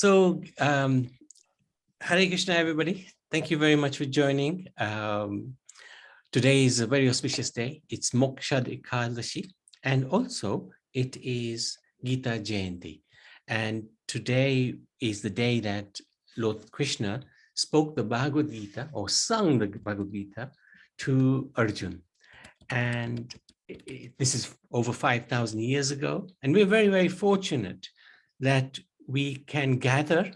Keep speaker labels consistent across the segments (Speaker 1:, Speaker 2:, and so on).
Speaker 1: So, Hare Krishna, everybody. Thank you very much for joining. Today is a very auspicious day. It's Mokshad Ekadashi, and also it is Gita Jayanti. And today is the day that Lord Krishna spoke the Bhagavad Gita or sung the Bhagavad Gita to Arjun. And this is over 5,000 years ago. And we're very, very fortunate that we can gather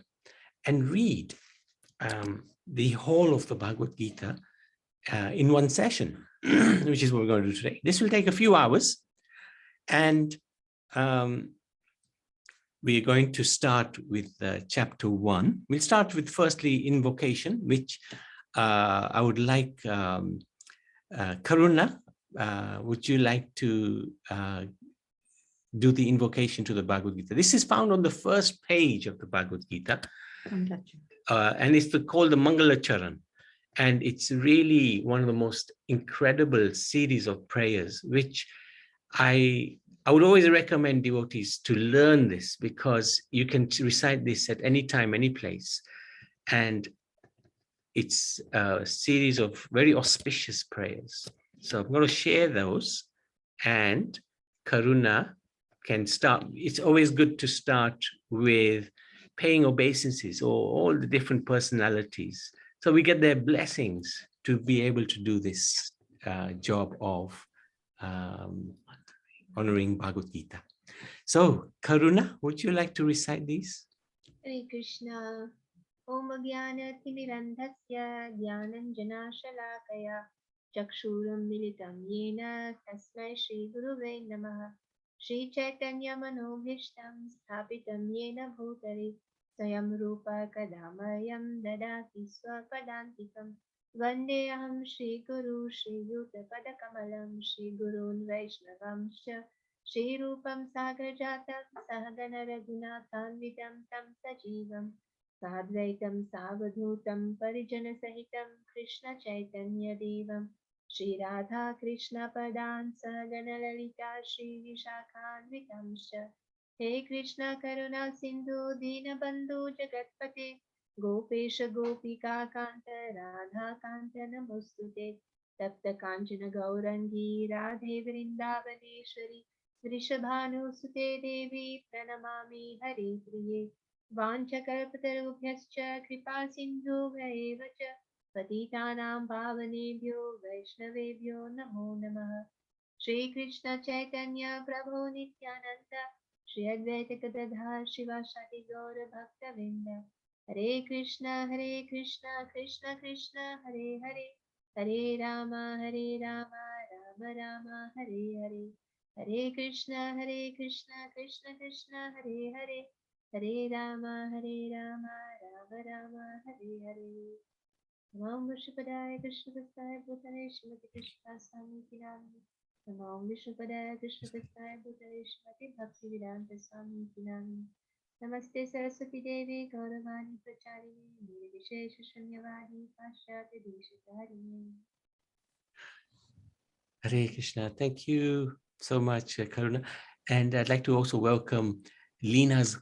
Speaker 1: and read the whole of the Bhagavad Gita in one session, which is what we're going to do today. This will take a few hours, and we're going to start with chapter 1. We'll start with firstly invocation, which I would like Karuna, would you like to do the invocation to the Bhagavad Gita? This is found on the first page of the Bhagavad Gita, and it's called the Mangala Charan. And it's really one of the most incredible series of prayers, which I would always recommend devotees to learn this, because you can recite this at any time, any place. And it's a series of very auspicious prayers. So I'm going to share those, and Karuna can start. It's always good to start with paying obeisances or all the different personalities, so we get their blessings to be able to do this job of honoring Bhagavad Gita. So, Karuna, would you like to recite these?
Speaker 2: Hare Krishna. Om Jnana Timirandhasya Dhyananjana Shalakaya Chakshuram Militam Yena Tasmai Shri Guruve Namaha. Shri Chaitanya Manobhishtam Sthapitam Yena Bhutale Swayam Rupa Kadamayam Dadati Swapadantikam Vandeyaham Shri Guru Shri Yuta Padakamalam Shri Gurun Vaishnavam Shri Rupam Sagrajatam Sahagana Raghunathanvitam Tam Sajivam Sadvaitam Savadhutam Parijana Sahitam Krishna Chaitanya Devam Shri Radha Krishna Padan Sahagana Lalita Shri Vishakhanvitam He Krishna Karuna Sindhu Dinabandhu Jagatpate Gopesha Gopika Kanta Radha Kanta Namostute Tapta Kanchana Gaurangi Radhe Vrindavaneshwari Vrishabhanu Sute Devi Pranamami Hari Priye Vanchakalpatarubhyascha Kripa Sindhu Vaevacha Patitanam Pavanebhyo Vaishnavebhyo Namo Namaha Shri Krishna Chaitanya Prabhu Nityananda Shri Advaita Gadadhar Shivasati Gaura Bhakta Vrinda Hare Krishna Krishna Krishna Hare Hare Hare Rama Rama Rama Hare Hare Hare Krishna Krishna Krishna Hare Hare Hare Rama Rama Rama Hare Hare Namah Vishnupadaya Krishnapastaya Bhutale Shrimati Krishna Swami Nami Namah Vishnupadaya Krishnapastaya Bhutale Shrimati Bhaktivedanta Swami Nami Namaste Saraswati Devi Gauravani Pracharini Nirvishesha Shunyavadi Pashyati Deshatarini.
Speaker 1: Hare Krishna. Thank you so much, Karuna. And I'd like to also welcome Lina's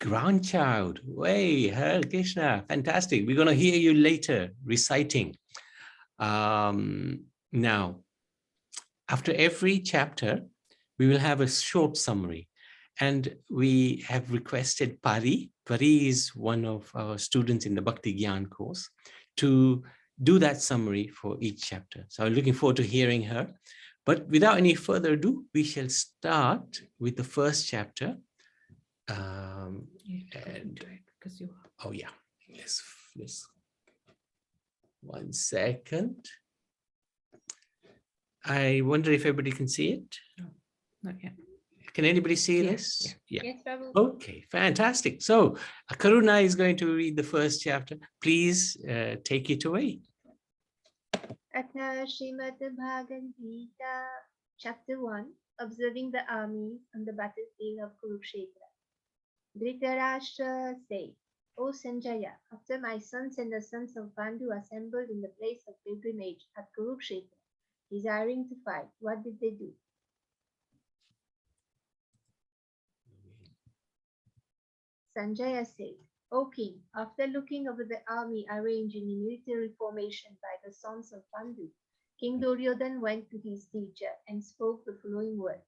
Speaker 1: grandchild. Hey, Hare Krishna. Fantastic. We're going to hear you later reciting. Now, after every chapter, we will have a short summary. And we have requested Pari. Pari is one of our students in the Bhakti Gyan course, to do that summary for each chapter. So I'm looking forward to hearing her. But without any further ado, we shall start with the first chapter. Oh yeah, yes. One second. I wonder if everybody can see it.
Speaker 3: No, not yet.
Speaker 1: Can anybody see
Speaker 3: Yes.
Speaker 1: this? Yeah.
Speaker 2: Yes, Prabhu.
Speaker 1: Okay, fantastic. So Karuna is going to read the first chapter. Please take it away.
Speaker 2: Atha Srimad Bhagavad Gita, Chapter 1, Observing the Armies on the Battlefield of Kurukshetra. Dhritarashtra said, O Sanjaya, after my sons and the sons of Pandu assembled in the place of pilgrimage at Kurukshetra, desiring to fight, what did they do? Sanjaya said, O king, after looking over the army arranged in a military formation by the sons of Pandu, King Duryodhan went to his teacher and spoke the following words.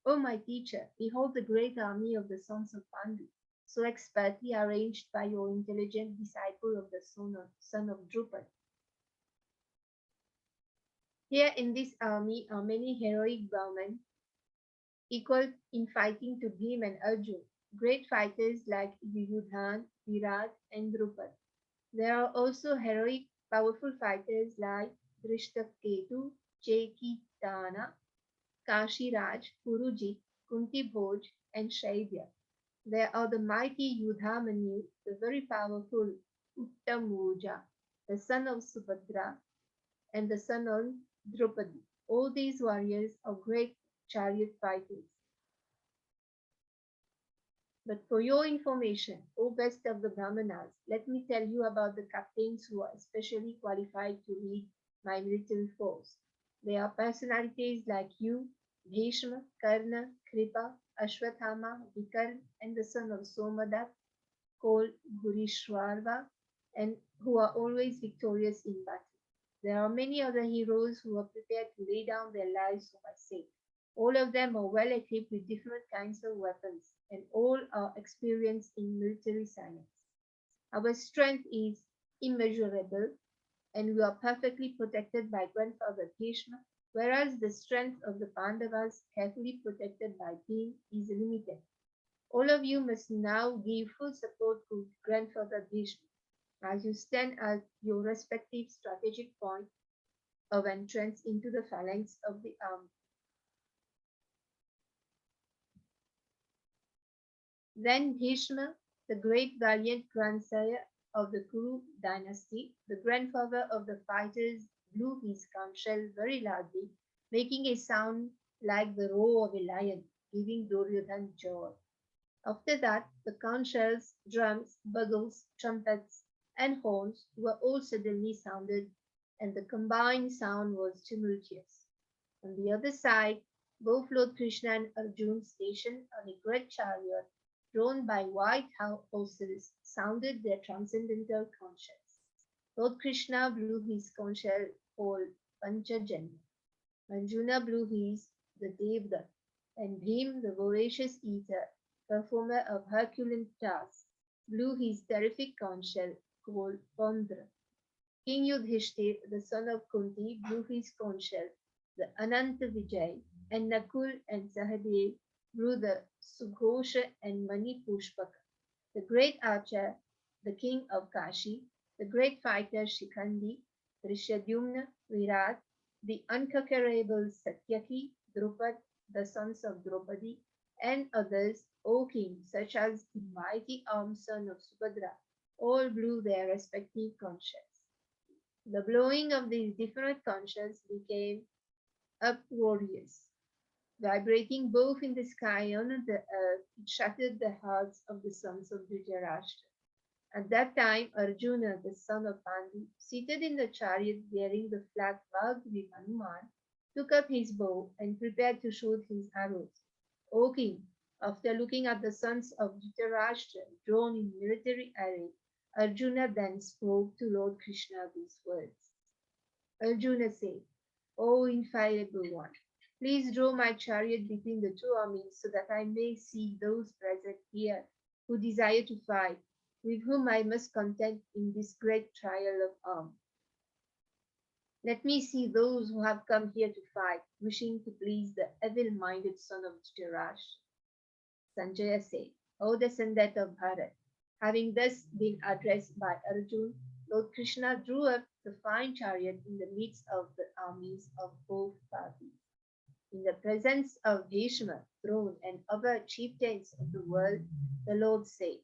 Speaker 2: O my teacher, behold the great army of the sons of Pandu, so expertly arranged by your intelligent disciple of the son of Drupad. Here in this army are many heroic bowmen, equal in fighting to Bhim and Arjun, great fighters like Yuyudhan, Virat, and Drupad. There are also heroic, powerful fighters like Drishtaketu, Chekitana, Kashiraj, Purujit, Kunti Bhoj, and Shaidya. There are the mighty Yudhamanyu, the very powerful Uttamuja, the son of Subhadra, and the son of Draupadi. All these warriors are great chariot fighters. But for your information, O best of the Brahmanas, let me tell you about the captains who are especially qualified to lead my military force. They are personalities like you, Bhishma, Karna, Kripa, Ashwathama, Vikarn, and the son of Somadat, called Bhurishwarva, and who are always victorious in battle. There are many other heroes who are prepared to lay down their lives for my sake. All of them are well equipped with different kinds of weapons, and all are experienced in military science. Our strength is immeasurable, and we are perfectly protected by grandfather Bhishma, whereas the strength of the Pandavas, carefully protected by Bhim, is limited. All of you must now give full support to grandfather Bhishma as you stand at your respective strategic point of entrance into the phalanx of the army. Then Bhishma, the great valiant grandsire of the Kuru dynasty, the grandfather of the fighters, blew his conch shell very loudly, making a sound like the roar of a lion, giving Duryodhan joy. After that, the conch shells, drums, bugles, trumpets, and horns were all suddenly sounded, and the combined sound was tumultuous. On the other side, both Lord Krishna and Arjun, stationed on a great chariot drawn by white horses, sounded their transcendental conches. Lord Krishna blew his conch shell called Panchajanya. Arjuna blew his, the Devdutt, and Bhim, the voracious eater, performer of Herculean tasks, blew his terrific conch shell called Pondra. King Yudhishthir, the son of Kunti, blew his conch shell, the Ananta Vijay, and Nakul and Sahadev blew the Sughosha and Mani Pushpaka. The great archer, the king of Kashi, the great fighter Shikhandi, Rishadyumna, Virat, the unconquerable Satyaki, Drupad, the sons of Draupadi, and others, O king, such as the mighty armed son of Subhadra, all blew their respective conches. The blowing of these different conches became uproarious. Vibrating both in the sky and on the earth, it shattered the hearts of the sons of Dhritarashtra. At that time, Arjuna, the son of Pandu, seated in the chariot bearing the flag marked with Hanuman, took up his bow and prepared to shoot his arrows. O king, after looking at the sons of Dhritarashtra drawn in military array, Arjuna then spoke to Lord Krishna these words. Arjuna said, O infallible one, please draw my chariot between the two armies so that I may see those present here who desire to fight, with whom I must contend in this great trial of arms. Let me see those who have come here to fight, wishing to please the evil-minded son of Dhritarashtra. Sanjaya said, O descendant of Bharat, having thus been addressed by Arjun, Lord Krishna drew up the fine chariot in the midst of the armies of both parties. In the presence of Bhishma, Drona, and other chieftains of the world, the Lord said,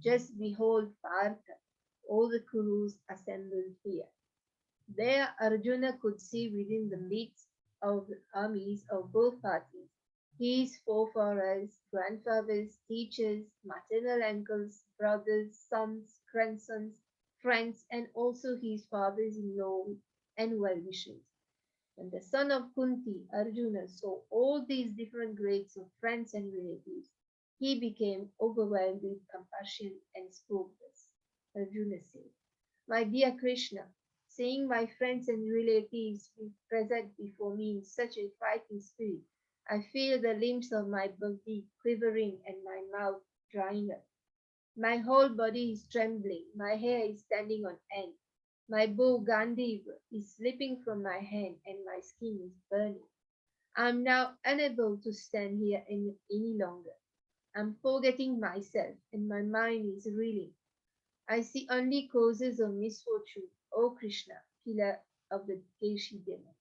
Speaker 2: Just behold Partha, all the Kurus assembled here. There Arjuna could see within the midst of the armies of both parties his forefathers, grandfathers, teachers, maternal uncles, brothers, sons, grandsons, friends, and also his fathers-in-law and well-wishers. When the son of Kunti, Arjuna, saw all these different grades of friends and relatives, He became overwhelmed with compassion and spoke thus. Arjuna said, my dear Krishna, seeing my friends and relatives be present before me in such a fighting spirit, I feel the limbs of my body quivering and my mouth drying up. My whole body is trembling, my hair is standing on end. My bow Gandhiva is slipping from my hand and my skin is burning. I am now unable to stand here any longer. I'm forgetting myself and my mind is reeling. I see only causes of misfortune, O Krishna, killer of the Keshi demon.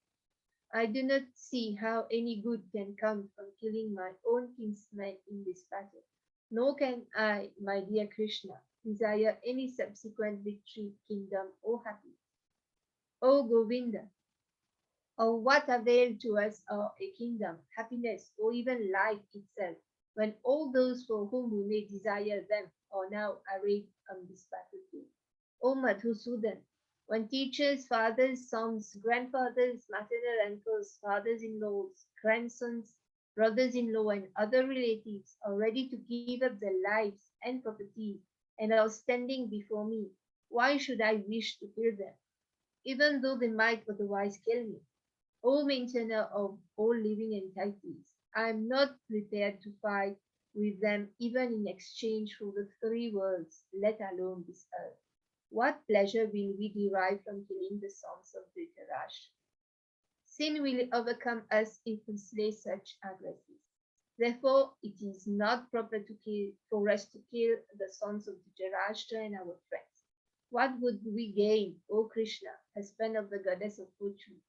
Speaker 2: I do not see how any good can come from killing my own kinsmen in this battle. Nor can I, my dear Krishna, desire any subsequent victory, kingdom, or happiness. O Govinda, of what avail to us a kingdom, happiness, or even life itself, when all those for whom we may desire them are now arrayed on this battlefield? O Madhusudan, when teachers, fathers, sons, grandfathers, maternal uncles, fathers-in-laws, grandsons, brothers-in-law, and other relatives are ready to give up their lives and properties and are standing before me, why should I wish to kill them, even though they might otherwise kill me? O maintainer of all living entities, I am not prepared to fight with them even in exchange for the three worlds, let alone this earth. What pleasure will we derive from killing the sons of Dhritarashtra? Sin will overcome us if we slay such aggressors. Therefore, it is not proper for us to kill the sons of Dhritarashtra and our friends. What would we gain, O Krishna, husband of the goddess of fortune?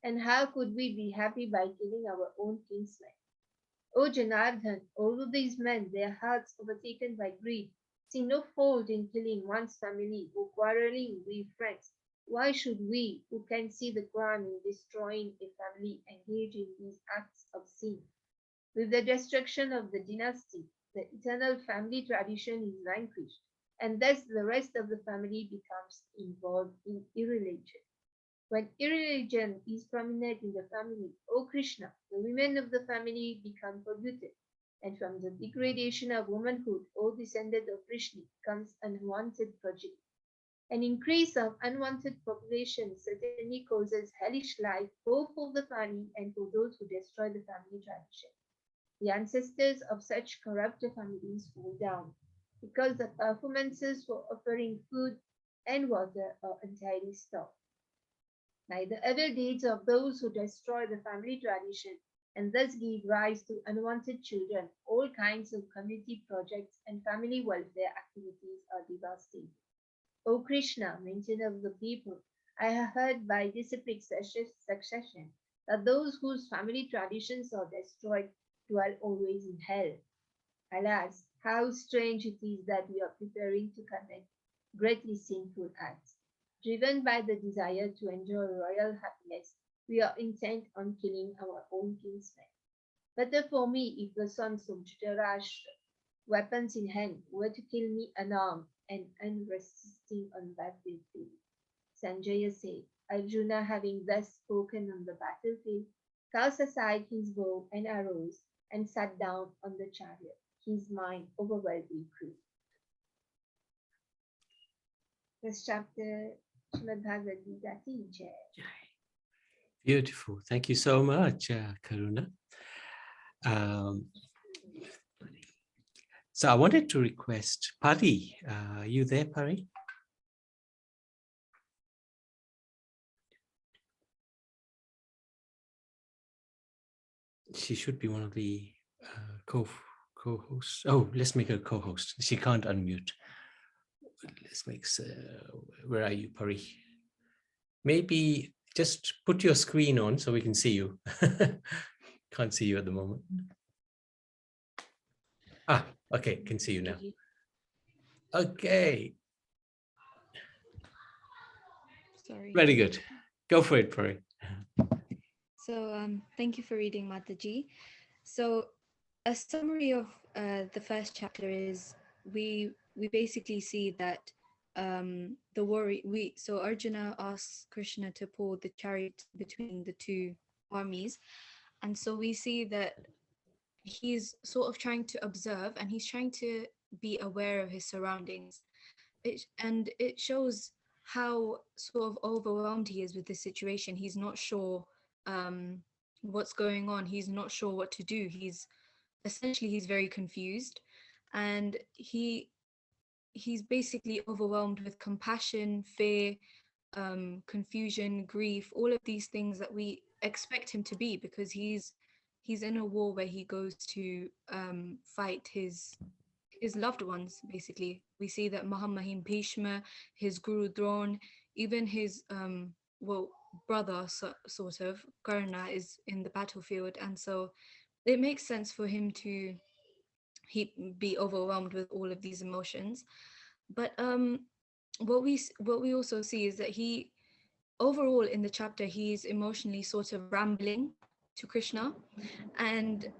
Speaker 2: And how could we be happy by killing our own kinsmen? O Janardhan, all of these men, their hearts overtaken by greed, see no fault in killing one's family or quarreling with friends. Why should we, who can see the crime in destroying a family, engage in these acts of sin? With the destruction of the dynasty, the eternal family tradition is vanquished, and thus the rest of the family becomes involved in irreligion. When irreligion is prominent in the family, O Krishna, the women of the family become polluted, and from the degradation of womanhood, O descendant of Krishna, comes unwanted progeny. An increase of unwanted population certainly causes hellish life both for the family and for those who destroy the family tradition. The ancestors of such corrupt families fall down because the performances for offering food and water are entirely stopped. By the evil deeds of those who destroy the family tradition and thus give rise to unwanted children, all kinds of community projects and family welfare activities are devastated. O Krishna, maintainer of the people, I have heard by disciplic succession that those whose family traditions are destroyed dwell always in hell. Alas, how strange it is that we are preparing to commit greatly sinful acts. Driven by the desire to enjoy royal happiness, we are intent on killing our own kinsmen. Better for me if the sons of Dhritarashtra, weapons in hand, were to kill me unarmed and unresisting on battlefield. Sanjaya said, Arjuna, having thus spoken on the battlefield, cast aside his bow and arrows and sat down on the chariot, his mind overwhelmed with grief. This chapter, Srimad Bhagavad Gita ki Jai.
Speaker 1: Beautiful. Thank you so much, Karuna. So I wanted to request Pari. Are you there, Pari? She should be one of the co-hosts. Oh, let's make her co-host. She can't unmute. Let's make. Where are you, Pari? Maybe just put your screen on so we can see you. Can't see you at the moment. Ah, okay, can see you now. Okay.
Speaker 3: Sorry.
Speaker 1: Very good. Go for it, Pari.
Speaker 3: So thank you for reading, Mataji. So a summary of the first chapter is we basically see that so Arjuna asks Krishna to pull the chariot between the two armies, and so we see that he's sort of trying to observe and he's trying to be aware of his surroundings. And it shows how sort of overwhelmed he is with this situation. He's not sure what's going on. He's not sure what to do. He's very confused, and he's basically overwhelmed with compassion, fear, confusion, grief, all of these things that we expect him to be, because he's in a war where he goes to fight his loved ones. Basically, we see that Muhammad Bhishma, his Guru Dron, even his brother, sort of Karna, is in the battlefield, and so it makes sense for him to be overwhelmed with all of these emotions. But what we also see is that he overall in the chapter, he's emotionally sort of rambling to Krishna, and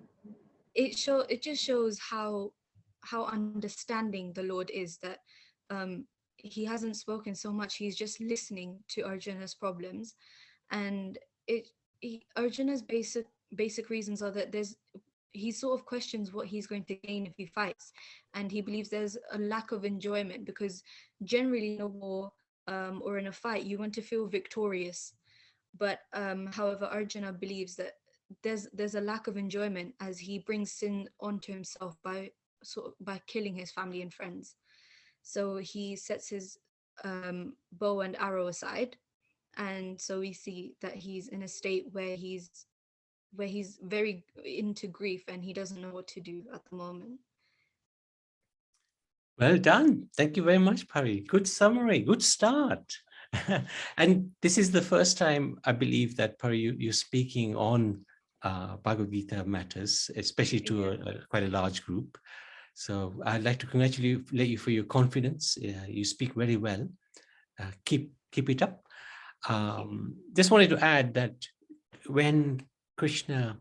Speaker 3: it just shows how understanding the Lord is, that he hasn't spoken so much, he's just listening to Arjuna's problems. And Arjuna's basic reasons are that he sort of questions what he's going to gain if he fights, and he believes there's a lack of enjoyment, because generally in a war or in a fight you want to feel victorious. But however, Arjuna believes that there's a lack of enjoyment as he brings sin onto himself by killing his family and friends. So he sets his bow and arrow aside, and so we see that he's in a state where he's very into grief and he doesn't know what to do at the moment.
Speaker 1: Well done. Thank you very much, Pari. Good summary, good start. And this is the first time, I believe, that Pari, you're speaking on Bhagavad Gita matters, especially to quite a large group. So I'd like to congratulate you for your confidence. You speak very well. Keep it up. Just wanted to add that when Krishna,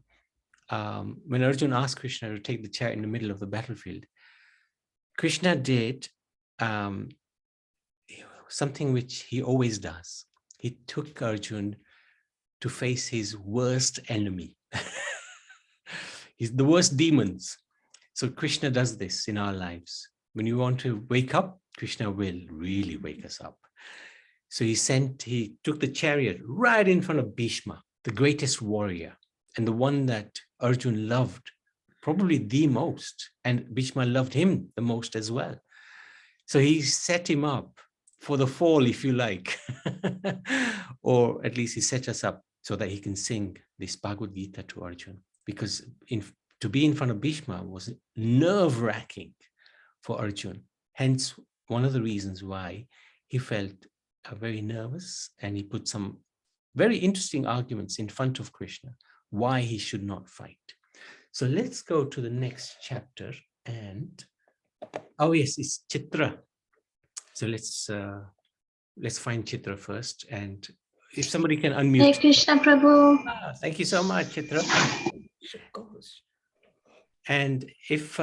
Speaker 1: when Arjuna asked Krishna to take the chariot in the middle of the battlefield, Krishna did something which he always does. He took Arjuna to face his worst enemy. He's the worst demons. So Krishna does this in our lives. When you want to wake up, Krishna will really wake us up. So he took the chariot right in front of Bhishma, the greatest warrior, and the one that Arjuna loved, probably the most, and Bhishma loved him the most as well. So he set him up for the fall, if you like, or at least he set us up so that he can sing this Bhagavad Gita to Arjuna, because to be in front of Bhishma was nerve-wracking for Arjuna. Hence, one of the reasons why he felt very nervous, and he put some very interesting arguments in front of Krishna why he should not fight. So let's go to the next chapter, and oh yes, it's Chitra. So let's find Chitra first, and if somebody can unmute.
Speaker 2: Hare Krishna Prabhu.
Speaker 1: Thank you so much, Chitra. And if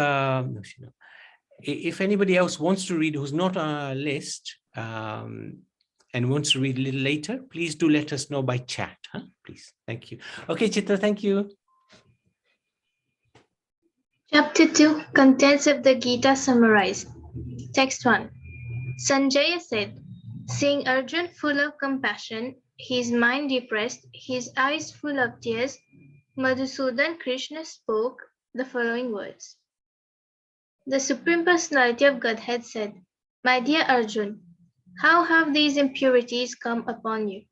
Speaker 1: anybody else wants to read who's not on our list and wants to read a little later, please do let us know by chat, huh? Please. Thank you. Okay, Chitra, thank you.
Speaker 2: Chapter 2, Contents of the Gita summarized. Text 1. Sanjaya said, seeing Arjuna full of compassion, his mind depressed, his eyes full of tears, Madhusudan Krishna spoke the following words. The Supreme Personality of Godhead said, my dear Arjuna, how have these impurities come upon you?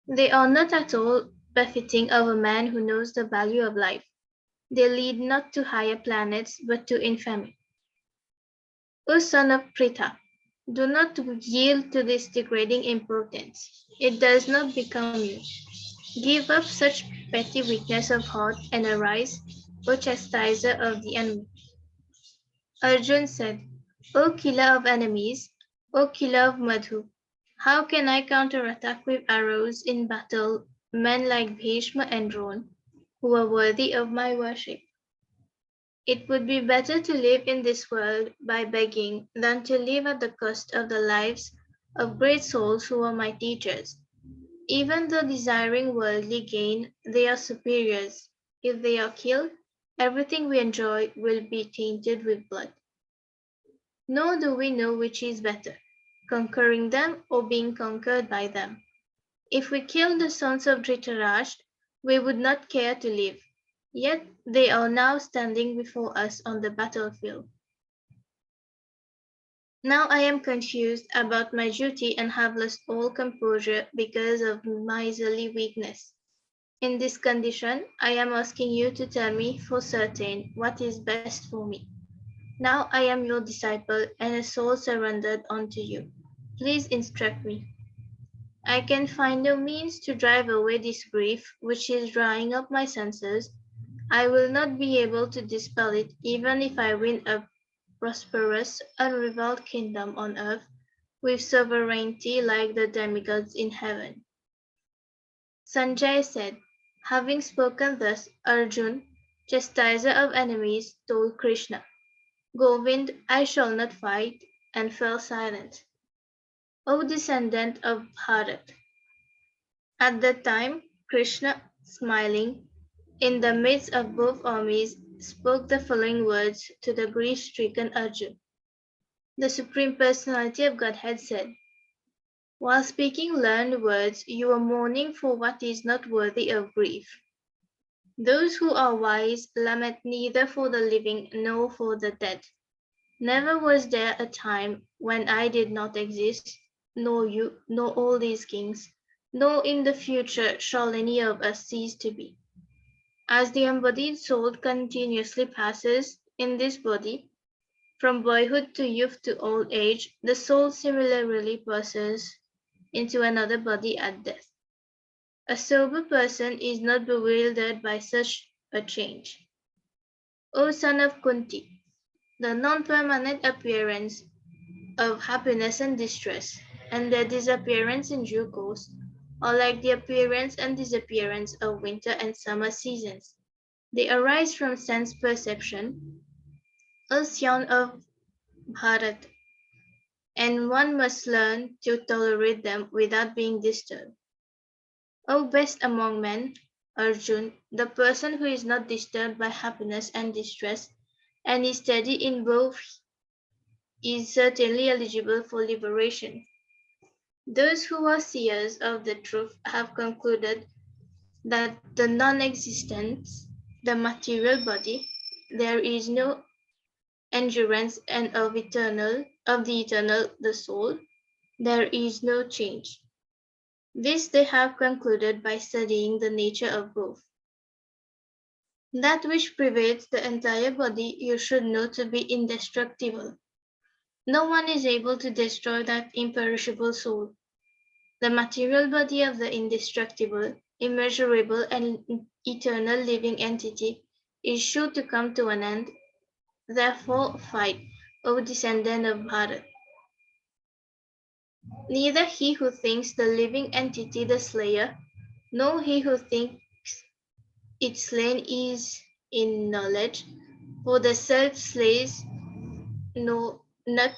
Speaker 2: They are not at all befitting of a man who knows the value of life. They lead not to higher planets, but to infamy. O son of Pritha, do not yield to this degrading importance. It does not become you. Give up such petty weakness of heart and arise, O chastiser of the enemy. Arjuna said, O killer of enemies, O killer of Madhu, how can I counterattack with arrows in battle men like Bhishma and Drona, who are worthy of my worship? It would be better to live in this world by begging than to live at the cost of the lives of great souls who are my teachers. Even though desiring worldly gain, they are superiors. If they are killed, everything we enjoy will be tainted with blood. Nor do we know which is better, conquering them or being conquered by them. If we kill the sons of Dhritarashtra, we would not care to live. Yet they are now standing before us on the battlefield. Now I am confused about my duty and have lost all composure because of miserly weakness. In this condition, I am asking you to tell me for certain what is best for me. Now I am your disciple and a soul surrendered unto you. Please instruct me. I can find no means to drive away this grief which is drying up my senses. I will not be able to dispel it even if I win a prosperous, unrivaled kingdom on earth with sovereignty like the demigods in heaven. Sanjay said, having spoken thus, Arjun, chastiser of enemies, told Krishna, Govind, I shall not fight, and fell silent. O descendant of Bharat! At that time, Krishna, smiling, in the midst of both armies, spoke the following words to the grief-stricken Arjun. The Supreme Personality of Godhead said, while speaking learned words, you are mourning for what is not worthy of grief. Those who are wise lament neither for the living nor for the dead. Never was there a time when I did not exist, nor you, nor all these kings, nor in the future shall any of us cease to be. As the embodied soul continuously passes in this body, from boyhood to youth to old age, the soul similarly passes into another body at death. A sober person is not bewildered by such a change. O son of Kunti, the non-permanent appearance of happiness and distress, and their disappearance in due course, are like the appearance and disappearance of winter and summer seasons. They arise from sense perception, O son of Bharat, and one must learn to tolerate them without being disturbed. O best among men, Arjun, the person who is not disturbed by happiness and distress, and is steady in both, is certainly eligible for liberation. Those who are seers of the truth have concluded that the non-existence, the material body, there is no endurance, and of the eternal, the soul, there is no change. This they have concluded by studying the nature of both. That which pervades the entire body you should know to be indestructible. No one is able to destroy that imperishable soul. The material body of the indestructible, immeasurable, and eternal living entity is sure to come to an end. Therefore, fight, O descendant of Bharat. Neither he who thinks the living entity the slayer, nor he who thinks it slain is in knowledge, for the self slays no not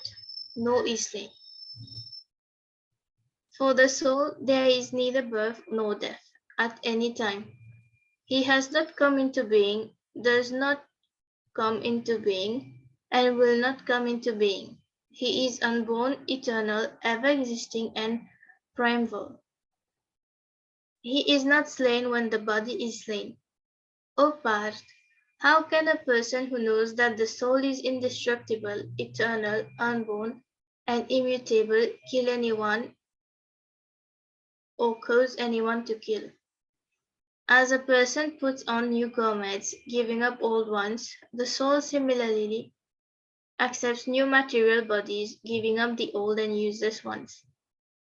Speaker 2: nor is slain. For the soul there is neither birth nor death at any time. He has not come into being, does not come into being, and will not come into being. He is unborn, eternal, ever existing, and primeval. He is not slain when the body is slain. O Parth, how can a person who knows that the soul is indestructible, eternal, unborn, and immutable kill anyone or cause anyone to kill? As a person puts on new garments, giving up old ones, the soul similarly accepts new material bodies, giving up the old and useless ones.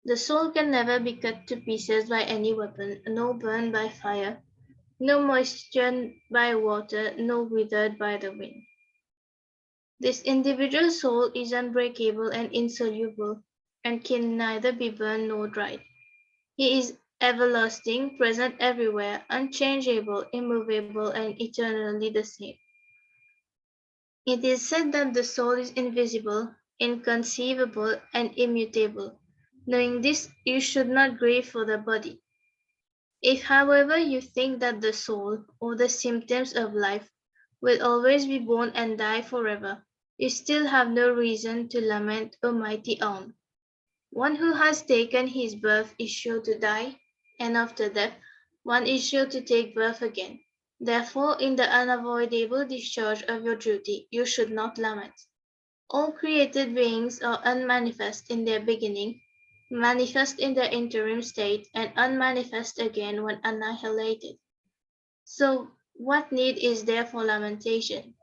Speaker 2: The soul can never be cut to pieces by any weapon, nor burned by fire, no moistened by water, nor withered by the wind. This individual soul is unbreakable and insoluble, and can neither be burned nor dried. He is everlasting, present everywhere, unchangeable, immovable, and eternally the same. It is said that the soul is invisible, inconceivable, and immutable. Knowing this, you should not grieve for the body. If, however, you think that the soul, or the symptoms of life, will always be born and die forever, you still have no reason to lament, O mighty Om. One who has taken his birth is sure to die, and after death, one is sure to take birth again. Therefore, in the unavoidable discharge of your duty, you should not lament. All created beings are unmanifest in their beginning, manifest in their interim state, and unmanifest again when annihilated. So, what need is there for lamentation?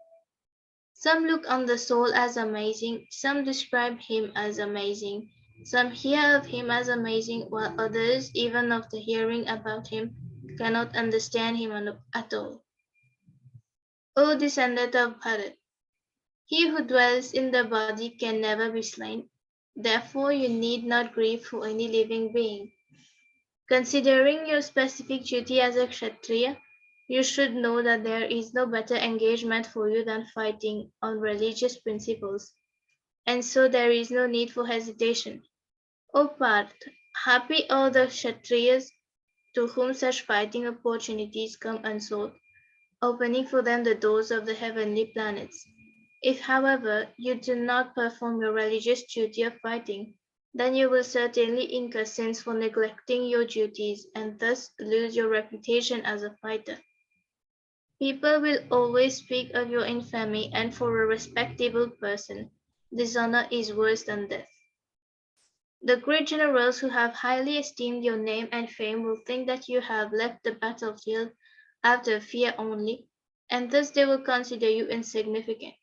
Speaker 2: Some look on the soul as amazing, some describe him as amazing, some hear of him as amazing, while others, even after hearing about him, cannot understand him at all. O descendant of Bharat, he who dwells in the body can never be slain. Therefore, you need not grieve for any living being. Considering your specific duty as a Kshatriya, you should know that there is no better engagement for you than fighting on religious principles, and so there is no need for hesitation. O Parth, happy are the Kshatriyas to whom such fighting opportunities come unsought, opening for them the doors of the heavenly planets. If, however, you do not perform your religious duty of fighting, then you will certainly incur sins for neglecting your duties and thus lose your reputation as a fighter. People will always speak of your infamy, and for a respectable person, dishonor is worse than death. The great generals who have highly esteemed your name and fame will think that you have left the battlefield out of fear only, and thus they will consider you insignificant.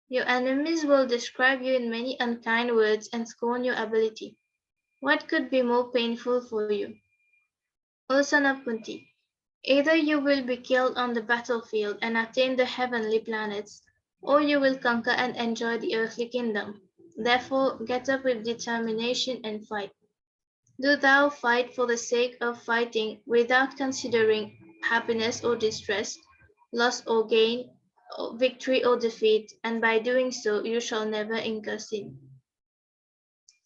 Speaker 2: Your enemies will describe you in many unkind words and scorn your ability. What could be more painful for you? O son of Kunti, either you will be killed on the battlefield and attain the heavenly planets, or you will conquer and enjoy the earthly kingdom. Therefore, get up with determination and fight. Do thou fight for the sake of fighting without considering happiness or distress, loss or gain, victory or defeat, and by doing so you shall never incur sin.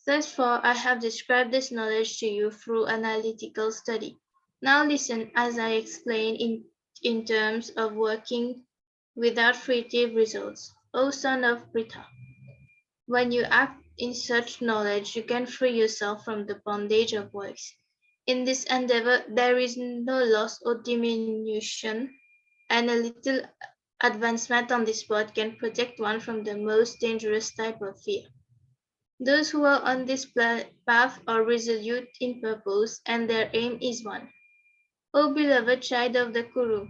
Speaker 2: Thus far I have described this knowledge to you through analytical study. Now listen as I explain in terms of working without fruitive results. O son of Pritha, when you act in such knowledge, you can free yourself from the bondage of works. In this endeavor, there is no loss or diminution, and a little advancement on this path can protect one from the most dangerous type of fear. Those who are on this path are resolute in purpose, and their aim is one. O beloved child of the Kuru,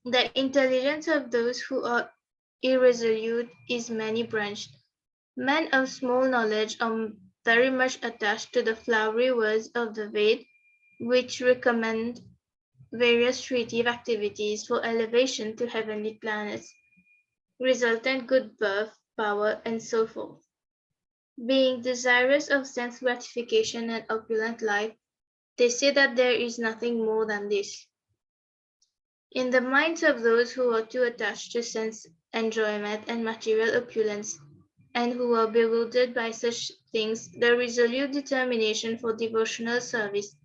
Speaker 2: the intelligence of those who are irresolute is many-branched. Men of small knowledge are very much attached to the flowery words of the Ved, which recommend various creative activities for elevation to heavenly planets, resultant good birth, power, and so forth. Being desirous of sense gratification and opulent life, they say that there is nothing more than this. In the minds of those who are too attached to sense enjoyment and material opulence, and who are bewildered by such things, the resolute determination for devotional service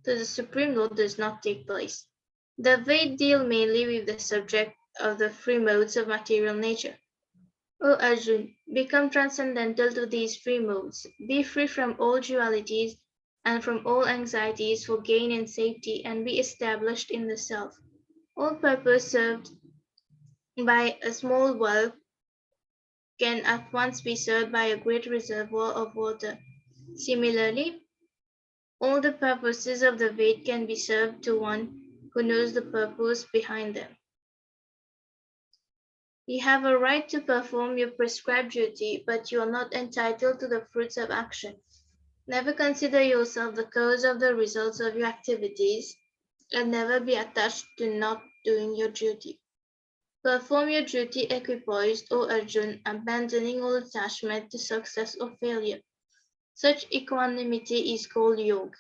Speaker 2: to the Supreme Lord does not take place. The Veda deal mainly with the subject of the free modes of material nature. O Arjun, become transcendental to these free modes, be free from all dualities and from all anxieties for gain and safety, and be established in the self. All purpose served by a small well can at once be served by a great reservoir of water. Similarly, all the purposes of the Veda can be served to one who knows the purpose behind them. You have a right to perform your prescribed duty, but you are not entitled to the fruits of action. Never consider yourself the cause of the results of your activities, and never be attached to not doing your duty. Perform your duty equipoised, O Arjun, abandoning all attachment to success or failure. Such equanimity is called yoga.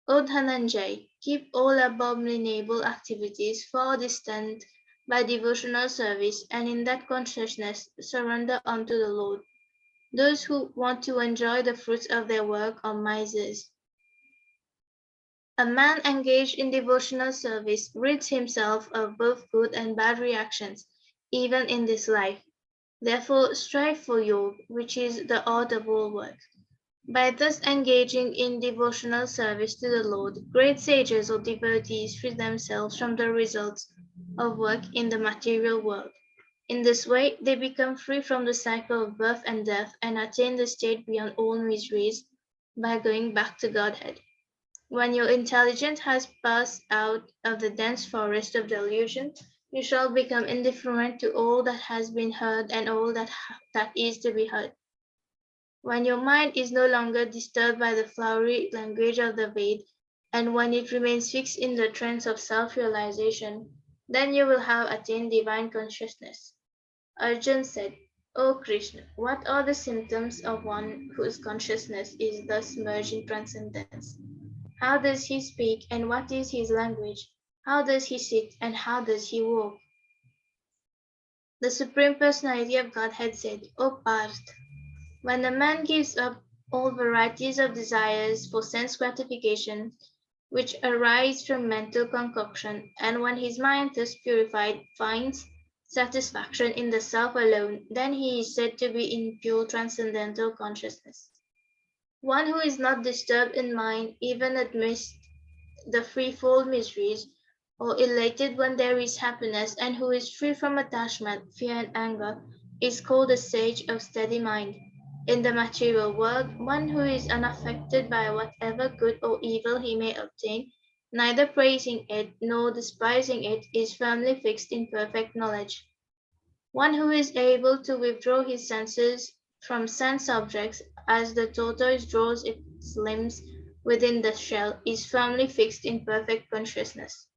Speaker 2: O Dhananjay, keep all abominable activities far distant by devotional service, and in that consciousness surrender unto the Lord. Those who want to enjoy the fruits of their work are misers. A man engaged in devotional service rids himself of both good and bad reactions, even in this life. Therefore, strive for yoga, which is the art of all work. By thus engaging in devotional service to the Lord, great sages or devotees free themselves from the results of work in the material world. In this way, they become free from the cycle of birth and death and attain the state beyond all miseries by going back to Godhead. When your intelligence has passed out of the dense forest of delusion, you shall become indifferent to all that has been heard and all that is to be heard. When your mind is no longer disturbed by the flowery language of the Ved, and when it remains fixed in the trance of self-realization, then you will have attained divine consciousness. Arjun said, O Krishna, what are the symptoms of one whose consciousness is thus merged in transcendence? How does he speak and what is his language? How does he sit and how does he walk? The Supreme Personality of Godhead said, O Parth, when a man gives up all varieties of desires for sense gratification, which arise from mental concoction, and when his mind thus purified finds satisfaction in the self alone, then he is said to be in pure transcendental consciousness. One who is not disturbed in mind even amidst the threefold miseries, or elated when there is happiness, and who is free from attachment, fear, and anger, is called a sage of steady mind. In the material world, one who is unaffected by whatever good or evil he may obtain, neither praising it nor despising it, is firmly fixed in perfect knowledge. One who is able to withdraw his senses from sense objects as the tortoise draws its limbs within the shell is firmly fixed in perfect consciousness.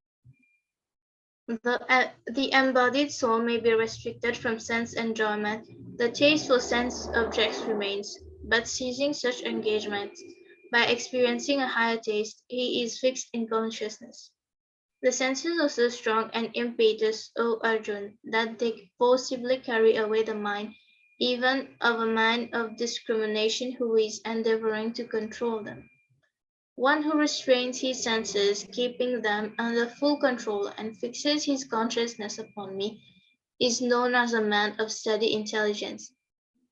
Speaker 2: The embodied soul may be restricted from sense enjoyment, the taste for sense objects remains, but ceasing such engagements, by experiencing a higher taste, he is fixed in consciousness. The senses are so strong and impetuous, O Arjun, that they forcibly carry away the mind, even of a man of discrimination who is endeavoring to control them. One who restrains his senses, keeping them under full control, and fixes his consciousness upon me, is known as a man of steady intelligence.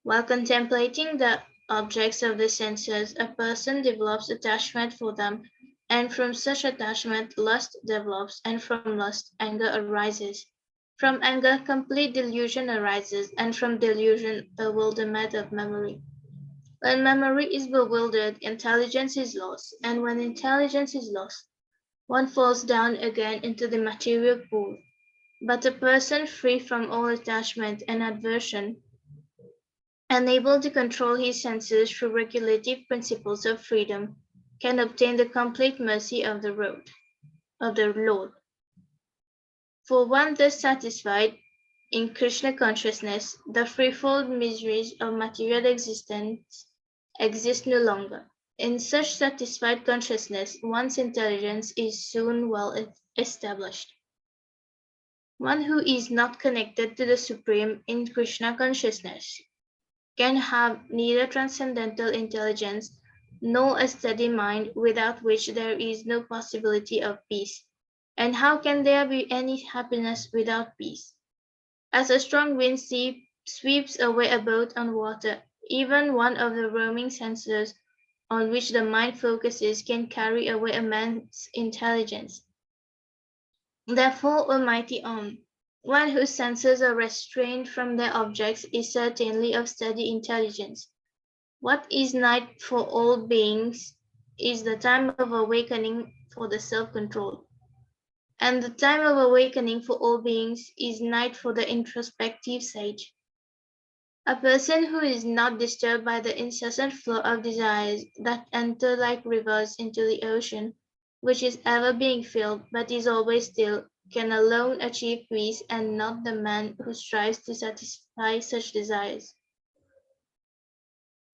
Speaker 2: While contemplating the objects of the senses, a person develops attachment for them, and from such attachment lust develops, and from lust anger arises. From anger complete delusion arises, and from delusion bewilderment of memory. When memory is bewildered, intelligence is lost, and when intelligence is lost, one falls down again into the material pool. But a person free from all attachment and aversion, and able to control his senses through regulative principles of freedom, can obtain the complete mercy of the Lord. For one thus satisfied in Krishna consciousness, the threefold miseries of material existence exist no longer. In such satisfied consciousness, one's intelligence is soon well established. One who is not connected to the Supreme in Krishna consciousness can have neither transcendental intelligence nor a steady mind, without which there is no possibility of peace. And how can there be any happiness without peace? As a strong wind sweeps away a boat on water, even one of the roaming senses on which the mind focuses can carry away a man's intelligence. Therefore, O mighty Om, one whose senses are restrained from their objects is certainly of steady intelligence. What is night for all beings is the time of awakening for the self-control. And the time of awakening for all beings is night for the introspective sage. A person who is not disturbed by the incessant flow of desires that enter like rivers into the ocean, which is ever being filled but is always still, can alone achieve peace, and not the man who strives to satisfy such desires.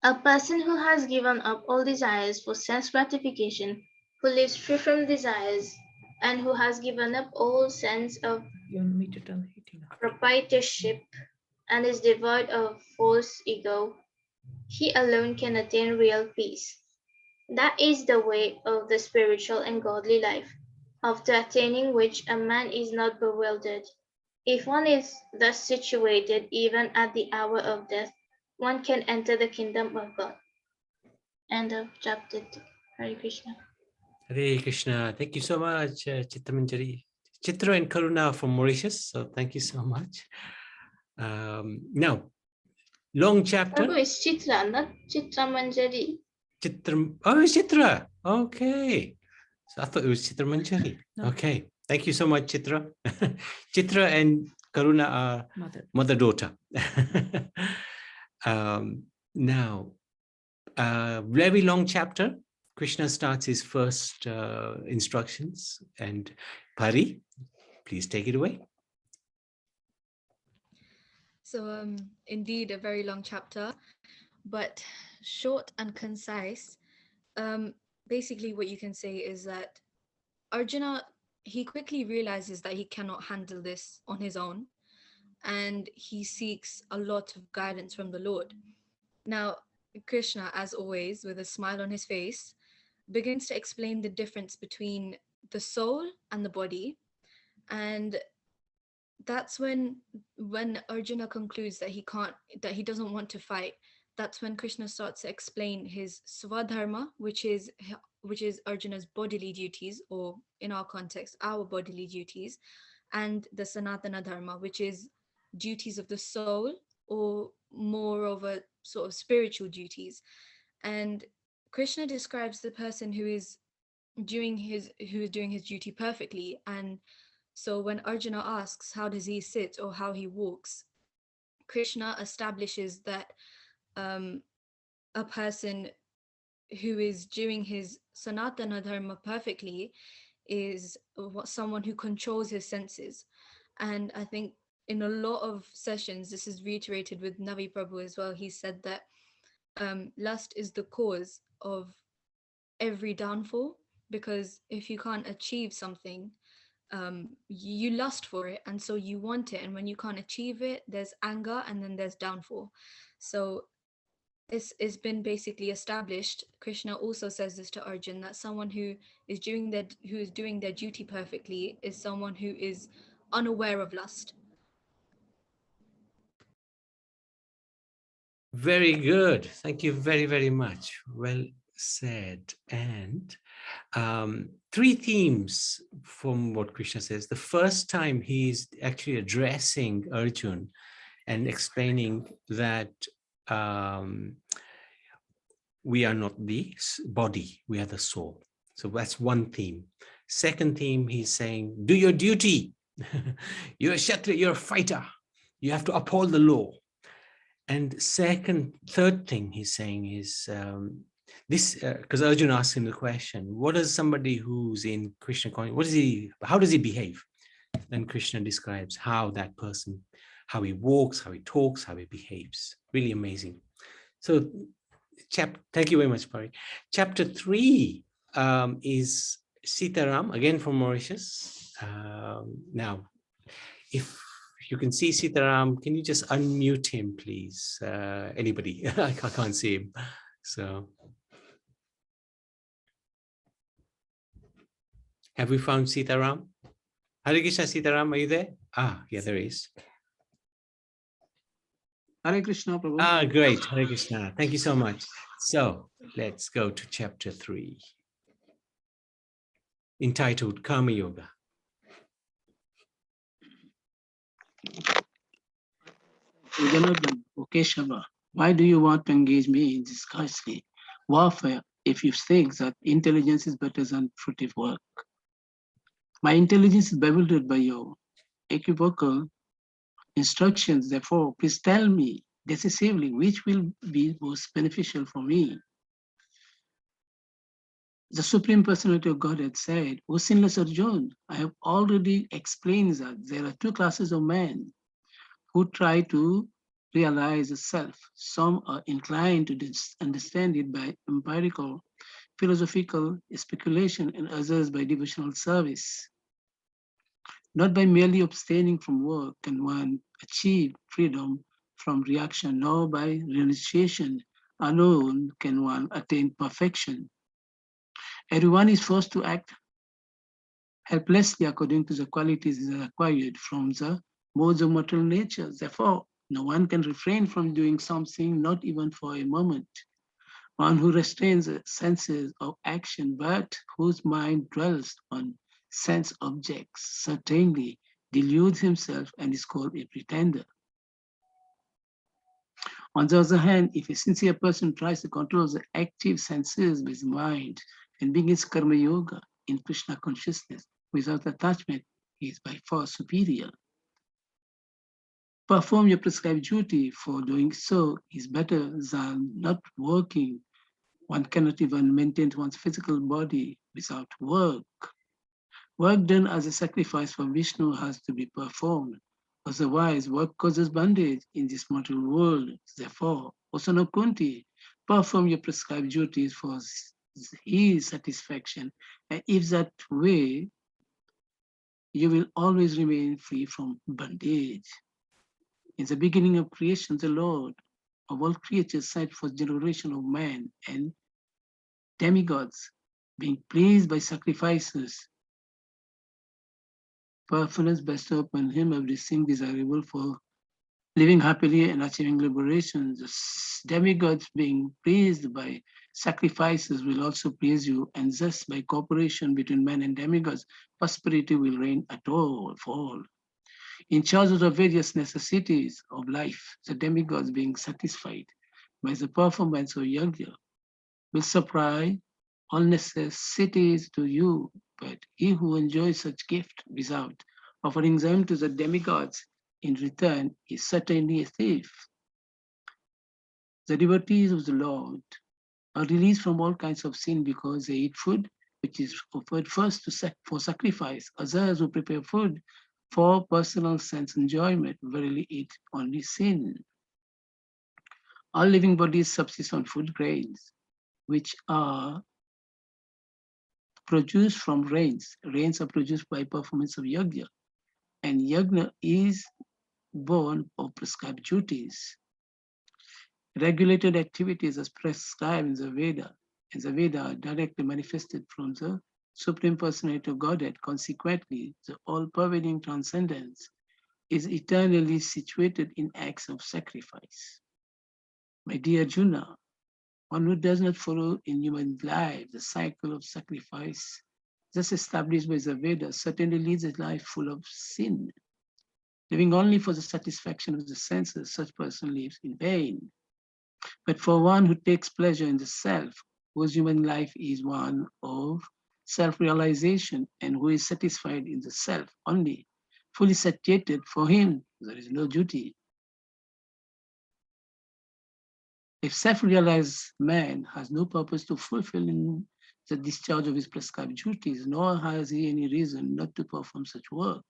Speaker 2: A person who has given up all desires for sense gratification, who lives free from desires, and who has given up all sense of proprietorship and is devoid of false ego, he alone can attain real peace. That is the way of the spiritual and godly life, after attaining which a man is not bewildered. If one is thus situated even at the hour of death, one can enter the kingdom of God. End of chapter 2. Hare Krishna.
Speaker 1: Hare Krishna. Thank you so much, Chittamanjari. Chitra and Karuna from Mauritius. So thank you so much. Now, long chapter.
Speaker 2: Prabhu is Chitra, not Chitra Manjari.
Speaker 1: Chitra. Oh, it's Chitra. Okay. So I thought it was Chitra Manjari.
Speaker 4: No.
Speaker 1: Okay. Thank you so much, Chitra. Chitra and Karuna are mother-daughter. Now, very long chapter. Krishna starts his first instructions, and Pari, please take it away.
Speaker 3: So indeed a very long chapter, but short and concise. Basically what you can say is that Arjuna, he quickly realizes that he cannot handle this on his own, and he seeks a lot of guidance from the Lord. Now, Krishna, as always, with a smile on his face, begins to explain the difference between the soul and the body. And that's when Arjuna concludes that he doesn't want to fight. That's when Krishna starts to explain his swadharma, which is Arjuna's bodily duties, or in our context, our bodily duties, and the sanatana dharma, which is duties of the soul, or moreover sort of spiritual duties. And Krishna describes the person who is doing his duty perfectly. And so when Arjuna asks how does he sit or how he walks, Krishna establishes that a person who is doing his sanatana dharma perfectly is someone who controls his senses. And I think in a lot of sessions, this is reiterated with Navi Prabhu as well. He said that lust is the cause of every downfall, because if you can't achieve something, you lust for it, and so you want it, and when you can't achieve it, there's anger, and then there's downfall. So this has been basically established. Krishna also says this to Arjun, that someone who is doing their duty perfectly is someone who is unaware of lust.
Speaker 1: Very good. Thank you very, very much. Well said. And three themes from what Krishna says. The first time he's actually addressing Arjun and explaining that we are not the body, we are the soul. So that's one theme. Second theme, he's saying, do your duty. You're a Kshatriya, you're a fighter. You have to uphold the law. And third thing he's saying is this, because Arjun asked him the question, what is somebody who's in Krishna consciousness, how does he behave? Then Krishna describes how that person, how he walks, how he talks, how he behaves. Really amazing. So thank you very much, Pari. Chapter 3 is Sitaram, again from Mauritius. Now, if you can see Sitaram, can you just unmute him, please? Anybody? I can't see him. So, have we found Sitaram? Hare Krishna, Sitaram, are you there? Ah, yeah, there he is.
Speaker 4: Hare Krishna, Prabhu.
Speaker 1: Ah, great. Hare Krishna. Thank you so much. So let's go to chapter 3, entitled Karma Yoga.
Speaker 4: Okay, Shava, why do you want to engage me in this costly warfare if you think that intelligence is better than fruitive work? My intelligence is bewildered by your equivocal instructions. Therefore, please tell me decisively which will be most beneficial for me. The Supreme Personality of Godhead said, O sinless Arjuna, I have already explained that there are two classes of men who try to realize the self. Some are inclined to understand it by empirical, philosophical speculation, and others by devotional service. Not by merely abstaining from work can one achieve freedom from reaction, nor by renunciation alone can one attain perfection. Everyone is forced to act helplessly according to the qualities acquired from the modes of material nature. Therefore, no one can refrain from doing something, not even for a moment. One who restrains the senses of action, but whose mind dwells on sense objects, certainly deludes himself and is called a pretender. On the other hand, if a sincere person tries to control the active senses with mind and begins karma yoga in Krishna consciousness without attachment, he is by far superior. Perform your prescribed duty, for doing so is better than not working. One cannot even maintain one's physical body without work. Work done as a sacrifice for Vishnu has to be performed. Otherwise, work causes bondage in this mortal world. Therefore, O son of Kunti, perform your prescribed duties for his satisfaction. And if that way, you will always remain free from bondage. In the beginning of creation, the Lord of all creatures sent for generation of man and demigods, being pleased by sacrifices, performance bestowed upon him everything desirable for living happily and achieving liberation. The demigods being pleased by sacrifices will also please you, and thus by cooperation between men and demigods, prosperity will reign at all for all. In charge of the various necessities of life, the demigods being satisfied by the performance of yajna will supply all necessities to you, but he who enjoys such gift without offering them to the demigods in return is certainly a thief. The devotees of the Lord are released from all kinds of sin because they eat food which is offered first for sacrifice. Others who prepare food for personal sense enjoyment verily eat only sin. All living bodies subsist on food grains, which are produced from rains. Rains are produced by performance of yajna, and yajna is born of prescribed duties. Regulated activities as prescribed in the Veda, are directly manifested from the Supreme Personality of Godhead. Consequently, the all-pervading transcendence is eternally situated in acts of sacrifice. My dear Arjuna, one who does not follow in human life the cycle of sacrifice thus established by the Vedas certainly leads a life full of sin. Living only for the satisfaction of the senses, such person lives in vain. But for one who takes pleasure in the self, whose human life is one of self-realization and who is satisfied in the self only, fully satiated, for him there is no duty. If self-realized man has no purpose to fulfill in the discharge of his prescribed duties, nor has he any reason not to perform such work,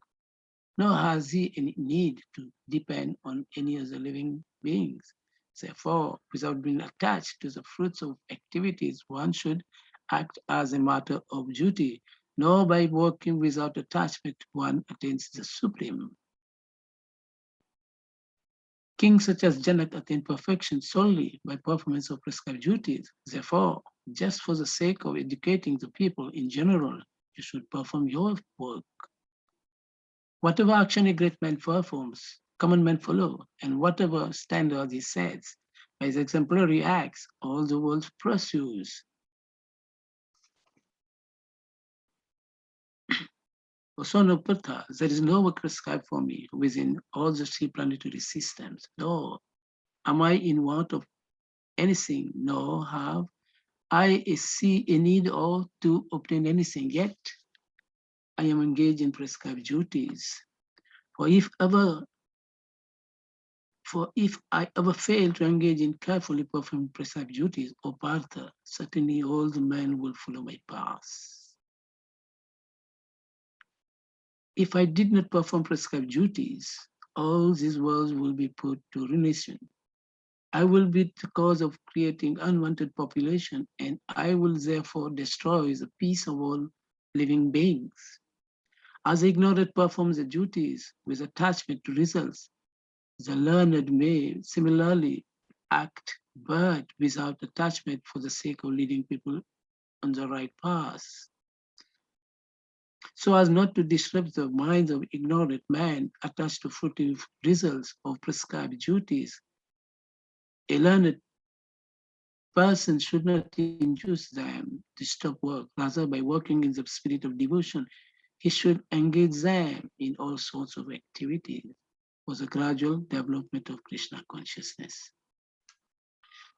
Speaker 4: nor has he any need to depend on any other living beings. Therefore, without being attached to the fruits of activities, one should act as a matter of duty, nor by working without attachment one attains the supreme. Kings such as Janak attain perfection solely by performance of prescribed duties. Therefore, just for the sake of educating the people in general, you should perform your work. Whatever action a great man performs, common men follow, and whatever standard he sets by his exemplary acts, all the world pursues. O son of Partha, there is no work prescribed for me within all the three planetary systems, nor am I in want of anything, nor have I see a need or to obtain anything, yet I am engaged in prescribed duties. For if I ever fail to engage in carefully performing prescribed duties, O Partha, certainly all the men will follow my path. If I did not perform prescribed duties, all these worlds will be put to ruination. I will be the cause of creating unwanted population, and I will therefore destroy the peace of all living beings. As ignorant performs the duties with attachment to results, the learned may similarly act, but without attachment for the sake of leading people on the right path, so as not to disrupt the minds of ignorant men attached to fruitive results of prescribed duties. A learned person should not induce them to stop work. Rather, by working in the spirit of devotion, he should engage them in all sorts of activities for the gradual development of Krishna consciousness.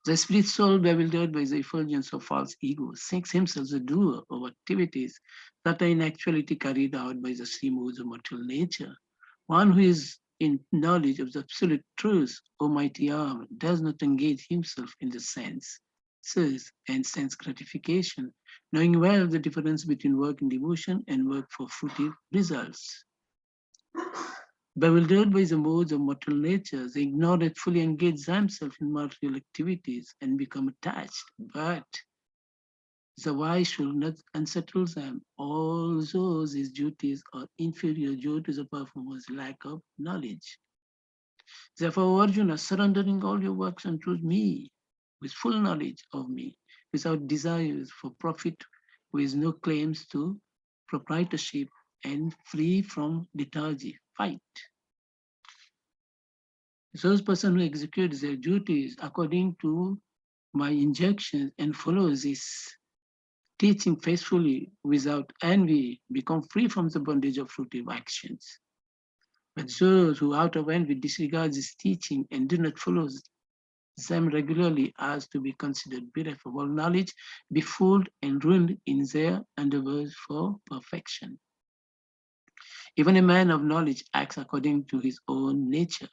Speaker 4: The spirit soul, bewildered by the effulgence of false ego, thinks himself the doer of activities that are in actuality carried out by the three modes of material nature. One who is in knowledge of the absolute truth, Almighty Arm, does not engage himself in the and sense gratification, knowing well the difference between work in devotion and work for fruitive results. Bewildered by the modes of mortal nature, they ignorant fully engage themselves in material activities and become attached. But the wise should not unsettle them, although these duties are inferior due to the performer's lack of knowledge. Therefore, Arjuna, surrendering all your works unto me, with full knowledge of me, without desires for profit, with no claims to proprietorship, and free from lethargy, fight. Those persons who execute their duties according to my injunctions and follow this teaching faithfully without envy become free from the bondage of fruitive actions. But those who out of envy disregard this teaching and do not follow them regularly as to be considered bereft of all knowledge, be fooled and ruined in their endeavors for perfection. Even a man of knowledge acts according to his own nature,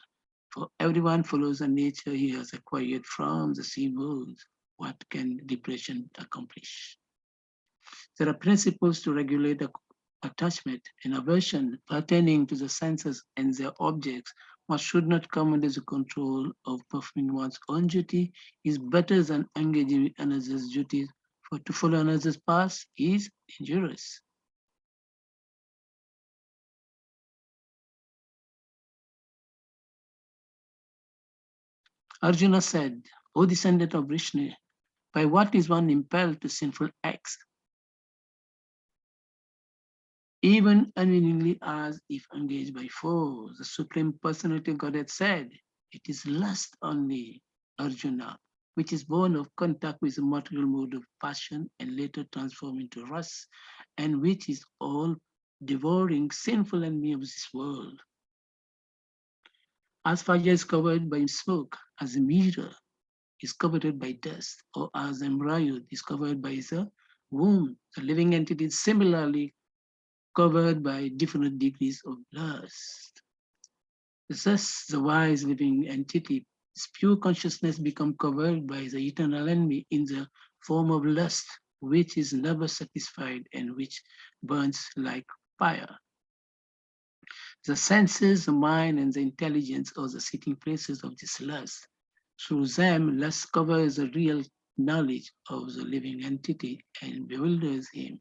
Speaker 4: for everyone follows a nature he has acquired from the same modes. What can depression accomplish? There are principles to regulate attachment and aversion pertaining to the senses and their objects. What should not come under the control of performing one's own duty is better than engaging in another's duties, for to follow another's path is dangerous. Arjuna said, O descendant of Vishnu, by what is one impelled to sinful acts? Even unwillingly as if engaged by force. The Supreme Personality of Godhead said, it is lust only, Arjuna, which is born of contact with the material mode of passion and later transformed into rust, and which is all devouring sinful enemy of this world. As fire is covered by smoke, as a mirror is covered by dust, or as embryo is covered by the womb, the living entity is similarly covered by different degrees of lust. Thus, the wise living entity, its pure consciousness become covered by the eternal enemy in the form of lust, which is never satisfied and which burns like fire. The senses, the mind, and the intelligence are the sitting places of this lust. Through them, lust covers the real knowledge of the living entity and bewilders him.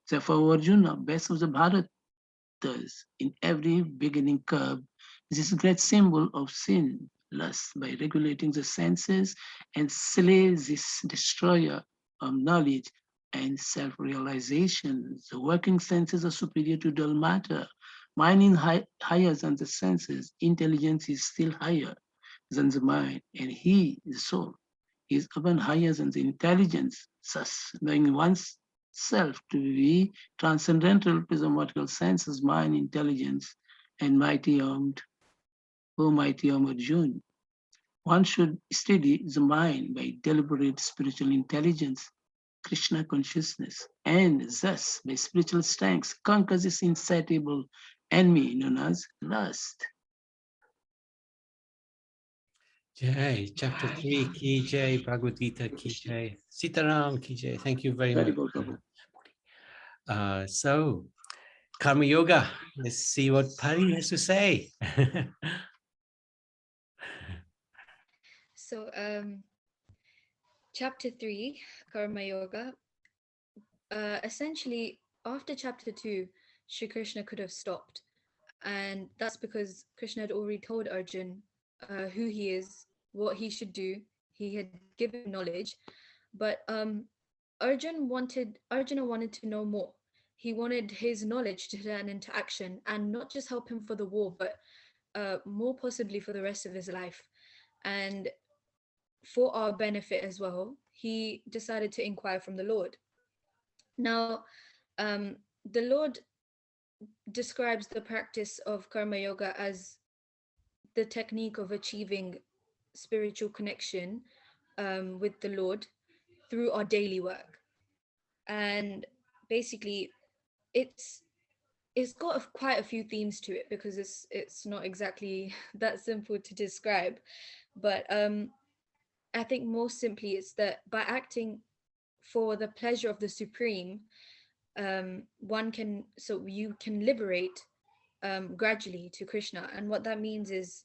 Speaker 4: Therefore, Arjuna, best of the Bharatas, in every beginning curb, this great symbol of sin, lust, by regulating the senses and slay this destroyer of knowledge and self-realization. The working senses are superior to dull matter. Mind is higher than the senses. Intelligence is still higher than the mind, and he, the soul, is even higher than the intelligence. Thus, knowing one's self to be transcendental to the material senses, mind, intelligence, and mighty armed Arjuna. One should steady the mind by deliberate spiritual intelligence, Krishna consciousness, and thus by spiritual strength conquer this insatiable enemy known as lust.
Speaker 1: Jai, chapter 3, Ki Jai, Bhagavad Gita, Ki Jai, Sitaram, Ki Jai. Thank you very much. So, Karma Yoga, let's see what Pari has to say.
Speaker 3: So, chapter 3, Karma Yoga. Essentially, after chapter 2, Sri Krishna could have stopped. And that's because Krishna had already told Arjun who he is, what he should do. He had given knowledge. But Arjuna wanted to know more. He wanted his knowledge to turn into action and not just help him for the war, but more possibly for the rest of his life. And for our benefit as well, he decided to inquire from the Lord. Now, the Lord describes the practice of karma yoga as the technique of achieving spiritual connection with the Lord through our daily work. And basically, it's got quite a few themes to it, because it's not exactly that simple to describe. But I think most simply it's that by acting for the pleasure of the Supreme, you can liberate gradually to Krishna. And what that means is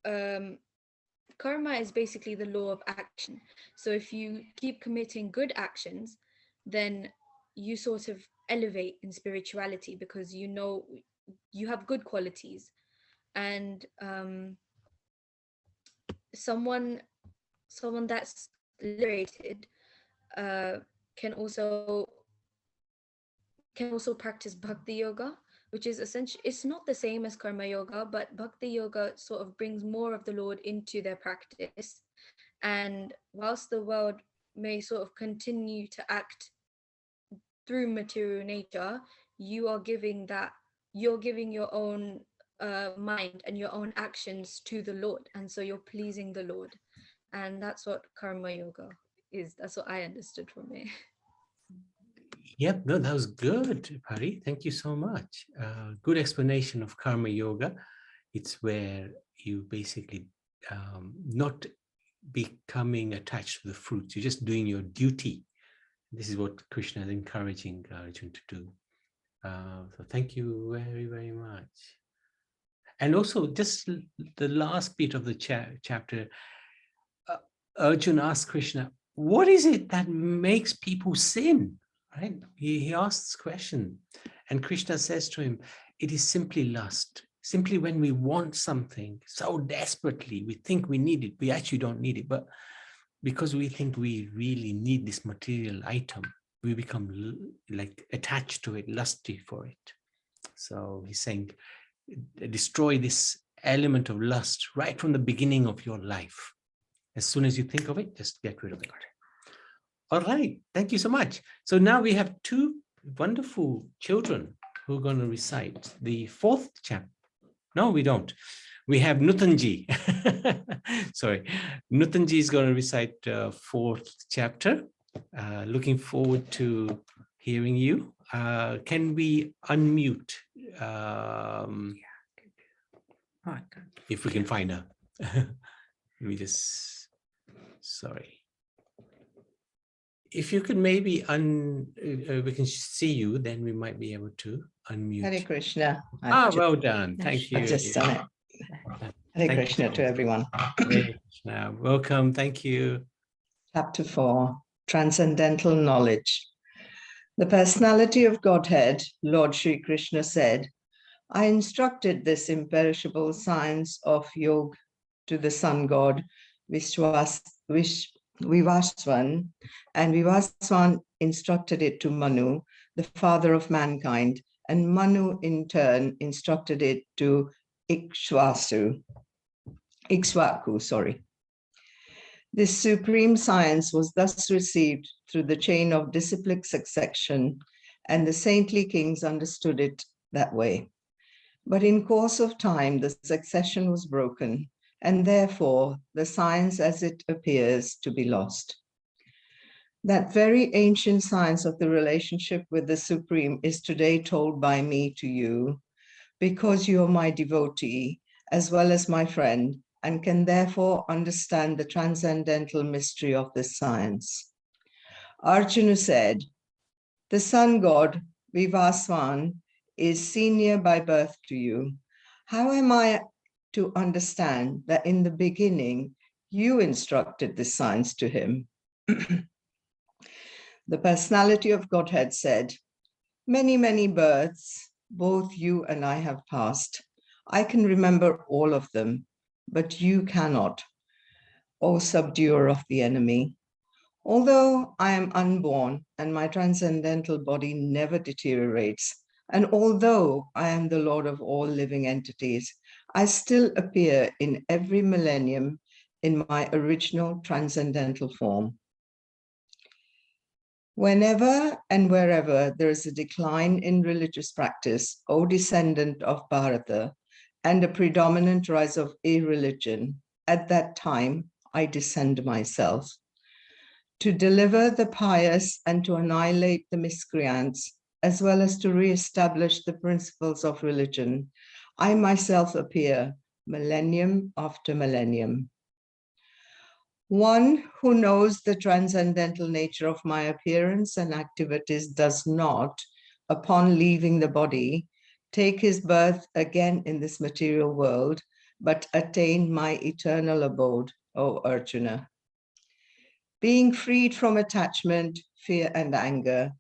Speaker 3: karma is basically the law of action. So if you keep committing good actions, then you sort of elevate in spirituality, because you know you have good qualities. And someone that's liberated can also practice bhakti yoga, which is essentially, it's not the same as karma yoga, but bhakti yoga sort of brings more of the Lord into their practice. And whilst the world may sort of continue to act through material nature, you're giving your own mind and your own actions to the Lord, and so you're pleasing the Lord. And that's what karma yoga is. That's what I understood from it.
Speaker 1: Yep, no, that was good, Pari. Thank you so much. Good explanation of karma yoga. It's where you basically not becoming attached to the fruits. You're just doing your duty. This is what Krishna is encouraging Arjuna to do. So thank you very, very much. And also, just the last bit of the chapter, Arjuna asks Krishna, what is it that makes people sin? Right? He asks this question, and Krishna says to him, it is simply lust. Simply when we want something so desperately, we think we need it. We actually don't need it, but because we think we really need this material item, we become like attached to it, lusty for it. So he's saying, destroy this element of lust right from the beginning of your life. As soon as you think of it, just get rid of it. All right, thank you so much. So now we have two wonderful children who are going to recite the fourth chapter. No, we don't. We have Nutanji. Sorry, Nutanji is going to recite fourth chapter. Looking forward to hearing you. Can we unmute? If we can find her. Let me just, sorry. If you could maybe we can see you, then we might be able to unmute.
Speaker 5: Hare Krishna.
Speaker 1: Well done. Thank you.
Speaker 5: I've just done it. Hare Krishna to everyone.
Speaker 1: Hare Krishna. Welcome. Thank you.
Speaker 5: Chapter 4, Transcendental Knowledge. The personality of Godhead, Lord Shri Krishna said, I instructed this imperishable science of yoga to the sun god Vivaswan, and Vivaswan instructed it to Manu, the father of mankind, and Manu in turn instructed it to Ikshvaku. This supreme science was thus received through the chain of disciplic succession, and the saintly kings understood it that way. But in course of time, the succession was broken, and therefore the science as it appears to be lost. That very ancient science of the relationship with the Supreme is today told by me to you, because you are my devotee, as well as my friend, and can therefore understand the transcendental mystery of this science. Arjuna said, the sun god, Vivaswan, is senior by birth to you. How am I to understand that in the beginning, you instructed this science to him? The personality of Godhead said, many, many births, both you and I have passed. I can remember all of them, but you cannot, O subduer of the enemy. Although I am unborn and my transcendental body never deteriorates, and although I am the Lord of all living entities, I still appear in every millennium in my original transcendental form. Whenever and wherever there is a decline in religious practice, O descendant of Bharata, and a predominant rise of irreligion, at that time I descend myself to deliver the pious and to annihilate the miscreants, as well as to re-establish the principles of religion. I myself appear millennium after millennium. One who knows the transcendental nature of my appearance and activities does not, upon leaving the body, take his birth again in this material world, but attain my eternal abode, O Arjuna. Being freed from attachment, fear, and anger,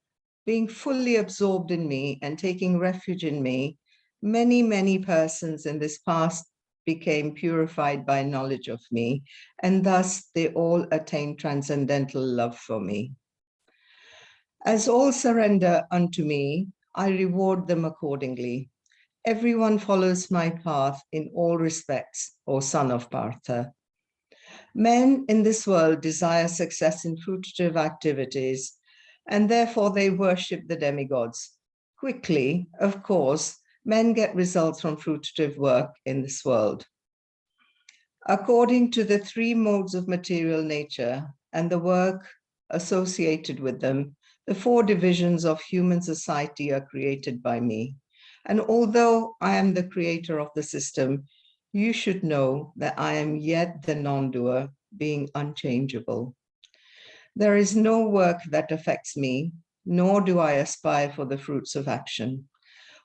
Speaker 5: being fully absorbed in me and taking refuge in me, many persons in this past became purified by knowledge of me, and thus they all attained transcendental love for me. As all surrender unto me, I reward them accordingly. Everyone follows my path in all respects, O son of Partha. Men in this world desire success in fruitive activities, and therefore they worship the demigods. Quickly, of course, men get results from fruitive work in this world. According to the three modes of material nature and the work associated with them, the four divisions of human society are created by me. And although I am the creator of the system, you should know that I am yet the non-doer, being unchangeable. There is no work that affects me, nor do I aspire for the fruits of action.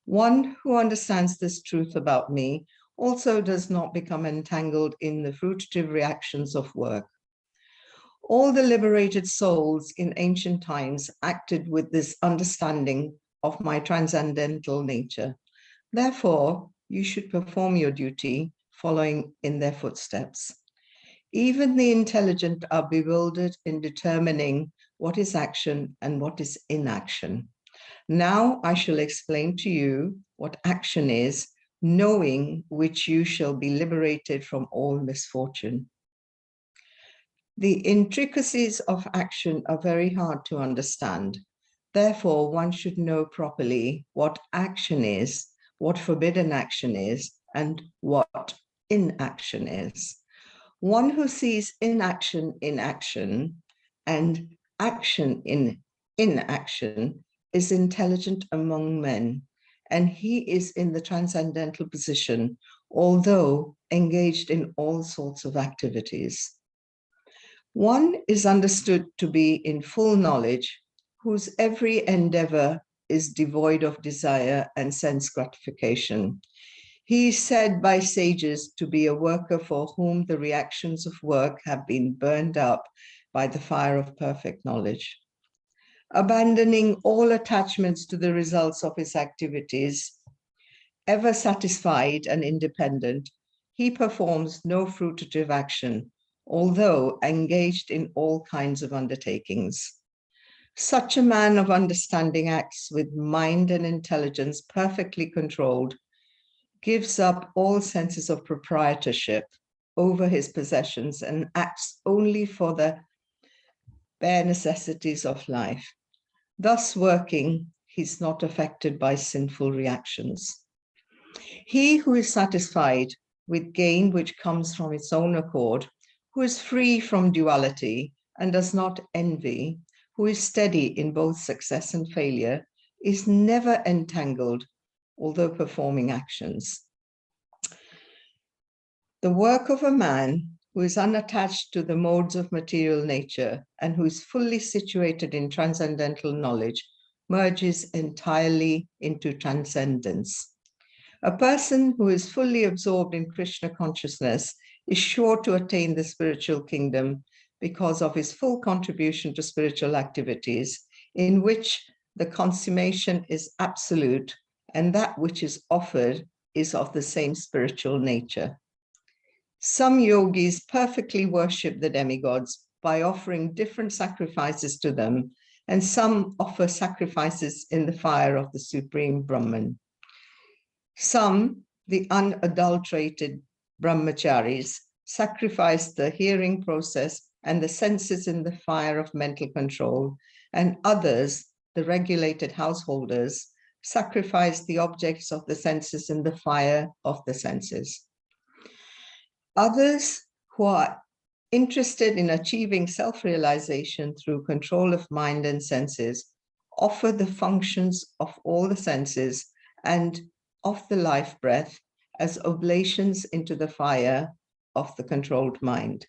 Speaker 5: One who understands this truth about me also does not become entangled in the fruitive reactions of work. All the liberated souls in ancient times acted with this understanding of my transcendental nature. Therefore, you should perform your duty following in their footsteps. Even the intelligent are bewildered in determining what is action and what is inaction. Now I shall explain to you what action is, knowing which you shall be liberated from all misfortune. The intricacies of action are very hard to understand. Therefore, one should know properly what action is, what forbidden action is, and what inaction is. One who sees inaction in action and action in inaction is intelligent among men, and he is in the transcendental position, although engaged in all sorts of activities. One is understood to be in full knowledge, whose every endeavor is devoid of desire and sense gratification. He is said by sages to be a worker for whom the reactions of work have been burned up by the fire of perfect knowledge. Abandoning all attachments to the results of his activities, ever satisfied and independent, he performs no fruitive action, although engaged in all kinds of undertakings. Such a man of understanding acts with mind and intelligence perfectly controlled, gives up all senses of proprietorship over his possessions and acts only for the bare necessities of life. Thus working, he's not affected by sinful reactions. He who is satisfied with gain which comes from its own accord, who is free from duality and does not envy, who is steady in both success and failure, is never entangled, although performing actions. The work of a man who is unattached to the modes of material nature and who is fully situated in transcendental knowledge merges entirely into transcendence. A person who is fully absorbed in Krishna consciousness is sure to attain the spiritual kingdom because of his full contribution to spiritual activities, in which the consummation is absolute and that which is offered is of the same spiritual nature. Some yogis perfectly worship the demigods, by offering different sacrifices to them, and some offer sacrifices in the fire of the Supreme Brahman. Some, the unadulterated brahmacharis, sacrifice the hearing process and the senses in the fire of mental control, and others, the regulated householders, sacrifice the objects of the senses in the fire of the senses. Others who are interested in achieving self-realization through control of mind and senses offer the functions of all the senses and of the life breath as oblations into the fire of the controlled mind.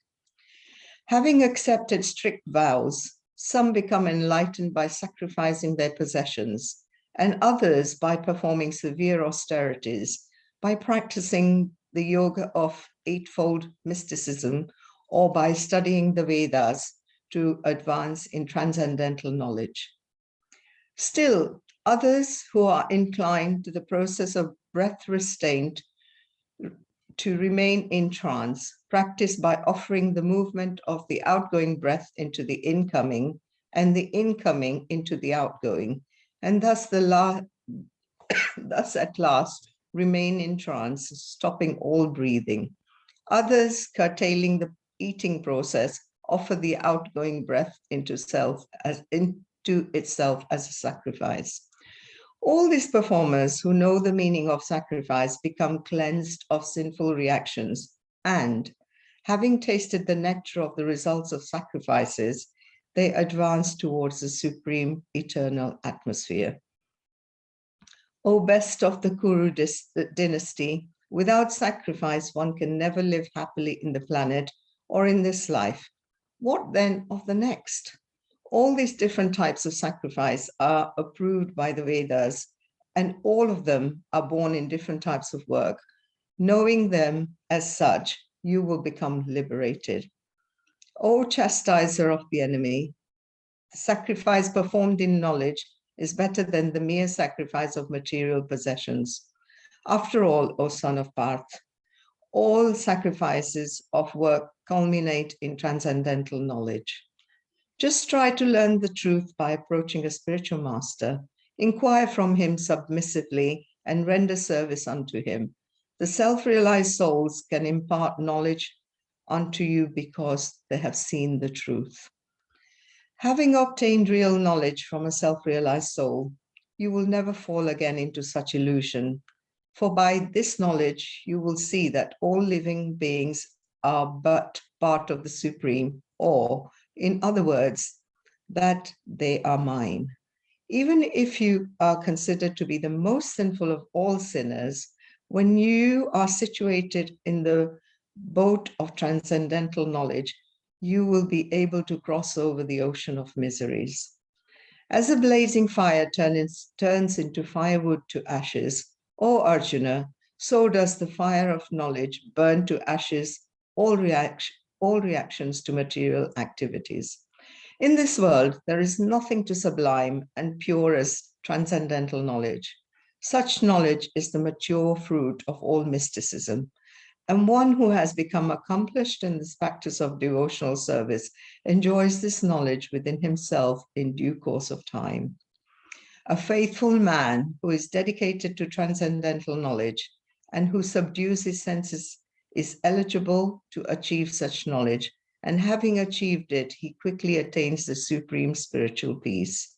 Speaker 5: Having accepted strict vows, some become enlightened by sacrificing their possessions, and others by performing severe austerities, by practicing the yoga of eightfold mysticism, or by studying the Vedas to advance in transcendental knowledge. Still, others who are inclined to the process of breath restraint to remain in trance practice by offering the movement of the outgoing breath into the incoming and the incoming into the outgoing, and thus thus at last remain in trance, stopping all breathing. Others, curtailing the eating process, offer the outgoing breath into itself as a sacrifice. All these performers who know the meaning of sacrifice become cleansed of sinful reactions, and having tasted the nectar of the results of sacrifices, they advance towards the supreme eternal atmosphere. O best of the Kuru dynasty, without sacrifice, one can never live happily in the planet or in this life. What then of the next? All these different types of sacrifice are approved by the Vedas, and all of them are born in different types of work. Knowing them as such, you will become liberated. O chastiser of the enemy, the sacrifice performed in knowledge is better than the mere sacrifice of material possessions. After all, O son of Parth, all sacrifices of work culminate in transcendental knowledge. Just try to learn the truth by approaching a spiritual master. Inquire from him submissively and render service unto him. The self-realized souls can impart knowledge unto you because they have seen the truth. Having obtained real knowledge from a self-realized soul, you will never fall again into such illusion. For by this knowledge, you will see that all living beings are but part of the Supreme, or in other words, that they are mine. Even if you are considered to be the most sinful of all sinners, when you are situated in the boat of transcendental knowledge, you will be able to cross over the ocean of miseries. As a blazing fire turns into firewood to ashes, O Arjuna, so does the fire of knowledge burn to ashes all reactions to material activities. In this world, there is nothing too sublime and pure as transcendental knowledge. Such knowledge is the mature fruit of all mysticism, and one who has become accomplished in this practice of devotional service enjoys this knowledge within himself in due course of time. A faithful man who is dedicated to transcendental knowledge and who subdues his senses is eligible to achieve such knowledge, and having achieved it, he quickly attains the supreme spiritual peace.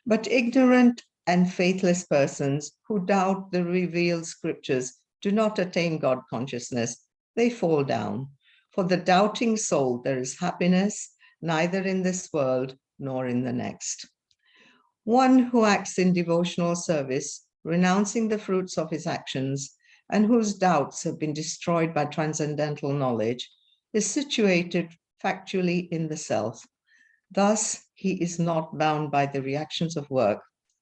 Speaker 5: But ignorant and faithless persons who doubt the revealed scriptures do not attain God consciousness. They fall down. For the doubting soul, there is happiness neither in this world nor in the next. One who acts in devotional service, renouncing the fruits of his actions, and whose doubts have been destroyed by transcendental knowledge, is situated factually in the self. Thus, he is not bound by the reactions of work,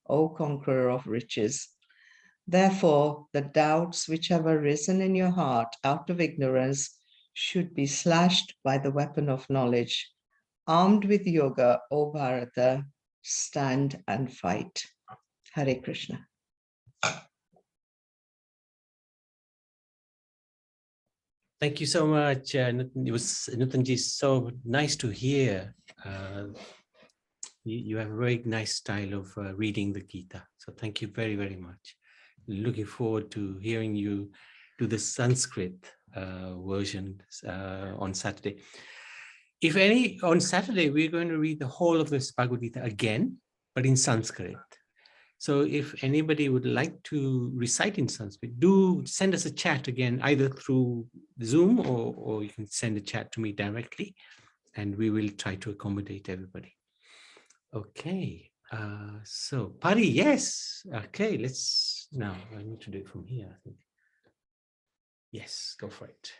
Speaker 5: O conqueror of riches. Therefore, the doubts which have arisen in your heart out of ignorance should be slashed by the weapon of knowledge. Armed with yoga, O Bharata, stand and fight. Hare Krishna.
Speaker 1: Thank you so much. It was Nutanji, so nice to hear. You have a very nice style of reading the Gita. So thank you very, very much. Looking forward to hearing you do the Sanskrit version on Saturday. If any, on Saturday, we're going to read the whole of this Bhagavad Gita again, but in Sanskrit. So if anybody would like to recite in Sanskrit, do send us a chat again, either through Zoom or you can send a chat to me directly, and we will try to accommodate everybody. Okay, so Pari, yes. Okay, let's now, I need to do it from here, I think. Yes, go for it.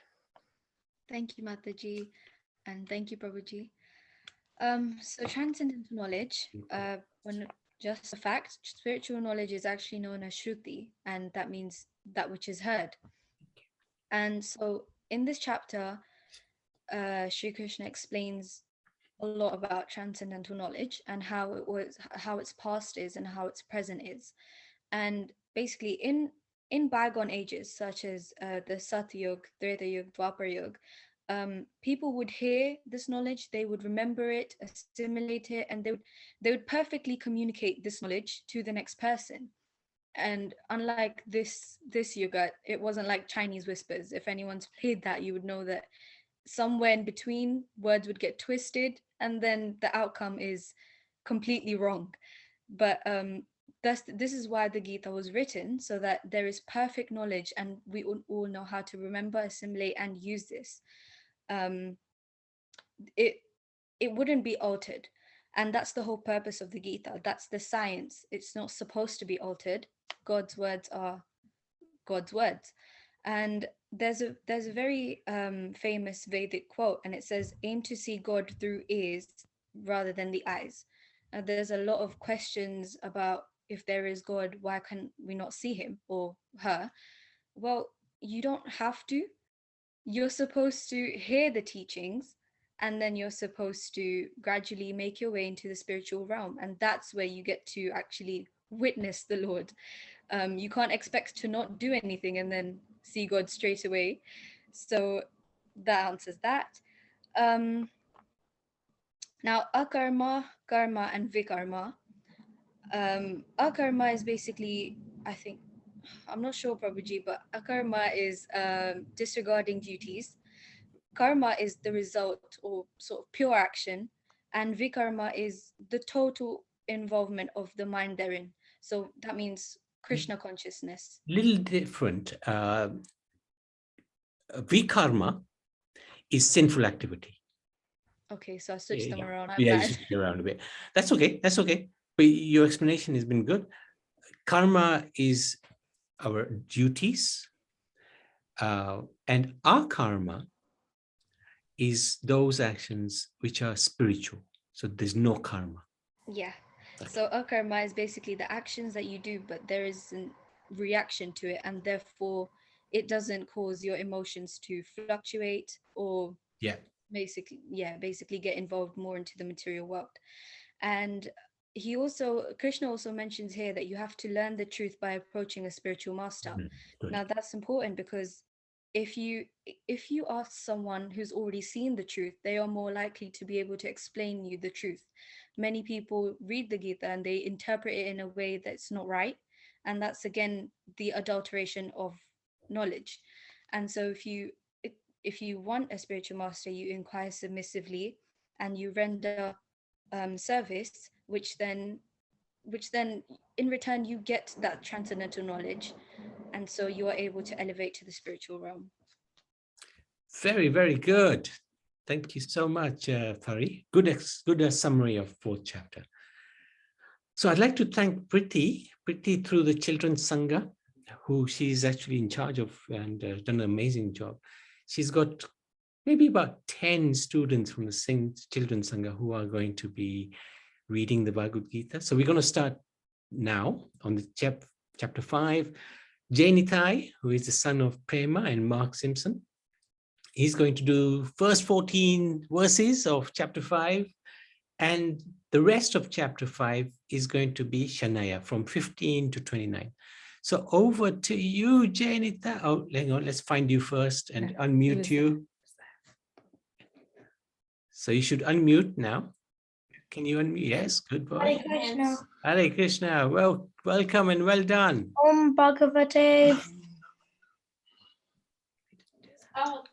Speaker 3: Thank you, Mataji, and thank you, Prabhuji. So transcendental knowledge, when just a fact, spiritual knowledge is actually known as Shruti, and that means that which is heard. And so in this chapter, Sri Krishna explains a lot about transcendental knowledge and how its past is and how its present is. And basically in bygone ages, such as the Satyug, Treta Yug, Dwapar Yug, people would hear this knowledge, they would remember it, assimilate it, and they would perfectly communicate this knowledge to the next person. And unlike this yuga, it wasn't like Chinese whispers. If anyone's played that, you would know that somewhere in between, words would get twisted, and then the outcome is completely wrong. But this is why the Gita was written, so that there is perfect knowledge, and we all know how to remember, assimilate, and use this. It wouldn't be altered, and that's the whole purpose of the Gita. That's the science. It's not supposed to be altered. God's words are God's words. And there's a very famous Vedic quote, and it says, "Aim to see God through ears rather than the eyes." There's a lot of questions about, if there is God, why can we not see him or her? Well, you don't have to. You're supposed to hear the teachings, and then you're supposed to gradually make your way into the spiritual realm, and that's where you get to actually witness the Lord. You can't expect to not do anything and then see God straight away. So that answers that. Now, akarma, karma, and vikarma. Akarma is basically, I think, I'm not sure, Prabhuji, but akarma is disregarding duties. Karma is the result or sort of pure action, and vikarma is the total involvement of the mind therein. So that means Krishna consciousness.
Speaker 1: Little different. Vikarma is sinful activity.
Speaker 3: Okay, so I switched them around. I'm
Speaker 1: Yeah, you
Speaker 3: bad.
Speaker 1: switched it around a bit. That's okay. That's okay. But your explanation has been good. Karma is our duties, and our karma is those actions which are spiritual. So there's no karma.
Speaker 3: Yeah.
Speaker 1: Okay.
Speaker 3: So akarma is basically the actions that you do, but there is a reaction to it, and therefore it doesn't cause your emotions to fluctuate or basically get involved more into the material world. And Krishna also mentions here that you have to learn the truth by approaching a spiritual master. Now that's important, because if you ask someone who's already seen the truth, they are more likely to be able to explain you the truth. Many people read the Gita and they interpret it in a way that's not right, and that's again the adulteration of knowledge. And so if you want a spiritual master, you inquire submissively and you render service, which then in return you get that transcendental knowledge, and so you are able to elevate to the spiritual realm.
Speaker 1: Very, very good. Thank you so much, Pari. Good summary of fourth chapter. So I'd like to thank Priti through the Children's Sangha, who she's actually in charge of and done an amazing job. She's got maybe about 10 students from the Children's Sangha who are going to be reading the Bhagavad Gita. So we're going to start now on the chapter 5. Jayanti, who is the son of Prema and Mark Simpson, he's going to do first 14 verses of chapter 5, and the rest of chapter 5 is going to be Shanaya from 15 to 29. So over to you, Jayanti. Oh, hang on, let's find you first and
Speaker 6: Yeah,
Speaker 1: unmute you. So you should unmute now. Can you unmute? Yes, good boy.
Speaker 7: Hare Krishna.
Speaker 1: Hare Krishna. Well, welcome and well done.
Speaker 7: Om Bhagavate.
Speaker 6: Om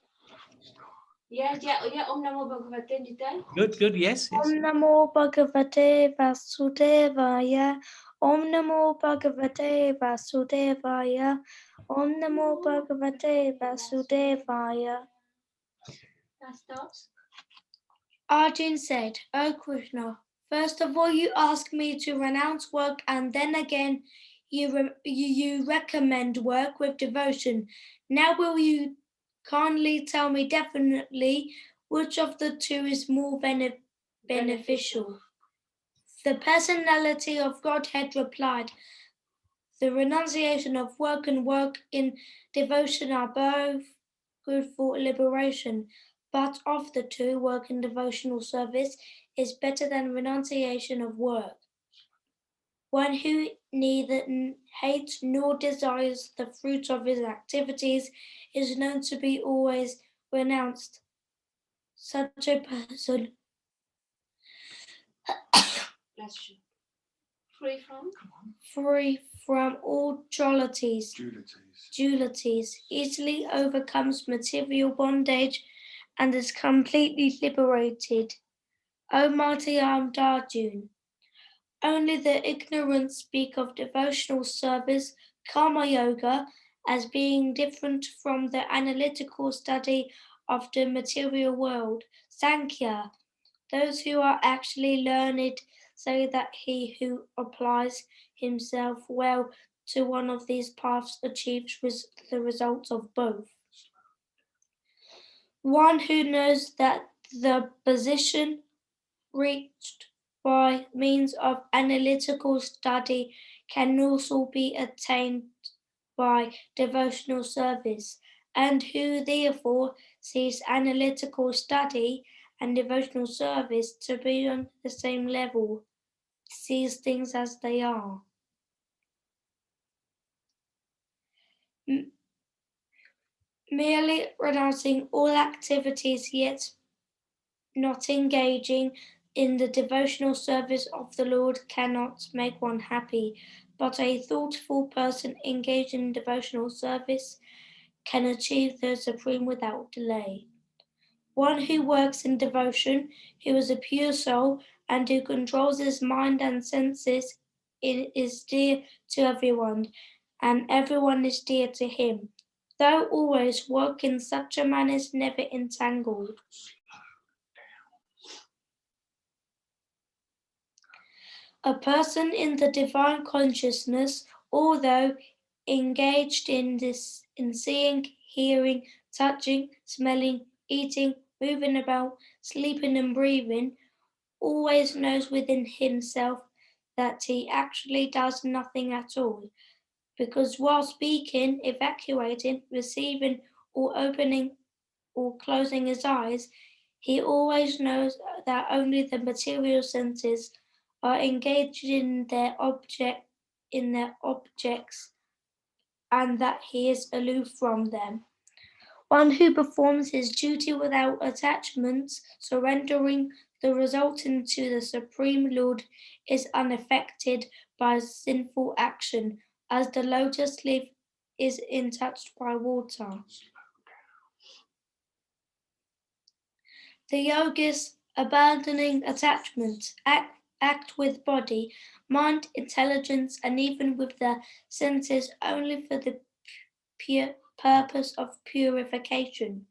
Speaker 6: Namo Bhagavate Gita.
Speaker 1: Good, good. Yes, yes.
Speaker 7: Om Namo Bhagavate Vasudevaya. Om Namo Bhagavate Vasudevaya. Om Namo Bhagavate Vasudevaya. Arjun said, O Krishna, first of all you ask me to renounce work, and then again you recommend work with devotion. Now will you kindly tell me definitely which of the two is more beneficial? The personality of Godhead replied, the renunciation of work and work in devotion are both good for liberation, but of the two, work in devotional service is better than renunciation of work. One who neither hates nor desires the fruit of his activities is known to be always renounced. Such a person free from all dualities, easily overcomes material bondage and is completely liberated. O mighty armed Arjun, only the ignorant speak of devotional service, karma yoga, as being different from the analytical study of the material world, Sankhya. Those who are actually learned say that he who applies himself well to one of these paths achieves the results of both. One who knows that the position reached by means of analytical study can also be attained by devotional service, and who therefore sees analytical study and devotional service to be on the same level, sees things as they are. Merely renouncing all activities yet not engaging in the devotional service of the Lord cannot make one happy, but a thoughtful person engaged in devotional service can achieve the supreme without delay. One who works in devotion, who is a pure soul, and who controls his mind and senses, is dear to everyone, and everyone is dear to him. Though always work in such a manner is never entangled. A person in the divine consciousness, although engaged in seeing, hearing, touching, smelling, eating, moving about, sleeping and breathing, always knows within himself that he actually does nothing at all, because while speaking, evacuating, receiving, or opening or closing his eyes, he always knows that only the material senses are engaged in their objects, and that he is aloof from them. One who performs his duty without attachments, surrendering the resultant to the Supreme Lord, is unaffected by sinful action, as the lotus leaf is untouched by water. The yogis, abandoning attachment, act with body, mind, intelligence, and even with the senses only for the pure purpose of purification.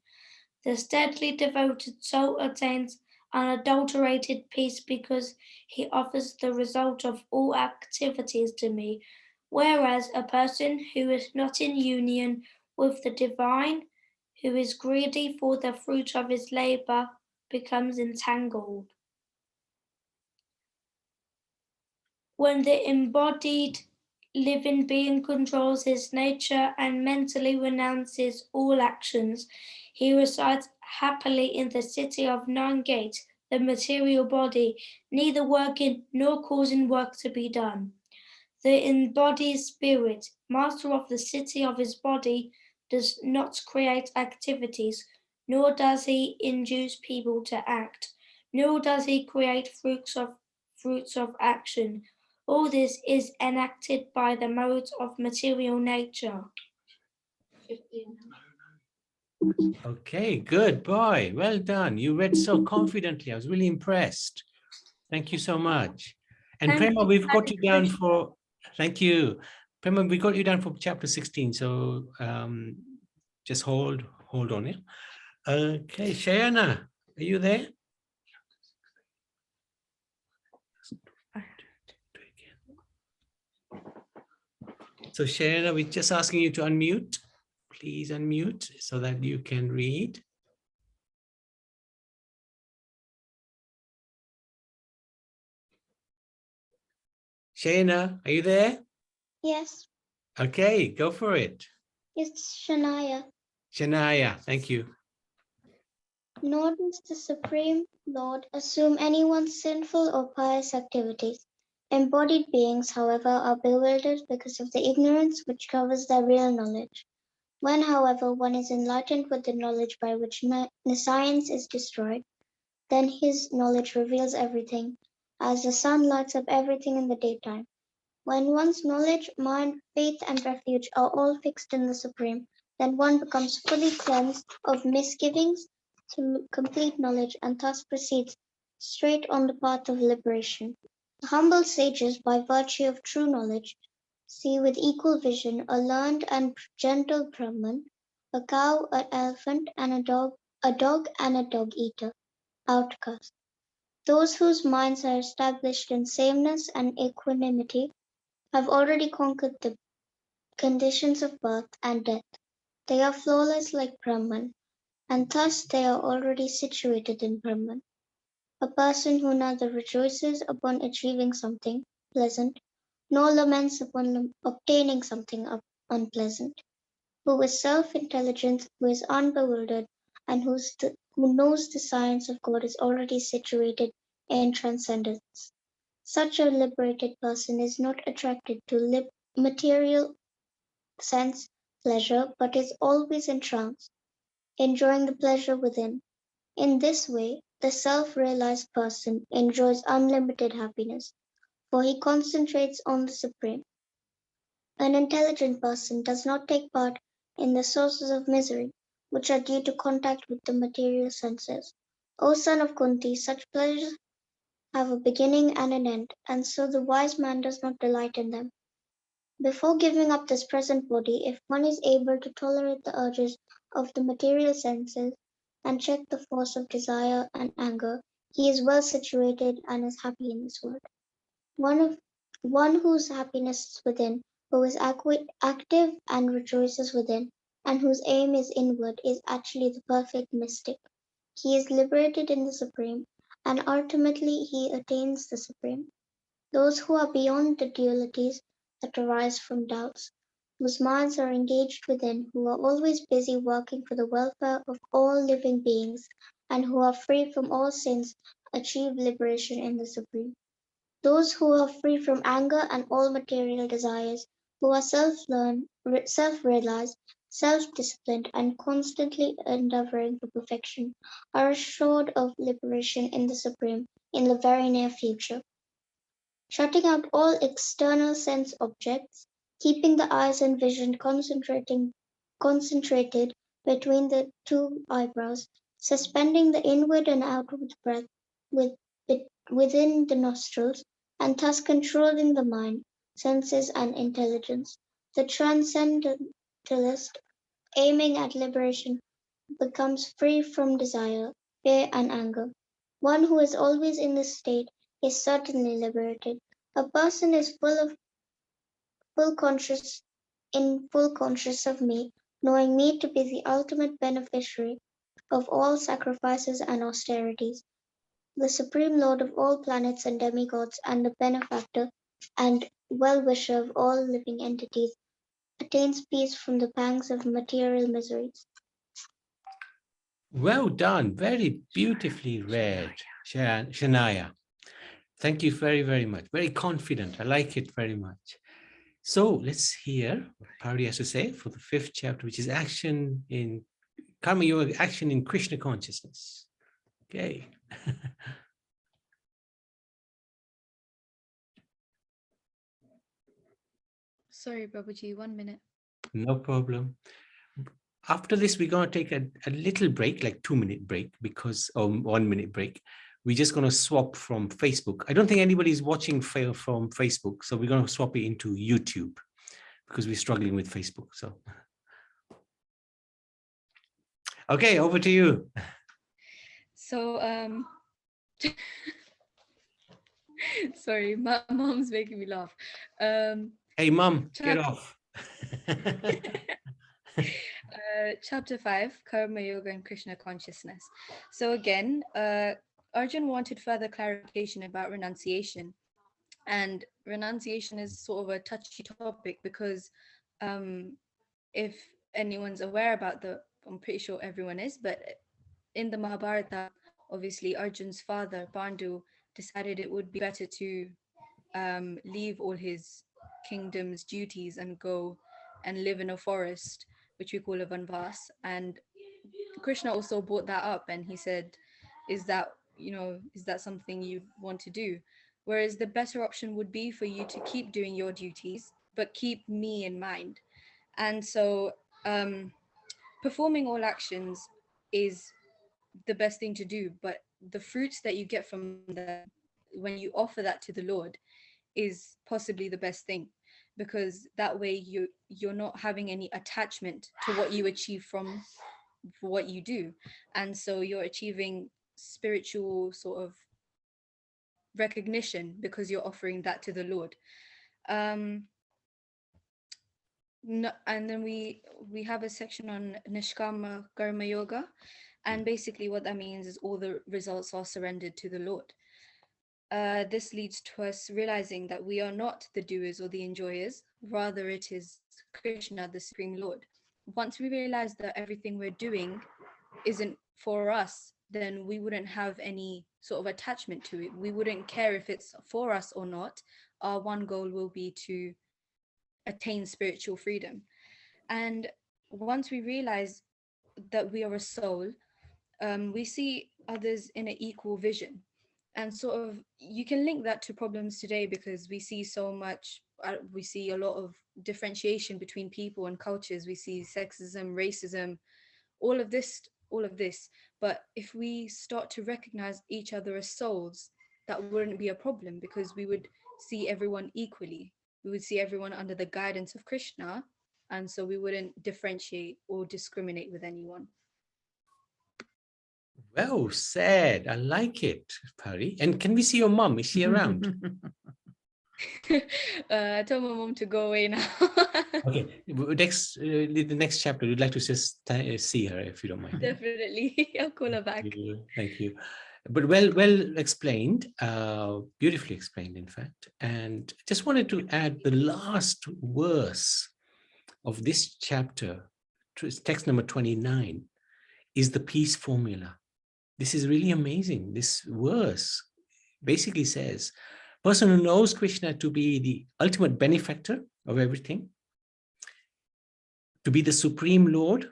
Speaker 7: The steadily devoted soul attains unadulterated peace because he offers the result of all activities to me, whereas a person who is not in union with the divine, who is greedy for the fruit of his labor, becomes entangled. When the embodied living being controls his nature and mentally renounces all actions, he resides happily in the city of Nine Gates, the material body, neither working nor causing work to be done. The embodied spirit, master of the city of his body, does not create activities, nor does he induce people to act, nor does he create fruits of action. All this is enacted by the modes of material nature.
Speaker 6: 15.
Speaker 1: Okay, good boy. Well done. You read so confidently. I was really impressed. Thank you so much. And
Speaker 7: Thank
Speaker 1: Prema,
Speaker 7: you,
Speaker 1: we've got
Speaker 7: Hare
Speaker 1: you down
Speaker 7: Krishna.
Speaker 1: for, thank you. Prema, we got you down for chapter 16. So just hold on. Yeah. Okay, Shayana, are you there? So Shayana, we're just asking you to unmute. Please unmute so that you can read. Shayana, are you there?
Speaker 8: Yes,
Speaker 1: Okay, go for it.
Speaker 8: it's Shania.
Speaker 1: Shania, thank you.
Speaker 8: Nor does the Supreme Lord assume anyone's sinful or pious activities. Embodied beings, however, are bewildered because of the ignorance which covers their real knowledge. When, however, one is enlightened with the knowledge by which science is destroyed, then his knowledge reveals everything, as the sun lights up everything in the daytime. When one's knowledge, mind, faith, and refuge are all fixed in the Supreme, then one becomes fully cleansed of misgivings through complete knowledge and thus proceeds straight on the path of liberation. The humble sages, by virtue of true knowledge, see with equal vision a learned and gentle Brahman, a cow, an elephant, and a dog and a dog-eater, outcast. Those whose minds are established in sameness and equanimity have already conquered the conditions of birth and death. They are flawless like Brahman, and thus they are already situated in Brahman. A person who neither rejoices upon achieving something pleasant, nor laments upon obtaining something unpleasant, who is self-intelligent, who is unbewildered, and who knows the science of God is already situated in transcendence. Such a liberated person is not attracted to material sense pleasure, but is always in trance, enjoying the pleasure within. In this way, the self-realized person enjoys unlimited happiness, for he concentrates on the Supreme. An intelligent person does not take part in the sources of misery, which are due to contact with the material senses. O son of Kunti, such pleasures have a beginning and an end, and so the wise man does not delight in them. Before giving up this present body, if one is able to tolerate the urges of the material senses and check the force of desire and anger, he is well situated and is happy in this world. One whose happiness is within, who is active and rejoices within, and whose aim is inward, is actually the perfect mystic. He is liberated in the Supreme, and ultimately he attains the Supreme. Those who are beyond the dualities that arise from doubts, whose minds are engaged within, who are always busy working for the welfare of all living beings, and who are free from all sins, achieve liberation in the Supreme. Those who are free from anger and all material desires, who are self-realized, self-disciplined, and constantly endeavoring for perfection, are assured of liberation in the Supreme in the very near future. Shutting out all external sense objects, keeping the eyes and vision concentrated between the two eyebrows, suspending the inward and outward breath within the nostrils, and thus controlling the mind, senses, and intelligence. The transcendentalist, aiming at liberation, becomes free from desire, fear, and anger. One who is always in this state is certainly liberated. A person is full conscious of me, knowing me to be the ultimate beneficiary of all sacrifices and austerities, the supreme lord of all planets and demigods, and the benefactor and well-wisher of all living entities, attains peace from the pangs of material miseries.
Speaker 1: Well done. Very beautifully read, Shania. Thank you very, very much. Very confident. I like it very much. So let's hear what Pari has to say for the 5th chapter, which is action in Karma Yoga, action in Krishna consciousness. Okay.
Speaker 3: Sorry, Babaji, 1 minute.
Speaker 1: No problem. After this, we're going to take a little break, like 2-minute break, because 1-minute break. We're just going to swap from Facebook. I don't think anybody's watching from Facebook, so we're going to swap it into YouTube because we're struggling with Facebook. So, okay, over to you.
Speaker 3: So, sorry, my mom's making me laugh.
Speaker 1: Hey, Mom, get off.
Speaker 3: Chapter 5, Karma Yoga and Krishna Consciousness. So again, Arjun wanted further clarification about renunciation. And renunciation is sort of a touchy topic because if anyone's aware about I'm pretty sure everyone is, but in the Mahabharata, obviously Arjun's father, Pandu, decided it would be better to leave all his kingdom's duties and go and live in a forest, which we call a vanvas. And Krishna also brought that up, and he said, is that something you want to do? Whereas the better option would be for you to keep doing your duties, but keep me in mind. And so performing all actions is the best thing to do, but the fruits that you get from that when you offer that to the Lord is possibly the best thing, because that way you're not having any attachment to what you achieve from what you do, and so you're achieving spiritual sort of recognition because you're offering that to the Lord. No, and then we have a section on Nishkama Karma Yoga, and basically what that means is all the results are surrendered to the Lord. This leads to us realizing that we are not the doers or the enjoyers, rather it is Krishna, the Supreme Lord. Once we realize that everything we're doing isn't for us, then we wouldn't have any sort of attachment to it. We wouldn't care if it's for us or not. Our one goal will be to attain spiritual freedom. And once we realize that we are a soul, we see others in an equal vision. And sort of you can link that to problems today because we see so much, we see a lot of differentiation between people and cultures. We see sexism, racism, all of this. But if we start to recognize each other as souls, that wouldn't be a problem because we would see everyone equally. We would see everyone under the guidance of Krishna. And so we wouldn't differentiate or discriminate with anyone.
Speaker 1: Well said. I like it, Pari. And can we see your mom? Is she around?
Speaker 3: I told my mom to go away now.
Speaker 1: Okay. The next chapter, we'd like to just see her, if you don't mind.
Speaker 3: Definitely. I'll call her back.
Speaker 1: Thank you. But well explained, beautifully explained, in fact. And just wanted to add the last verse of this chapter, text number 29, is the peace formula. This is really amazing. This verse basically says, person who knows Krishna to be the ultimate benefactor of everything, to be the Supreme Lord,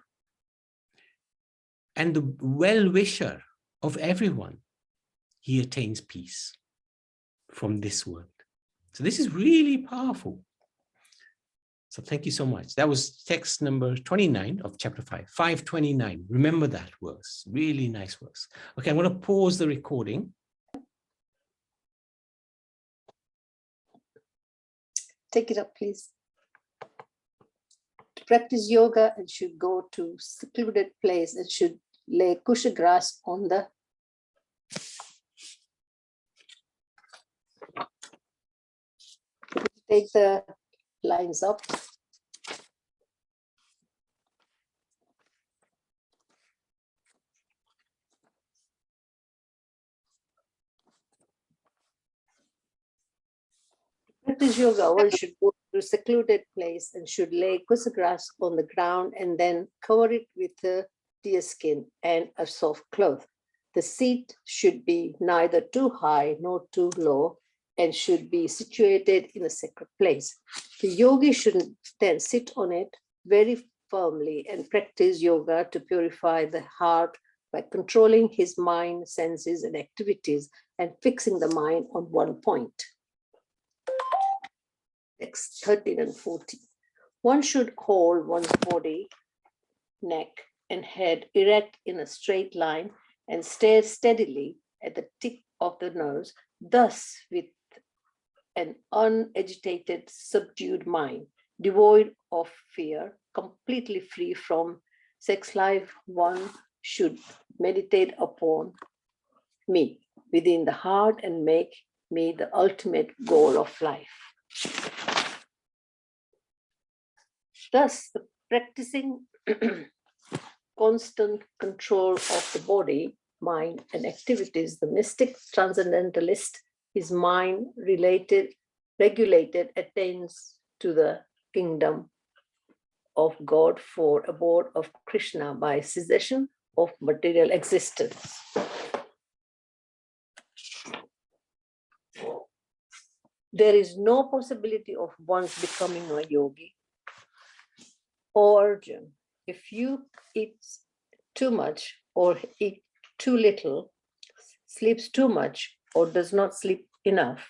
Speaker 1: and the well-wisher of everyone, he attains peace from this world. So this is really powerful. So thank you so much. That was text number 29 of chapter 5, 529. Remember that verse, really nice verse. Okay, I'm going to pause the recording.
Speaker 6: Take it up, please. To practice yoga, it should go to secluded place. It should lay kusha grass on the take the lines up. Practice yoga, one should go to a secluded place and should lay kusa grass on the ground and then cover it with a deer skin and a soft cloth. The seat should be neither too high nor too low, and should be situated in a sacred place. The yogi should then sit on it very firmly and practice yoga to purify the heart by controlling his mind, senses, and activities and fixing the mind on one point. Next, 13 and 14. One should hold one's body, neck, and head erect in a straight line and stare steadily at the tip of the nose, thus with an unagitated, subdued mind, devoid of fear, completely free from sex life. One should meditate upon me within the heart and make me the ultimate goal of life. Thus, the practicing constant control of the body, mind, and activities, the mystic transcendentalist, his mind regulated, attains to the kingdom of God for abode of Krishna by cessation of material existence. There is no possibility of one's becoming a yogi. O Arjun, if you eat too much or eat too little, sleeps too much or does not sleep enough,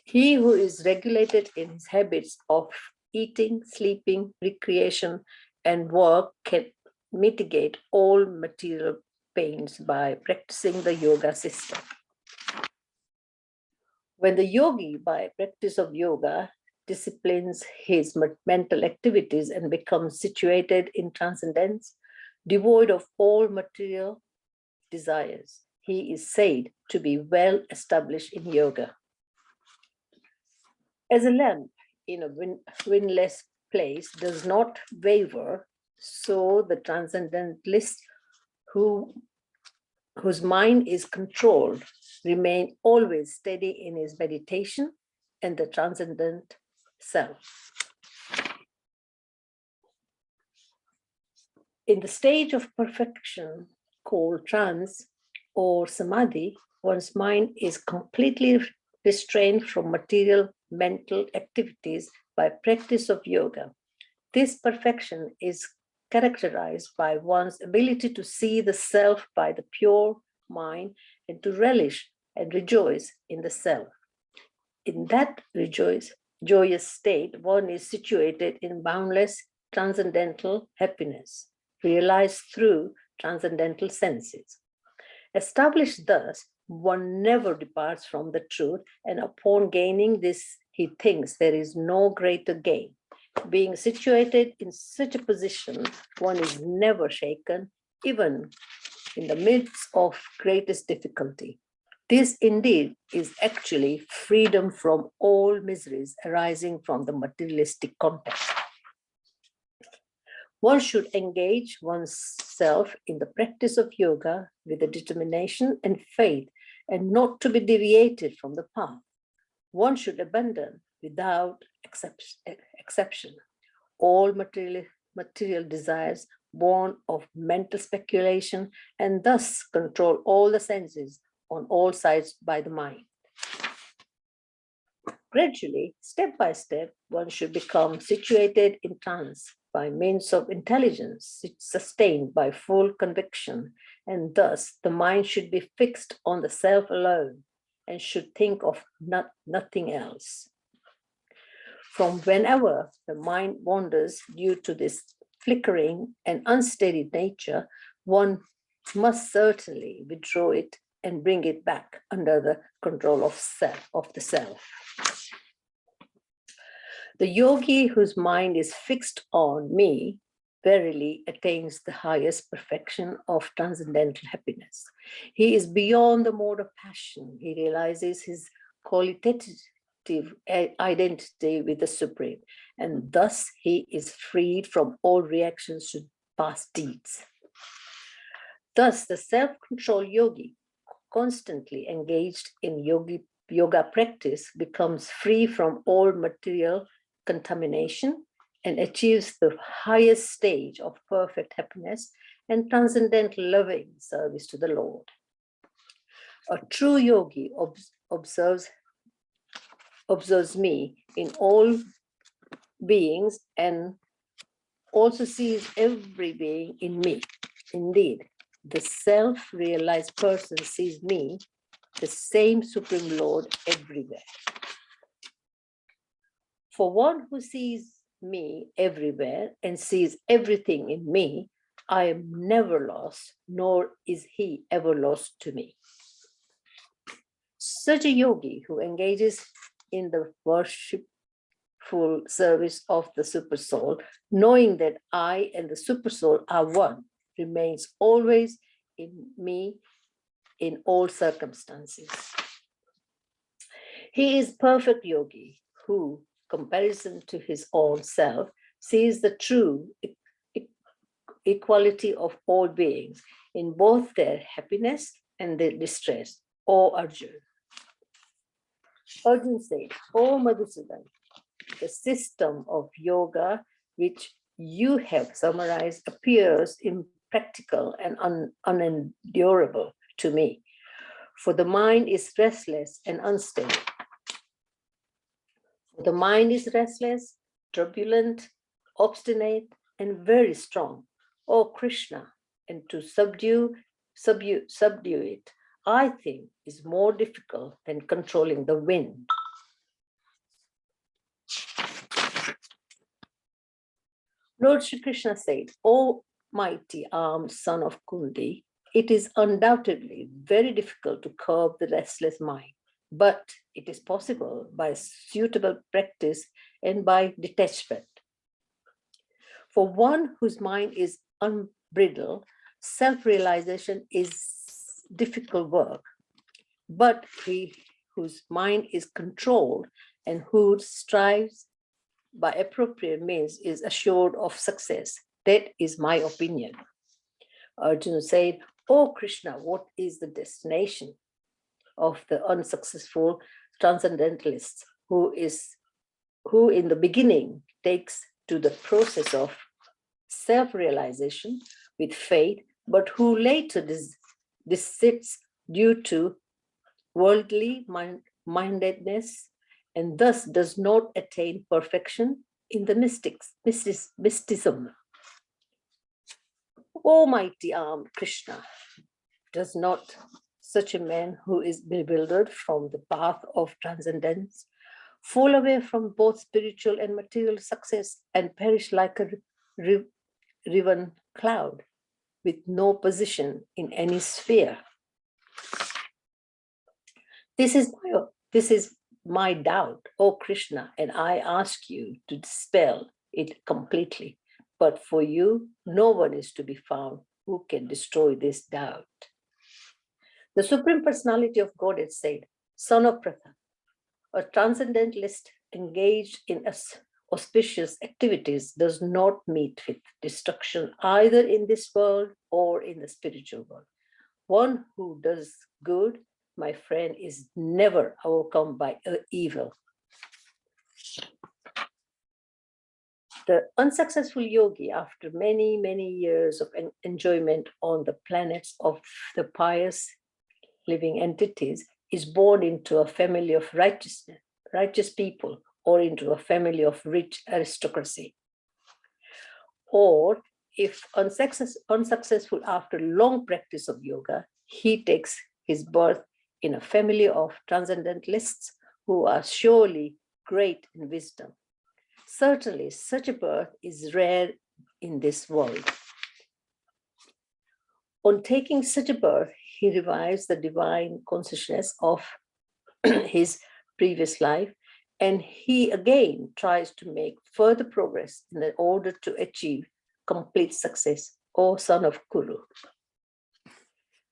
Speaker 6: he who is regulated in his habits of eating, sleeping, recreation, and work can mitigate all material pains by practicing the yoga system. When the yogi, by practice of yoga, disciplines his mental activities and becomes situated in transcendence, devoid of all material desires, he is said to be well established in yoga. As a lamp in a windless place does not waver, so the transcendentalist whose mind is controlled remain always steady in his meditation and the transcendent self. In the stage of perfection called trance or samadhi, one's mind is completely restrained from material mental activities by practice of yoga. This perfection is characterized by one's ability to see the self by the pure mind and to relish and rejoice in the self. In that joyous state, one is situated in boundless transcendental happiness, realized through transcendental senses. Established thus, one never departs from the truth, and upon gaining this, he thinks there is no greater gain. Being situated in such a position, one is never shaken, even in the midst of greatest difficulty. This indeed is actually freedom from all miseries arising from the materialistic context. One should engage oneself in the practice of yoga with a determination and faith, and not to be deviated from the path. One should abandon without exception all material desires born of mental speculation, and thus control all the senses on all sides by the mind. Gradually, step by step, one should become situated in trance by means of intelligence sustained by full conviction, and thus the mind should be fixed on the self alone and should think of nothing else. From whenever the mind wanders due to this flickering and unsteady nature, one must certainly withdraw it and bring it back under the control of the self. The yogi whose mind is fixed on me verily attains the highest perfection of transcendental happiness. He is beyond the mode of passion. He realizes his qualitative identity with the Supreme, and thus he is freed from all reactions to past deeds. Thus, the self-control yogi, constantly engaged in yoga practice, becomes free from all material contamination and achieves the highest stage of perfect happiness and transcendental loving service to the Lord. A true yogi observes me in all beings and also sees every being in me. Indeed, the self-realized person sees me, the same Supreme Lord, everywhere. For one who sees me everywhere and sees everything in me, I am never lost, nor is he ever lost to me. Such a yogi who engages in the worshipful service of the Supersoul, knowing that I and the Supersoul are one, remains always in me in all circumstances. He is perfect yogi who, comparison to his own self, sees the true equality of all beings in both their happiness and their distress. O Arjun. Arjun said, O Madhusudan, the system of yoga which you have summarized appears impractical and unendurable to me, for the mind is restless and unstable. The mind is restless, turbulent, obstinate, and very strong. O Krishna, and to subdue it, I think is more difficult than controlling the wind. Lord Shri Krishna said, O mighty armed son of Kundi, it is undoubtedly very difficult to curb the restless mind, but it is possible by suitable practice and by detachment. For one whose mind is unbridled, self-realization is difficult work, but he whose mind is controlled and who strives by appropriate means is assured of success. That is my opinion. Arjuna said, O Krishna, what is the destination of the unsuccessful transcendentalist who in the beginning takes to the process of self-realization with faith, but who later desists due to worldly mindedness and thus does not attain perfection in the mysticism. Almighty armed Krishna, does not such a man who is bewildered from the path of transcendence fall away from both spiritual and material success and perish like a riven cloud with no position in any sphere? This is my doubt, O Krishna, and I ask you to dispel it completely. But for you, no one is to be found who can destroy this doubt. The Supreme Personality of Godhead said, Son of Pratha, a transcendentalist engaged in auspicious activities does not meet with destruction either in this world or in the spiritual world. One who does good, my friend, is never overcome by evil. The unsuccessful yogi, after many, many years of enjoyment on the planets of the pious living entities, is born into a family of righteous people, or into a family of rich aristocracy. Or if unsuccessful after long practice of yoga, he takes his birth in a family of transcendentalists who are surely great in wisdom. Certainly, such a birth is rare in this world. On taking such a birth, he revives the divine consciousness of his previous life, and he again tries to make further progress in order to achieve complete success, O son of Kuru.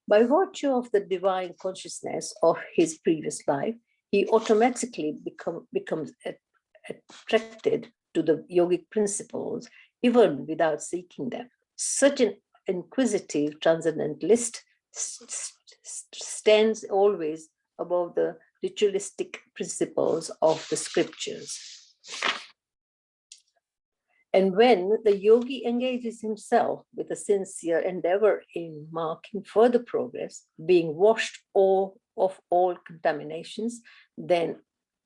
Speaker 6: By virtue of the divine consciousness of his previous life, he automatically becomes attracted to the yogic principles, even without seeking them. Such an inquisitive transcendentalist stands always above the ritualistic principles of the scriptures. And when the yogi engages himself with a sincere endeavor in marking further progress, being washed or of all contaminations, then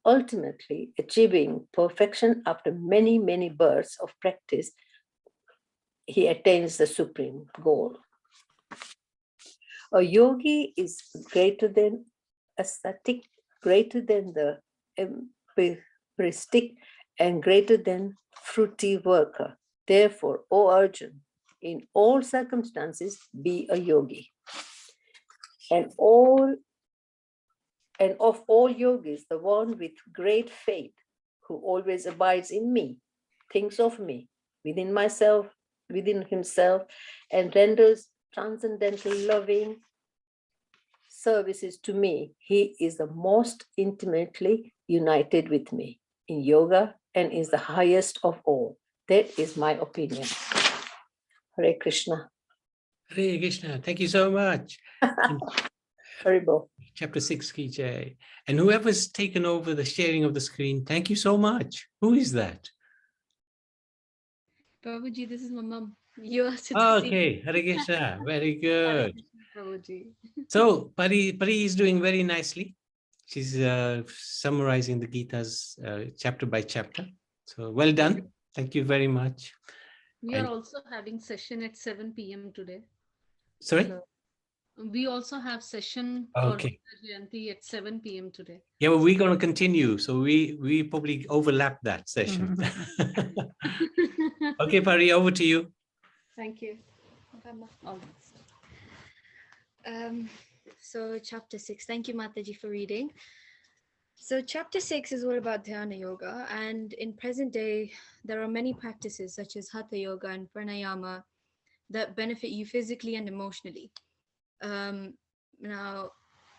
Speaker 6: ultimately achieving perfection after many, many births of practice, he attains the supreme goal. A yogi is greater than ascetic, greater than the empiricistic, and greater than fruity worker. Therefore, O Arjun, in all circumstances, be a yogi. And of all yogis, the one with great faith, who always abides in me, thinks of me, within myself, within himself, and renders transcendental loving services to me, he is the most intimately united with me in yoga and is the highest of all. That is my opinion. Hare Krishna.
Speaker 1: Hare Krishna. Thank you so much.
Speaker 6: Haribo.
Speaker 1: Chapter 6, Ki Jai. And whoever's taken over the sharing of the screen, thank you so much. Who is that?
Speaker 3: Prabhuji, this is my mom. You asked her to
Speaker 1: Okay, Hare Krishna. Very good.
Speaker 3: Prabhuji.
Speaker 1: So Pari is doing very nicely. She's summarizing the Gita's chapter by chapter. So well done. Thank you very much.
Speaker 9: We are also having session at 7 p.m. today.
Speaker 1: Sorry?
Speaker 9: So we also have session
Speaker 1: Okay.
Speaker 9: for Jayanti at 7 p.m. today.
Speaker 1: Yeah, well, we're going to continue. So we probably overlap that session. Okay, Pari, over to you.
Speaker 3: Thank you. So chapter 6, thank you Mataji for reading. So chapter 6 is all about Dhyana Yoga, and in present day there are many practices such as Hatha Yoga and Pranayama that benefit you physically and emotionally. Now,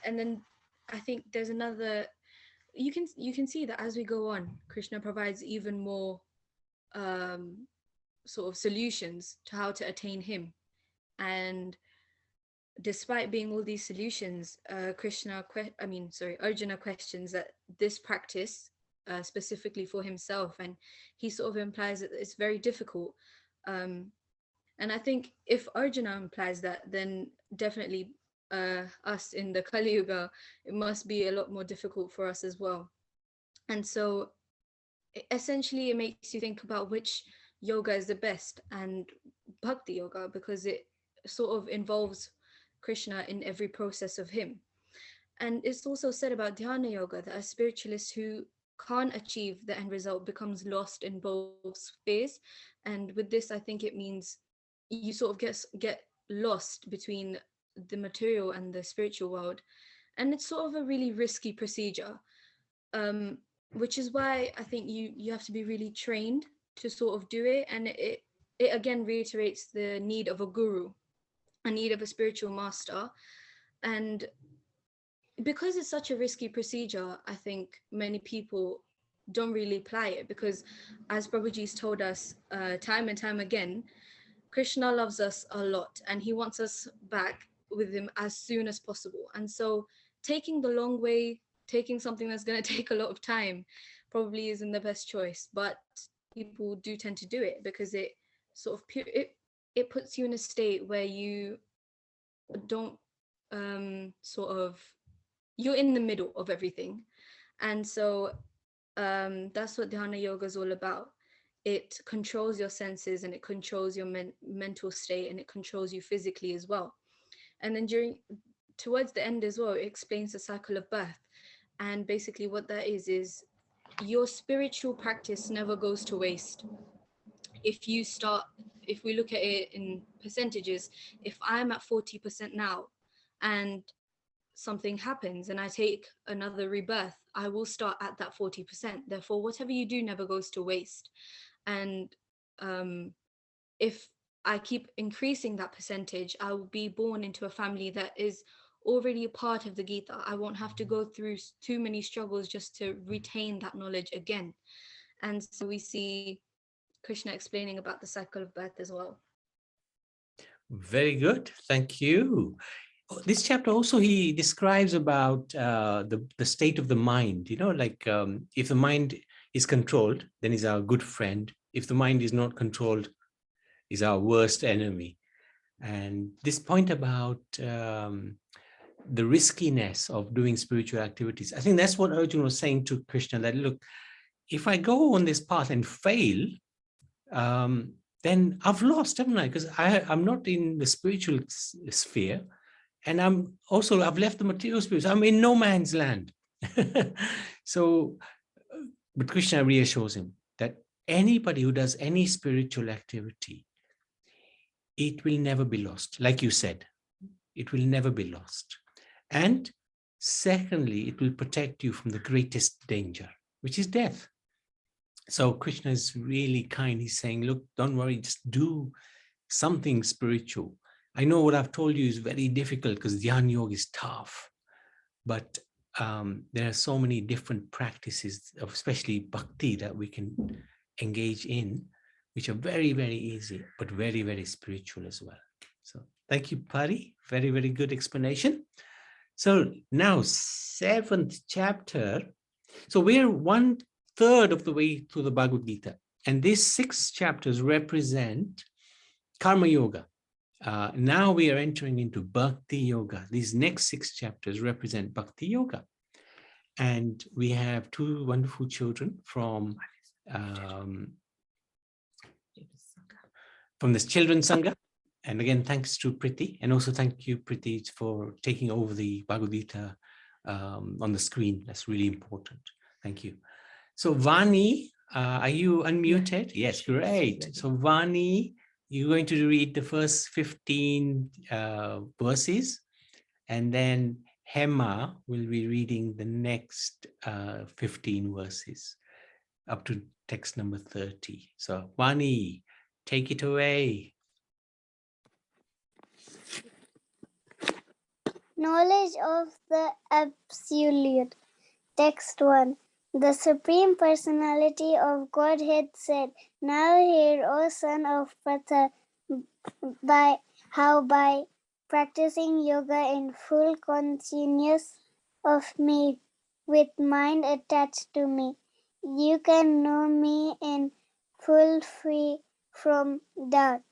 Speaker 3: and then I think there's another, you can see that as we go on, Krishna provides even more sort of solutions to how to attain him. And despite being all these solutions, Arjuna questions that this practice specifically for himself, and he sort of implies that it's very difficult. And I think if Arjuna implies that, then definitely us in the Kali Yuga, it must be a lot more difficult for us as well. And so essentially it makes you think about which yoga is the best, and Bhakti Yoga, because it sort of involves Krishna in every process of him. And it's also said about Dhyana Yoga that a spiritualist who can't achieve the end result becomes lost in both spheres. And with this, I think it means you sort of get lost between the material and the spiritual world. And it's sort of a really risky procedure, which is why I think you have to be really trained to sort of do it. And it again reiterates the need of a guru, a need of a spiritual master. And because it's such a risky procedure, I think many people don't really apply it, because as Prabhuji's told us time and time again, Krishna loves us a lot and he wants us back with him as soon as possible. And so taking the long way, taking something that's going to take a lot of time, probably isn't the best choice. But people do tend to do it because it sort of it puts you in a state where you don't you're in the middle of everything. And so that's what Dhyana Yoga is all about. It controls your senses and it controls your mental state, and it controls you physically as well. And then towards the end as well, it explains the cycle of birth. And basically what that is your spiritual practice never goes to waste. If we look at it in percentages, if I'm at 40% now and something happens and I take another rebirth, I will start at that 40%. Therefore, whatever you do never goes to waste. And if I keep increasing that percentage, I will be born into a family that is already a part of the Gita. I won't have to go through too many struggles just to retain that knowledge again. And so we see Krishna explaining about the cycle of birth as well.
Speaker 1: Very good. Thank you. This chapter also, he describes about the state of the mind, like if the mind is controlled, then is our good friend. If the mind is not controlled, is our worst enemy. And this point about the riskiness of doing spiritual activities. I think that's what Arjuna was saying to Krishna, that look, if I go on this path and fail, then I've lost, haven't I? Because I'm not in the spiritual sphere, and I've left the material sphere. I'm in no man's land. So, but Krishna reassures him that anybody who does any spiritual activity, it will never be lost. Like you said, it will never be lost. And secondly, it will protect you from the greatest danger, which is death. So Krishna is really kind. He's saying, look, don't worry, just do something spiritual. I know what I've told you is very difficult because Dhyan Yoga is tough, but there are so many different practices, especially bhakti, that we can engage in, which are very, very easy, but very, very spiritual as well. So thank you, Pari. Very, very good explanation. So now 7th chapter. So we're 1/3 of the way through the Bhagavad Gita. And these 6 chapters represent Karma Yoga. Now we are entering into Bhakti Yoga. These next 6 chapters represent Bhakti Yoga. And we have 2 wonderful children from this Children's Sangha. And again, thanks to Priti. And also thank you, Priti, for taking over the Bhagavad Gita on the screen. That's really important. Thank you. So Vani, are you unmuted? Yeah. Yes, great. So Vani, you're going to read the first 15 verses, and then Hema will be reading the next 15 verses up to text number 30. So Vani, take it away.
Speaker 8: Knowledge of the Absolute. Text 1. The Supreme Personality of Godhead said, Now hear, O son of Pratha, how by practicing yoga in full consciousness of me, with mind attached to me, you can know me in full free from doubt.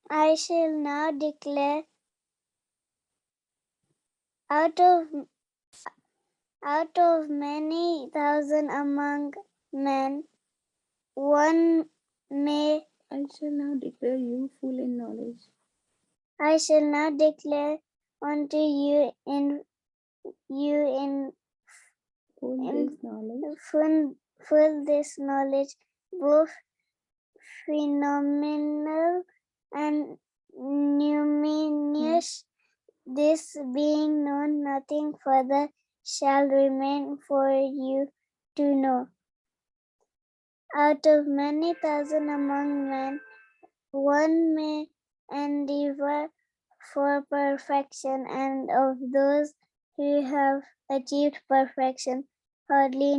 Speaker 8: I shall now declare out of many thousand among men, one may. I shall now declare you full in knowledge. I shall now declare unto you in full this knowledge, both phenomenal and numinous. This being known, nothing further shall remain for you to know. Out of many thousand among men, one may endeavor for perfection, and of those who have achieved perfection, hardly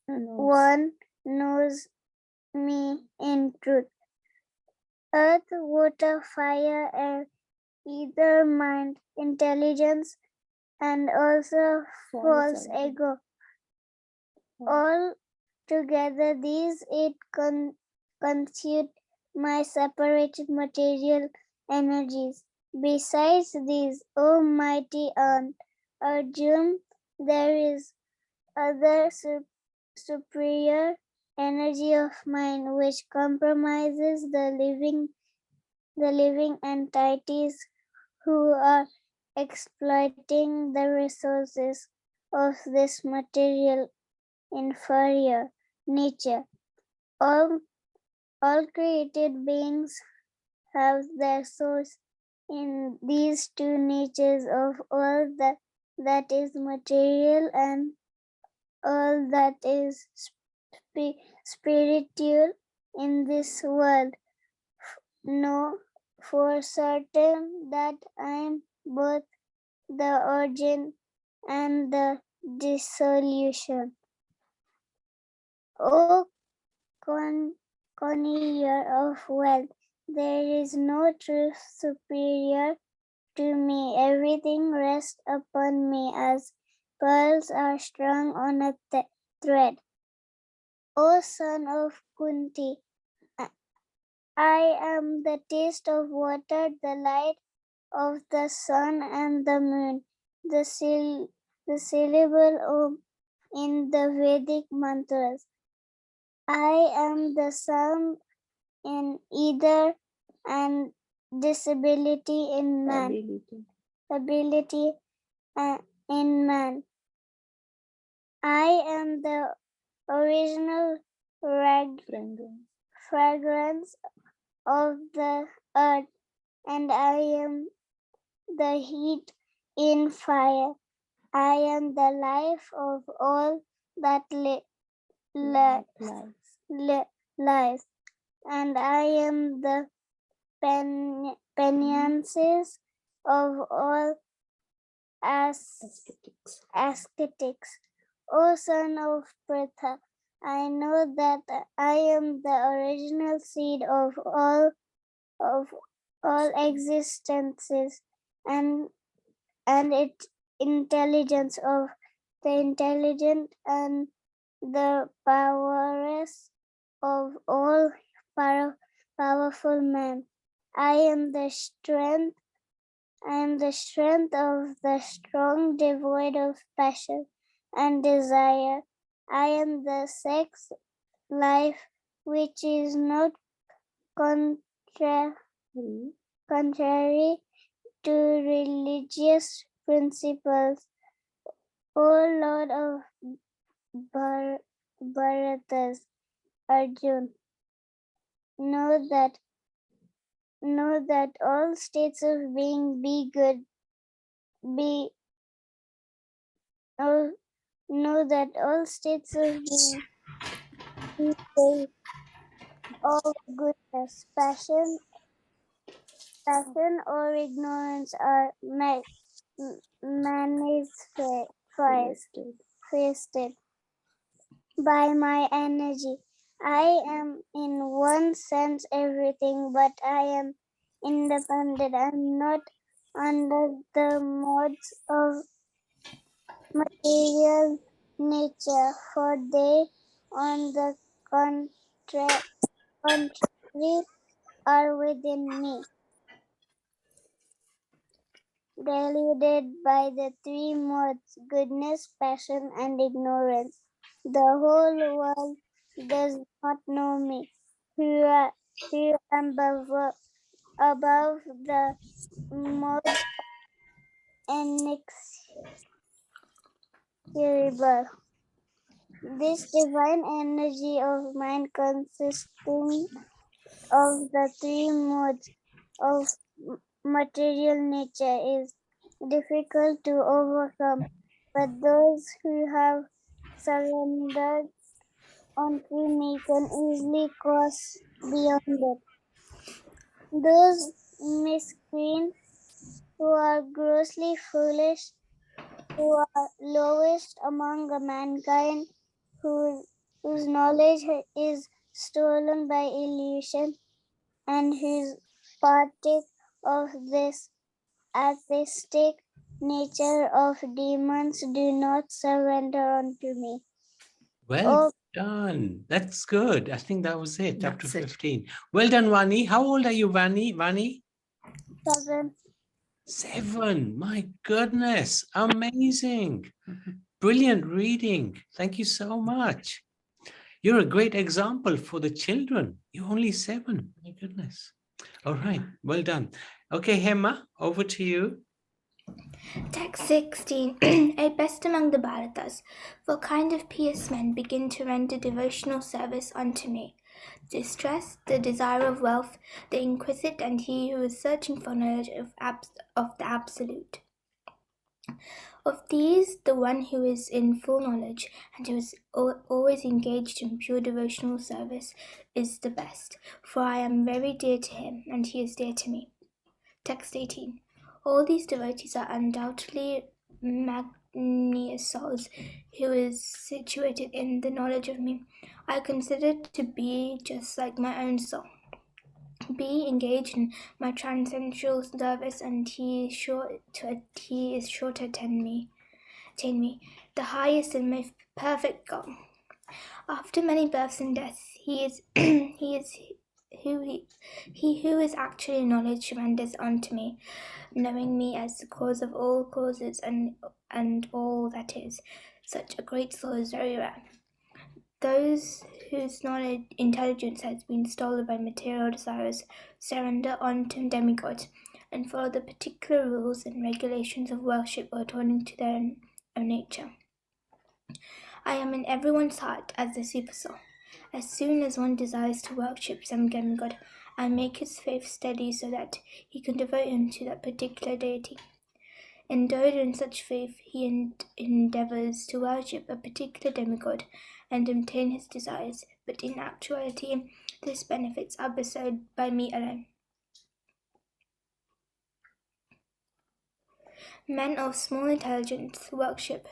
Speaker 8: one knows me in truth. Earth, water, fire, air, ether, mind, intelligence, and also false ego. All together, these 8 constitute my separated material energies. Besides these, O mighty aunt Arjun, there is other superior energy of mine which compromises the living entities who are exploiting the resources of this material inferior nature. All created beings have their source in these 2 natures of all that is material and all that is spiritual in this world. Know for certain that I am both the origin and the dissolution. O connoisseur of wealth, there is no truth superior to me. Everything rests upon me as pearls are strung on a thread. O son of Kunti, I am the taste of water, the light of the sun and the moon, the syllable Om in the Vedic mantras. I am the sound in either and disability in man. Ability in man. I am the original fragrance of the earth, and I am the heat in fire. I am the life of all that lies, and I am the penances of all ascetics. O son of Pritha, I know that I am the original seed of all existences, and its intelligence of the intelligent and the powerless of all powerful men. I am the strength of the strong, devoid of passion and desire. I am the sex life which is not contrary to religious principles. O Lord of Bharatas, Arjun, know that all states of being be good, know that all states of being be safe, all goodness, passion or ignorance are manifested by my energy. I am in one sense everything, but I am independent and not under the modes of material nature, for they, on the contrary, are within me, deluded by the three modes, goodness, passion, and ignorance. The whole world does not know me, who am above the mode inexorable. This divine energy of mine, consisting of the three modes of material nature, is difficult to overcome, but those who have surrendered unto me can easily cross beyond it. Those miscreants who are grossly foolish, who are lowest among mankind, whose knowledge is stolen by illusion, and whose partake of this atheistic nature of demons, do not surrender unto me.
Speaker 1: Well done. That's good. I think that was it. Chapter 15. Well done, Vani. How old are you, Vani?
Speaker 8: 7.
Speaker 1: 7. My goodness. Amazing. Brilliant reading. Thank you so much. You're a great example for the children. You're only 7. My goodness. All right. Well done. Okay, Hema, over to you.
Speaker 10: Text 16. A best among the Bharatas, for kind of pious men begin to render devotional service unto me. Distress, the desire of wealth, the inquisitive, and he who is searching for knowledge of the absolute. Of these, the one who is in full knowledge and who is always engaged in pure devotional service is the best, for I am very dear to him, and he is dear to me. Text 18. All these devotees are undoubtedly magnanimous souls who is situated in the knowledge of me. I consider to be just like my own soul. Be engaged in my transcendental service, and he is sure to attain me, the highest and most perfect goal. After many births and deaths, he is he who is actually knowledge renders unto me, knowing me as the cause of all causes and all that is. Such a great soul is very rare. Those whose knowledge intelligence has been stolen by material desires surrender unto demigods and follow the particular rules and regulations of worship according to their own nature. I am in everyone's heart as the supersoul. As soon as one desires to worship some demigod, I make his faith steady so that he can devote him to that particular deity. Endowed in such faith, he endeavors to worship a particular demigod and obtain his desires, but in actuality, these benefits are bestowed by me alone. Men of small intelligence worship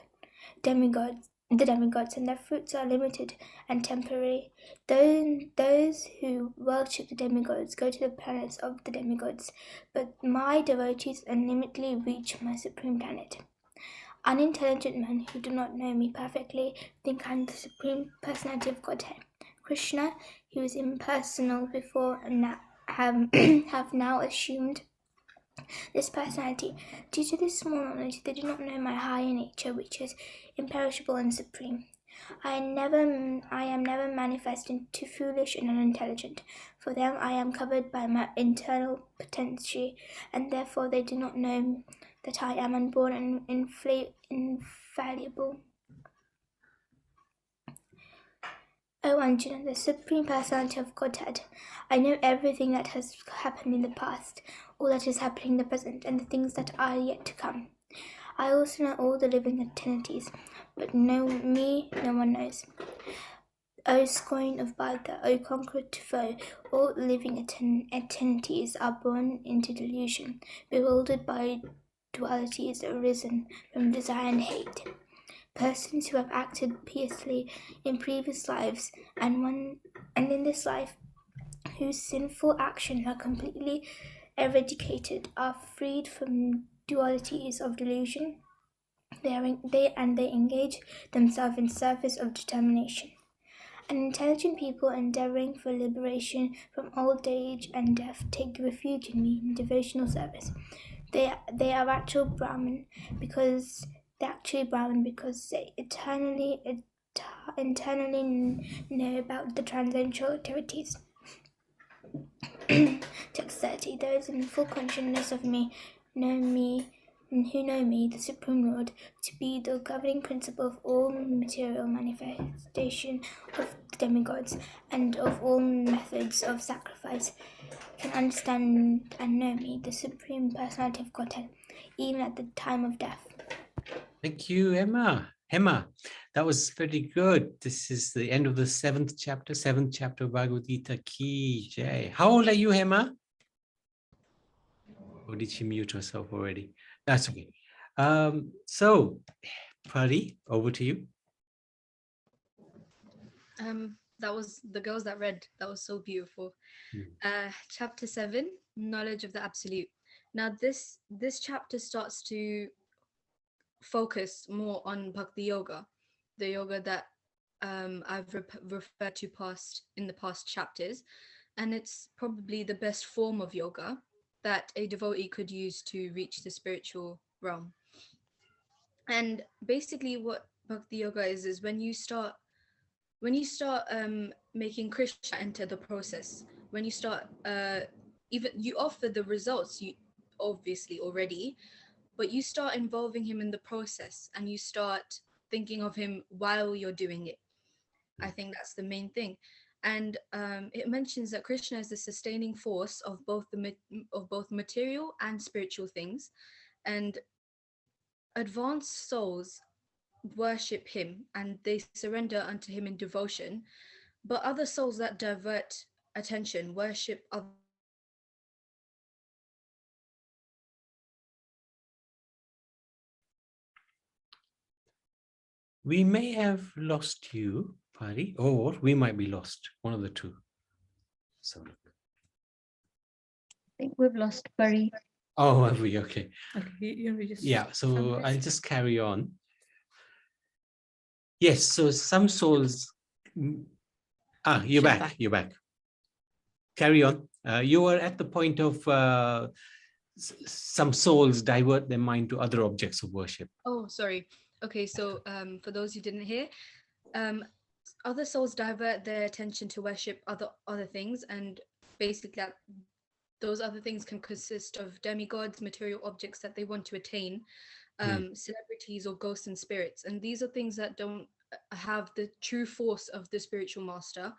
Speaker 10: the demigods, and their fruits are limited and temporary. Those who worship the demigods go to the planets of the demigods, but my devotees unlimitedly reach my supreme planet. Unintelligent men who do not know me perfectly think I am the Supreme Personality of Godhead. Krishna, who is impersonal before and have now assumed this personality. Due to this small knowledge, they do not know my higher nature, which is imperishable and supreme. I am never manifesting to foolish and unintelligent. For them, I am covered by my internal potency, and therefore they do not know that I am unborn and infallible. O Anjana, the Supreme Personality of Godhead, I know everything that has happened in the past, all that is happening in the present, and the things that are yet to come. I also know all the living entities, but me no one knows. O scorn of Bhagya, O conquered foe, all living entities are born into delusion, bewildered by dualities arisen from desire and hate. Persons who have acted piously in previous lives and in this life, whose sinful actions are completely eradicated, are freed from dualities of delusion. They engage themselves in service of determination. An intelligent people endeavoring for liberation from old age and death take refuge in me in devotional service. They are actual Brahman because they eternally know about the transcendental activities. Text 30. Those in full consciousness of me, who know me, the Supreme Lord, to be the governing principle of all material manifestation of the demigods and of all methods of sacrifice, can understand and know me, the Supreme Personality of Godhead, even at the time of death.
Speaker 1: Thank you, Emma. That was very good. This is the end of the seventh chapter of Bhagavad Gita. Ki Jai. How old are you, Emma? Or did she mute herself already? That's okay. So, Pari, over to you.
Speaker 3: That was the girls that read. That was so beautiful. Chapter 7, Knowledge of the Absolute. Now, this chapter starts to focus more on Bhakti Yoga, the yoga that I've referred to in the past chapters, and it's probably the best form of yoga that a devotee could use to reach the spiritual realm. And basically what Bhakti Yoga is when you start making Krishna enter the process, when you start even you offer the results you obviously already, but you start involving him in the process and you start thinking of him while you're doing it. I think that's the main thing. And it mentions that Krishna is the sustaining force of both material and spiritual things, and advanced souls worship him and they surrender unto him in devotion, but other souls that divert attention worship other.
Speaker 1: We may have lost you, Pari, or we might be lost. One of the two. So,
Speaker 11: I think we've lost Pari.
Speaker 1: oh, have we? Okay.
Speaker 9: Okay,
Speaker 1: Yeah, so I'll just carry on. Yes, so some souls. You're back. You're back. carry on. You were at the point of some souls divert their mind to other objects of worship.
Speaker 3: Oh, sorry. Okay, so for those who didn't hear, other souls divert their attention to worship other things, and basically those other things can consist of demigods, material objects that they want to attain, celebrities or ghosts and spirits. And these are things that don't have the true force of the spiritual master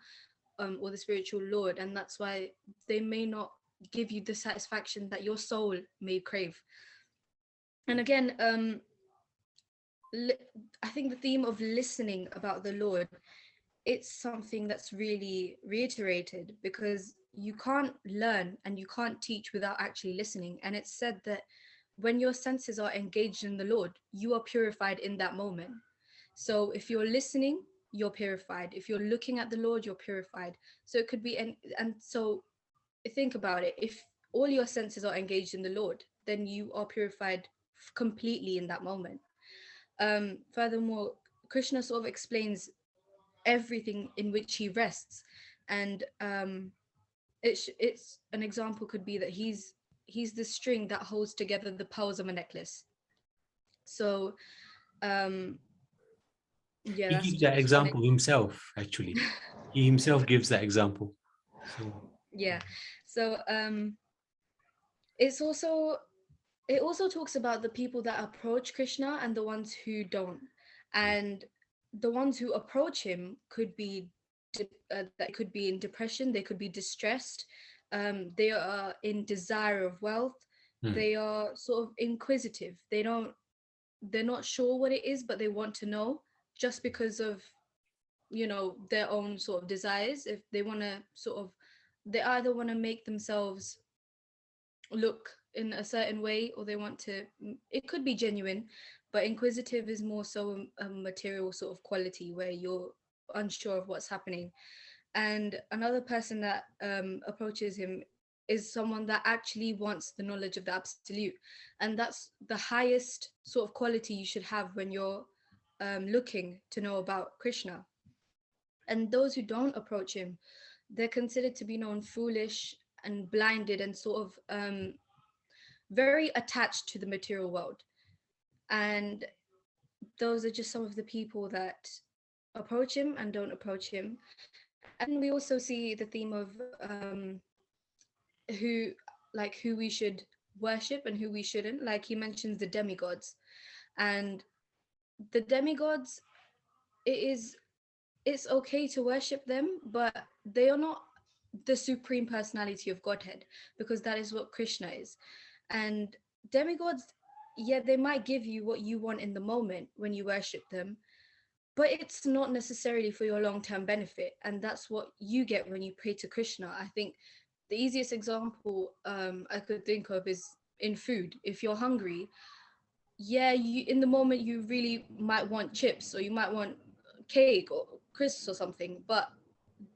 Speaker 3: or the spiritual lord, and that's why they may not give you the satisfaction that your soul may crave. And again, I think the theme of listening about the Lord, it's something that's really reiterated, because you can't learn and you can't teach without actually listening. And it's said that when your senses are engaged in the Lord, you are purified in that moment. So if you're listening, you're purified. If you're looking at the Lord, you're purified. So it could be, and so think about it. If all your senses are engaged in the Lord, then you are purified completely in that moment. Furthermore, Krishna sort of explains everything in which he rests, and it's an example could be that he's the string that holds together the pearls of a necklace. So yeah,
Speaker 1: he gives that example himself. Actually, he himself gives that example. So
Speaker 3: yeah, so it also talks about the people that approach Krishna and the ones who don't. And the ones who approach him could be that could be in depression, they could be distressed, they are in desire of wealth, they are sort of inquisitive, they're not sure what it is, but they want to know, just because of, you know, their own sort of desires. If they want to sort of, they either want to make themselves look in a certain way, or they want to, it could be genuine, but inquisitive is more so a material sort of quality where you're unsure of what's happening. And another person that approaches him is someone that actually wants the knowledge of the absolute, and that's the highest sort of quality you should have when you're looking to know about Krishna. And those who don't approach him, they're considered to be known foolish and blinded and sort of very attached to the material world. And those are just some of the people that approach him and don't approach him. And we also see the theme of who we should worship and who we shouldn't. Like he mentions the demigods, and the demigods, it's okay to worship them, but they are not the supreme personality of Godhead, because that is what Krishna is. And demigods, yeah, they might give you what you want in the moment when you worship them, but it's not necessarily for your long-term benefit. And that's what you get when you pray to Krishna. I think the easiest example I could think of is in food. If you're hungry, yeah, you in the moment you really might want chips, or you might want cake or crisps or something, but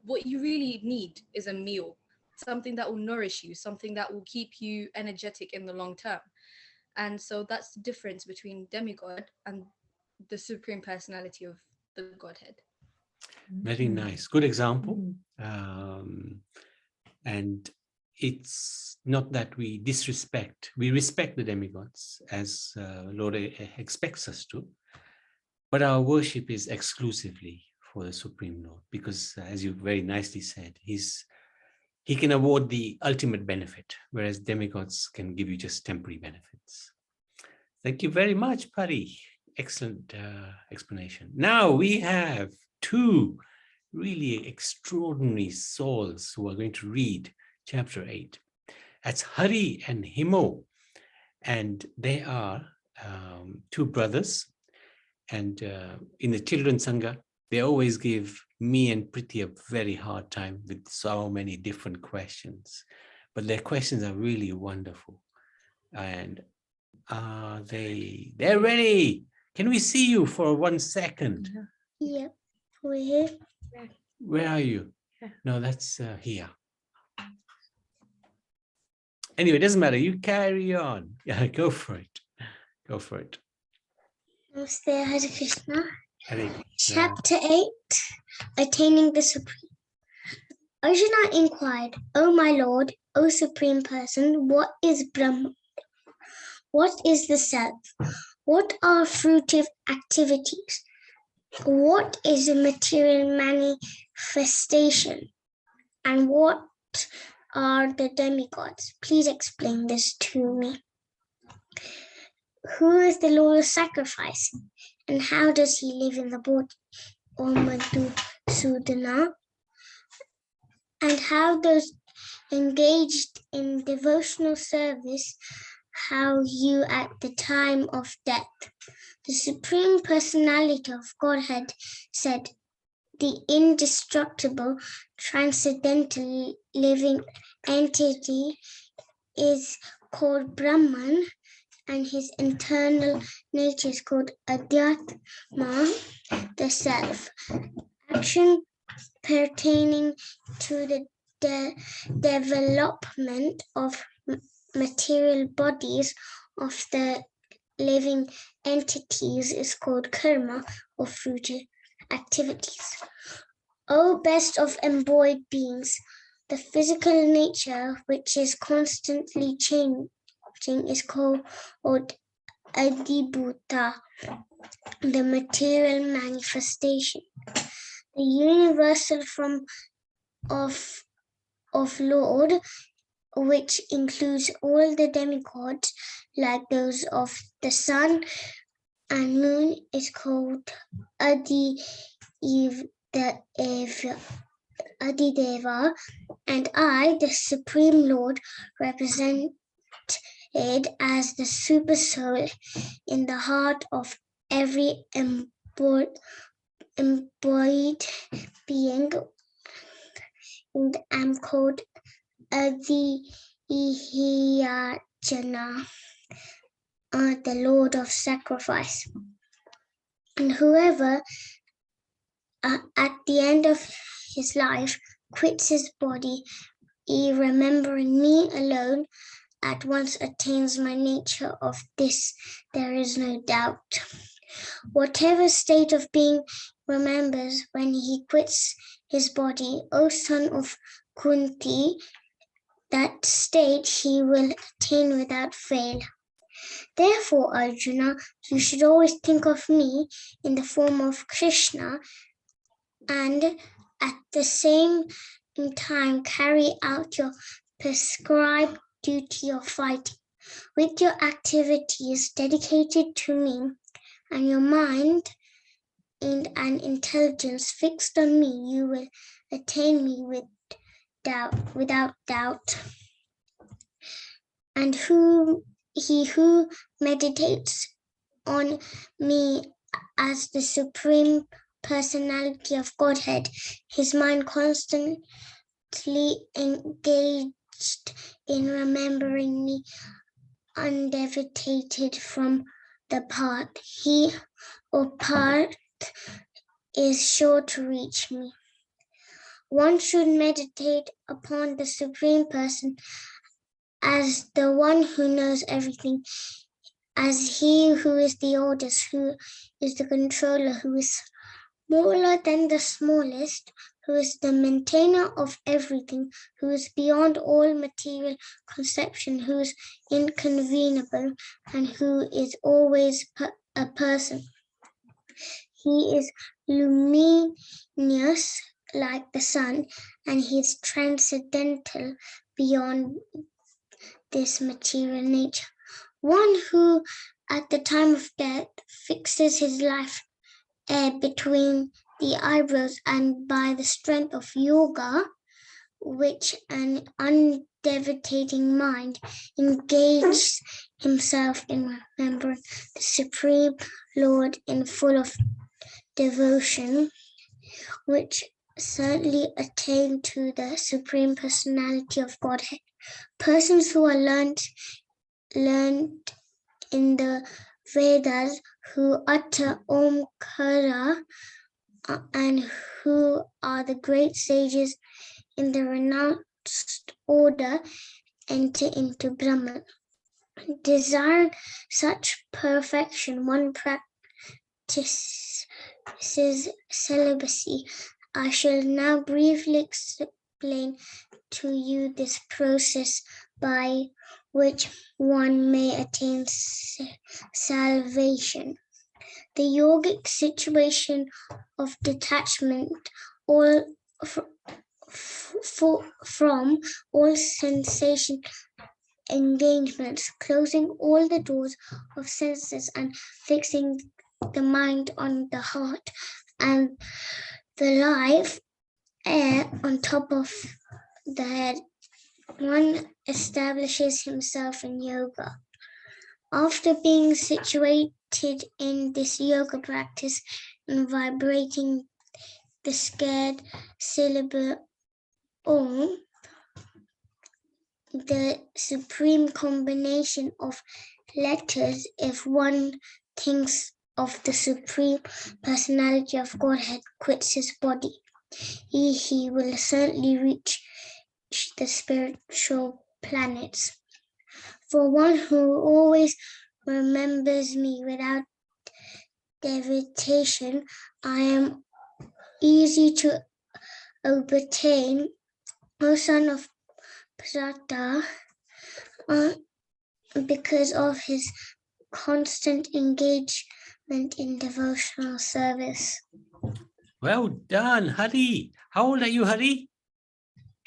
Speaker 3: what you really need is a meal, something that will nourish you, something that will keep you energetic in the long term. And so that's the difference between demigod and the supreme personality of the Godhead.
Speaker 1: very nice, good example. And it's not that we disrespect, we respect the demigods as Lord expects us to, but our worship is exclusively for the Supreme Lord, because as you very nicely said, he can award the ultimate benefit, whereas demigods can give you just temporary benefits. Thank you very much, Pari. Excellent explanation. Now we have two really extraordinary souls who are going to read chapter 8. That's Hari and Himo, and they are two brothers. And in the children's Sangha, they always give me and Priti a very hard time with so many different questions, but their questions are really wonderful. And they're ready. Can we see you for 1 second?
Speaker 8: Yep, we're here.
Speaker 1: Where are you? No, that's here. Anyway, it doesn't matter. You carry on. Yeah, go for it. Go for it.
Speaker 8: Namaste, Hare Krishna.
Speaker 1: Hare Krishna.
Speaker 8: Chapter 8, Attaining the Supreme. Arjuna inquired, O my lord, O supreme person, what is Brahma? What is the self? What are fruitive activities? What is a material manifestation? And what are the demigods? Please explain this to me. Who is the Lord of sacrifice? And how does he live in the body? O Madhusudana? And how does engaged in devotional service, how you at the time of death? The Supreme Personality of Godhead said, the indestructible, transcendental living entity is called Brahman, and his internal nature is called Adhyatma, the self. Action pertaining to the development of material bodies of the living entities is called karma, or fruitive activities. O best of embodied beings, the physical nature which is constantly changing is called Adibhuta, the material manifestation. The universal form of Lord, which includes all the demigods, like those of the sun and moon, is called Adideva, and I, the Supreme Lord, represented as the super soul in the heart of every embodied being, and am called Adihiyajana, the Lord of sacrifice. And whoever at the end of his life quits his body, remembering me alone, at once attains my nature. Of this there is no doubt. Whatever state of being remembers when he quits his body, O son of Kunti, that state he will attain without fail. Therefore, Arjuna, you should always think of me in the form of Krishna, and at the same time carry out your prescribed duty of fighting. With your activities dedicated to me and your mind and intelligence fixed on me, you will attain me without doubt. And he who meditates on me as the Supreme Personality of Godhead, his mind constantly engaged in remembering me, undeviated from the path. He or path is sure to reach me. One should meditate upon the Supreme Person as the one who knows everything, as he who is the oldest, who is the controller, who is smaller than the smallest, who is the maintainer of everything, who is beyond all material conception, who is inconceivable, and who is always a person. He is luminous like the sun, and he is transcendental beyond this material nature. One who at the time of death fixes his life between the eyebrows, and by the strength of yoga, which an undeviating mind engages himself in remembering the Supreme Lord in full of devotion, which certainly attain to the Supreme Personality of Godhead. Persons who are learned in the Vedas, who utter Omkara, and who are the great sages in the renounced order, enter into Brahman. Desiring such perfection, one practices celibacy. I shall now briefly explain to you this process by which one may attain salvation. The yogic situation of detachment from all sensation engagements, closing all the doors of senses and fixing the mind on the heart and the live air on top of the head. One establishes himself in yoga. After being situated in this yoga practice and vibrating the scared syllable Om, the supreme combination of letters, if one thinks of the supreme personality of Godhead, quits his body, he will certainly reach the spiritual planets. For one who always remembers me without deviation, I am easy to obtain, O son of Prata, because of his constant engagement in devotional service.
Speaker 1: Well done, Hari. How old are you, Hari?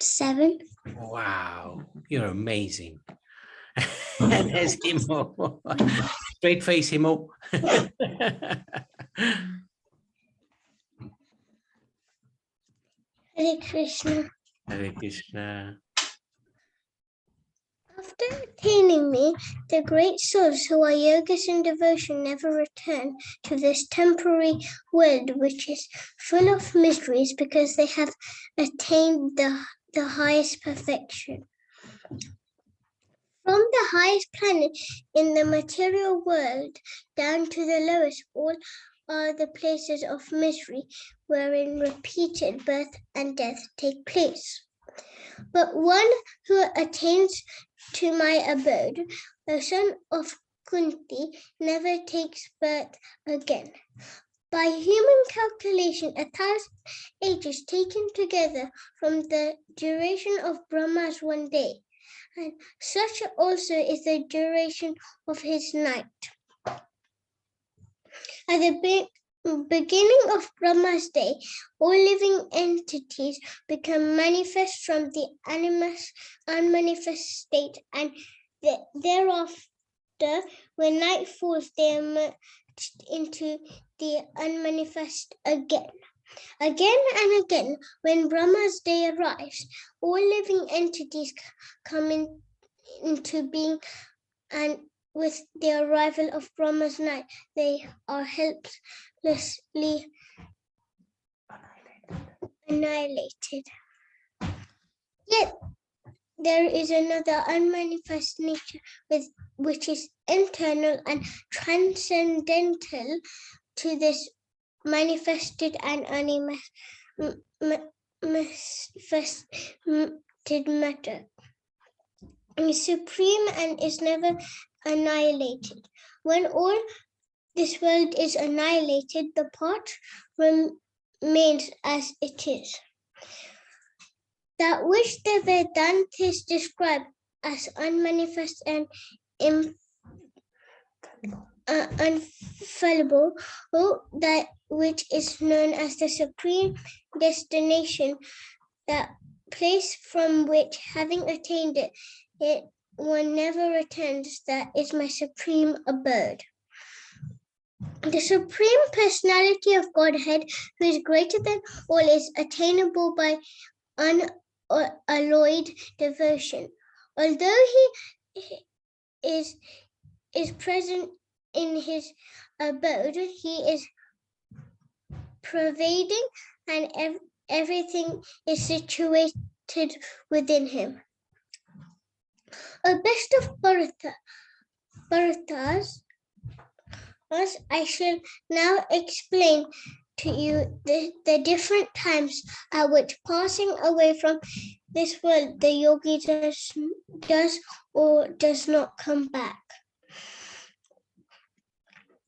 Speaker 8: 7.
Speaker 1: Wow, you're amazing. And there's Himo. Straight face, Himo.
Speaker 8: Hare Krishna.
Speaker 1: Hare Krishna.
Speaker 8: After attaining me, the great souls who are yogas in devotion never return to this temporary world, which is full of mysteries, because they have attained the highest perfection. From the highest planet in the material world down to the lowest, all are the places of misery wherein repeated birth and death take place. But one who attains to my abode, the son of Kunti, never takes birth again. By human calculation, 1,000 ages taken together from the duration of Brahma's one day, and such also is the duration of his night. At the beginning of Brahma's day, all living entities become manifest from the unmanifest state, and thereafter, when night falls, they emerge into the unmanifest again. Again and again, when Brahma's day arrives, all living entities come into being, and with the arrival of Brahma's night, they are helplessly annihilated. Yet there is another unmanifest nature which is internal and transcendental to this manifested and unmanifested matter. Is supreme and is never annihilated. When all this world is annihilated, the part remains as it is. That which the Vedantis describe as unmanifest and unfallible, that which is known as the supreme destination, that place from which, having attained it, one never returns, that is my supreme abode. The supreme personality of Godhead, who is greater than all, is attainable by unalloyed devotion. Although he is present in his abode, he is pervading, and everything is situated within him. O best of Bharatas, I shall now explain to you the different times at which, passing away from this world, the yogi does or does not come back.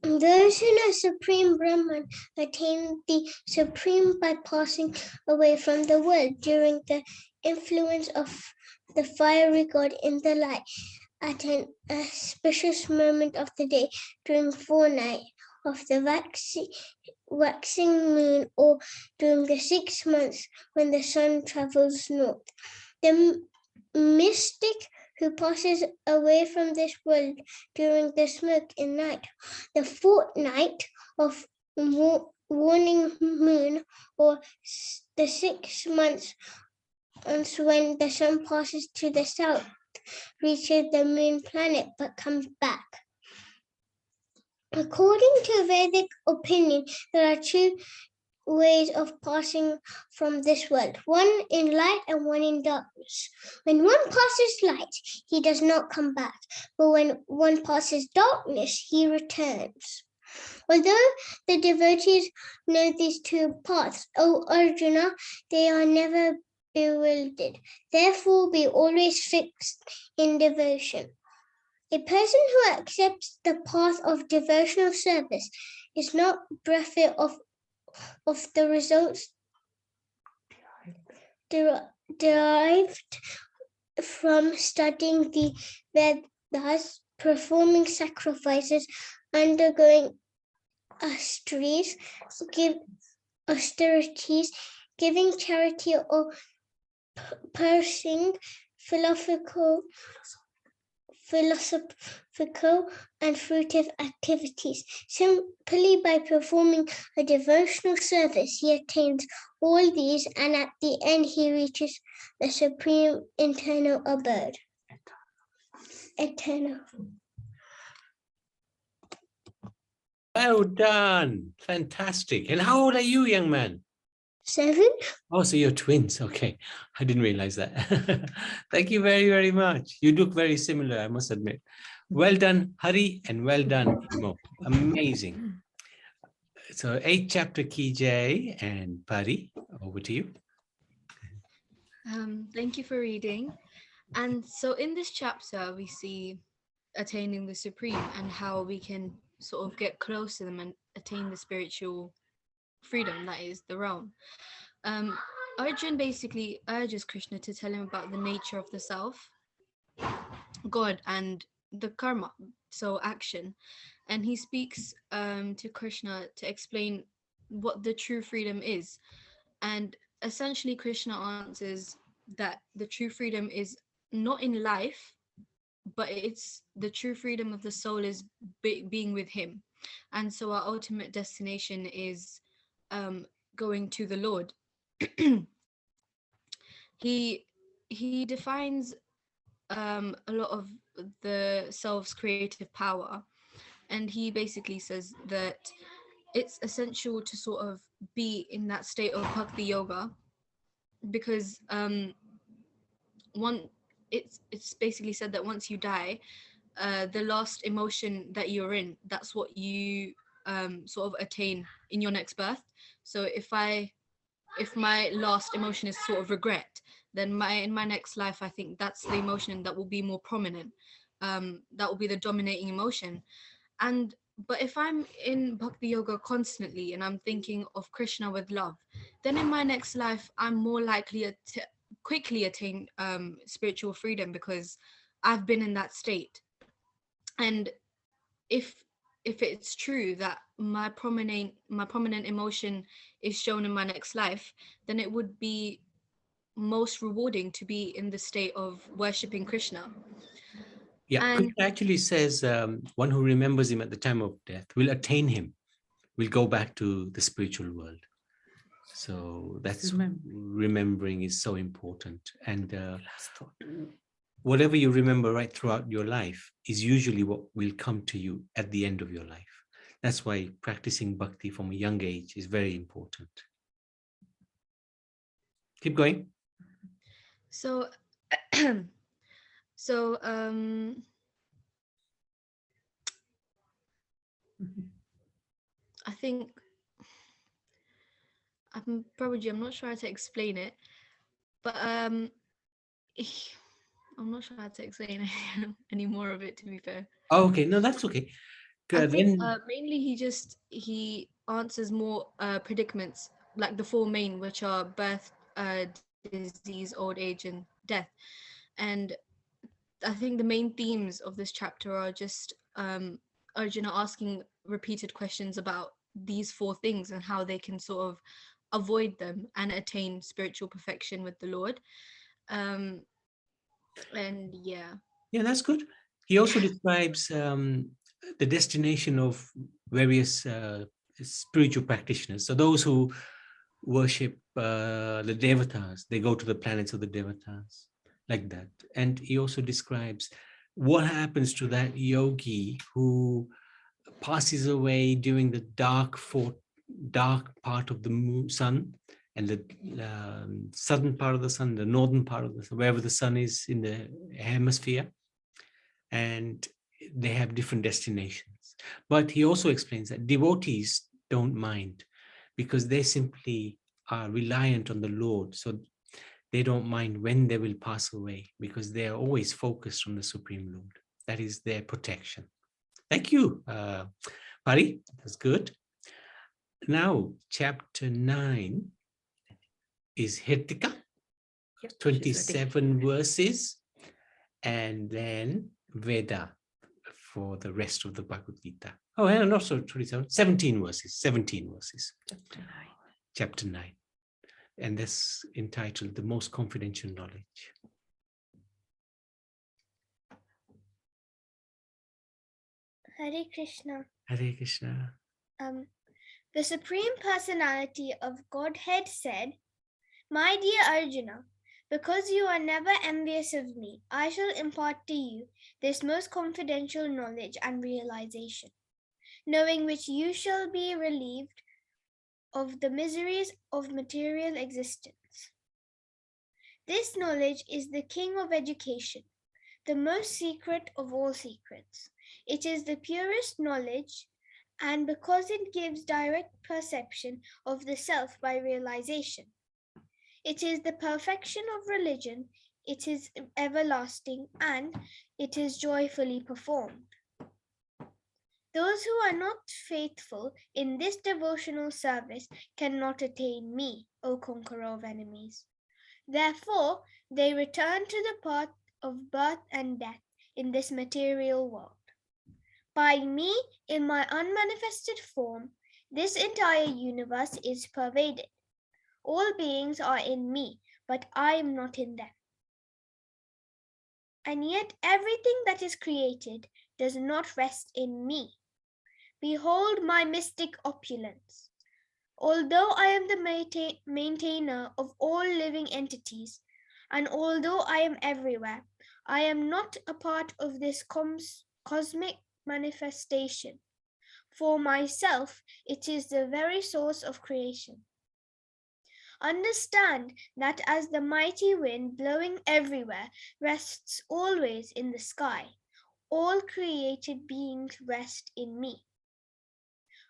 Speaker 8: Those who know Supreme Brahman attain the Supreme by passing away from the world during the influence of the fiery god in the light at an auspicious moment of the day during fortnight of the waxing moon, or during the 6 months when the sun travels north. The mystic who passes away from this world during the smoke in night, the fortnight of waning moon, or the 6 months when the sun passes to the south, reaches the moon planet but comes back. According to Vedic opinion, there are two ways of passing from this world, one in light and one in darkness. When one passes light, he does not come back, but when one passes darkness, he returns. Although the devotees know these two paths, O Arjuna, they are never bewildered. Therefore, be always fixed in devotion. A person who accepts the path of devotional service is not bereft of the results derived from studying the Vedas, performing sacrifices, undergoing austerities, giving charity, or pursuing philosophical and fruitive activities. Simply by performing a devotional service, he attains all these, and at the end he reaches the supreme eternal abode. Eternal.
Speaker 1: Well done. Fantastic. And how old are you, young man?
Speaker 8: 7.
Speaker 1: Oh, so you're twins. Okay. I didn't realize that. Thank you very, very much. You look very similar, I must admit. Well done, Hari, and well done, Imo. Amazing. So 8th chapter, Kijay and Pari, over to you.
Speaker 3: Thank you for reading. And so in this chapter, we see attaining the Supreme and how we can sort of get close to them and attain the spiritual freedom that is the realm. Arjun basically urges Krishna to tell him about the nature of the self, God, and the karma, so action. And he speaks to Krishna to explain what the true freedom is. And essentially, Krishna answers that the true freedom is not in life, but it's the true freedom of the soul is being with him. And so our ultimate destination is going to the Lord. He defines a lot of the self's creative power, and he basically says that it's essential to sort of be in that state of bhakti yoga, because it's basically said that once you die, the last emotion that you're in, that's what you sort of attain in your next birth. So if my last emotion is sort of regret, then in my next life, I think that's the emotion that will be more prominent. That will be the dominating emotion. But if I'm in bhakti yoga constantly and I'm thinking of Krishna with love, then in my next life, I'm more likely to quickly attain spiritual freedom, because I've been in that state. And if it's true that my prominent emotion is shown in my next life, then it would be most rewarding to be in the state of worshipping Krishna.
Speaker 1: Yeah,
Speaker 3: And
Speaker 1: Krishna actually says one who remembers him at the time of death will attain him, will go back to the spiritual world. So that's remembering is so important. And whatever you remember right throughout your life is usually what will come to you at the end of your life. That's why practicing bhakti from a young age is very important. Keep going.
Speaker 3: so I think I'm not sure how to explain it, but I'm not sure how to explain any more of it, to be fair.
Speaker 1: Oh, okay, no, that's okay.
Speaker 3: I think
Speaker 1: Then
Speaker 3: mainly he answers more predicaments, like the four main, which are birth, disease, old age, and death. And I think the main themes of this chapter are just Arjuna asking repeated questions about these four things and how they can sort of avoid them and attain spiritual perfection with the Lord. And yeah.
Speaker 1: Yeah, that's good. He also describes the destination of various spiritual practitioners. So those who worship the devatas, they go to the planets of the devatas, like that. And he also describes what happens to that yogi who passes away during the dark part of the sun, and the southern part of the sun, the northern part of the sun, wherever the sun is in the hemisphere, and they have different destinations. But he also explains that devotees don't mind because they simply are reliant on the Lord. So they don't mind when they will pass away because they are always focused on the Supreme Lord. That is their protection. Thank you, Pari. That's good. Now, chapter 9 is Hirtika, 27 verses, and then Veda for the rest of the Bhagavad Gita. Oh, and also 27, 17 verses, 17 verses. Chapter 9. And that's entitled The Most Confidential Knowledge.
Speaker 8: Hare Krishna.
Speaker 1: Hare Krishna.
Speaker 8: The Supreme Personality of Godhead said, "My dear Arjuna, because you are never envious of me, I shall impart to you this most confidential knowledge and realization, knowing which you shall be relieved of the miseries of material existence. This knowledge is the king of education, the most secret of all secrets. It is the purest knowledge, and because it gives direct perception of the self by realization. It is the perfection of religion, it is everlasting, and it is joyfully performed. Those who are not faithful in this devotional service cannot attain me, O conqueror of enemies. Therefore, they return to the path of birth and death in this material world. By me, in my unmanifested form, this entire universe is pervaded. All beings are in me, but I am not in them. And yet everything that is created does not rest in me. Behold my mystic opulence. Although I am the maintainer of all living entities, and although I am everywhere, I am not a part of this cosmic manifestation. For myself, it is the very source of creation. Understand that as the mighty wind blowing everywhere rests always in the sky, all created beings rest in me.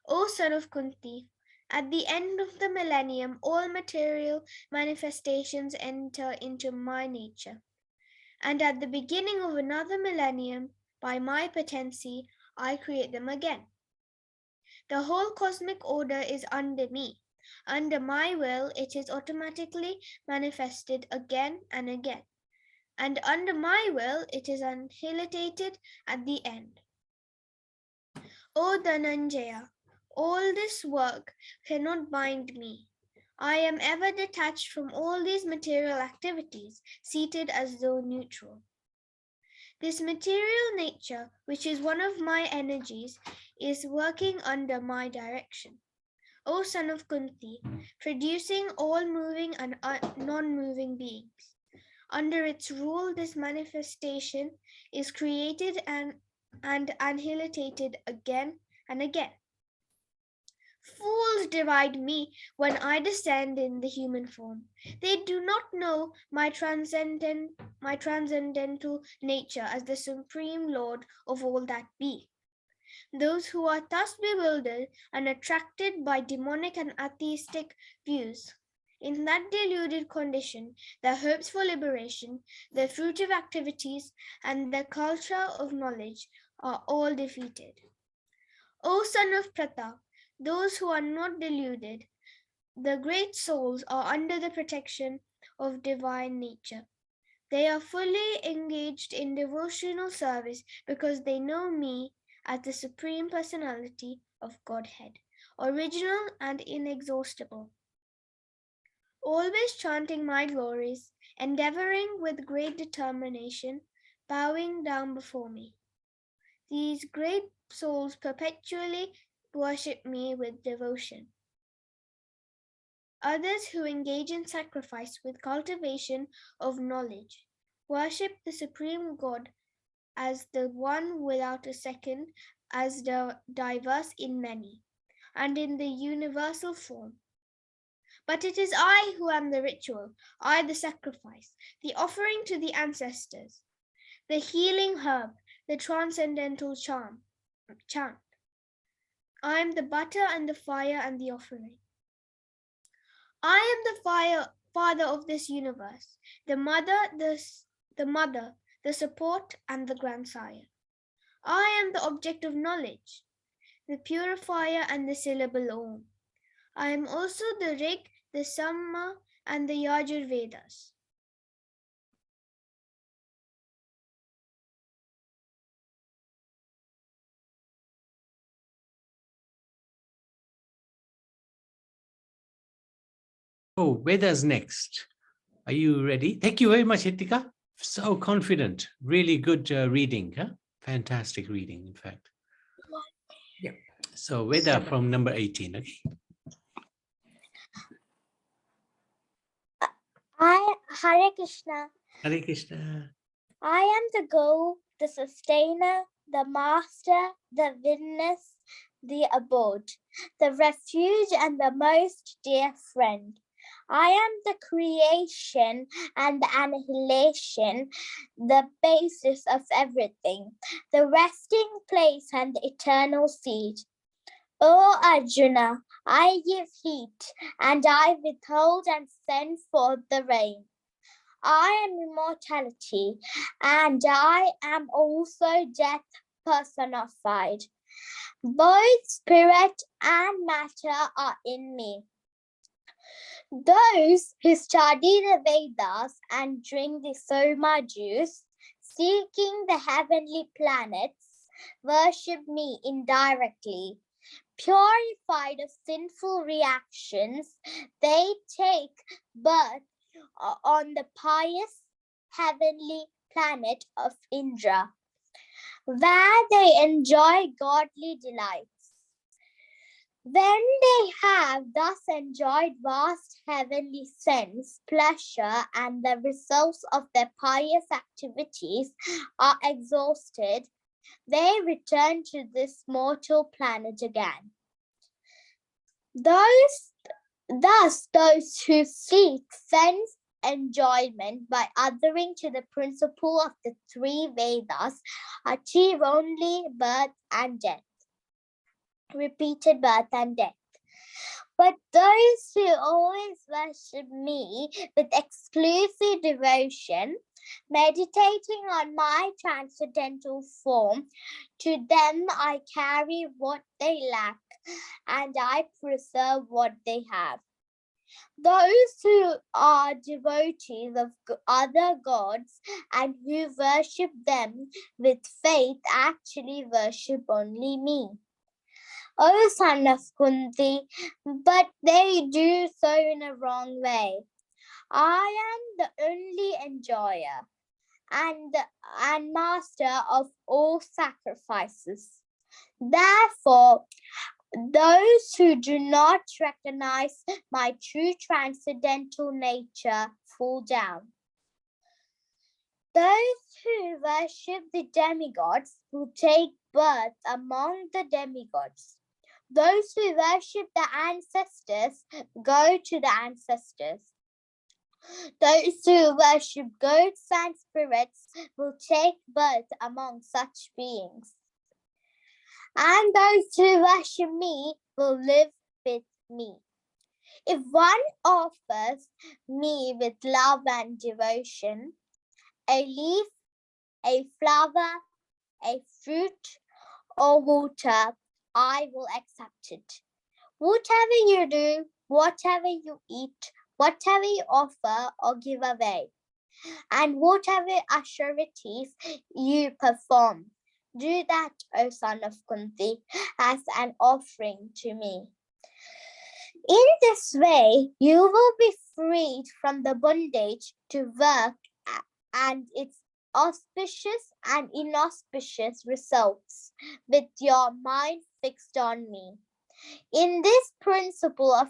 Speaker 8: O son of Kunti, at the end of the millennium, all material manifestations enter into my nature. And at the beginning of another millennium, by my potency, I create them again. The whole cosmic order is under me. Under my will, it is automatically manifested again and again. And under my will, it is annihilated at the end. O Dhananjaya, all this work cannot bind me. I am ever detached from all these material activities, seated as though neutral. This material nature, which is one of my energies, is working under my direction. O son of Kunti, producing all moving and non-moving beings. Under its rule, this manifestation is created and annihilated again and again. Fools deride me when I descend in the human form. They do not know my transcendental nature as the Supreme Lord of all that be. Those who are thus bewildered and attracted by demonic and atheistic views, in that deluded condition, their hopes for liberation, their fruitive activities, and their culture of knowledge are all defeated. O son of Pratha, those who are not deluded, the great souls are under the protection of divine nature. They are fully engaged in devotional service because they know me as the Supreme Personality of Godhead, original and inexhaustible. Always chanting my glories, endeavoring with great determination, bowing down before me. These great souls perpetually worship me with devotion. Others who engage in sacrifice with cultivation of knowledge worship the Supreme God as the one without a second, as diverse in many, and in the universal form. But it is I who am the ritual, I the sacrifice, the offering to the ancestors, the healing herb, the transcendental chant. I am the butter and the fire and the offering. I am the father of this universe, the mother, the support, and the grandsire. I am the object of knowledge, the purifier and the syllable Om. I am also the Rig, the Sama, and the Yajur Vedas.
Speaker 1: Oh, Veda's next. Are you ready? Thank you very much, Hitika. So confident. Really good reading. Huh? Fantastic reading, in fact. Yeah. So Veda from number 18. Okay.
Speaker 11: Hare Krishna.
Speaker 1: Hare Krishna.
Speaker 11: I am the goal, the sustainer, the master, the witness, the abode, the refuge, and the most dear friend. I am the creation and the annihilation, the basis of everything, the resting place and the eternal seed. O Arjuna, I give heat, and I withhold and send forth the rain. I am immortality, and I am also death personified. Both spirit and matter are in me. Those who study the Vedas and drink the Soma juice, seeking the heavenly planets, worship me indirectly. Purified of sinful reactions, they take birth on the pious heavenly planet of Indra, where they enjoy godly delights. When they have thus enjoyed vast heavenly sense, pleasure, and the results of their pious activities are exhausted, they return to this mortal planet again. Thus, those who seek sense enjoyment by adhering to the principle of the three Vedas achieve only birth and death, repeated birth and death. But those who always worship me with exclusive devotion, meditating on my transcendental form, to them I carry what they lack, and I preserve what they have. Those who are devotees of other gods and who worship them with faith actually worship only me. O son of Kunti, but they do so in a wrong way. I am the only enjoyer and master of all sacrifices. Therefore, those who do not recognize my true transcendental nature fall down. Those who worship the demigods will take birth among the demigods. Those who worship the ancestors go to the ancestors. Those who worship gods and spirits will take birth among such beings. And those who worship me will live with me. If one offers me with love and devotion, a leaf, a flower, a fruit, or water, I will accept it. Whatever you do, whatever you eat, whatever you offer or give away, and whatever austerities you perform. Do that, O son of Kunti, as an offering to me. In this way, you will be freed from the bondage to work and its auspicious and inauspicious results with your mind fixed on me. In this principle of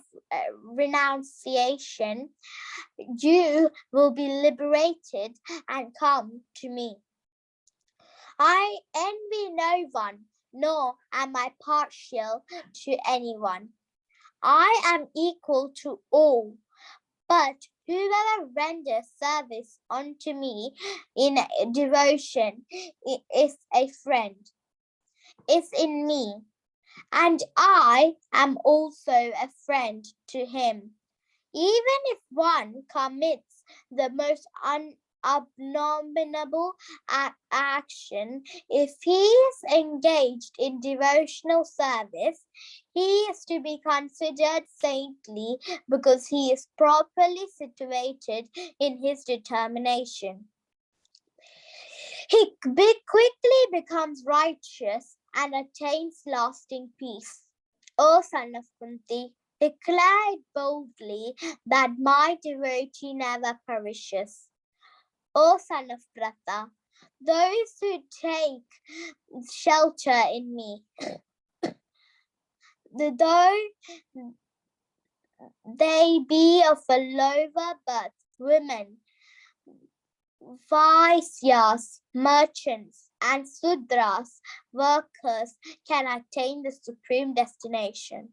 Speaker 11: renunciation, you will be liberated and come to me. I envy no one, nor am I partial to anyone. I am equal to all, but whoever renders service unto me in devotion is a friend, is in me, and I am also a friend to him. Even if one commits the most abominable action, if he is engaged in devotional service, he is to be considered saintly because he is properly situated in his determination. He quickly becomes righteous and attains lasting peace. O son of Kunti, declare boldly that my devotee never perishes. O son of Pratha, those who take shelter in me, though they be of a lower birth, women, Vaisyas, merchants, and Sudras, workers, can attain the supreme destination.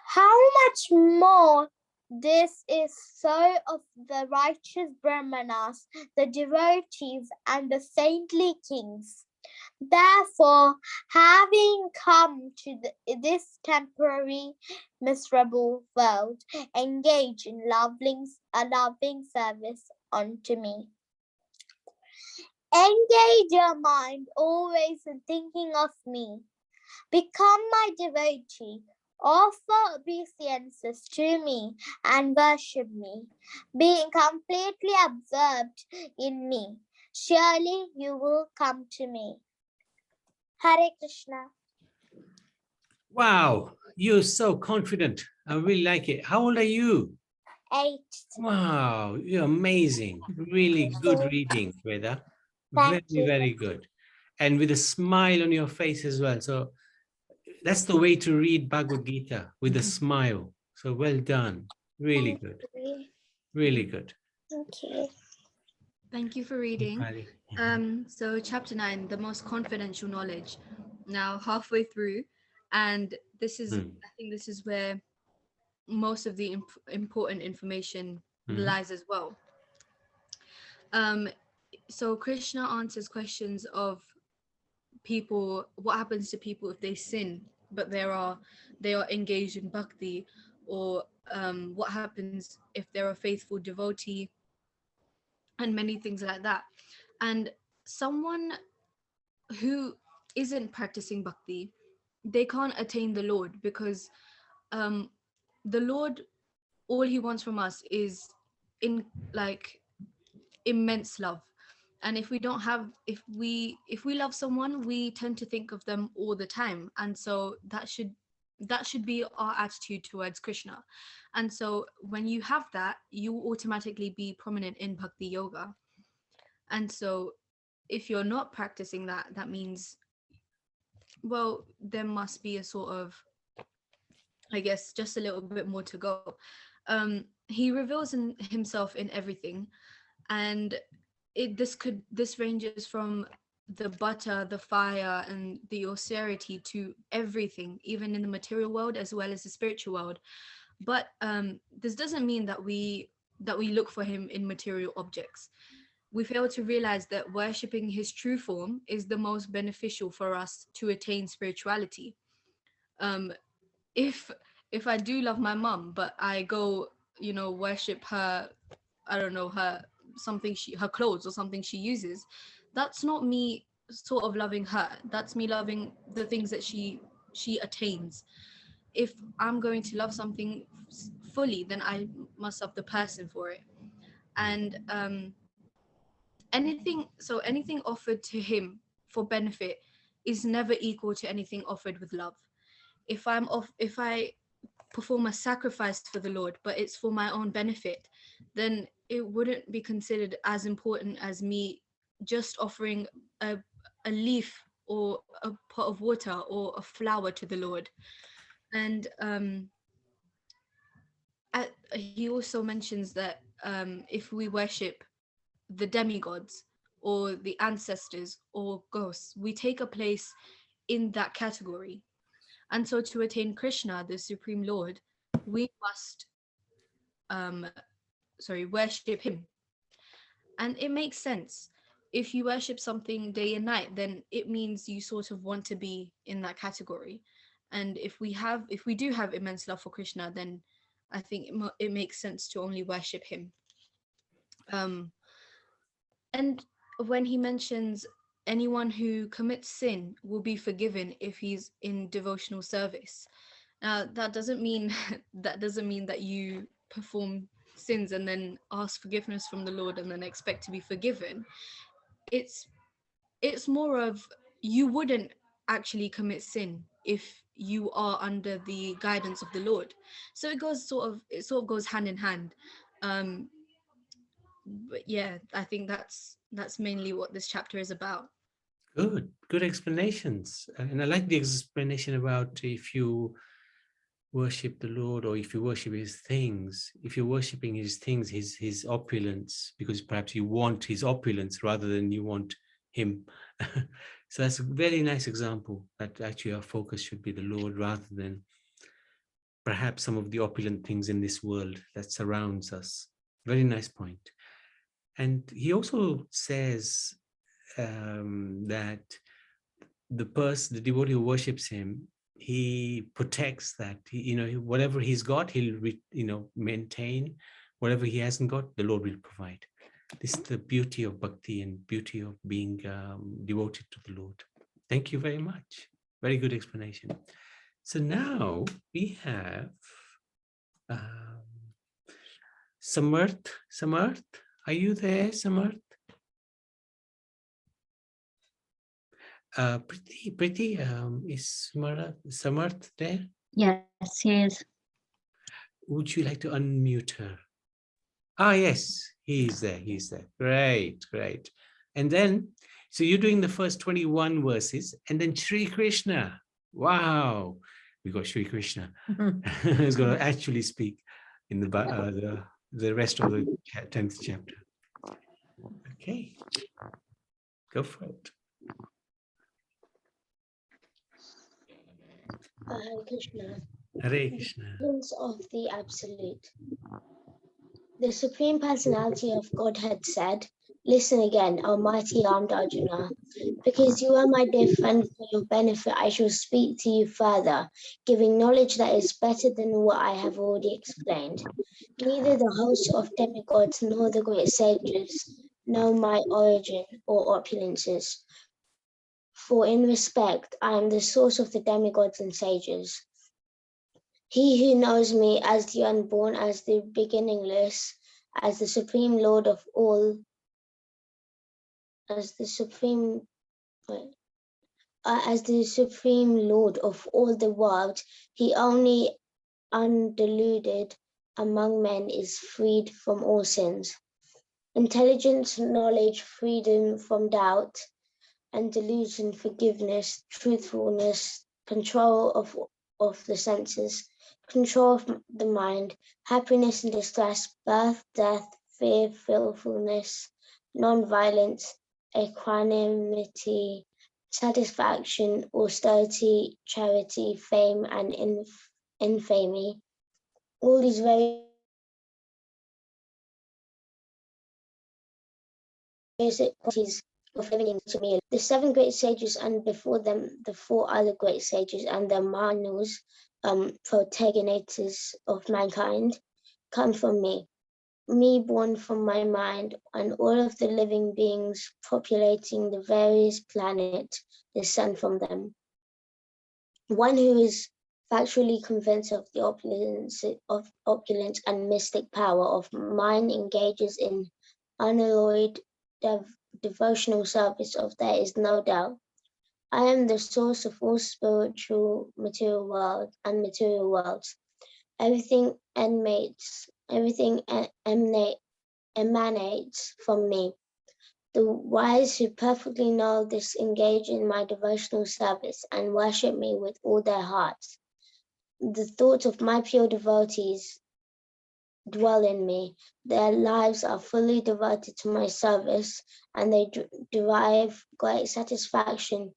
Speaker 11: How much more this is so of the righteous Brahmanas, the devotees, and the saintly kings. Therefore, having come to this temporary, miserable world, engage in a loving service unto me. Engage your mind always in thinking of me. Become my devotee. Offer obeisances to me and worship me, being completely absorbed in me. Surely you will come to me. Hare Krishna.
Speaker 1: Wow, you're so confident. I really like it. How old are you?
Speaker 11: 8.
Speaker 1: Wow, you're amazing. Really good reading, Veda.
Speaker 11: Thank
Speaker 1: Very,
Speaker 11: you.
Speaker 1: very good. And with a smile on your face as well. So that's the way to read Bhagavad Gita, with a smile. So well done. Really good. Really good.
Speaker 11: Thank you.
Speaker 3: Thank you for reading.
Speaker 1: Vale.
Speaker 3: So chapter 9, the most confidential knowledge. Now halfway through, and this is, I think this is where most of the important information lies as well. So Krishna answers questions of people, what happens to people if they sin, but they are engaged in bhakti, or what happens if they're a faithful devotee, and many things like that. And someone who isn't practicing bhakti, they can't attain the Lord, because the Lord, all he wants from us is in like immense love. And if we don't have, if we love someone, we tend to think of them all the time, and so that should be our attitude towards Krishna. And so when you have that, you will automatically be prominent in bhakti yoga. And so if you're not practicing that, that means, well, there must be a sort of, I guess, just a little bit more to go. He reveals himself in everything, and this ranges from the butter, the fire, and the austerity to everything, even in the material world as well as the spiritual world. But this doesn't mean that we look for him in material objects. We fail to realize that worshipping his true form is the most beneficial for us to attain spirituality. If I do love my mom, but I go, worship her, I don't know, her clothes or something she uses, that's not me sort of loving her. That's me loving the things that she attains. If I'm going to love something fully, then I must love the person for it. And anything offered to him for benefit is never equal to anything offered with love. If I perform a sacrifice for the Lord, but it's for my own benefit, then it wouldn't be considered as important as me just offering a leaf or a pot of water or a flower to the Lord. And he also mentions that if we worship the demigods or the ancestors or ghosts, we take a place in that category. And so to attain Krishna, the Supreme Lord, we must worship him. And it makes sense. If you worship something day and night, then it means you sort of want to be in that category. And if we do have immense love for Krishna, then I think it makes sense to only worship him. And when he mentions anyone who commits sin will be forgiven if he's in devotional service. Now, that doesn't mean that you perform sins and then ask forgiveness from the Lord and then expect to be forgiven. It's more of, you wouldn't actually commit sin if you are under the guidance of the Lord. So it sort of goes hand in hand. But yeah, I think that's mainly what this chapter is about.
Speaker 1: Good explanations. And I like the explanation about if you worship the Lord or if you worship his things, if you're worshiping his things, his opulence, because perhaps you want his opulence rather than you want him. So that's a very nice example, that actually our focus should be the Lord rather than perhaps some of the opulent things in this world that surrounds us. Very nice point. And he also says that the devotee who worships him, he protects that. Whatever he's got, he'll maintain. Whatever he hasn't got, the Lord will provide. This is the beauty of bhakti and beauty of being devoted to the Lord. Thank you very much. Very good explanation. So now we have Samarth. Samarth, are you there, Samarth? Pretty, is Samarth there?
Speaker 12: Yes, he is.
Speaker 1: Would you like to unmute her? Ah, yes, he's there. He's there. Great, great. And then, so you're doing the first 21 verses, and then Sri Krishna. Wow, we got Sri Krishna. He's going to actually speak in the rest of the 10th chapter. Okay, go for it.
Speaker 13: Hare Krishna.
Speaker 1: Hare Krishna.
Speaker 13: Presence of the Absolute. The Supreme Personality of Godhead said, "Listen again, Almighty armed Arjuna. Because you are my dear friend, for your benefit, I shall speak to you further, giving knowledge that is better than what I have already explained. Neither the host of demigods nor the great sages know my origin or opulences. For in respect, I am the source of the demigods and sages. He who knows me as the unborn, as the beginningless, as the supreme Lord of all, as the supreme Lord of all the world, he only undeluded among men is freed from all sins. Intelligence, knowledge, freedom from doubt and delusion, forgiveness, truthfulness, control of the senses, control of the mind, happiness and distress, birth, death, fear, fearfulness, non-violence, equanimity, satisfaction, austerity, charity, fame, and infamy. All these various qualities of living to me. The 7 great sages, and before them the 4 other great sages, and the Manus, protagonators of mankind, come from me born from my mind, and all of the living beings populating the various planets descend from them. One who is factually convinced of the opulence and mystic power of mine engages in unalloyed devotional service of there is no doubt. I am the source of all spiritual material worlds. Everything emanates from me. The wise who perfectly know this engage in my devotional service and worship me with all their hearts. The thoughts of my pure devotees dwell in me. Their lives are fully devoted to my service, and they derive great satisfaction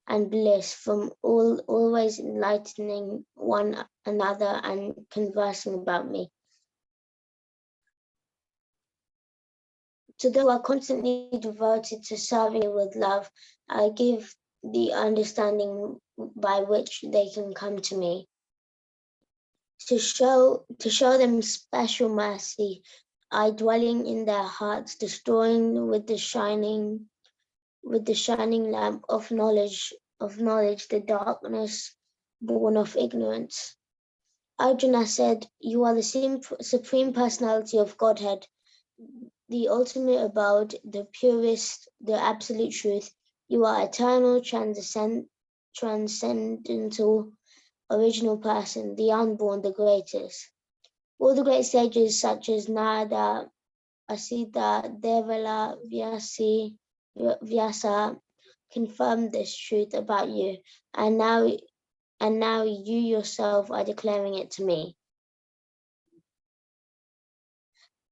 Speaker 13: and bliss from always enlightening one another and conversing about me. To those who are constantly devoted to serving me with love, I give the understanding by which they can come to me. To show them special mercy, I dwelling in their hearts, destroying with the shining lamp of knowledge the darkness born of ignorance. Arjuna said, "You are the supreme personality of Godhead, the ultimate abode, the purest, the absolute truth. You are eternal, transcendental, original person, the unborn, the greatest." All the great sages such as Narada, Asita, Devala, Vyasa confirmed this truth about you, and now you yourself are declaring it to me.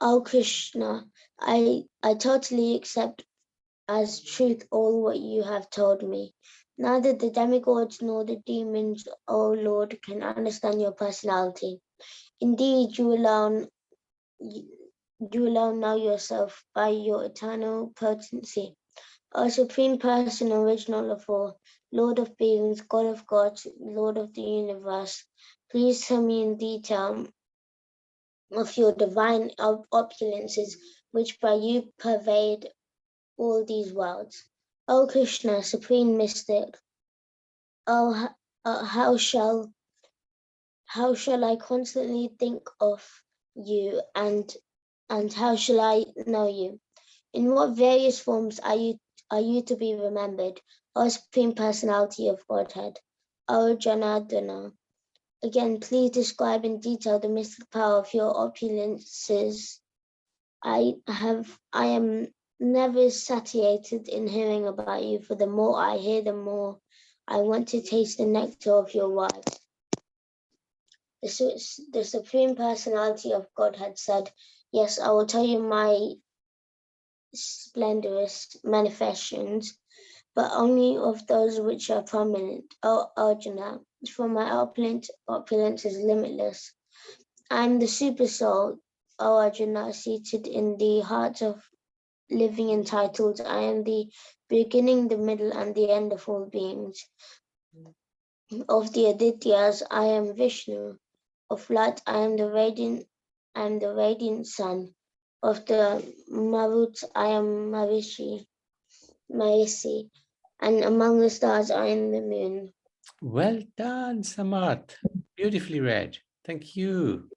Speaker 13: Oh Krishna, I totally accept as truth all what you have told me. Neither the demigods nor the demons, O Lord, can understand your personality. Indeed, you alone know yourself by your eternal potency. O Supreme Person, original of all, Lord of beings, God of gods, Lord of the universe, please tell me in detail of your divine opulences, which by you pervade all these worlds. O Krishna, Supreme Mystic, how shall I constantly think of you, and how shall I know you? In what various forms are you to be remembered, O Supreme Personality of Godhead? O Janardana, again, please describe in detail the mystic power of your opulences. I am never satiated in hearing about you, for the more I hear, the more I want to taste the nectar of your words. The Supreme Personality of Godhead said, "Yes, I will tell you my splendorous manifestations, but only of those which are prominent, O Arjuna, for my opulence is limitless. I am the super soul, O Arjuna, seated in the heart of living entitled. I am the beginning, the middle, and the end of all beings. Of the Adityas, I am Vishnu. Of light, I am the radiant sun. Of the Maruts, I am Maharishi. And among the stars, I am the moon."
Speaker 1: Well done, Samarth. Beautifully read. Thank you.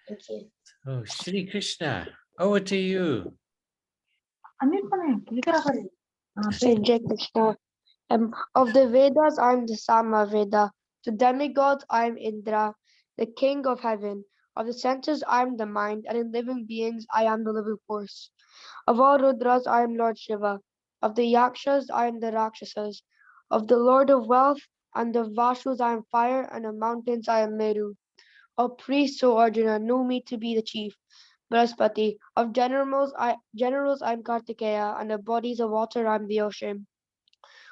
Speaker 13: Thank you.
Speaker 1: Oh, Shri Krishna, over to you.
Speaker 12: Saint Jai Krishna. Of the Vedas, I am the Sama Veda. To demigods, I am Indra, the king of heaven. Of the senses, I am the mind, and in living beings, I am the living force. Of all Rudras, I am Lord Shiva. Of the Yakshas, I am the Rakshasas. Of the Lord of wealth and the Vashus, I am fire, and of mountains, I am Meru. Of priests, O Arjuna, know me to be the chief. Brahaspati. Of generals, I am Kartikeya, and of bodies of water, I am the ocean.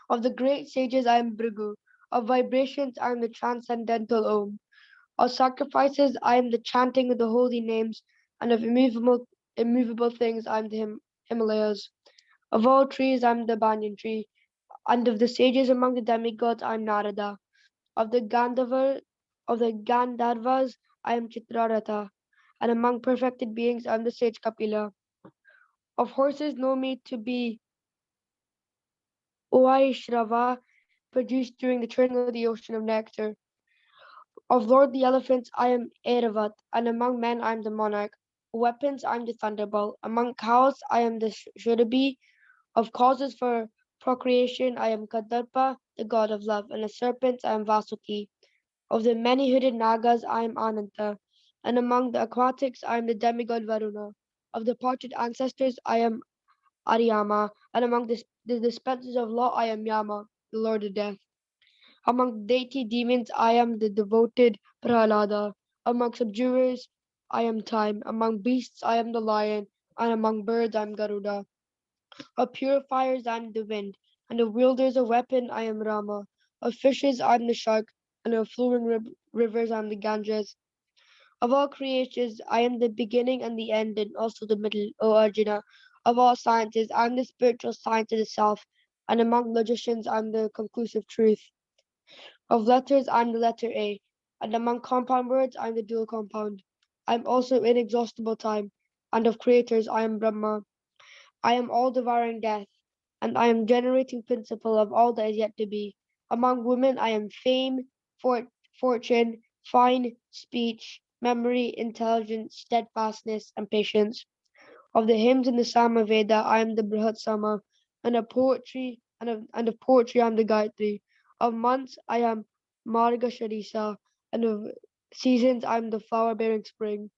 Speaker 12: Of the great sages, I am Bhrigu. Of vibrations, I am the transcendental Om. Of sacrifices, I am the chanting of the holy names, and of immovable things, I am the Himalayas. Of all trees, I am the banyan tree, and of the sages among the demigods, I am Narada. Of the Gandharvas, I am Chitraratha, and among perfected beings, I am the sage Kapila. Of horses, know me to be Vaishrava, produced during the churning of the ocean of nectar. Of Lord the elephants, I am Erevat, and among men I am the monarch. Of weapons, I am the thunderbolt. Among cows, I am the Shurabi. Of causes for procreation, I am Kadarpa, the god of love, and of serpents, I am Vasuki. Of the many-hooded Nagas, I am Ananta, and among the aquatics, I am the demigod Varuna. Of the parted ancestors, I am Ariyama, and among the dispensers of law, I am Yama, the lord of death. Among deity demons, I am the devoted Prahlada. Among subduers, I am time. Among beasts, I am the lion, and among birds, I am Garuda. Of purifiers, I am the wind, and of wielders of weapon, I am Rama. Of fishes, I am the shark, and of flowing rivers, I am the Ganges. Of all creations, I am the beginning and the end, and also the middle, O Arjuna. Of all sciences, I am the spiritual science of the self, and among logicians, I am the conclusive truth. Of letters, I am the letter A, and among compound words, I am the dual compound. I am also inexhaustible time, and of creators, I am Brahma. I am all devouring death, and I am generating principle of all that is yet to be. Among women, I am fame, fortune, fine speech, memory, intelligence, steadfastness, and patience. Of the hymns in the Samaveda, I am the Brihat Sama, and of poetry I am the Gayatri. Of months, I am Marga Sharisa, and of seasons, I am the flower-bearing spring.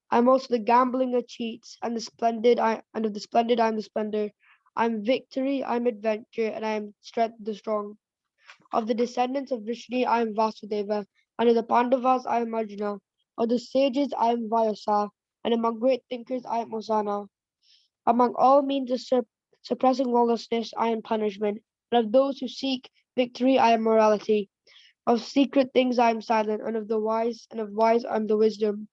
Speaker 12: I am also the gambling of cheats, and of the splendid I am the splendor. I am victory, I am adventure, and I am strength the strong. Of the descendants of Vishnu, I am Vasudeva, and of the Pandavas, I am Arjuna. Of the sages, I am Vyasa, and among great thinkers, I am Osana. Among all means of suppressing lawlessness, I am punishment, and of those who seek victory, I am morality. Of secret things, I am silent, and of wise, I am the wisdom.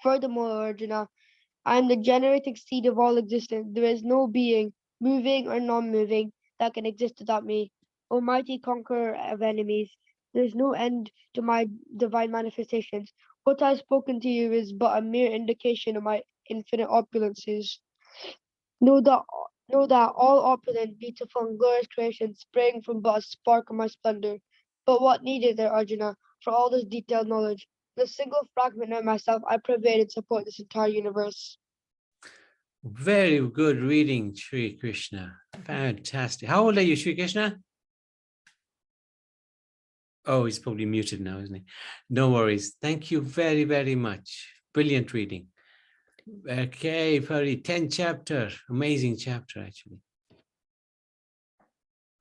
Speaker 12: Furthermore, Arjuna, I am the generating seed of all existence. There is no being, moving or non-moving, that can exist without me. Almighty conqueror of enemies, there is no end to my divine manifestations. What I have spoken to you is but a mere indication of my infinite opulences. Know that, know that all opulent, beautiful, and glorious creations spring from but a spark of my splendor. But what need is there, Arjuna, for all this detailed knowledge? In a single fragment of myself, I pervade and support this entire universe.
Speaker 1: Very good reading, Sri Krishna. Fantastic. How old are you, Sri Krishna? Oh, he's probably muted now, isn't he? No worries. Thank you very, very much. Brilliant reading. Okay, Pari, 10th chapter. Amazing chapter, actually.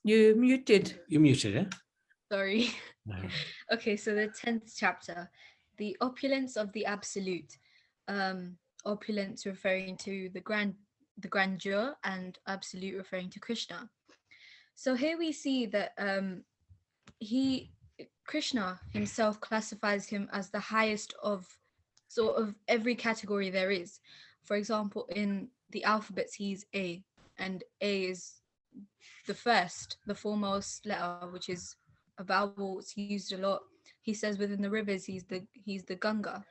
Speaker 14: You muted.
Speaker 1: You muted, eh?
Speaker 3: Sorry.
Speaker 1: No.
Speaker 3: Okay, so the 10th chapter, the opulence of the absolute. Opulence referring to the grandeur, and absolute referring to Krishna. So here we see that Krishna himself classifies him as the highest of sort of every category there is. For example, in the alphabets, he's A, and A is the foremost letter, which is a vowel. It's used a lot. He says within the rivers, he's the Ganga.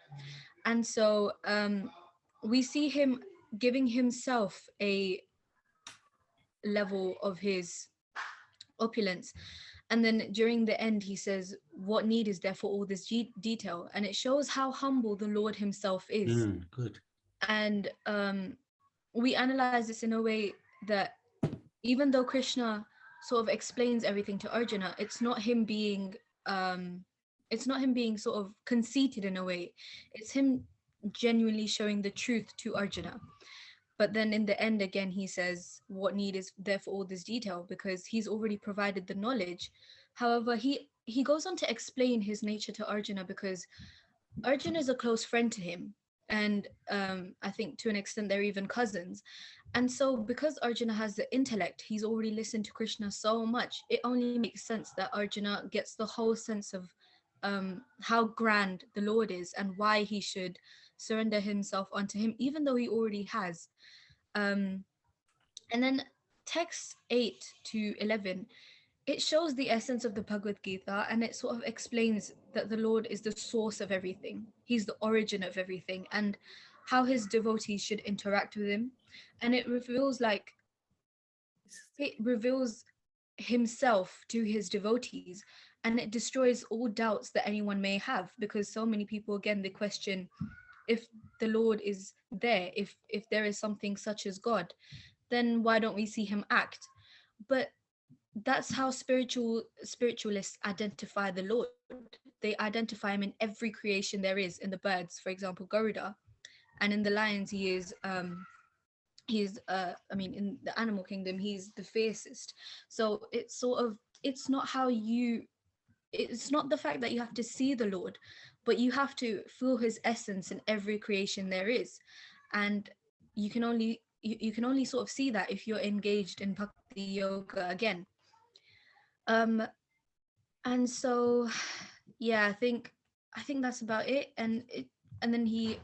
Speaker 3: And so we see him giving himself a level of his opulence. And then during the end, he says, what need is there for all this detail? And it shows how humble the Lord himself is.
Speaker 1: Good.
Speaker 3: And we analyze this in a way that even though Krishna sort of explains everything to Arjuna, it's not him being sort of conceited in a way. It's him genuinely showing the truth to Arjuna. But then in the end, again, he says, what need is there for all this detail? Because he's already provided the knowledge. However, he goes on to explain his nature to Arjuna, because Arjuna is a close friend to him. And I think to an extent, they're even cousins. And so because Arjuna has the intellect, he's already listened to Krishna so much, it only makes sense that Arjuna gets the whole sense of how grand the Lord is and why he should surrender himself unto him, even though he already has. And then text 8 to 11, it shows the essence of the Bhagavad Gita, and it sort of explains that the Lord is the source of everything. He's the origin of everything, and how his devotees should interact with him. And it reveals himself to his devotees. and it destroys all doubts that anyone may have, because so many people, again, they question if the Lord is there, if there is something such as God, then why don't we see him act? But that's how spiritualists identify the Lord. They identify him in every creation there is. In the birds, for example, Garuda, and in the lions, he is I mean, in the animal kingdom, he's the fiercest. So it's sort of, it's not the fact that you have to see the Lord, but you have to feel his essence in every creation there is. And you can only sort of see that if you're engaged in bhakti yoga again. And so, yeah, I think that's about it. And then he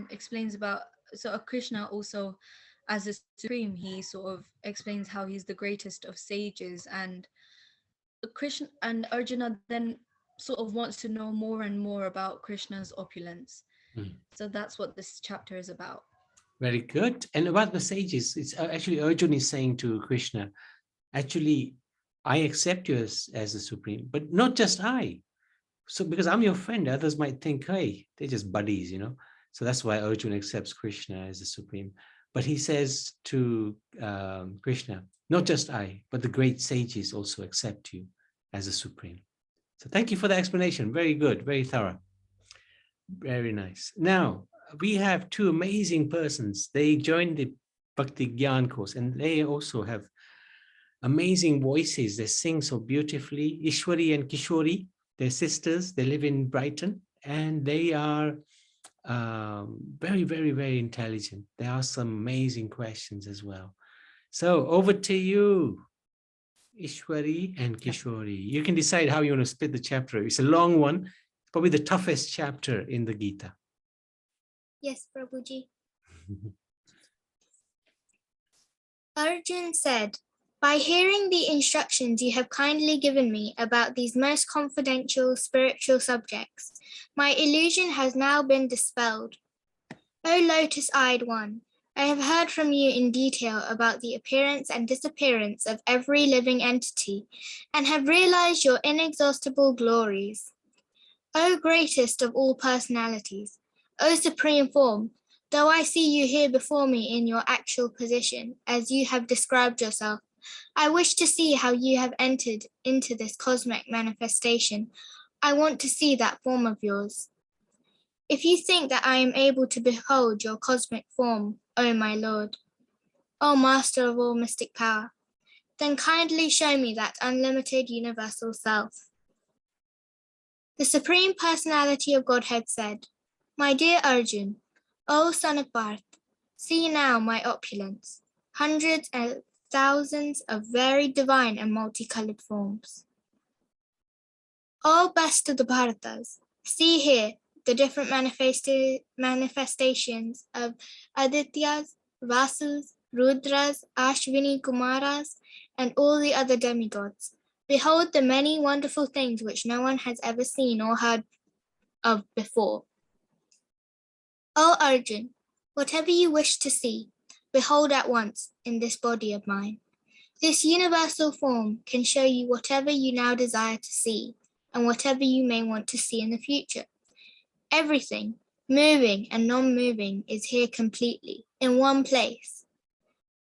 Speaker 3: explains about, so Krishna also, as the supreme, he sort of explains how he's the greatest of sages, and Krishna and Arjuna then sort of wants to know more and more about Krishna's opulence. So that's what this chapter is about.
Speaker 1: Very good. And about the sages, it's actually Arjuna is saying to Krishna, actually, I accept you as the supreme, but not just I. So because I'm your friend, others might think, hey, they're just buddies, you know. So that's why Arjuna accepts Krishna as the supreme. But he says to Krishna, not just I, but the great sages also accept you as a supreme. So thank you for the explanation. Very good, very thorough. Very nice. Now, we have two amazing persons. They joined the Bhakti Gyan course, and they also have amazing voices. They sing so beautifully. Ishwari and Kishori, they're sisters. They live in Brighton, and they are very, very, very intelligent. They ask some amazing questions as well. So over to you, Ishwari and Kishori. You can decide how you want to split the chapter. It's a long one, probably the toughest chapter in the Gita.
Speaker 10: Yes, Prabhuji. Arjun said, by hearing the instructions you have kindly given me about these most confidential spiritual subjects, my illusion has now been dispelled. O lotus-eyed one, I have heard from you in detail about the appearance and disappearance of every living entity, and have realized your inexhaustible glories. O greatest of all personalities, O supreme form, though I see you here before me in your actual position, as you have described yourself, I wish to see how you have entered into this cosmic manifestation. I want to see that form of yours. If you think that I am able to behold your cosmic form, O my Lord, O Master of all mystic power, then kindly show me that unlimited universal self. The Supreme Personality of Godhead said, my dear Arjun, O son of Parth, see now my opulence, hundreds and thousands of very divine and multicolored forms. O best of the Bharatas, see here the different manifestations of Adityas, Vasus, Rudras, Ashwini Kumaras, and all the other demigods. Behold the many wonderful things which no one has ever seen or heard of before. O Arjun, whatever you wish to see, behold at once in this body of mine. This universal form can show you whatever you now desire to see, and whatever you may want to see in the future. Everything, moving and non-moving, is here completely, in one place.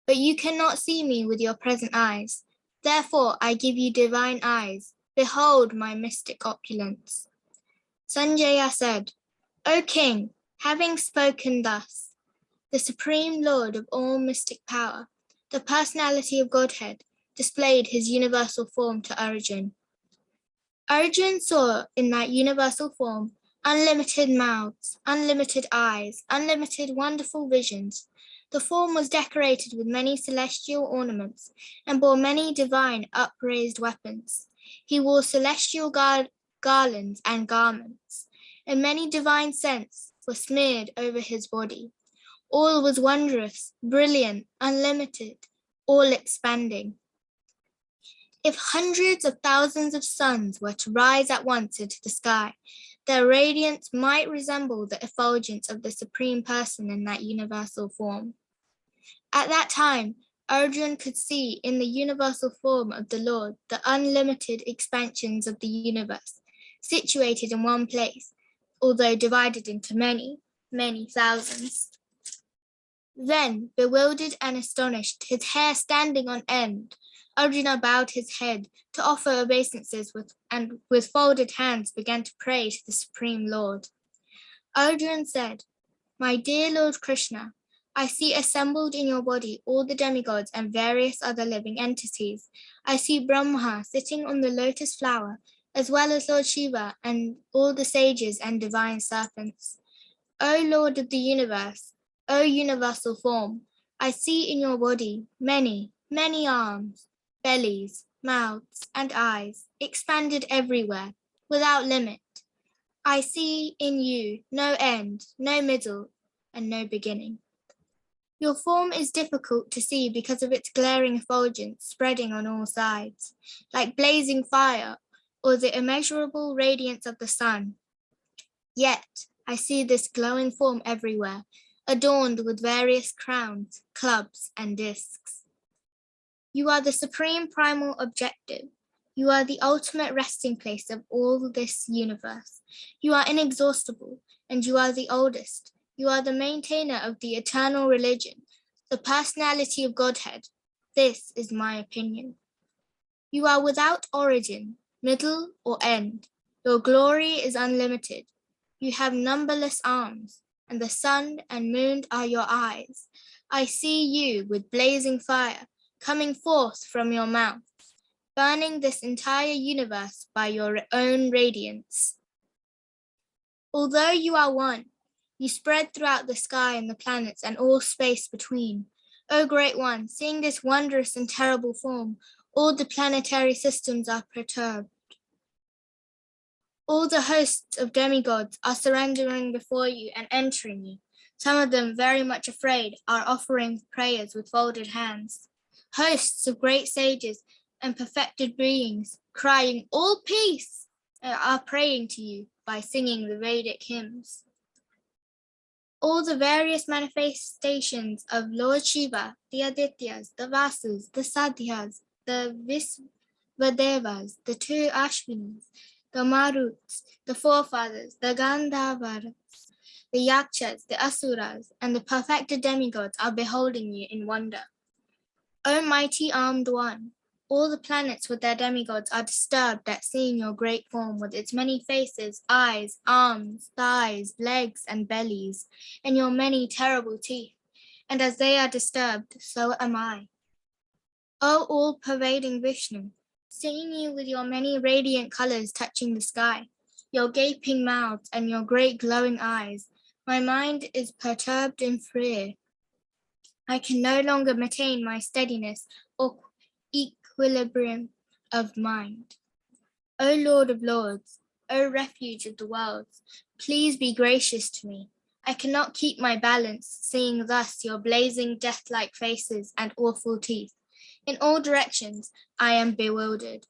Speaker 10: But you cannot see me with your present eyes. Therefore, I give you divine eyes. Behold my mystic opulence. Sanjaya said, O king, having spoken thus, the supreme lord of all mystic power, the personality of Godhead, displayed his universal form to Arjun. Arjun saw in that universal form unlimited mouths, unlimited eyes, unlimited wonderful visions. The form was decorated with many celestial ornaments and bore many divine upraised weapons. He wore celestial garlands and garments, and many divine scents were smeared over his body. All was wondrous, brilliant, unlimited, all expanding. If hundreds of thousands of suns were to rise at once into the sky, their radiance might resemble the effulgence of the Supreme Person in that universal form. At that time, Arjun could see in the universal form of the Lord the unlimited expansions of the universe, situated in one place, although divided into many, many thousands. Then, bewildered and astonished, his hair standing on end, Arjuna bowed his head to offer obeisances and with folded hands began to pray to the Supreme Lord. Arjuna said, "My dear Lord Krishna, I see assembled in your body all the demigods and various other living entities. I see Brahma sitting on the lotus flower, as well as Lord Shiva and all the sages and divine serpents. O Lord of the universe, O universal form, I see in your body many, many arms, bellies, mouths, and eyes, expanded everywhere, without limit. I see in you no end, no middle, and no beginning. Your form is difficult to see because of its glaring effulgence spreading on all sides, like blazing fire or the immeasurable radiance of the sun. Yet I see this glowing form everywhere, adorned with various crowns, clubs, and discs. You are the supreme primal objective. You are the ultimate resting place of all this universe. You are inexhaustible, and you are the oldest. You are the maintainer of the eternal religion, the personality of Godhead. This is my opinion. You are without origin, middle, or end. Your glory is unlimited. You have numberless arms, and the sun and moon are your eyes. I see you with blazing fire coming forth from your mouth, burning this entire universe by your own radiance. Although you are one, you spread throughout the sky and the planets and all space between. O Great One, seeing this wondrous and terrible form, all the planetary systems are perturbed. All the hosts of demigods are surrendering before you and entering you. Some of them, very much afraid, are offering prayers with folded hands. Hosts of great sages and perfected beings, crying, "All peace," are praying to you by singing the Vedic hymns. All the various manifestations of Lord Shiva, the Adityas, the Vasus, the Sadhyas, the Visvadevas, the two Ashwinis, the Maruts, the forefathers, the Gandharvas, the Yakshas, the Asuras, and the perfected demigods are beholding you in wonder. O mighty armed one, all the planets with their demigods are disturbed at seeing your great form with its many faces, eyes, arms, thighs, legs, and bellies, and your many terrible teeth. And as they are disturbed, so am I. O all-pervading Vishnu, seeing you with your many radiant colors touching the sky, your gaping mouths and your great glowing eyes, my mind is perturbed in fear. I can no longer maintain my steadiness or equilibrium of mind. O Lord of Lords, O refuge of the worlds, please be gracious to me. I cannot keep my balance, seeing thus your blazing death-like faces and awful teeth. In all directions, I am bewildered.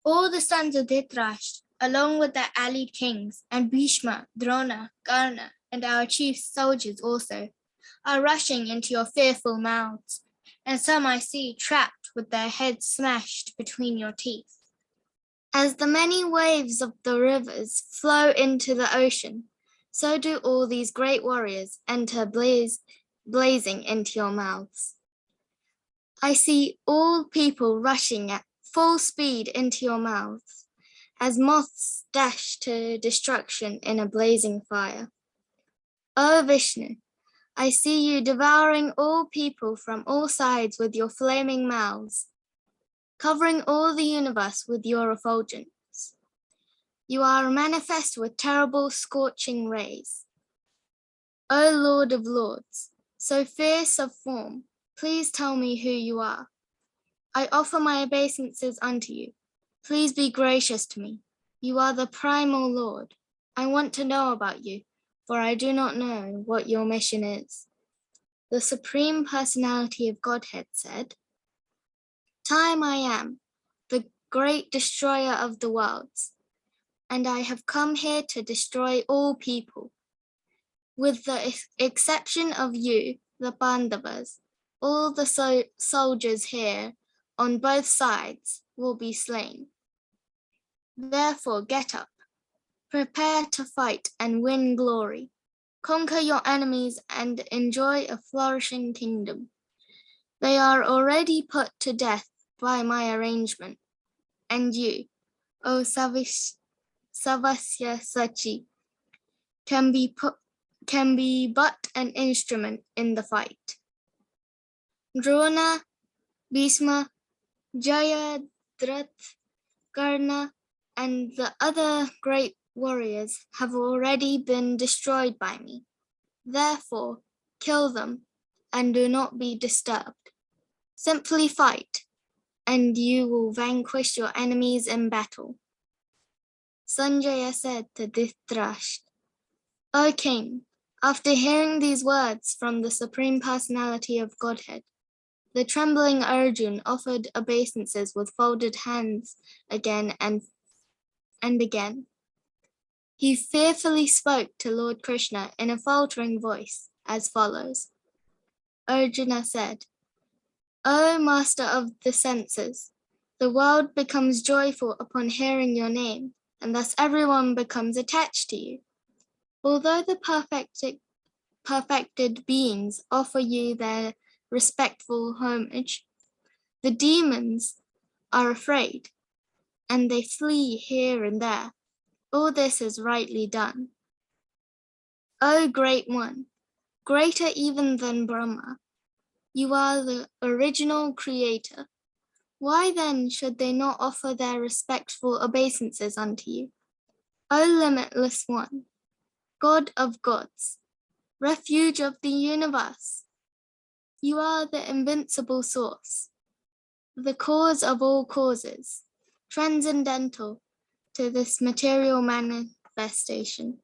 Speaker 10: All the sons of Dhritarashtra, along with their allied kings, and Bhishma, Drona, Karna, and our chief soldiers also, are rushing into your fearful mouths, and some I see trapped with their heads smashed between your teeth. As the many waves of the rivers flow into the ocean, so do all these great warriors enter blazing into your mouths. I see all people rushing at full speed into your mouths, as moths dash to destruction in a blazing fire. O Vishnu, I see you devouring all people from all sides with your flaming mouths, covering all the universe with your effulgence. You are manifest with terrible scorching rays. O Lord of Lords, so fierce of form, please tell me who you are. I offer my obeisances unto you. Please be gracious to me. You are the primal Lord. I want to know about you, for I do not know what your mission is. The Supreme Personality of Godhead said, "Time I am, the great destroyer of the worlds, and I have come here to destroy all people. With the exception of you, the Pandavas, all the soldiers here on both sides will be slain. Therefore, get up, prepare to fight and win glory. Conquer your enemies and enjoy a flourishing kingdom. They are already put to death by my arrangement, and you, O Savasya Sachi, can be but an instrument in the fight. Drona, Bhishma, Jayadratha, Karna, and the other great warriors have already been destroyed by me. Therefore, kill them and do not be disturbed. Simply fight, and you will vanquish your enemies in battle. Sanjaya said to Dhritarashtra, O king, after hearing these words from the Supreme Personality of Godhead, the trembling Arjun offered obeisances with folded hands again and again. He fearfully spoke to Lord Krishna in a faltering voice as follows. Arjuna said, O master of the senses, the world becomes joyful upon hearing your name, and thus everyone becomes attached to you. Although the perfected beings offer you their respectful homage, the demons are afraid, and they flee here and there. All this is rightly done. O great one, greater even than Brahma, you are the original creator. Why then should they not offer their respectful obeisances unto you? O limitless one, God of gods, refuge of the universe, you are the invincible source, the cause of all causes, transcendental to this material manifestation.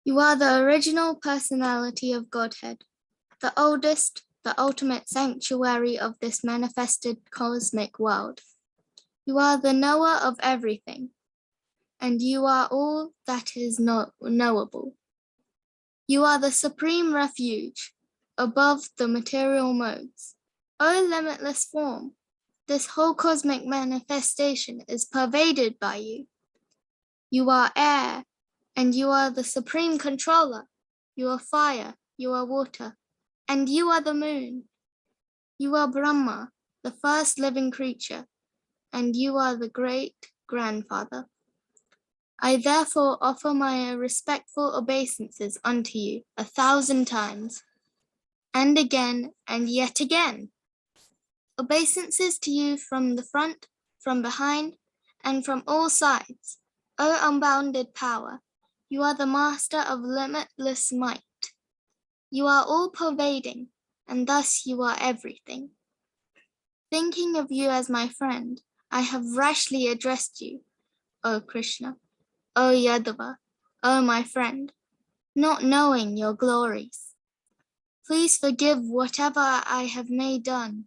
Speaker 10: You are the original personality of Godhead, the oldest, the ultimate sanctuary of this manifested cosmic world. You are the knower of everything, and you are all that is knowable. You are the supreme refuge above the material modes. O limitless form, this whole cosmic manifestation is pervaded by you. You are air, and you are the supreme controller. You are fire, you are water, and you are the moon. You are Brahma, the first living creature, and you are the great grandfather. I therefore offer my respectful obeisances unto you 1,000 times, and again, and yet again. Obeisances to you from the front, from behind, and from all sides. O unbounded power, you are the master of limitless might. You are all pervading, and thus you are everything. Thinking of you as my friend, I have rashly addressed you, O Krishna, O Yadava, O my friend, not knowing your glories. Please forgive whatever I have may done,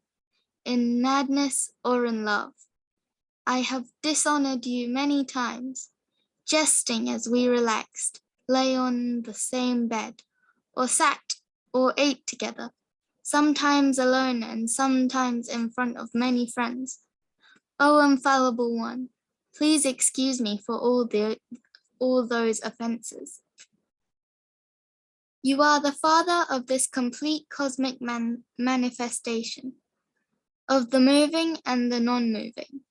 Speaker 10: in madness or in love. I have dishonored you many times, jesting as we relaxed, lay on the same bed, or sat or ate together, sometimes alone and sometimes in front of many friends. O infallible one, please excuse me for all those offenses. You are the father of this complete cosmic manifestation, of the moving and the non-moving.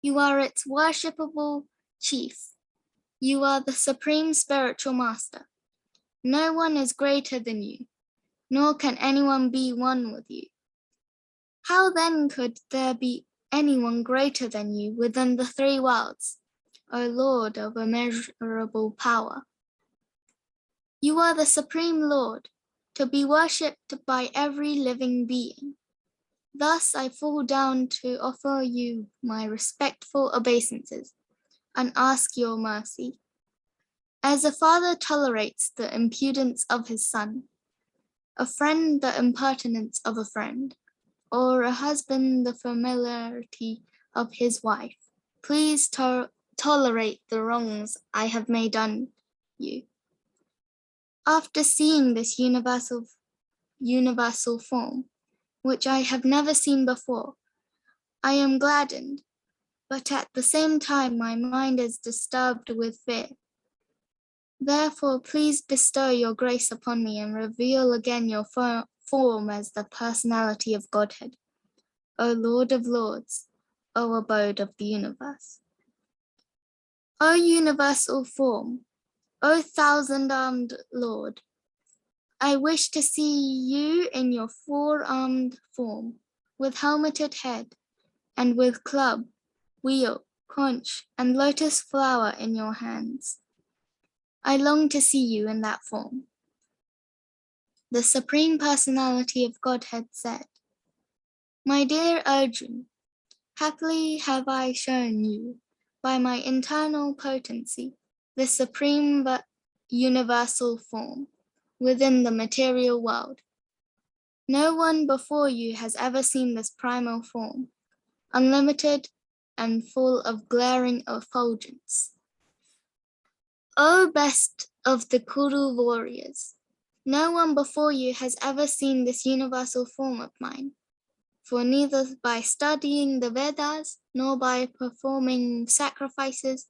Speaker 10: You are its worshipable chief. You are the supreme spiritual master. No one is greater than you, nor can anyone be one with you. How then could there be anyone greater than you within the three worlds, O Lord of immeasurable power? You are the supreme Lord, to be worshipped by every living being. Thus I fall down to offer you my respectful obeisances and ask your mercy. As a father tolerates the impudence of his son, a friend the impertinence of a friend, or a husband the familiarity of his wife, please tolerate the wrongs I have made on you. After seeing this universal universal form, which I have never seen before. I am gladdened, but at the same time my mind is disturbed with fear. Therefore, please bestow your grace upon me and reveal again your form as the personality of Godhead, O Lord of Lords, O abode of the universe. O universal form, O thousand-armed Lord, I wish to see you in your four-armed form, with helmeted head, and with club, wheel, conch, and lotus flower in your hands. I long to see you in that form. The Supreme Personality of Godhead said, My dear Arjun, happily have I shown you, by my internal potency, the supreme universal form within the material world. No one before you has ever seen this primal form, unlimited and full of glaring effulgence. O best of the Kuru warriors, no one before you has ever seen this universal form of mine, for neither by studying the Vedas, nor by performing sacrifices,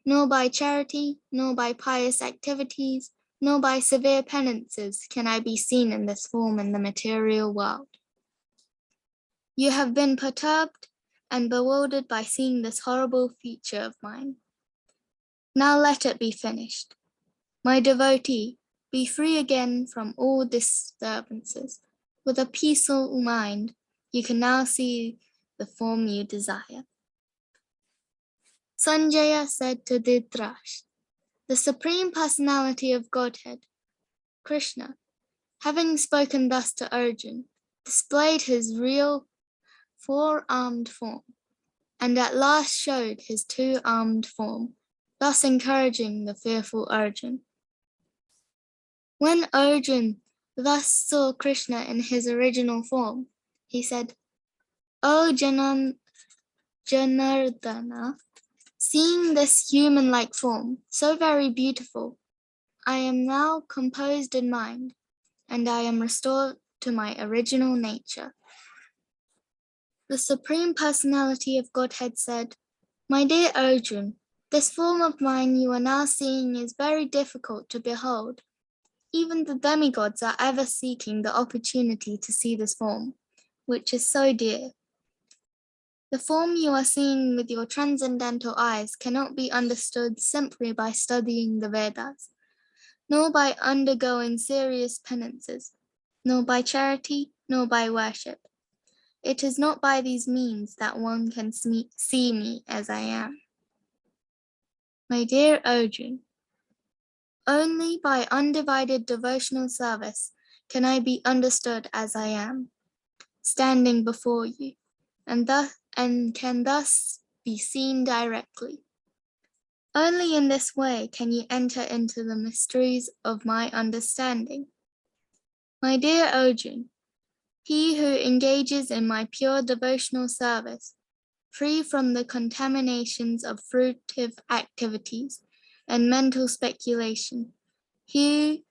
Speaker 10: nor by charity, nor by pious activities, nor by severe penances can I be seen in this form in the material world. You have been perturbed and bewildered by seeing this horrible feature of mine. Now let it be finished. My devotee, be free again from all disturbances. With a peaceful mind, you can now see the form you desire. Sanjaya said to Dhritarashtra, the Supreme Personality of Godhead, Krishna, having spoken thus to Arjun, displayed his real four-armed form, and at last showed his two-armed form, thus encouraging the fearful Arjun. When Arjun thus saw Krishna in his original form, he said, O Janardana, seeing this human-like form, so very beautiful, I am now composed in mind, and I am restored to my original nature. The Supreme Personality of Godhead said, My dear Arjun, this form of mine you are now seeing is very difficult to behold. Even the demigods are ever seeking the opportunity to see this form, which is so dear. The form you are seeing with your transcendental eyes cannot be understood simply by studying the Vedas, nor by undergoing serious penances, nor by charity, nor by worship. It is not by these means that one can see me as I am. My dear Arjun, only by undivided devotional service can I be understood as I am, standing before you, and can thus be seen directly. Only in this way can you enter into the mysteries of my understanding. My dear Arjun, he who engages in my pure devotional service, free from the contaminations of fruitive activities and mental speculation, he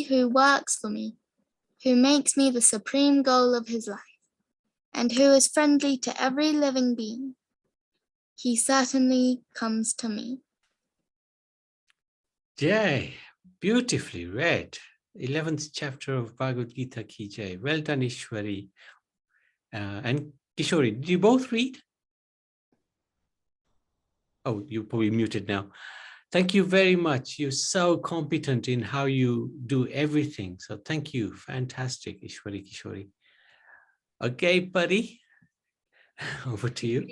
Speaker 10: who works for me, who makes me the supreme goal of his life, and who is friendly to every living being, he certainly comes to me.
Speaker 1: Jai, beautifully read. 11th chapter of Bhagavad Gita ki Jai. Well done, Ishwari. And Kishori, did you both read? Oh, you're probably muted now. Thank you very much. You're so competent in how you do everything. So thank you. Fantastic, Ishwari, Kishori. Okay, buddy. Over to you.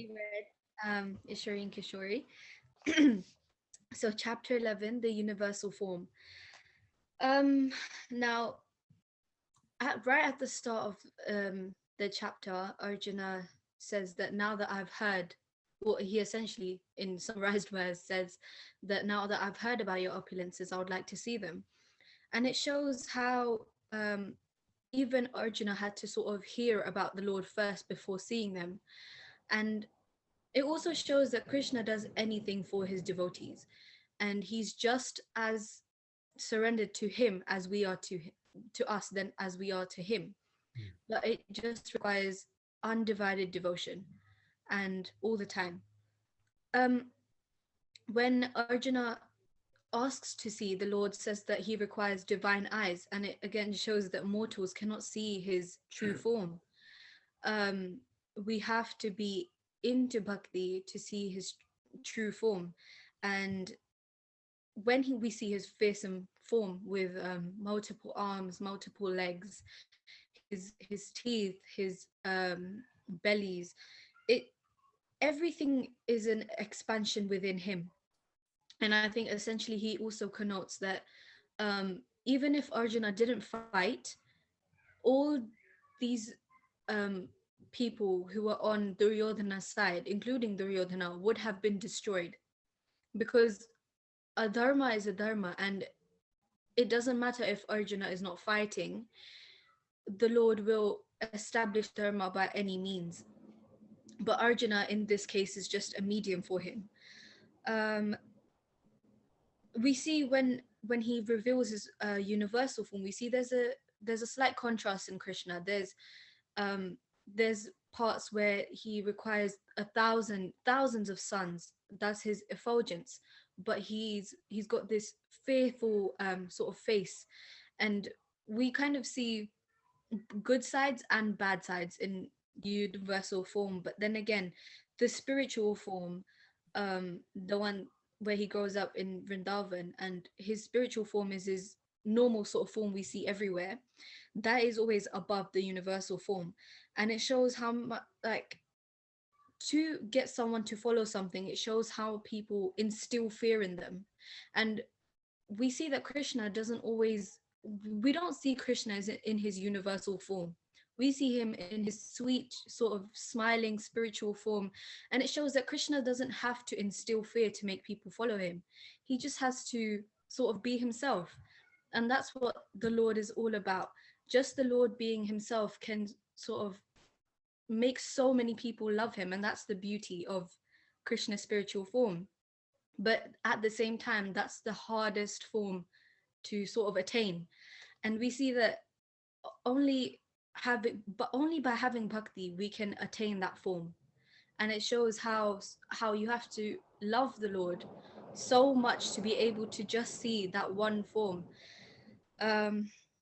Speaker 3: Ishwari and Kishori. So chapter 11, the universal form. Now, right at the start of the chapter, Arjuna says that now that I've heard, well, he essentially, in summarized words, says that now that I've heard about your opulences, I would like to see them. And it shows how even Arjuna had to sort of hear about the Lord first before seeing them. And it also shows that Krishna does anything for his devotees, and he's just as surrendered to him as we are to to us than as we are to him. But it just requires undivided devotion and all the time. When Arjuna asks to see, the Lord says that he requires divine eyes, and it again shows that mortals cannot see his true form. We have to be into bhakti to see his true form, and when we see his fearsome form with multiple arms, multiple legs, his teeth, his bellies, everything is an expansion within him. And I think essentially he also connotes that even if Arjuna didn't fight, all these people who were on Duryodhana's side, including Duryodhana, would have been destroyed, because a dharma is a dharma, and it doesn't matter if Arjuna is not fighting, the Lord will establish dharma by any means. But Arjuna in this case is just a medium for him. We see when he reveals his universal form, we see there's a slight contrast in Krishna. There's parts where he requires thousands of suns. That's his effulgence, but he's got this fearful sort of face, and we kind of see good sides and bad sides in universal form. But then again, the spiritual form, the one where he grows up in Vrindavan, and his spiritual form is his normal sort of form we see everywhere, that is always above the universal form. And it shows how much, like, to get someone to follow something, it shows how people instill fear in them. And we see that Krishna doesn't always, we don't see Krishna as in his universal form. We see him in his sweet, sort of smiling spiritual form. And it shows that Krishna doesn't have to instill fear to make people follow him. He just has to sort of be himself. And that's what the Lord is all about. Just the Lord being himself can sort of make so many people love him. And that's the beauty of Krishna's spiritual form. But at the same time, that's the hardest form to sort of attain. And we see that only by having bhakti we can attain that form. And it shows how you have to love the Lord so much to be able to just see that one form.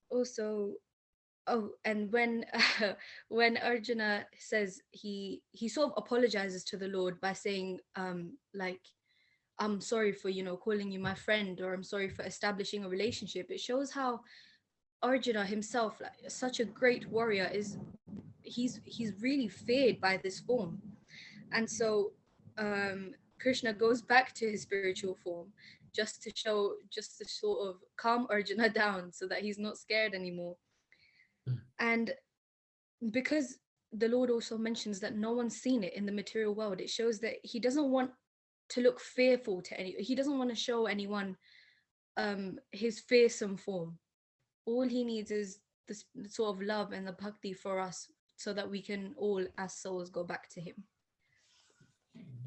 Speaker 3: Also, and when when Arjuna says, he sort of apologizes to the Lord by saying, like, I'm sorry for, calling you my friend, or I'm sorry for establishing a relationship. It shows how Arjuna himself, like such a great warrior, he's really feared by this form. And so Krishna goes back to his spiritual form just to sort of calm Arjuna down so that he's not scared anymore. And because the Lord also mentions that no one's seen it in the material world, it shows that he doesn't want to look fearful to any. He doesn't want to show anyone his fearsome form. All he needs is this sort of love and the bhakti for us, so that we can all, as souls, go back to him.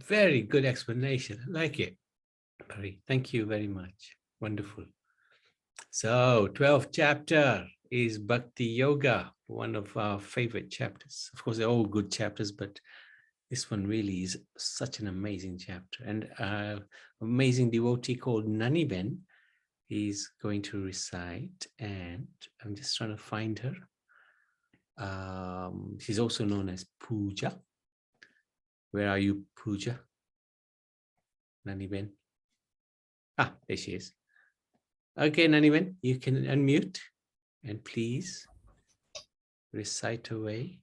Speaker 1: Very good explanation. I like it. Thank you very much. Wonderful. So 12th chapter is Bhakti Yoga, one of our favorite chapters. Of course, they're all good chapters, but this one really is such an amazing chapter. And amazing devotee called Naniben is going to recite, and I'm just trying to find her. She's also known as Pooja. Where are you, Pooja? Naniben. There she is. Okay, Naniben, you can unmute and please recite away.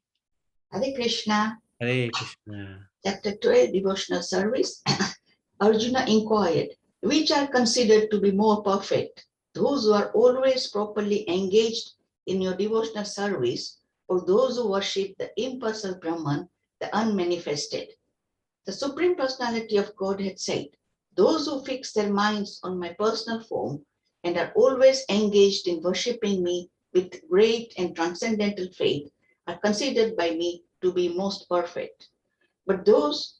Speaker 14: Hare Krishna.
Speaker 1: Hare Krishna.
Speaker 14: Chapter 12, Devotional Service. Arjuna inquired, which are considered to be more perfect, those who are always properly engaged in your devotional service, or those who worship the impersonal Brahman, the unmanifested? The Supreme Personality of Godhead said, those who fix their minds on my personal form and are always engaged in worshipping me with great and transcendental faith are considered by me to be most perfect. But those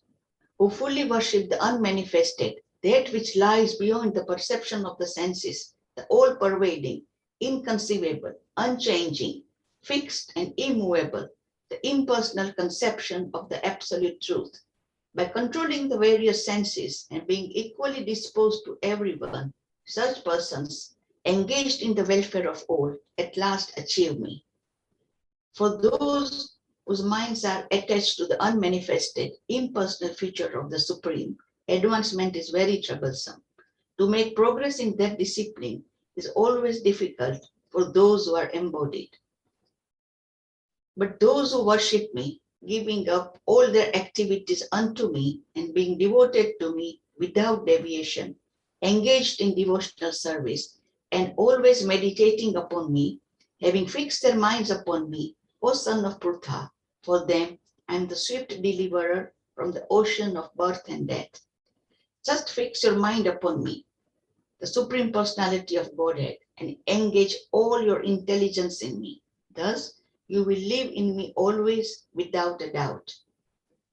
Speaker 14: who fully worship the unmanifested, that which lies beyond the perception of the senses, the all-pervading, inconceivable, unchanging, fixed and immovable, the impersonal conception of the absolute truth. By controlling the various senses and being equally disposed to everyone, such persons, engaged in the welfare of all, at last achieve me. For those whose minds are attached to the unmanifested, impersonal feature of the Supreme, advancement is very troublesome. To make progress in that discipline is always difficult for those who are embodied. But those who worship me, giving up all their activities unto me and being devoted to me without deviation, engaged in devotional service, and always meditating upon me, having fixed their minds upon me, O son of Prutha, for them I am the swift deliverer from the ocean of birth and death. Just fix your mind upon me, the Supreme Personality of Godhead, and engage all your intelligence in me. Thus, you will live in me always without a doubt.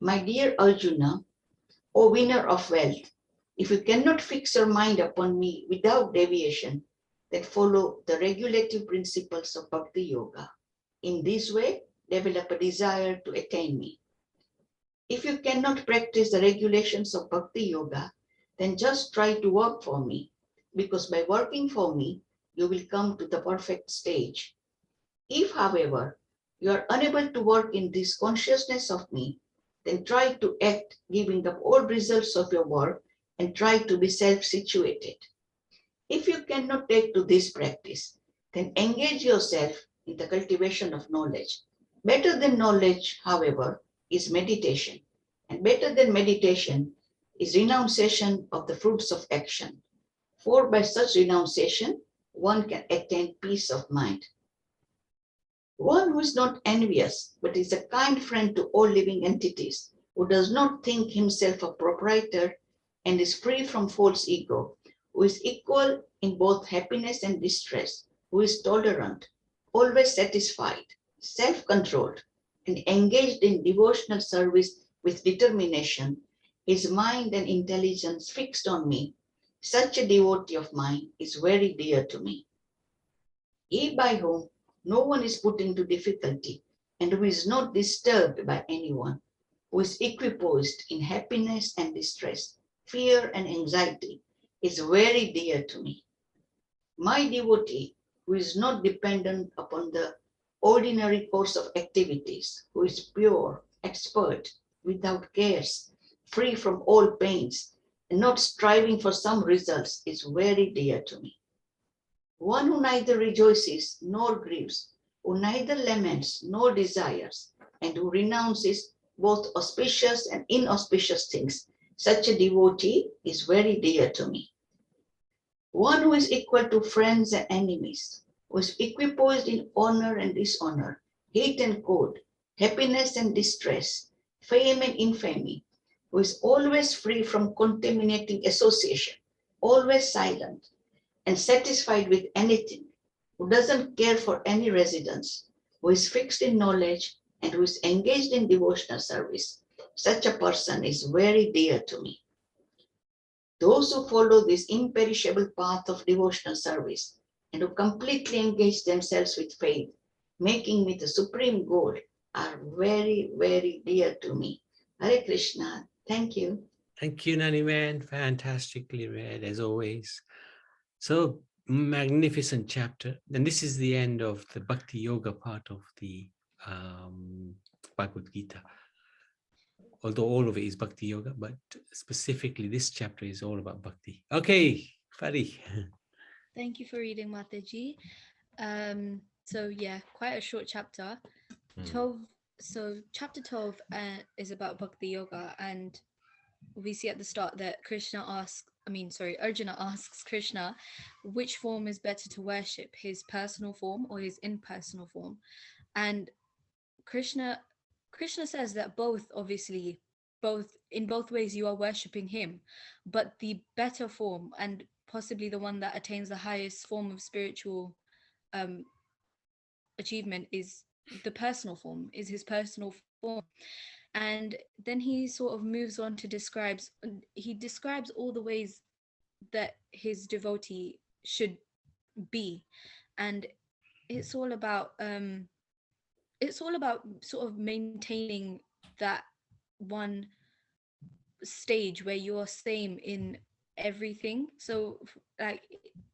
Speaker 14: My dear Arjuna, O winner of wealth, if you cannot fix your mind upon me without deviation, then follow the regulative principles of Bhakti Yoga. In this way, develop a desire to attain me. If you cannot practice the regulations of Bhakti Yoga, then just try to work for me, because by working for me, you will come to the perfect stage. If, however, you are unable to work in this consciousness of me, then try to act giving up all results of your work and try to be self-situated. If you cannot take to this practice, then engage yourself in the cultivation of knowledge. Better than knowledge, however, is meditation, and better than meditation is renunciation of the fruits of action. For by such renunciation, one can attain peace of mind. One who is not envious, but is a kind friend to all living entities, who does not think himself a proprietor and is free from false ego, who is equal in both happiness and distress, who is tolerant, always satisfied, self-controlled, and engaged in devotional service with determination, his mind and intelligence fixed on me, such a devotee of mine is very dear to me. He by whom no one is put into difficulty, and who is not disturbed by anyone, who is equipoised in happiness and distress, fear and anxiety, is very dear to me. My devotee, who is not dependent upon the ordinary course of activities, who is pure, expert, without cares, free from all pains, and not striving for some results, is very dear to me. One who neither rejoices nor grieves, who neither laments nor desires, and who renounces both auspicious and inauspicious things, such a devotee is very dear to me. One who is equal to friends and enemies, who is equipoised in honor and dishonor, hate and cold, happiness and distress, fame and infamy, who is always free from contaminating association, always silent, and satisfied with anything, who doesn't care for any residence, who is fixed in knowledge, and who is engaged in devotional service, such a person is very dear to me. Those who follow this imperishable path of devotional service and who completely engage themselves with faith, making me the supreme goal, are very, very dear to me. Hare Krishna. Thank you.
Speaker 1: Thank you, Naniman. Fantastically read, as always. So magnificent chapter. And this is the end of the Bhakti Yoga part of the Bhagavad Gita. Although all of it is Bhakti Yoga, but specifically this chapter is all about Bhakti. Okay, Fari.
Speaker 3: Thank you for reading, Mataji. So yeah, quite a short chapter. 12. So chapter 12 is about Bhakti Yoga, and we see at the start that Arjuna asks Krishna which form is better to worship, his personal form or his impersonal form. And Krishna says that in both ways you are worshipping him, but the better form and possibly the one that attains the highest form of spiritual achievement is the personal form, is his personal form. And then he sort of moves on to describes all the ways that his devotee should be. and it's all about sort of maintaining that one stage where you're same in everything. So like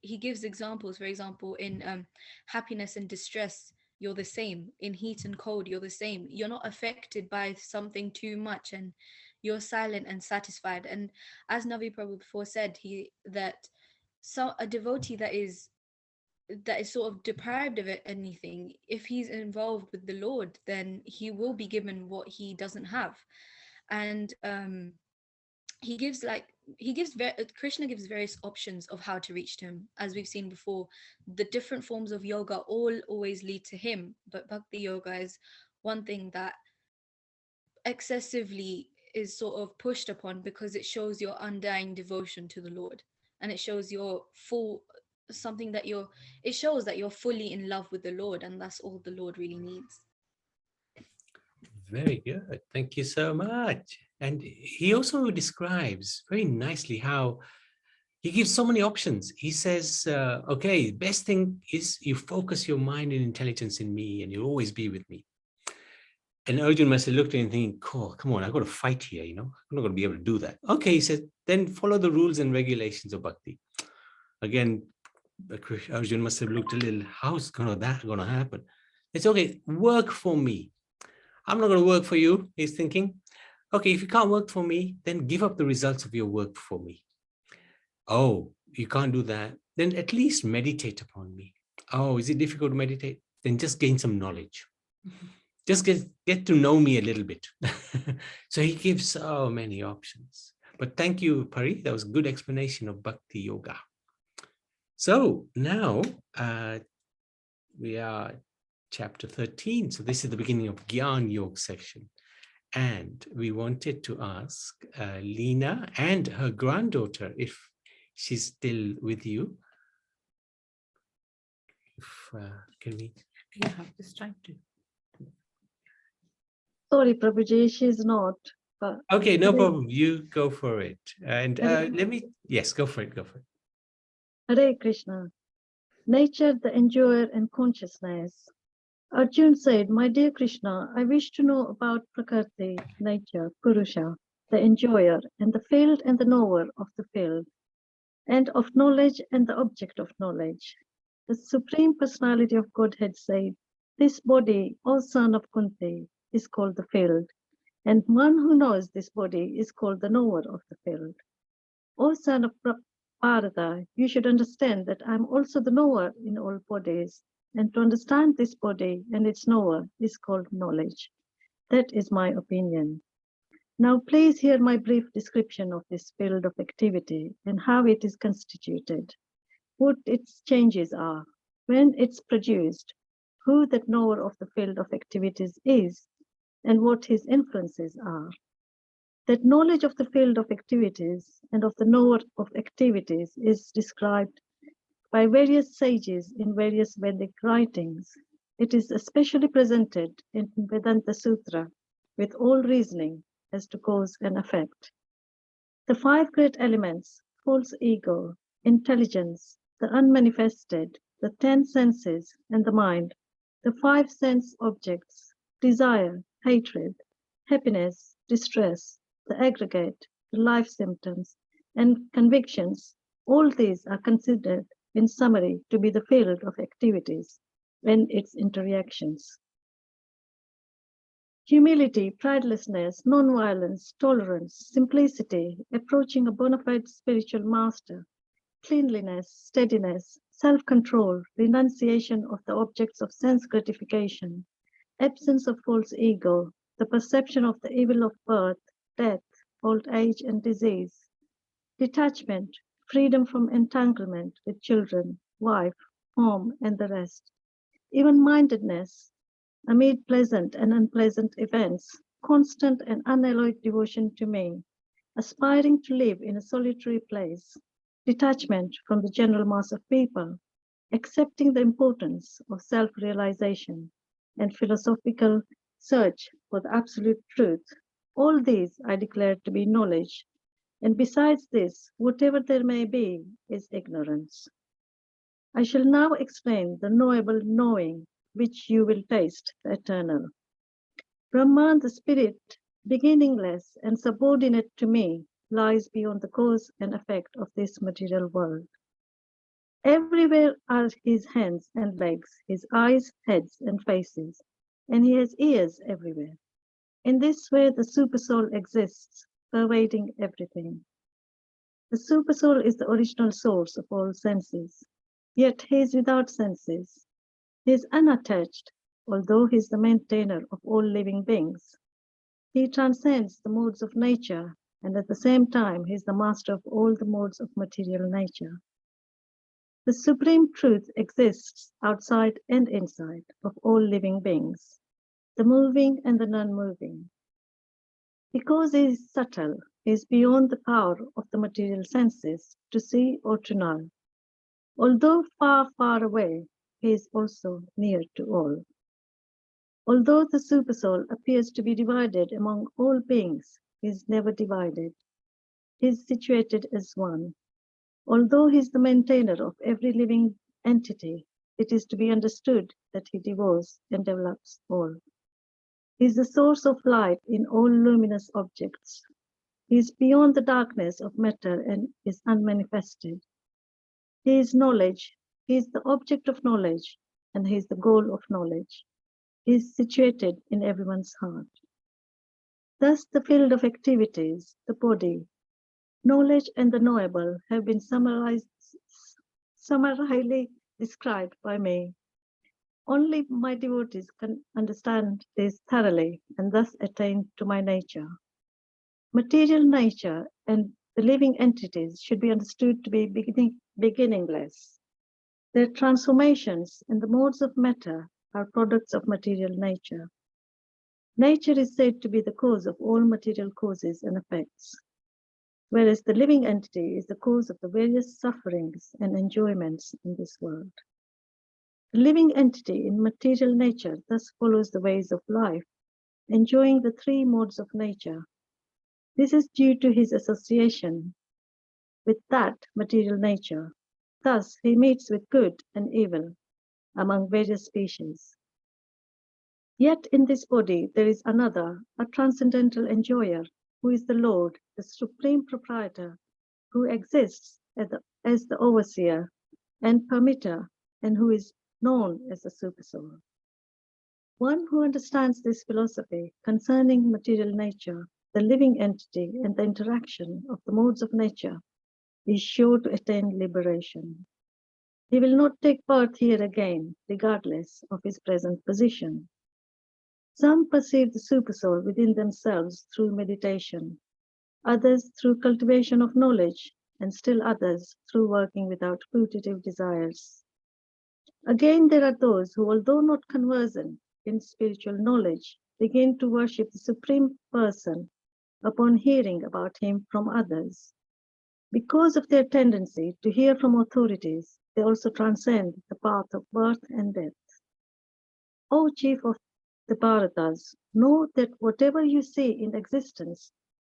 Speaker 3: he gives examples, for example, in happiness and distress, you're the same. In heat and cold, you're the same. You're not affected by something too much, and you're silent and satisfied. And as Navi Prabhu before said, a devotee that is sort of deprived of anything, if he's involved with the Lord, then he will be given what he doesn't have. And Krishna gives various options of how to reach to him. As we've seen before, the different forms of yoga all always lead to him, but bhakti yoga is one thing that excessively is sort of pushed upon, because it shows your undying devotion to the Lord, and it shows your it shows that you're fully in love with the Lord, and that's all the Lord really needs.
Speaker 1: Very good. Thank you so much. And he also describes very nicely how he gives so many options. He says, okay, best thing is you focus your mind and intelligence in me, and you'll always be with me. And Arjun must have looked at him thinking, oh, come on, I've got to fight here, I'm not going to be able to do that. Okay, he said, then follow the rules and regulations of bhakti. Again, Arjun must have looked a little, how's that going to happen? It's okay, work for me. I'm not going to work for you, he's thinking. Okay, if you can't work for me, then give up the results of your work for me. Oh, you can't do that? Then at least meditate upon me. Oh, is it difficult to meditate? Then just gain some knowledge. Just get to know me a little bit. So he gives so many options. But thank you, Pari. That was a good explanation of Bhakti Yoga. So now we are chapter 13. So this is the beginning of Gyan Yoga section. And we wanted to ask Lena and her granddaughter if she's still with you. Can we?
Speaker 9: Yeah, I'm just trying to.
Speaker 15: Sorry, Prabhuji, she's not. But
Speaker 1: okay, no problem. You go for it. And yes, go for it. Go for it.
Speaker 15: Hare Krishna. Nature, the enjoyer, and consciousness. Arjun said, my dear Krishna, I wish to know about Prakriti, nature, Purusha, the enjoyer, and the field and the knower of the field, and of knowledge and the object of knowledge. The Supreme Personality of Godhead said, this body, O son of Kunti, is called the field, and one who knows this body is called the knower of the field. O son of Bharata, you should understand that I am also the knower in all bodies, and to understand this body and its knower is called knowledge. That is my opinion. Now please hear my brief description of this field of activity and how it is constituted, what its changes are, when it's produced, who that knower of the field of activities is, and what his influences are. That knowledge of the field of activities and of the knower of activities is described by various sages in various Vedic writings. It is especially presented in Vedanta Sutra with all reasoning as to cause and effect. The five great elements, false ego, intelligence, the unmanifested, the 10 senses and the mind, the 5 sense objects, desire, hatred, happiness, distress, the aggregate, the life symptoms, and convictions, all these are considered in summary to be the field of activities and its interreactions. Humility, pridelessness, non-violence, tolerance, simplicity, approaching a bona fide spiritual master, cleanliness, steadiness, self-control, renunciation of the objects of sense gratification, absence of false ego, the perception of the evil of birth, death, old age and disease, detachment, freedom from entanglement with children, wife, home, and the rest, even-mindedness, amid pleasant and unpleasant events, constant and unalloyed devotion to me, aspiring to live in a solitary place, detachment from the general mass of people, accepting the importance of self-realization and philosophical search for the absolute truth. All these I declare to be knowledge, and besides this, whatever there may be is ignorance. I shall now explain the knowable knowing, which you will taste, the eternal. Brahman, the spirit, beginningless and subordinate to me, lies beyond the cause and effect of this material world. Everywhere are his hands and legs, his eyes, heads, and faces, and he has ears everywhere. In this way, the Supersoul exists, pervading everything. The Supersoul is the original source of all senses, yet he is without senses. He is unattached, although he is the maintainer of all living beings. He transcends the modes of nature, and at the same time, he is the master of all the modes of material nature. The Supreme Truth exists outside and inside of all living beings, the moving and the non-moving. Because he is subtle, he is beyond the power of the material senses to see or to know. Although far, far away, he is also near to all. Although the Supersoul appears to be divided among all beings, he is never divided. He is situated as one. Although he is the maintainer of every living entity, it is to be understood that he devours and develops all. He is the source of light in all luminous objects. He is beyond the darkness of matter and is unmanifested. He is knowledge. He is the object of knowledge, and he is the goal of knowledge. He is situated in everyone's heart. Thus, the field of activities, the body, knowledge, and the knowable have been summarily described by me. Only my devotees can understand this thoroughly and thus attain to my nature. Material nature and the living entities should be understood to be beginningless. Their transformations and the modes of matter are products of material nature. Nature is said to be the cause of all material causes and effects, whereas the living entity is the cause of the various sufferings and enjoyments in this world. The living entity in material nature thus follows the ways of life, enjoying the three modes of nature. This is due to his association with that material nature. Thus, he meets with good and evil among various species. Yet in this body there is another, a transcendental enjoyer, who is the Lord, the supreme proprietor, who exists as the overseer and permitter, and who is known as the Supersoul. One who understands this philosophy concerning material nature, the living entity, and the interaction of the modes of nature is sure to attain liberation. He will not take birth here again, regardless of his present position. Some perceive the Supersoul within themselves through meditation, others through cultivation of knowledge, and still others through working without putative desires. Again, there are those who, although not conversant in spiritual knowledge, begin to worship the Supreme Person upon hearing about him from others. Because of their tendency to hear from authorities, they also transcend the path of birth and death. O Chief of the Bharatas, know that whatever you see in existence,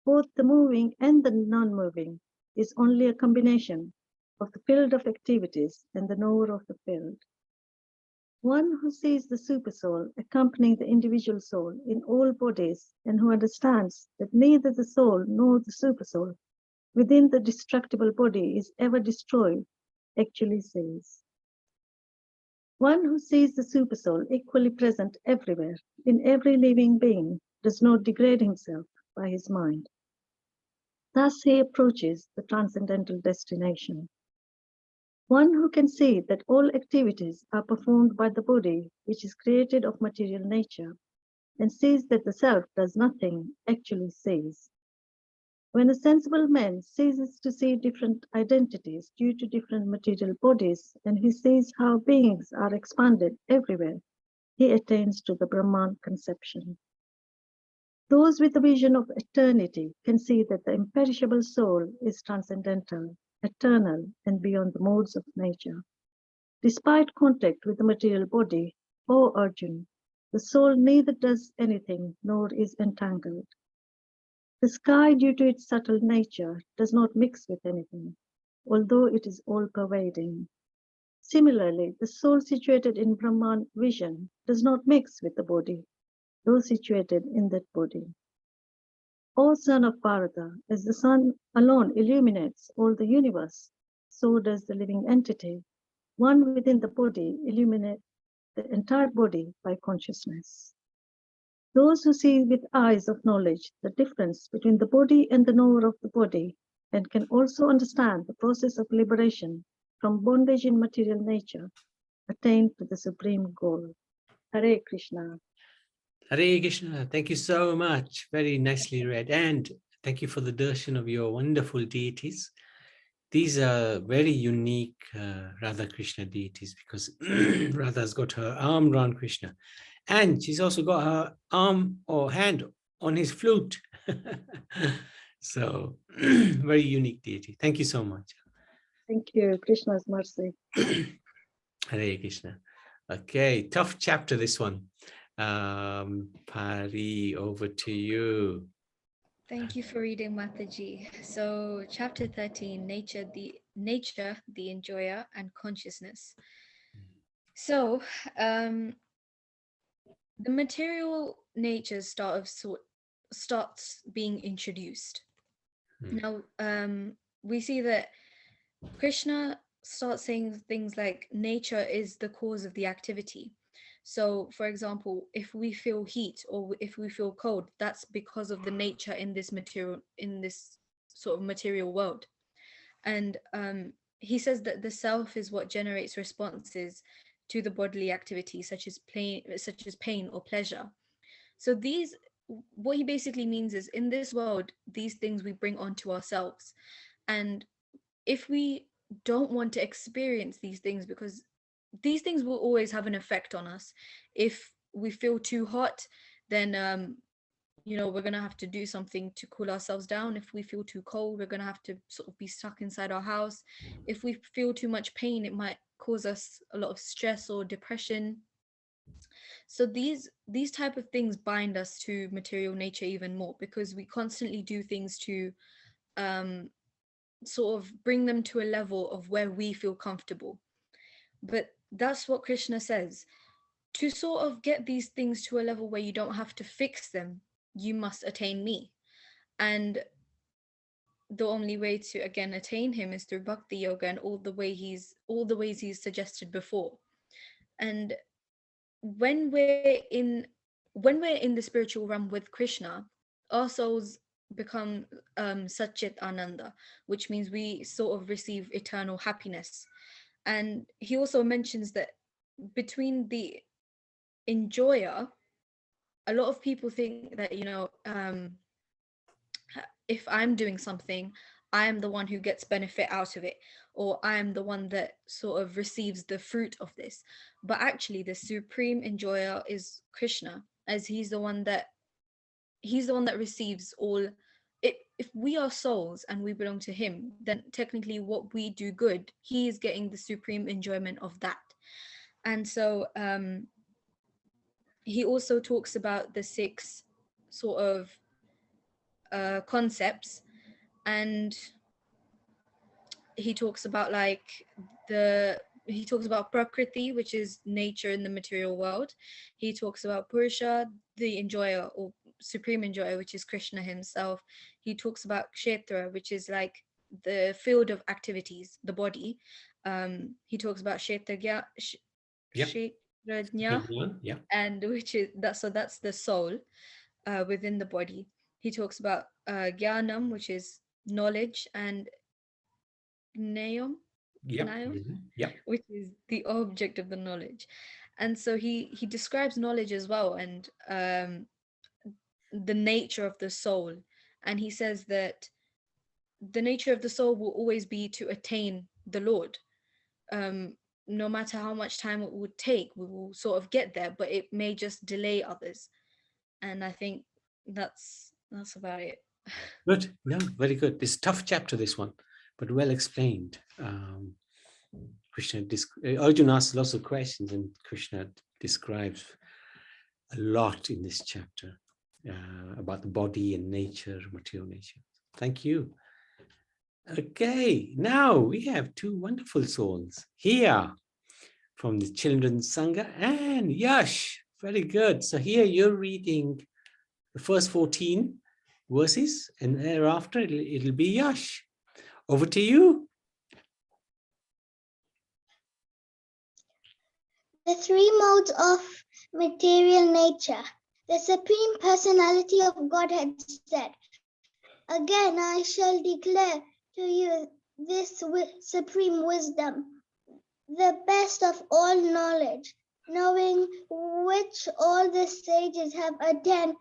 Speaker 15: both the moving and the non-moving, is only a combination of the field of activities and the knower of the field. One who sees the Supersoul accompanying the individual soul in all bodies and who understands that neither the soul nor the Supersoul within the destructible body is ever destroyed, actually says. One who sees the Supersoul equally present everywhere, in every living being, does not degrade himself by his mind. Thus he approaches the transcendental destination. One who can see that all activities are performed by the body, which is created of material nature, and sees that the self does nothing, actually sees. When a sensible man ceases to see different identities due to different material bodies, and he sees how beings are expanded everywhere, he attains to the Brahman conception. Those with the vision of eternity can see that the imperishable soul is transcendental, eternal, and beyond the modes of nature. Despite contact with the material body, O Arjuna, the soul neither does anything nor is entangled. The sky, due to its subtle nature, does not mix with anything, although it is all-pervading. Similarly, the soul situated in Brahman vision does not mix with the body, though situated in that body. O son of Bharata, as the sun alone illuminates all the universe, so does the living entity, one within the body, illuminate the entire body by consciousness. Those who see with eyes of knowledge the difference between the body and the knower of the body, and can also understand the process of liberation from bondage in material nature, attain to the supreme goal. Hare Krishna.
Speaker 1: Hare Krishna, thank you so much. Very nicely read. And thank you for the darshan of your wonderful deities. These are very unique Radha Krishna deities because Radha's got her arm around Krishna. And she's also got her arm or hand on his flute. So, very unique deity. Thank you so much.
Speaker 15: Thank you. Krishna's mercy.
Speaker 1: Hare Krishna. Okay, tough chapter, this one. Pari, over to you.
Speaker 3: Thank you for reading, Mataji. So, chapter 13, nature, the enjoyer, and consciousness. So, the material nature starts being introduced. Now, we see that Krishna starts saying things like nature is the cause of the activity. So, for example, if we feel heat or if we feel cold, that's because of the nature in this sort of material world. And he says that the self is what generates responses to the bodily activity, such as pain or pleasure. So what he basically means is, in this world, these things we bring onto ourselves. And if we don't want to experience these things, because these things will always have an effect on us. If we feel too hot, then we're gonna have to do something to cool ourselves down. If we feel too cold, we're gonna have to sort of be stuck inside our house. If we feel too much pain, it might cause us a lot of stress or depression. So these type of things bind us to material nature even more, because we constantly do things to sort of bring them to a level of where we feel comfortable. But that's what Krishna says. To sort of get these things to a level where you don't have to fix them, you must attain me. And the only way to again attain him is through bhakti yoga and all the ways he's suggested before. And when we're in the spiritual realm with Krishna, our souls become Satchit Ananda, which means we sort of receive eternal happiness. And he also mentions that between the enjoyer, a lot of people think that if I'm doing something, I am the one who gets benefit out of it, or I am the one that sort of receives the fruit of this. But actually, the supreme enjoyer is Krishna, as he's the one that receives all. If we are souls and we belong to him, then technically what we do good, he is getting the supreme enjoyment of that. And so he also talks about the 6 sort of concepts, and he talks about Prakriti, which is nature in the material world. He talks about Purusha, the enjoyer or supreme enjoyer, which is Krishna himself. He talks about Kshetra, which is like the field of activities, the body. He talks about Kshetrajna, and that's the soul within the body. He talks about Jnanam, which is knowledge, and Gnayam, which is the object of the knowledge. And so he describes knowledge as well, and the nature of the soul. And he says that the nature of the soul will always be to attain the Lord. No matter how much time it would take, we will sort of get there, but it may just delay others. And I think that's about it.
Speaker 1: Good. No, very good. It's a tough chapter, this one, but well explained. Arjuna asks lots of questions, and Krishna describes a lot in this chapter about the body and nature, material nature. Thank you. Okay, now we have 2 wonderful souls here. from the Children's Sangha, and Yash. Very good. So here you're reading the first 14 verses, and thereafter it'll be Yash. Over to you.
Speaker 8: The three modes of material nature. The Supreme Personality of Godhead said, "Again I shall declare to you this supreme wisdom, the best of all knowledge, knowing which all the sages have attained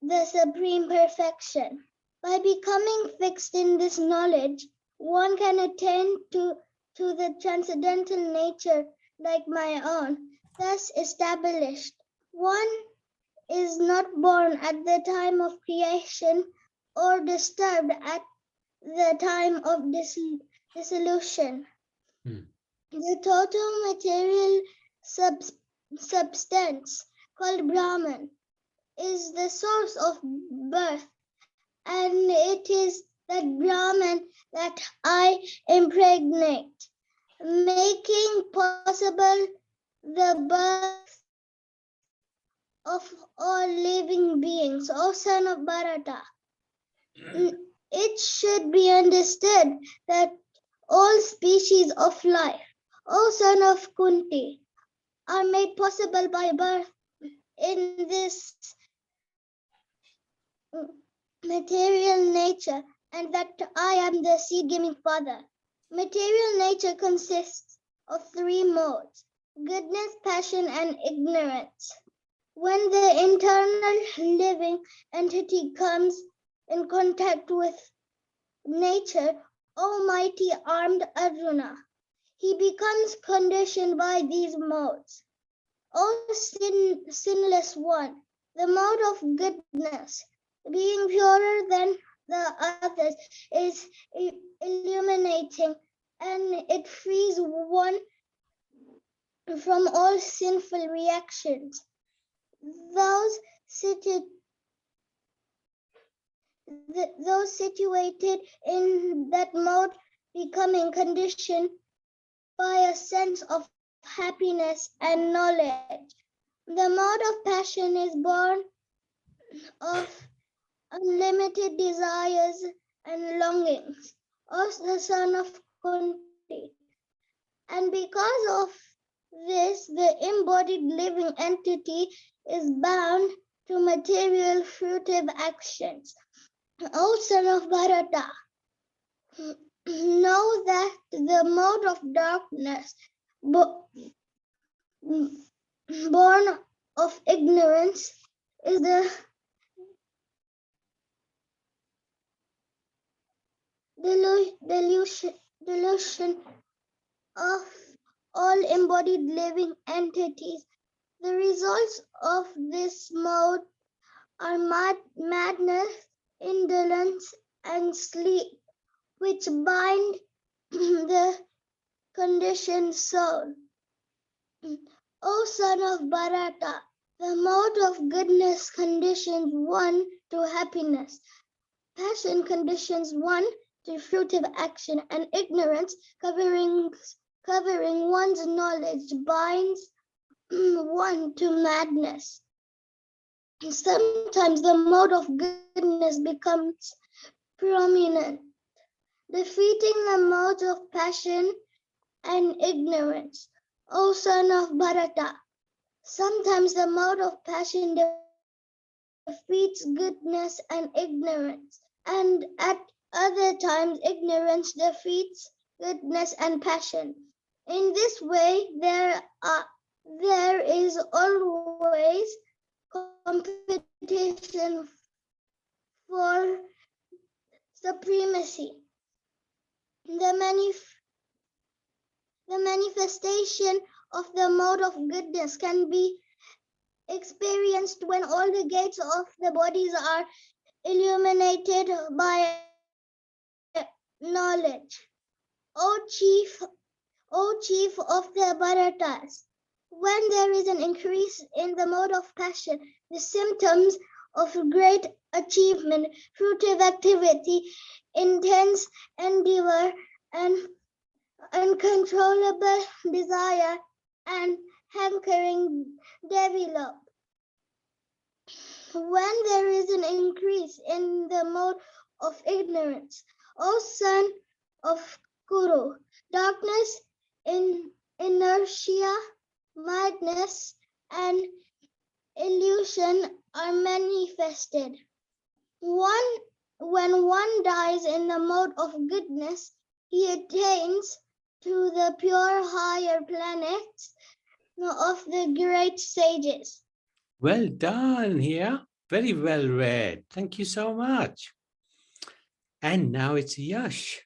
Speaker 8: the supreme perfection. By becoming fixed in this knowledge, one can attain to the transcendental nature like my own, thus established. One is not born at the time of creation or disturbed at the time of dissolution. The total material substance called Brahman is the source of birth, and it is that Brahman that I impregnate, making possible the birth of all living beings, O son of Bharata. It should be understood that all species of life, O son of Kunti, are made possible by birth in this material nature, and that I am the seed-giving father. Material nature consists of three modes: goodness, passion, and ignorance. When the internal living entity comes in contact with nature, Almighty armed Arjuna, he becomes conditioned by these modes. O sinless one, the mode of goodness, being purer than the others, is illuminating, and it frees one from all sinful reactions. Those situated in that mode becoming conditioned by a sense of happiness and knowledge. The mode of passion is born of unlimited desires and longings, O the son of Kunti. And because of this, the embodied living entity is bound to material fruitive actions. O son of Bharata, know that the mode of darkness, born of ignorance, is the delusion of all embodied living entities. The results of this mode are madness, indolence, and sleep, which bind the conditioned soul. O son of Bharata, the mode of goodness conditions one to happiness, passion conditions one to fruitive action, and ignorance, covering one's knowledge, binds one to madness. Sometimes the mode of goodness becomes prominent, defeating the modes of passion and ignorance. O son of Bharata, sometimes the mode of passion defeats goodness and ignorance, and at other times ignorance defeats goodness and passion. In this way, there is always competition for supremacy. The manifestation of the mode of goodness can be experienced when all the gates of the bodies are illuminated by knowledge. O chief of the Bharatas, when there is an increase in the mode of passion, the symptoms of great achievement, fruitive activity, intense endeavor, and uncontrollable desire and hankering develop. When there is an increase in the mode of ignorance, O son of Kuru, darkness, inertia, madness, and illusion are manifested. When one dies in the mode of goodness, he attains to the pure higher planets of the great sages.
Speaker 1: Well done here. Very well read. Thank you so much. And now it's Yash.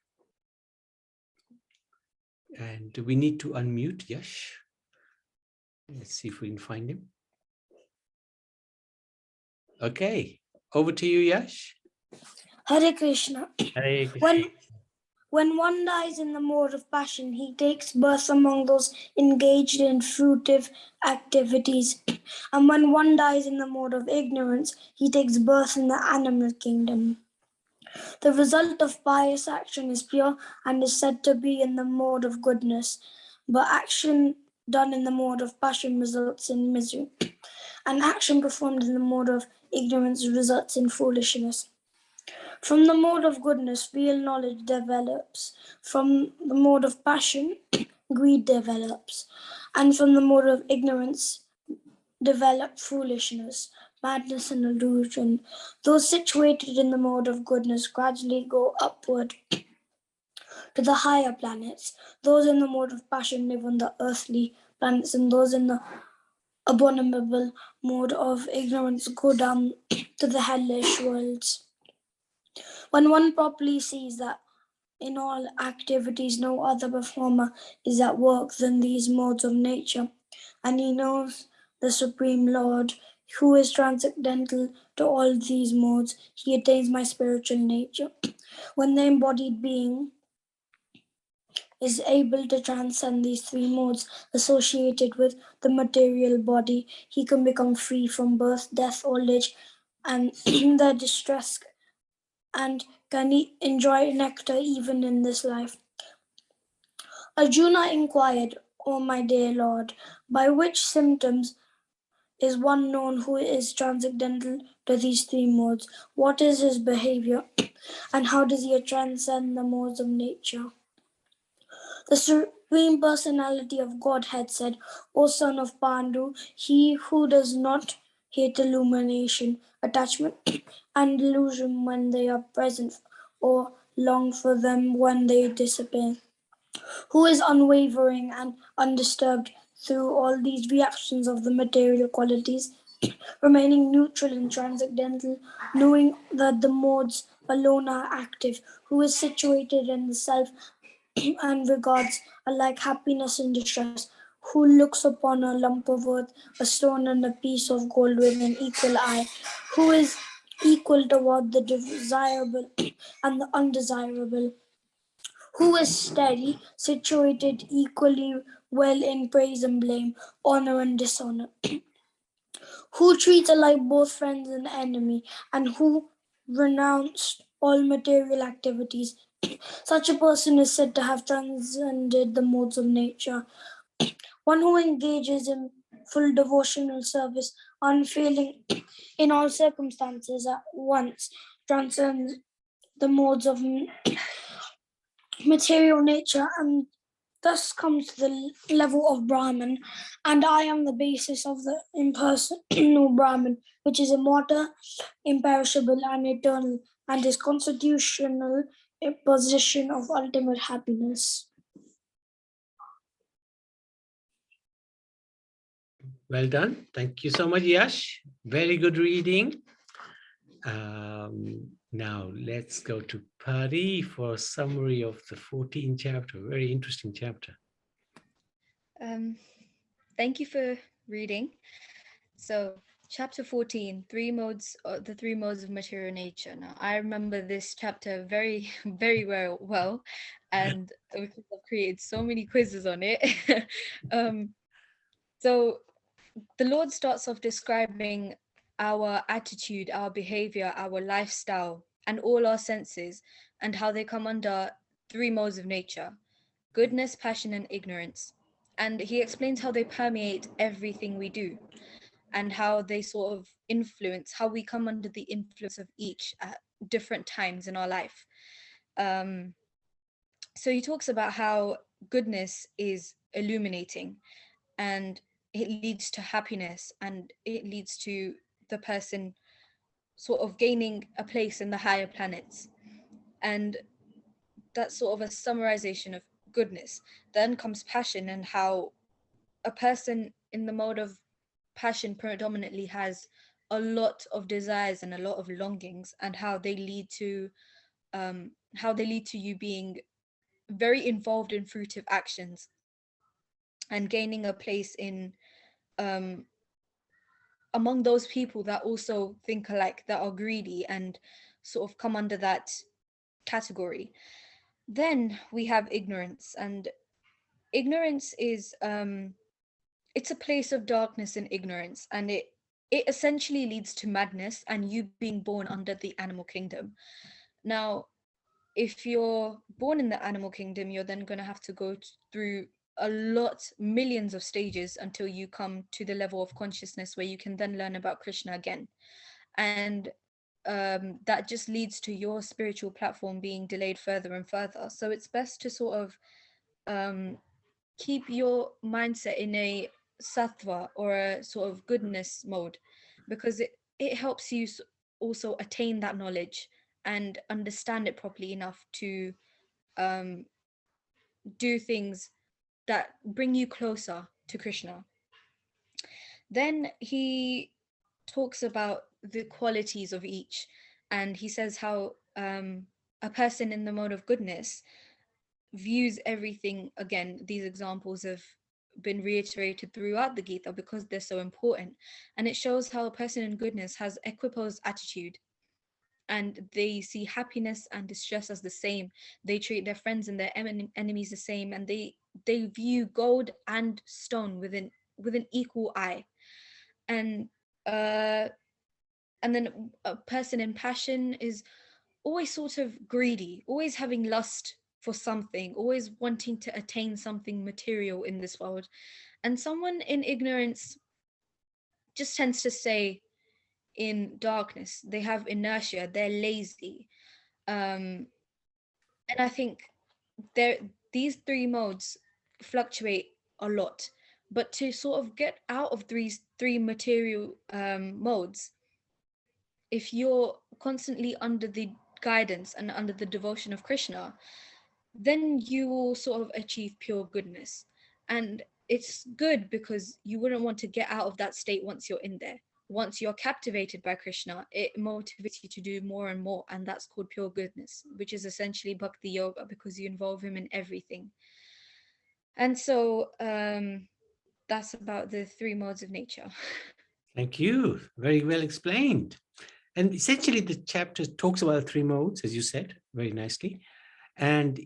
Speaker 1: And we need to unmute Yash. Let's see if we can find him. Okay, over to you, Yash.
Speaker 7: Hare Krishna.
Speaker 1: Hare Krishna.
Speaker 7: When one dies in the mode of passion, he takes birth among those engaged in fruitive activities. And when one dies in the mode of ignorance, he takes birth in the animal kingdom. The result of pious action is pure and is said to be in the mode of goodness, but action done in the mode of passion results in misery, and action performed in the mode of ignorance results in foolishness. From the mode of goodness, real knowledge develops. From the mode of passion, greed develops. And from the mode of ignorance, develop foolishness, madness, and illusion. Those situated in the mode of goodness gradually go upward to the higher planets. Those in the mode of passion live on the earthly planets, and those in the abominable mode of ignorance go down to the hellish worlds. When one properly sees that in all activities no other performer is at work than these modes of nature, and he knows the Supreme Lord, who is transcendental to all these modes, he attains my spiritual nature. When the embodied being is able to transcend these three modes associated with the material body, he can become free from birth, death, old age, and the distress, and can enjoy nectar even in this life. Arjuna inquired, O my dear Lord, by which symptoms is one known who is transcendental to these three modes? What is his behavior, and how does he transcend the modes of nature? The Supreme Personality of Godhead said, O son of Pandu, he who does not hate illumination, attachment, and illusion when they are present, or long for them when they disappear, who is unwavering and undisturbed through all these reactions of the material qualities, remaining neutral and transcendental, knowing that the modes alone are active, who is situated in the self and regards alike happiness and distress, who looks upon a lump of earth, a stone, and a piece of gold with an equal eye, who is equal toward the desirable and the undesirable, who is steady, situated equally well in praise and blame, honor and dishonor, who treats alike both friends and enemy, and who renounced all material activities. Such a person is said to have transcended the modes of nature. One who engages in full devotional service, unfailing in all circumstances at once, transcends the modes of material nature and thus comes to the level of Brahman, and I am the basis of the impersonal Brahman, which is immortal, imperishable, and eternal, and is constitutional position of ultimate happiness.
Speaker 1: Well done. Thank you so much, Yash. Very good reading. Now let's go to Pari for a summary of the 14th chapter. Very interesting chapter.
Speaker 3: Thank you for reading. So, chapter 14, the three modes of material nature. Now, I remember this chapter very, very well, and I've created so many quizzes on it. So, the Lord starts off describing our attitude, our behavior, our lifestyle, and all our senses, and how they come under three modes of nature: goodness, passion, and ignorance. And he explains how they permeate everything we do and how they sort of influence, how we come under the influence of each at different times in our life. So he talks about how goodness is illuminating and it leads to happiness and it leads to the person sort of gaining a place in the higher planets. And that's sort of a summarization of goodness. Then comes passion and how a person in the mode of passion predominantly has a lot of desires and a lot of longings, and how they lead to you being very involved in fruitive actions and gaining a place in among those people that also think alike, that are greedy and sort of come under that category. Then we have ignorance, and ignorance is it's a place of darkness and ignorance, and it essentially leads to madness and you being born under the animal kingdom. Now, if you're born in the animal kingdom, you're then going to have to go through millions of stages until you come to the level of consciousness where you can then learn about Krishna again. And that just leads to your spiritual platform being delayed further and further. So it's best to sort of keep your mindset in a sattva or a sort of goodness mode, because it helps you also attain that knowledge and understand it properly enough to do things that bring you closer to Krishna. Then he talks about the qualities of each, and he says how a person in the mode of goodness views everything. Again, these examples have been reiterated throughout the Gita because they're so important, and it shows how a person in goodness has equiposed attitude, and they see happiness and distress as the same. They treat their friends and their enemies the same, and they view gold and stone with an equal eye. And then a person in passion is always sort of greedy, always having lust for something, always wanting to attain something material in this world. And someone in ignorance just tends to stay in darkness. They have inertia, they're lazy. And I think these three modes fluctuate a lot. But to sort of get out of these three material modes, if you're constantly under the guidance and under the devotion of Krishna, then you will sort of achieve pure goodness. And it's good because you wouldn't want to get out of that state once you're in there. Once you're captivated by Krishna, it motivates you to do more and more, and that's called pure goodness, which is essentially bhakti yoga, because you involve him in everything. And so that's about the three modes of nature.
Speaker 1: Thank you. Very well explained. And essentially the chapter talks about three modes, as you said, very nicely, and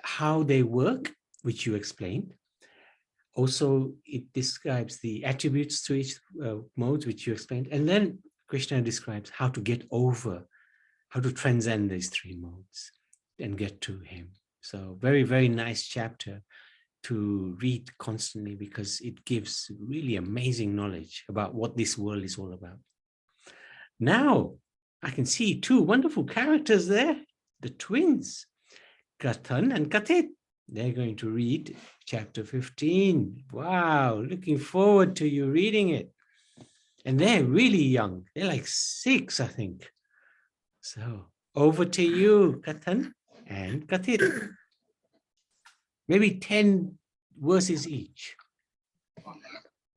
Speaker 1: how they work, which you explained. Also, it describes the attributes to each mode, which you explained. And then Krishna describes how to get over, how to transcend these three modes and get to him. So very, very nice chapter to read constantly, because it gives really amazing knowledge about what this world is all about. Now, I can see two wonderful characters there, the twins, Kathan and Katit. They're going to read chapter 15. Wow, looking forward to you reading it. And they're really young. They're like 6, I think. So over to you, Kathan and Katit. Maybe 10 verses each.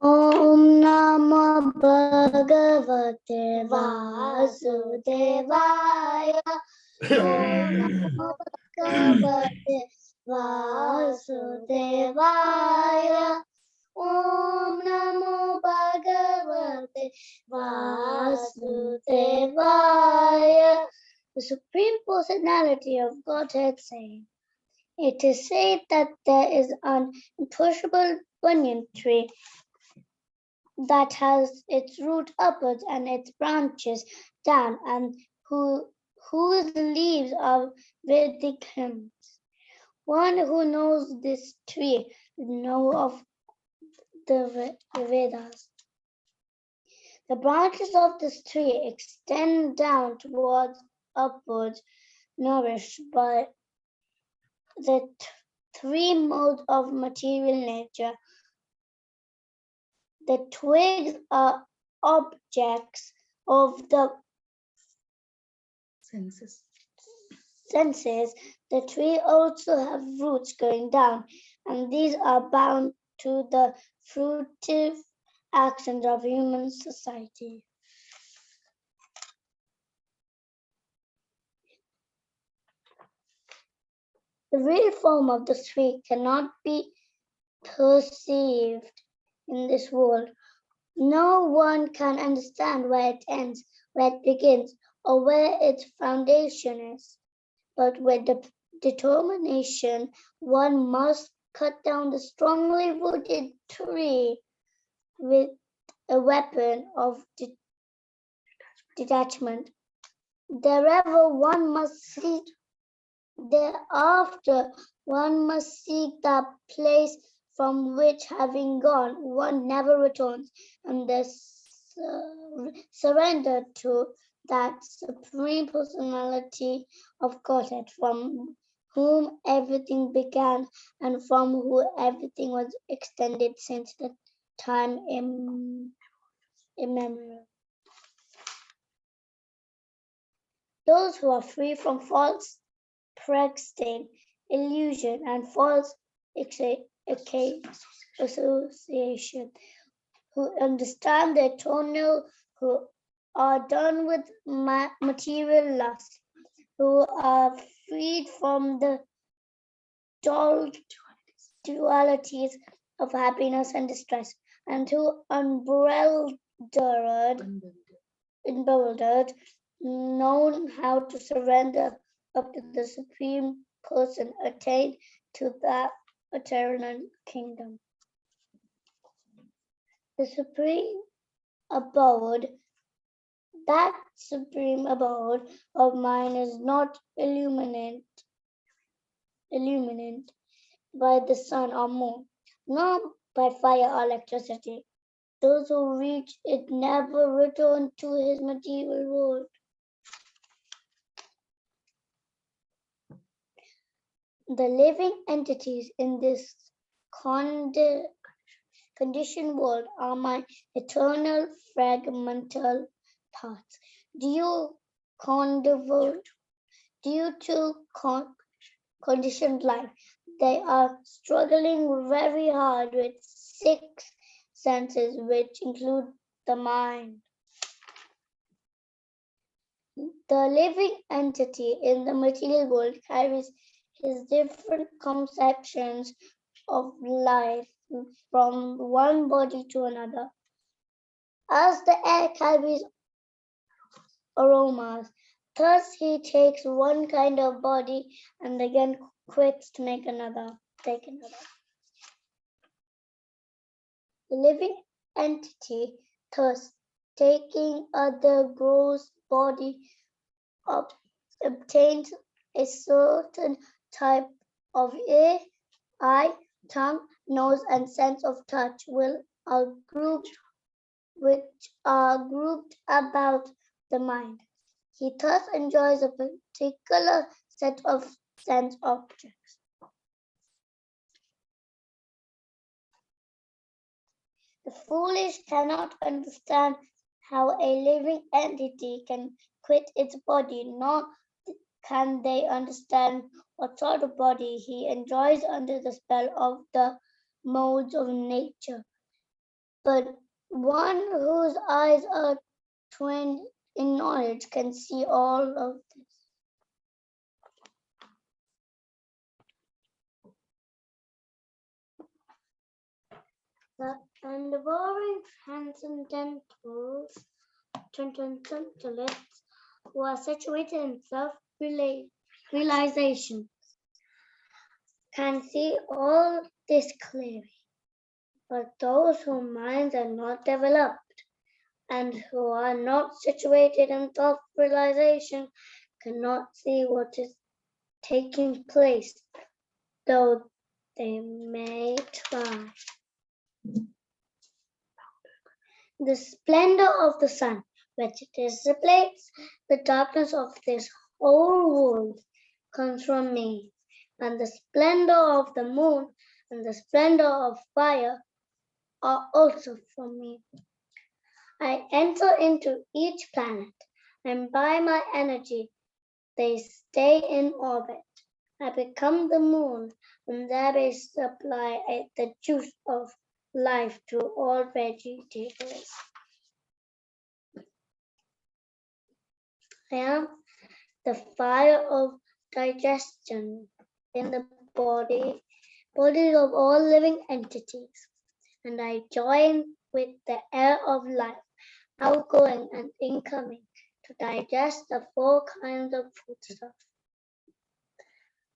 Speaker 11: Om Namo Bhagavate Vasudevaya. Om Namo Bhagavate Vasudevaya. Om Namo Bhagavate Vasudevaya. The Supreme Personality of Godhead saying, it is said that there is an imperishable banyan tree that has its root upwards and its branches down, and whose leaves are Vedic hymns. One who knows this tree will know of
Speaker 8: the Vedas. The branches of this tree extend down towards upwards, nourished by the three modes of material nature. The twigs are objects of the senses. The tree also have roots going down, and these are bound to the fruitive actions of human society. The real form of the tree cannot be perceived in this world. No one can understand where it ends, where it begins, or where its foundation is. But with determination, one must cut down the strongly wooded tree with a weapon of detachment. Thereafter, one must seek that place from which, having gone, one never returns, and thus surrender to that Supreme Personality of Godhead, from whom everything began and from whom everything was extended since the time immemorial. Those who are free from false practicing, illusion, and false association, who understand the eternal, who are done with material lust, who are freed from the dualities of happiness and distress, and who unbewildered, known how to surrender up to the Supreme Person, attain to that eternal kingdom. The supreme abode, that supreme abode of mine is not illuminated by the sun or moon, nor by fire or electricity. Those who reach it never return to his material world. The living entities in this conditioned world are my eternal fragmental thoughts. Due to conditioned life, they are struggling very hard with 6 senses, which include the mind. The living entity in the material world carries his different conceptions of life from one body to another. As the air carries aromas, thus he takes one kind of body and again quits to take another. The living entity, thus taking other gross body, obtains a certain type of ear, eye, tongue, nose, and sense of touch, which are grouped about the mind. He thus enjoys a particular set of sense objects. The foolish cannot understand how a living entity can quit its body, nor can they understand what sort of body he enjoys under the spell of the modes of nature. But one whose eyes are trained in knowledge can see all of this. The enduring transcendentalists who are situated in self-realization can see all this clearly. But those whose minds are not developed and who are not situated in self-realization cannot see what is taking place, though they may try. The splendor of the sun, which dissipates the darkness of this whole world, comes from me, and the splendor of the moon and the splendor of fire are also from me. I enter into each planet, and by my energy they stay in orbit. I become the moon, and thereby supply the juice of life to all vegetables. I am the fire of digestion in the bodies of all living entities, and I join with the air of life, outgoing and incoming, to digest the 4 kinds of foodstuff.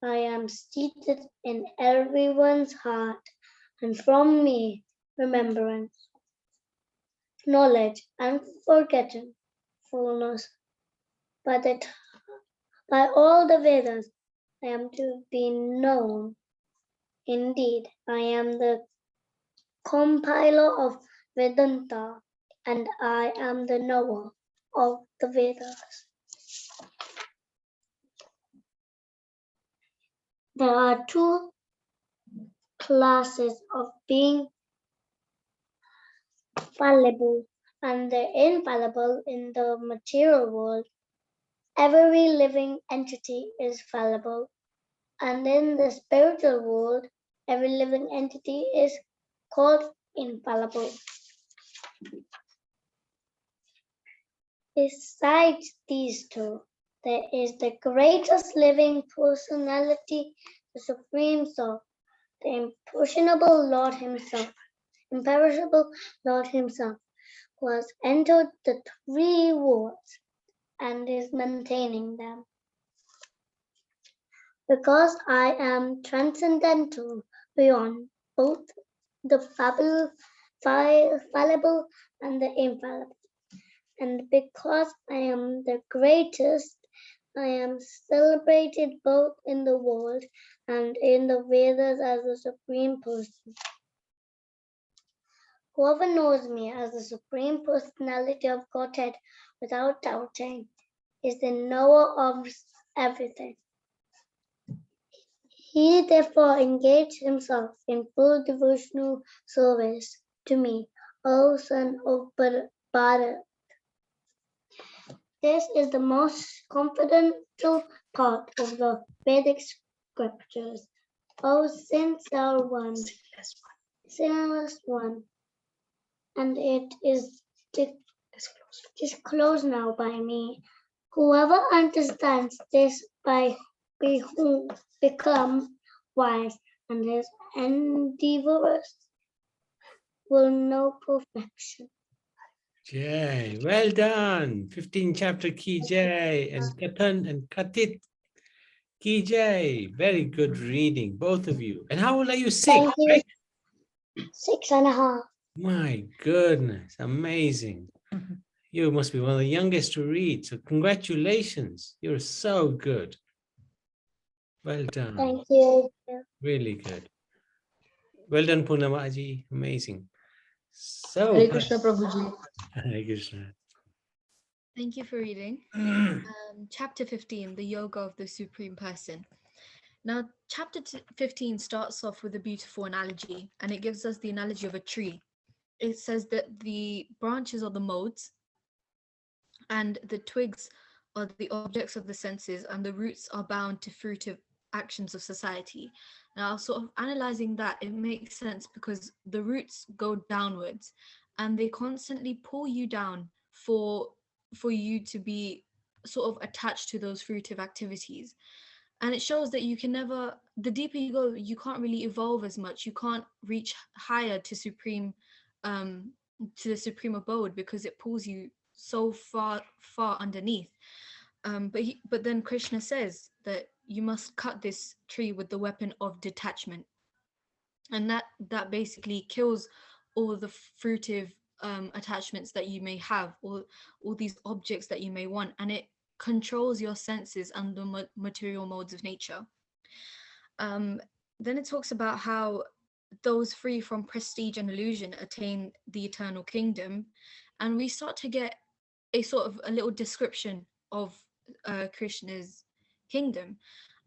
Speaker 8: I am seated in everyone's heart, and from me, remembrance, knowledge, and forgetfulness. By all the Vedas, I am to be known. Indeed, I am the compiler of Vedanta, and I am the knower of the Vedas. There are 2 classes of being fallible and the infallible in the material world. Every living entity is fallible, and in the spiritual world, every living entity is called infallible. Besides these 2, there is the greatest living personality, the Supreme Soul, the imperishable Lord Himself, who has entered the 3 worlds and is maintaining them. Because I am transcendental beyond both the fallible and the infallible, and because I am the greatest, I am celebrated both in the world and in the Vedas as the Supreme Person. Whoever knows me as the Supreme Personality of Godhead without doubting is the knower of everything. He therefore engaged himself in full devotional service to me, O son of Bharat. This is the most confidential part of the Vedic scriptures, O sincere one, sinless one, and it is disclosed now by me. Whoever understands this by whom become wise and is endeavors will know perfection.
Speaker 1: Jai, well done. 15 chapter Ki Jai, and Kathan and Katit Ki Jai. Very good reading, both of you. And how old are you? 6,
Speaker 8: Thank you.
Speaker 1: right?
Speaker 8: 6.5.
Speaker 1: My goodness, amazing. You must be one of the youngest to read. So congratulations. You're so good. Well done.
Speaker 8: Thank you.
Speaker 1: Really good. Well done, Purnamaji. Amazing. So,
Speaker 16: Hare Krishna, Prabhuji.
Speaker 1: Hare Krishna.
Speaker 3: Thank you for reading. Chapter 15, the Yoga of the Supreme Person. Now, chapter 15 starts off with a beautiful analogy, and it gives us the analogy of a tree. It says that the branches are the modes, and the twigs are the objects of the senses, and the roots are bound to fruitive actions of society. Now, sort of analyzing that, it makes sense because the roots go downwards, and they constantly pull you down for you to be sort of attached to those fruitive activities. And it shows that you can never, the deeper you go, you can't really evolve as much. You can't reach higher to the supreme abode, because it pulls you so far underneath. But then Krishna says that you must cut this tree with the weapon of detachment, and that basically kills all the fruitive attachments that you may have, or all these objects that you may want, and it controls your senses and the material modes of nature. Then it talks about how those free from prestige and illusion attain the eternal kingdom. And we start to get a sort of a little description of Krishna's kingdom.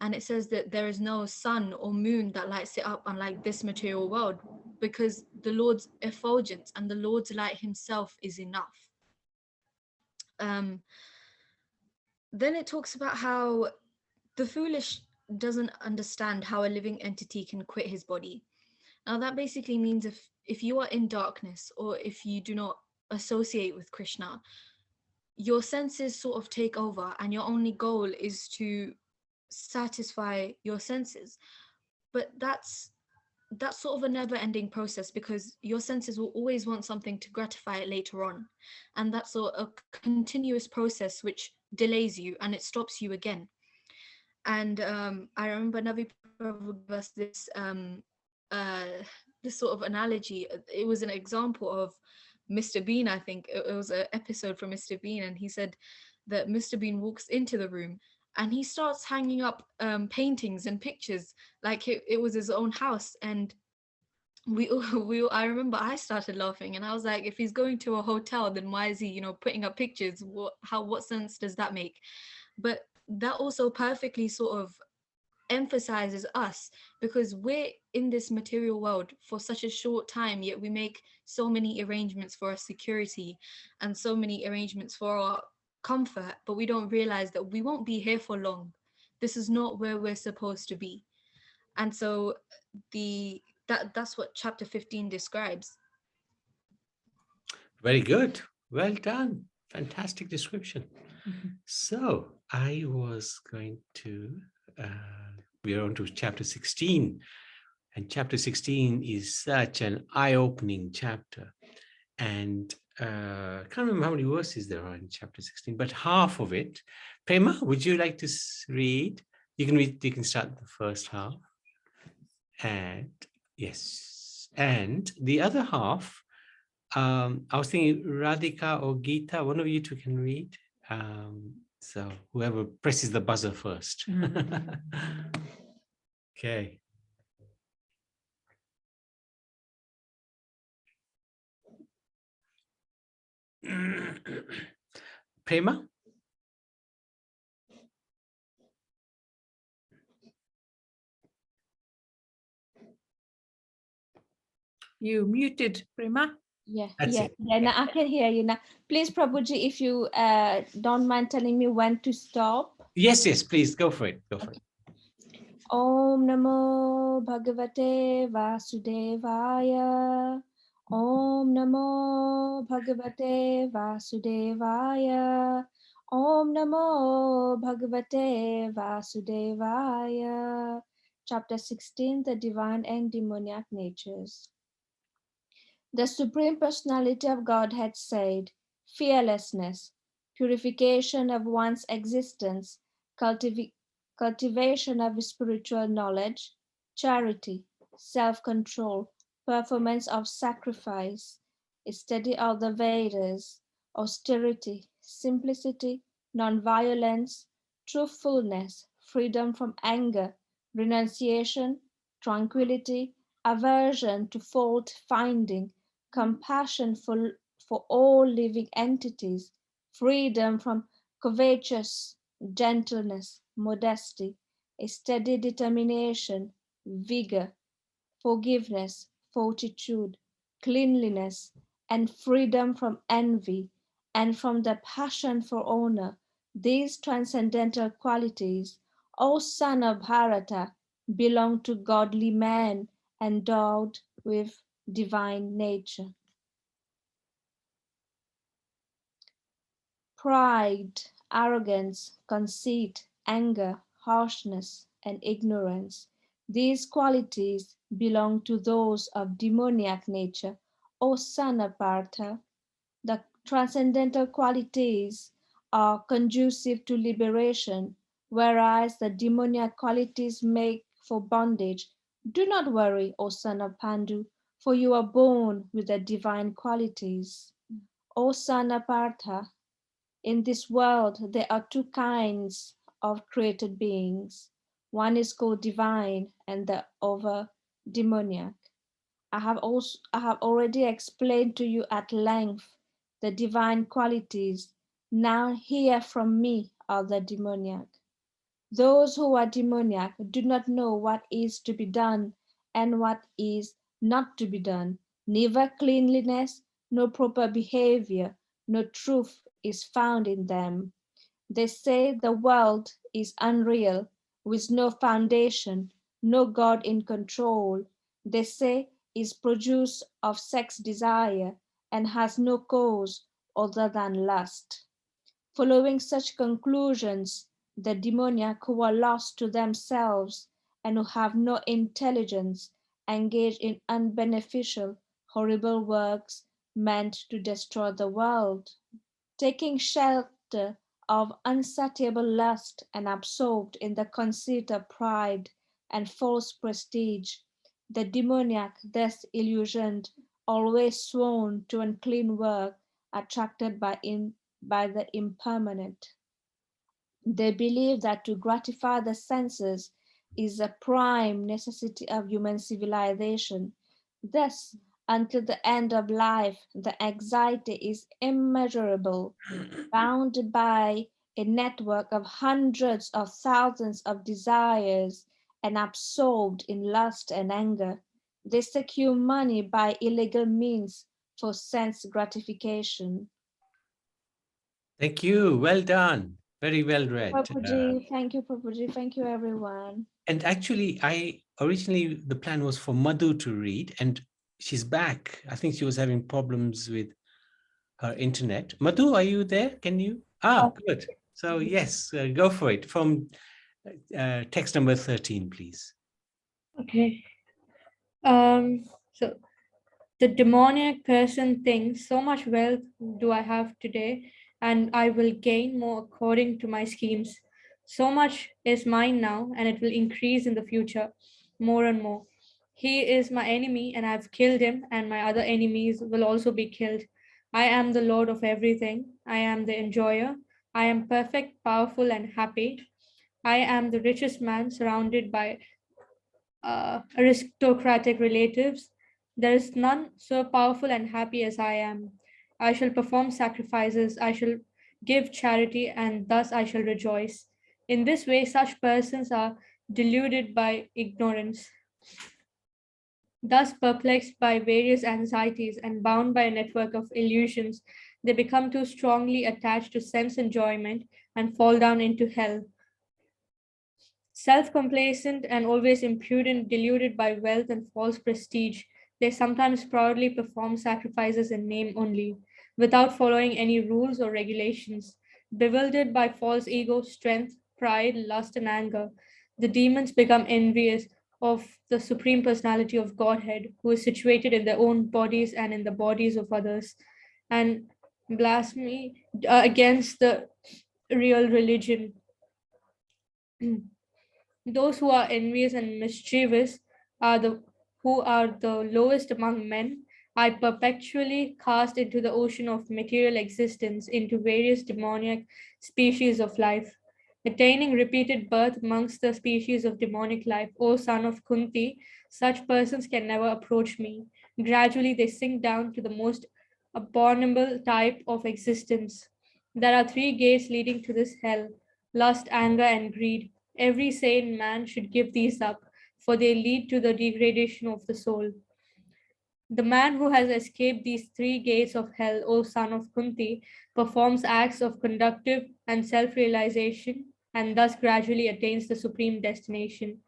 Speaker 3: And it says that there is no sun or moon that lights it up, unlike this material world, because the Lord's effulgence and the Lord's light himself is enough. Then it talks about how the foolish doesn't understand how a living entity can quit his body. Now that basically means if you are in darkness, or if you do not associate with Krishna, your senses sort of take over, and your only goal is to satisfy your senses. But that's sort of a never-ending process, because your senses will always want something to gratify it later on, and that's a continuous process which delays you and it stops you again. And I remember Navi Prabhu gave us this sort of analogy. It was an example of Mr. Bean. I think it was an episode from Mr. Bean, and he said that Mr. Bean walks into the room and he starts hanging up paintings and pictures like it was his own house. And I remember I started laughing, and I was like, if he's going to a hotel, then why is he, putting up pictures? What sense does that make? But that also perfectly sort of emphasizes us, because we're in this material world for such a short time, yet we make so many arrangements for our security and so many arrangements for our comfort, but we don't realize that we won't be here for long. This is not where we're supposed to be. And so that's what chapter 15 describes.
Speaker 1: Very good. Well done. Fantastic description. So I was going to, we are on to chapter 16. And chapter 16 is such an eye-opening chapter. And I can't remember how many verses there are in chapter 16, but half of it. Prema, would you like to read? You can start the first half. And yes, and the other half, I was thinking Radhika or Gita, one of you two can read. So whoever presses the buzzer first. Okay. Prema?
Speaker 16: You muted, Prema.
Speaker 17: Yeah,
Speaker 1: That's
Speaker 17: yeah,
Speaker 1: it.
Speaker 17: yeah. Now I can hear you now. Please, Prabhuji, if you don't mind telling me when to stop.
Speaker 1: Yes, please go for it. Go for it.
Speaker 17: Om Namo Bhagavate Vasudevaya. Om Namo Bhagavate Vasudevaya. Om Namo Bhagavate Vasudevaya. Chapter 16, the Divine and Demoniac Natures. The Supreme Personality of Godhead said, fearlessness, purification of one's existence, cultivation of spiritual knowledge, charity, self-control, performance of sacrifice, study of the Vedas, austerity, simplicity, non-violence, truthfulness, freedom from anger, renunciation, tranquility, aversion to fault-finding, compassion for all living entities, freedom from covetous, gentleness, modesty, a steady determination, vigor, forgiveness, fortitude, cleanliness, and freedom from envy and from the passion for honor. These transcendental qualities, O son of Bharata, belong to godly men endowed with divine nature. Pride, arrogance, conceit, anger, harshness, and ignorance. These qualities belong to those of demoniac nature, O son of Partha. The transcendental qualities are conducive to liberation, whereas the demoniac qualities make for bondage. Do not worry, O son of Pandu, for you are born with the divine qualities. O son of Partha, in this world there are two kinds of created beings. One is called divine and the other demoniac. I have already explained to you at length the divine qualities. Now hear from me, other demoniac. Those who are demoniac do not know what is to be done and what is not to be done. Neither cleanliness, nor proper behavior, nor truth is found in them. They say the world is unreal, with no foundation, no God in control. They say is produced of sex desire and has no cause other than lust. Following such conclusions, the demoniac who are lost to themselves and who have no intelligence engage in unbeneficial, horrible works meant to destroy the world. Taking shelter of unsatiable lust and absorbed in the conceit of pride and false prestige, the demoniac, thus illusioned, always sworn to unclean work, attracted by the impermanent. They believe that to gratify the senses is a prime necessity of human civilization. Thus, until the end of life, the anxiety is immeasurable, bound by a network of hundreds of thousands of desires and absorbed in lust and anger. They secure money by illegal means for sense gratification.
Speaker 1: Thank you. Well done. Very well read.
Speaker 17: Prabhuji, thank you, Prabhuji. Thank you, everyone.
Speaker 1: And actually, originally the plan was for Madhu to read, and she's back. I think she was having problems with her internet. Madhu, are you there? Can you? Good. So yes, go for it. From text number 13, please.
Speaker 18: Okay. So the demoniac person thinks, so much wealth do I have today, and I will gain more according to my schemes. So much is mine now, and it will increase in the future more and more. He is my enemy, and I've killed him, and my other enemies will also be killed. I am the Lord of everything. I am the enjoyer. I am perfect, powerful, and happy. I am the richest man surrounded by aristocratic relatives. There is none so powerful and happy as I am. I shall perform sacrifices, I shall give charity, and thus I shall rejoice. In this way, such persons are deluded by ignorance. Thus, perplexed by various anxieties and bound by a network of illusions, they become too strongly attached to sense enjoyment and fall down into hell. Self-complacent and always impudent, deluded by wealth and false prestige, they sometimes proudly perform sacrifices in name only, without following any rules or regulations. Bewildered by false ego, strength, pride, lust, and anger, the demons become envious of the Supreme Personality of Godhead, who is situated in their own bodies and in the bodies of others, and blasphemy against the real religion. Those who are envious and mischievous are the who are the lowest among men, are perpetually cast into the ocean of material existence, into various demoniac species of life. Attaining repeated birth amongst the species of demonic life, O son of Kunti, such persons can never approach me. Gradually they sink down to the most abominable type of existence. There are three gates leading to this hell: lust, anger, and greed. Every sane man should give these up, for they lead to the degradation of the soul. The man who has escaped these three gates of hell, O son of Kunti, performs acts of conductive and self-realization, and thus gradually attains the supreme destination.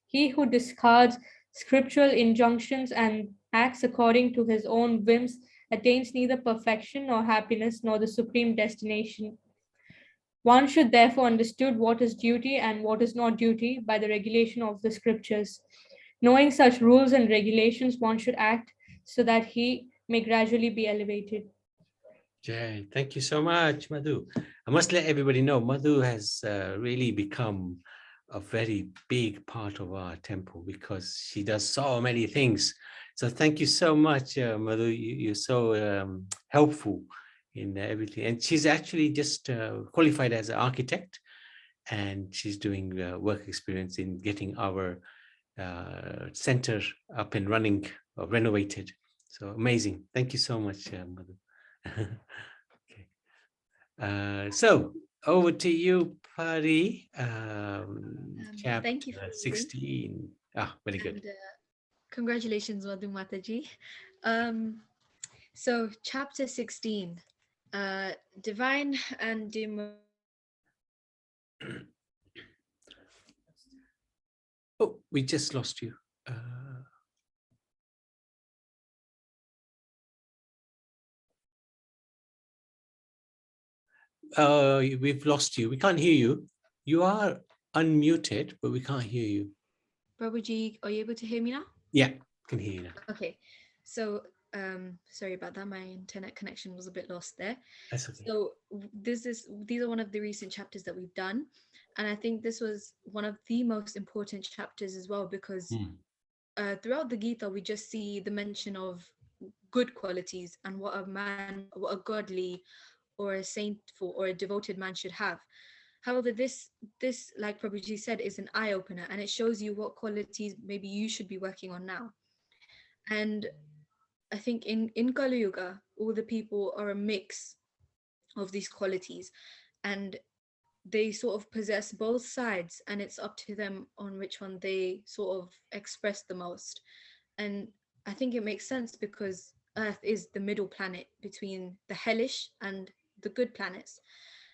Speaker 18: He who discards scriptural injunctions and acts according to his own whims attains neither perfection nor happiness nor the supreme destination. One should therefore understand what is duty and what is not duty by the regulation of the scriptures. Knowing such rules and regulations, one should act so that he may gradually be elevated.
Speaker 1: Jay, thank you so much, Madhu. I must let everybody know, Madhu has really become a very big part of our temple because she does so many things. So thank you so much, Madhu. You're so helpful in everything. And she's actually just qualified as an architect, and she's doing work experience in getting our center up and running or renovated. So amazing. Thank you so much, Madhu. Okay. So over to you, Pari. Chapter
Speaker 3: Thank you for
Speaker 1: 16. Ah, very good.
Speaker 3: And, congratulations, Madhu Mataji. So chapter 16, divine and demonic.
Speaker 1: Oh, we just lost you. We've lost you. We can't hear you. You are unmuted, but we can't hear you.
Speaker 3: Prabhuji, are you able to hear me now?
Speaker 1: Yeah, can hear you now.
Speaker 3: Okay, so sorry about that. My internet connection was a bit lost there.
Speaker 1: That's okay.
Speaker 3: So these are one of the recent chapters that we've done, and I think this was one of the most important chapters as well, because throughout the Gita we just see the mention of good qualities and what a godly or a saintful or a devoted man should have. However, this, like Prabhuji said, is an eye-opener, and it shows you what qualities maybe you should be working on now. And I think in Kali Yuga, all the people are a mix of these qualities, and they sort of possess both sides, and it's up to them on which one they sort of express the most. And I think it makes sense because Earth is the middle planet between the hellish and the good planets.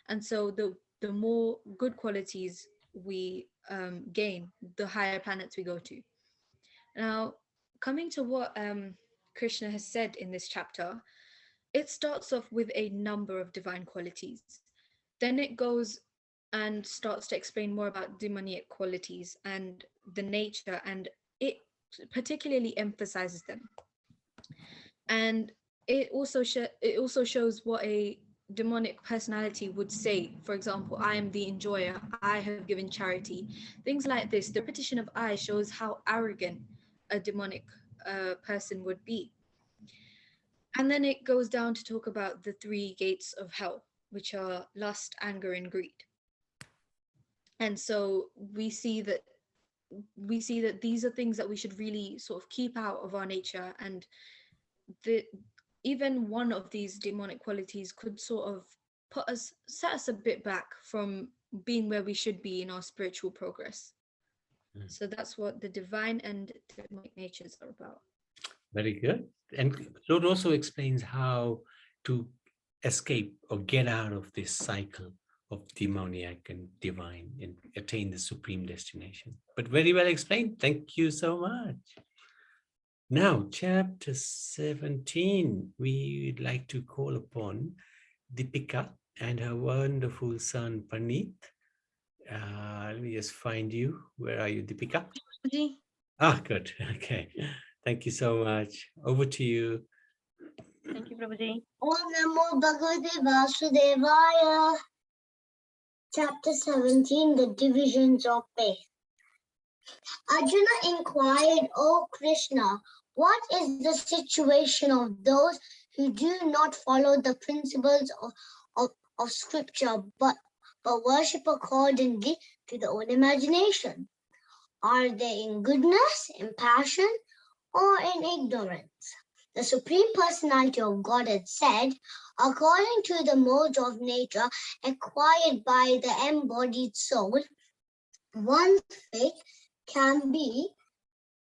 Speaker 3: And so the more good qualities we gain, the higher planets we go to. Now, coming to what Krishna has said in this chapter, it starts off with a number of divine qualities. Then it goes and starts to explain more about demoniac qualities and the nature, and it particularly emphasizes them. And it also shows what a demonic personality would say. For example, I am the enjoyer, I have given charity, things like this. The repetition of I shows how arrogant a demonic person would be. And then it goes down to talk about the 3 gates of hell, which are lust, anger, and greed. And so we see that these are things that we should really sort of keep out of our nature, and even one of these demonic qualities could sort of set us a bit back from being where we should be in our spiritual progress. So that's what the divine and demonic natures are about.
Speaker 1: Very good. And Lord also explains how to escape or get out of this cycle of demoniac and divine and attain the supreme destination. But very well explained. Thank you so much. Now, chapter 17, we would like to call upon Deepika and her wonderful son, Praneeth. Let me just find you. Where are you, Deepika? Ah, good. Okay. Thank you so much. Over to you.
Speaker 19: Thank you, Prabhuji.
Speaker 11: Om Namo Bhagavate Vasudevaya. Chapter 17, the divisions of faith. Arjuna inquired, O Krishna, what is the situation of those who do not follow the principles of scripture, but worship accordingly to their own imagination? Are they in goodness, in passion, or in ignorance? The Supreme Personality of Godhead said, according to the modes of nature acquired by the embodied soul, one's faith can be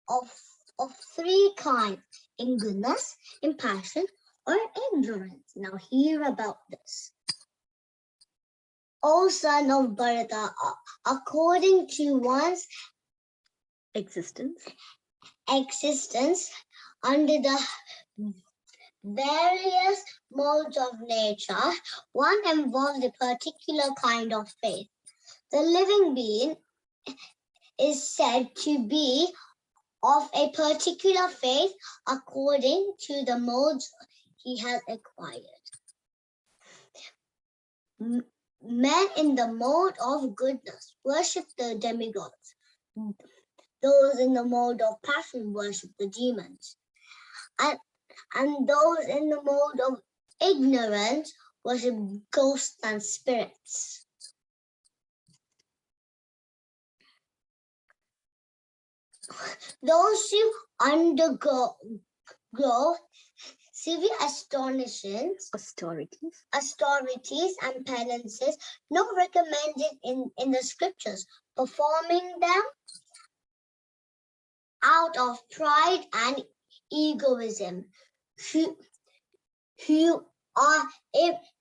Speaker 11: of 3 kinds: in goodness, in passion, or ignorance. Now hear about this. O son of Bharata, according to one's existence under the various modes of nature, one involves a particular kind of faith. The living being is said to be of a particular faith according to the modes he has acquired. Men in the mode of goodness worship the demigods. Those in the mode of passion worship the demons. And those in the mode of ignorance worship ghosts and spirits. Those who undergo severe austerities and penances not recommended in the scriptures, performing them out of pride and egoism, who are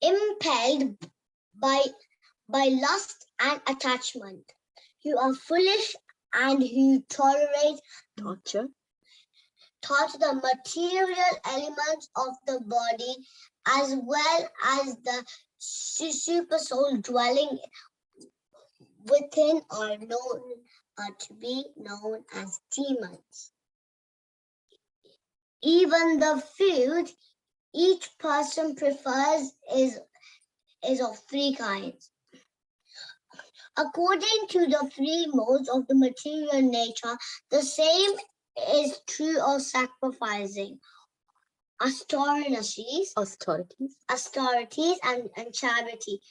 Speaker 11: impelled by lust and attachment, who are foolish and who tolerate torture the material elements of the body as well as the super soul dwelling within are to be known as demons. Even the food each person prefers is of three kinds. According to the three modes of the material nature, the same is true of sacrificing, austerities and charity.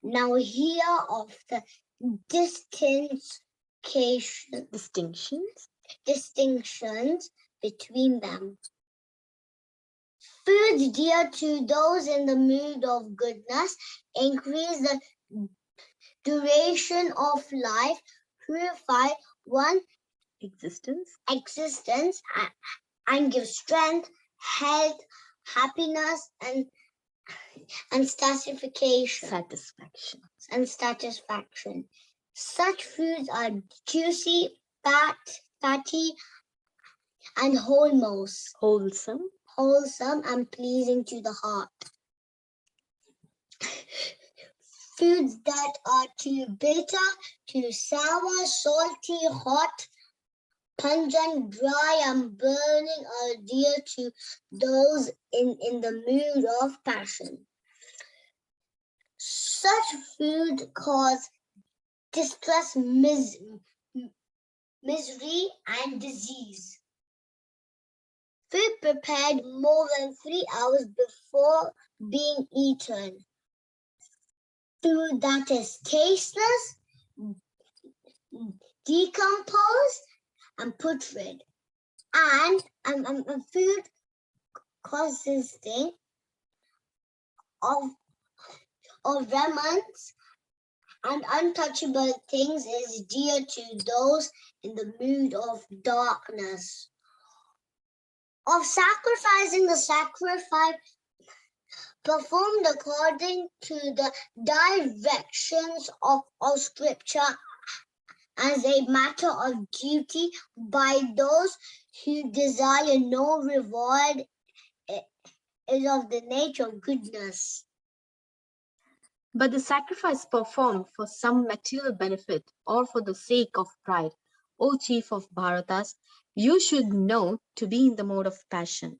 Speaker 11: Now here of the distinctions between them. Foods dear to those in the mood of goodness increase the duration of life, purify one existence and give strength, health, happiness, and satisfaction. Such foods are juicy, fatty, and wholesome and pleasing to the heart. Foods that are too bitter, too sour, salty, hot, pungent, dry, and burning are dear to those in the mood of passion. Such food cause distress, misery, and disease. Food prepared more than 3 hours before being eaten. Food that is tasteless, decomposed, and putrid, and food consisting of remnants and untouchable things is dear to those in the mood of darkness. Of sacrificing, the sacrifice performed according to the directions of Scripture as a matter of duty by those who desire no reward is of the nature of goodness.
Speaker 20: But the sacrifice performed for some material benefit or for the sake of pride, O chief of Bharatas, you should know to be in the mode of passion.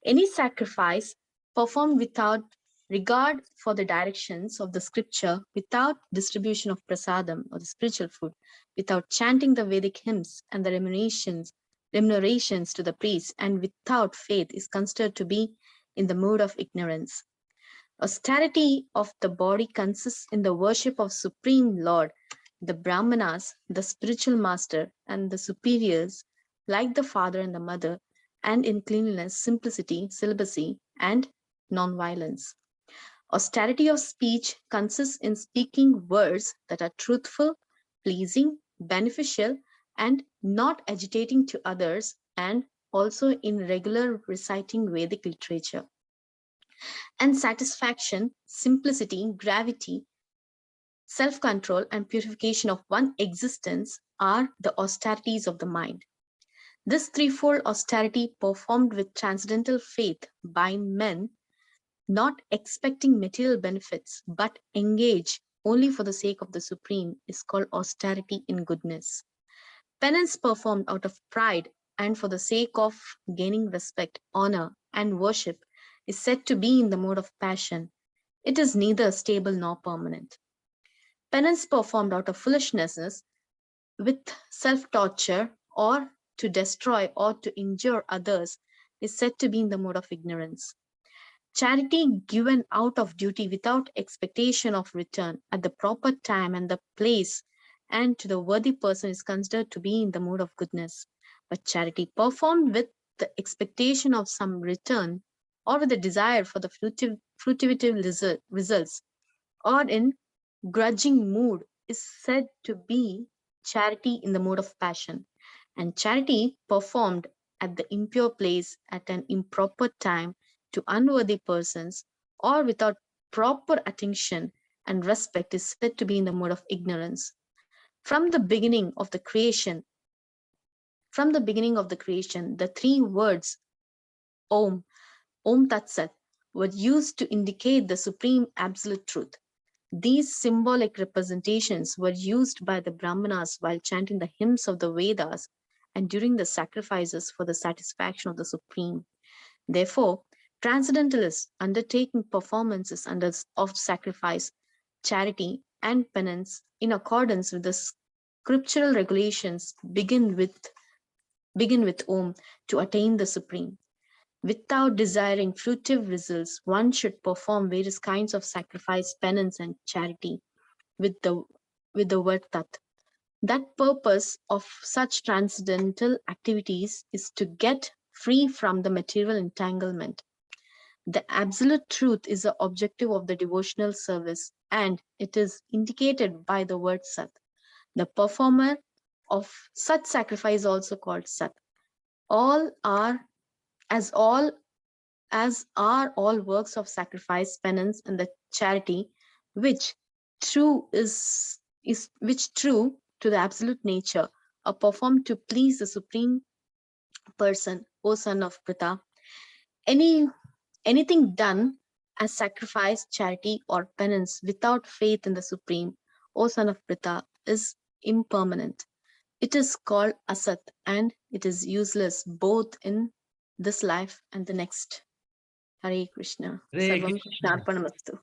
Speaker 20: Any sacrifice performed without regard for the directions of the scripture, without distribution of prasadam or the spiritual food, without chanting the Vedic hymns and the remunerations to the priests, and without faith is considered to be in the mode of ignorance. Austerity of the body consists in the worship of Supreme Lord, the Brahmanas, the spiritual master, and the superiors, like the father and the mother, and in cleanliness, simplicity, celibacy, and non-violence. Austerity of speech consists in speaking words that are truthful, pleasing, beneficial, and not agitating to others, and also in regular reciting Vedic literature. And satisfaction, simplicity, gravity, self-control, and purification of one existence are the austerities of the mind. This threefold austerity performed with transcendental faith by men, not expecting material benefits, but engaged only for the sake of the Supreme, is called austerity in goodness. Penance performed out of pride and for the sake of gaining respect, honor, and worship is said to be in the mode of passion. It is neither stable nor permanent. Penance performed out of foolishness with self-torture or to destroy or to injure others is said to be in the mode of ignorance. Charity given out of duty without expectation of return at the proper time and the place and to the worthy person is considered to be in the mood of goodness. But charity performed with the expectation of some return or with a desire for the fruitive results or in grudging mood is said to be charity in the mode of passion. And charity performed at the impure place at an improper time to unworthy persons or without proper attention and respect is said to be in the mode of ignorance. From the beginning of the creation, the three words Om, Om Tat Sat, were used to indicate the supreme absolute truth. These symbolic representations were used by the Brahmanas while chanting the hymns of the Vedas and during the sacrifices for the satisfaction of the Supreme. Therefore, transcendentalists undertaking performances of sacrifice, charity, and penance in accordance with the scriptural regulations begin with Om to attain the Supreme. Without desiring fruitive results, one should perform various kinds of sacrifice, penance, and charity with the word Tat. That purpose of such transcendental activities is to get free from the material entanglement. The absolute truth is the objective of the devotional service, and it is indicated by the word Sat. The performer of such sacrifice is also called Sat. All are as are all works of sacrifice, penance, and the charity, which true to the absolute nature, are performed to please the Supreme Person, O son of Pritha. Anything done as sacrifice, charity, or penance without faith in the Supreme, O son of Pritha, is impermanent. It is called asat and it is useless both in this life and the next. Hare Krishna.
Speaker 1: Hare
Speaker 20: Sarvam
Speaker 1: Krishna.
Speaker 20: Krishnarpanamastu.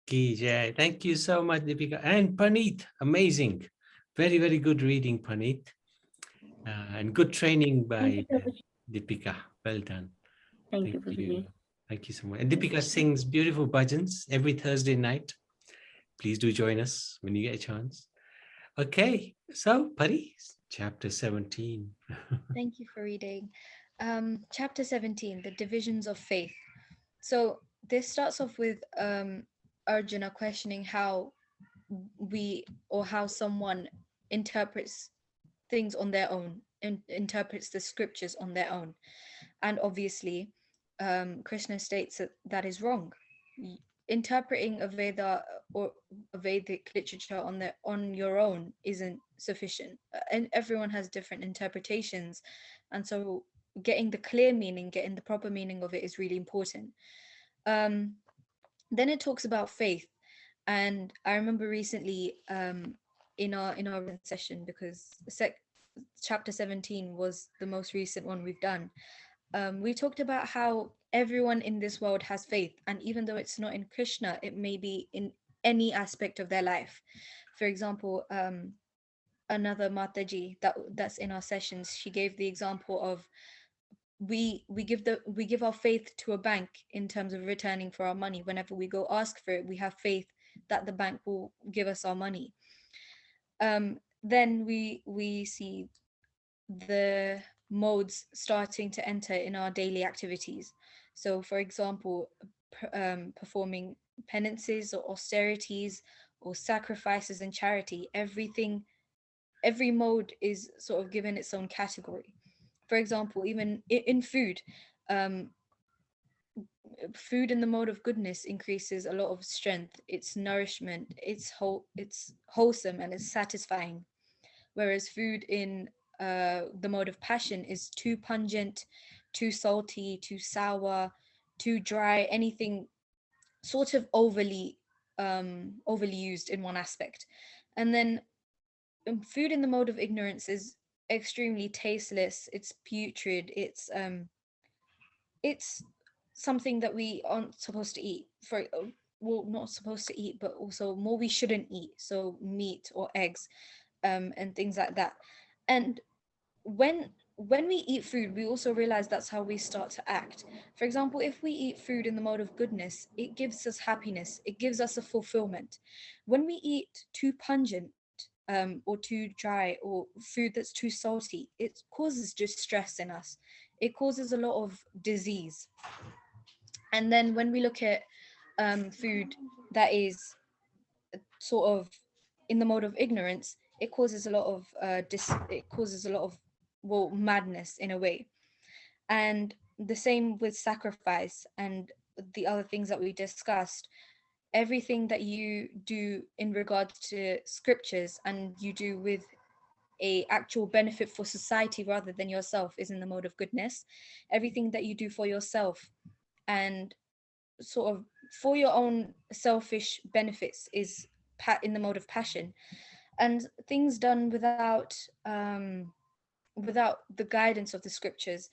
Speaker 1: Ki Jai. Thank you so much, Deepika. And Paneet, amazing. Very, very good reading, Paneet. And good training by Deepika. Well done.
Speaker 20: Thank you, Prabhuji.
Speaker 1: Thank you so much. And Deepika sings beautiful bhajans every Thursday night. Please do join us when you get a chance. Okay, so Pari, chapter 17.
Speaker 3: Thank you for reading. Chapter 17, the divisions of faith. So this starts off with Arjuna questioning how how someone interprets things on their own, interprets the scriptures on their own. And obviously, Krishna states that is wrong. Interpreting a Veda or a Vedic literature on your own isn't sufficient. And everyone has different interpretations. And so getting the clear meaning, getting the proper meaning of it is really important. Then it talks about faith. And I remember recently in our session, because chapter 17 was the most recent one we've done, we talked about how everyone in this world has faith, and even though it's not in Krishna, it may be in any aspect of their life. For example, another Mataji that's in our sessions, she gave the example of we give our faith to a bank in terms of returning for our money. Whenever we go ask for it, we have faith that the bank will give us our money. Then we see the modes starting to enter in our daily activities. So for example, performing penances or austerities or sacrifices and charity, every mode is sort of given its own category. For example, even in food, food in the mode of goodness increases a lot of strength, it's nourishment, it's wholesome and it's satisfying. Whereas food in the mode of passion is too pungent, too salty, too sour, too dry, anything sort of overly used in one aspect. And then food in the mode of ignorance is extremely tasteless, it's putrid, it's something that we aren't supposed to eat. Not supposed to eat, but also more we shouldn't eat, so meat or eggs and things like that. And when we eat food, we also realize that's how we start to act. For example, if we eat food in the mode of goodness, it gives us happiness, it gives us a fulfillment. When we eat too pungent, or too dry, or food that's too salty, it causes distress in us. It causes a lot of disease. And then when we look at food that is sort of in the mode of ignorance, it causes a lot of well, madness in a way. And the same with sacrifice and the other things that we discussed. Everything that you do in regards to scriptures and you do with a actual benefit for society rather than yourself is in the mode of goodness. Everything that you do for yourself and sort of for your own selfish benefits is in the mode of passion. And things done without the guidance of the scriptures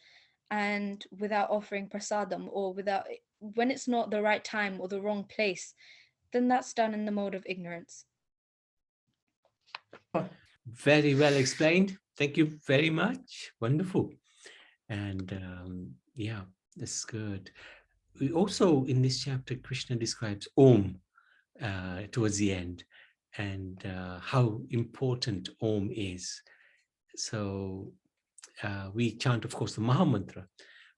Speaker 3: and without offering prasadam, or without, when it's not the right time or the wrong place, then that's done in the mode of ignorance.
Speaker 1: Very well explained. Thank you very much. Wonderful. And yeah, that's good. We also, in this chapter, Krishna describes Om towards the end, and how important Om is. So we chant, of course, the Maha Mantra,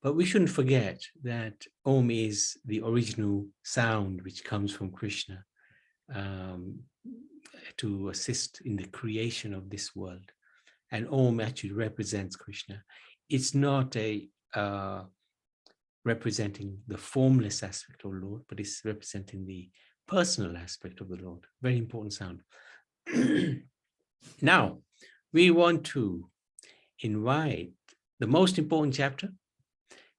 Speaker 1: but we shouldn't forget that Om is the original sound which comes from Krishna to assist in the creation of this world. And Om actually represents Krishna. It's not a representing the formless aspect of the Lord, but it's representing the personal aspect of the Lord. Very important sound. Now, we want to invite the most important chapter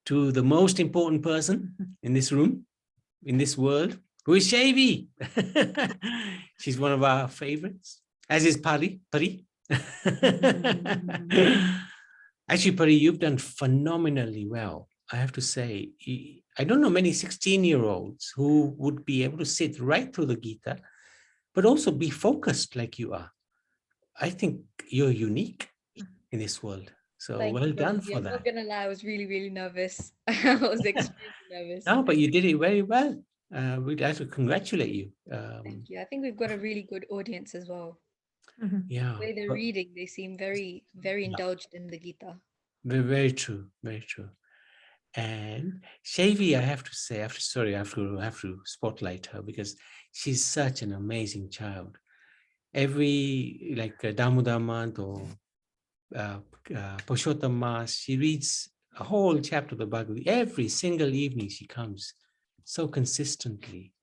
Speaker 1: to the most important person in this room, in this world, who is Shavi. She's one of our favorites, as is Pari. Actually, Pari, you've done phenomenally well. I have to say, I don't know many 16-year-olds who would be able to sit right through the Gita, but also be focused like you are. I think you're unique in this world. So
Speaker 3: Thank
Speaker 1: well
Speaker 3: you,
Speaker 1: done
Speaker 3: Prabhuji.
Speaker 1: for
Speaker 3: I'm
Speaker 1: that.
Speaker 3: not gonna lie, I was really nervous. I was extremely nervous.
Speaker 1: No, but you did it very well. We'd like to congratulate you.
Speaker 3: Thank you. I think we've got a really good audience as well.
Speaker 1: Yeah.
Speaker 3: The way they're reading, they seem very indulged in the Gita.
Speaker 1: Very true, very true. And Shavi, I have to say, I have to spotlight her because she's such an amazing child. Every, like Damodar month or Purushottam Mass, she reads a whole chapter of the Bhagavad Gita. Every single evening she comes so consistently.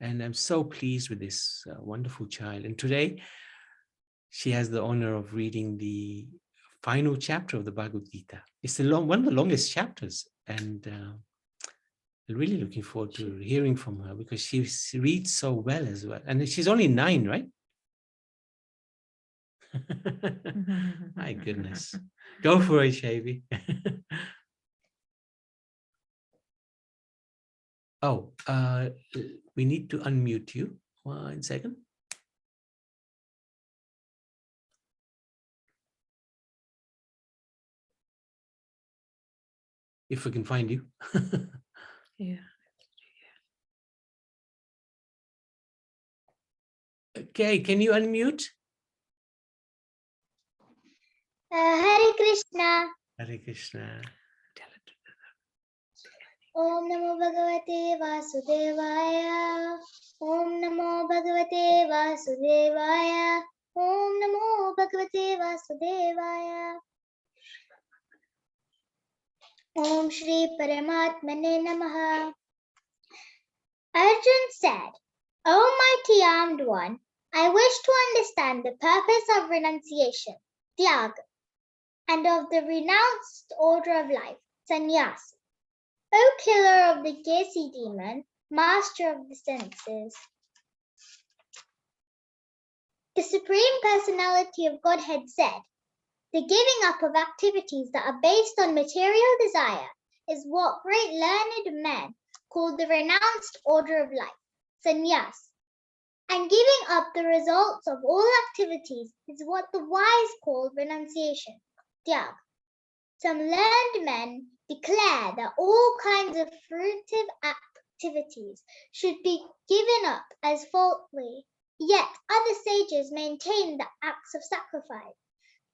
Speaker 1: And I'm so pleased with this wonderful child. And today she has the honor of reading the final chapter of the Bhagavad Gita. It's one of the longest chapters. And I'm really looking forward to hearing from her because she reads so well as well. And she's only 9, right? My goodness. Go for it, Shavi. Oh, we need to unmute you. 1 second. If we can find you.
Speaker 16: Yeah.
Speaker 1: Okay, can you unmute?
Speaker 11: Hare Krishna.
Speaker 1: Hare Krishna.
Speaker 11: Om Namo Bhagavate Vasudevaya. Om Namo Bhagavate Vasudevaya. Om Namo Bhagavate Vasudevaya. Om Shri Paramatmane Namaha. Arjun said, O mighty armed one, I wish to understand the purpose of renunciation, Tyaga, and of the renounced order of life, Sannyasa. O killer of the Kesi demon, master of the senses. The Supreme Personality of Godhead said, the giving up of activities that are based on material desire is what great learned men call the renounced order of life, sannyas. And giving up the results of all activities is what the wise call renunciation, tyag. Some learned men declare that all kinds of fruitive activities should be given up as faulty
Speaker 8: Yet other sages maintain that acts of sacrifice,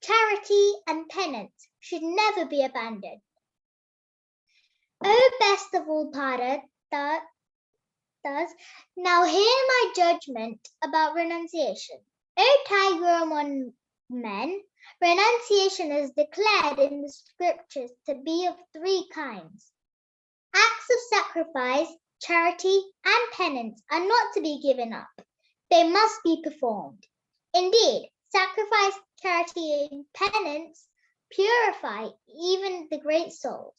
Speaker 8: charity, and penance should never be abandoned. O best of all Bharatas, now hear my judgment about renunciation. O tiger among men, renunciation is declared in the scriptures to be of three kinds. Acts of sacrifice, charity, and penance are not to be given up. They must be performed. Indeed, sacrifice, charity, and penance purify even the great souls.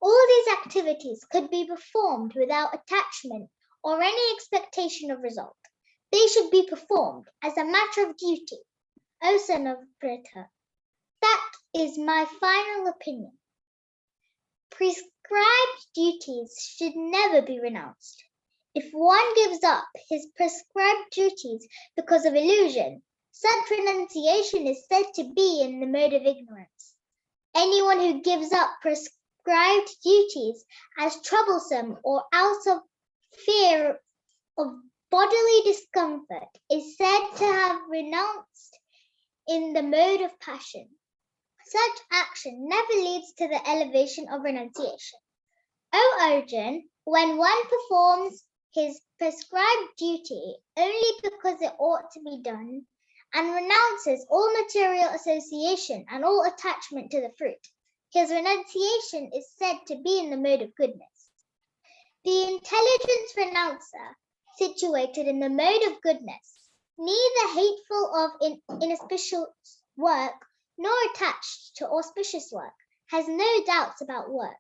Speaker 8: All these activities could be performed without attachment or any expectation of result. They should be performed as a matter of duty, O son of Pritha. That is my final opinion. Prescribed duties should never be renounced. If one gives up his prescribed duties because of illusion, such renunciation is said to be in the mode of ignorance. Anyone who gives up prescribed duties as troublesome or out of fear of bodily discomfort is said to have renounced in the mode of passion. Such action never leads to the elevation of renunciation. O Arjun, when one performs his prescribed duty only because it ought to be done, and renounces all material association and all attachment to the fruit, his renunciation is said to be in the mode of goodness. The intelligent renouncer, situated in the mode of goodness, neither hateful of inauspicious work nor attached to auspicious work, has no doubts about work.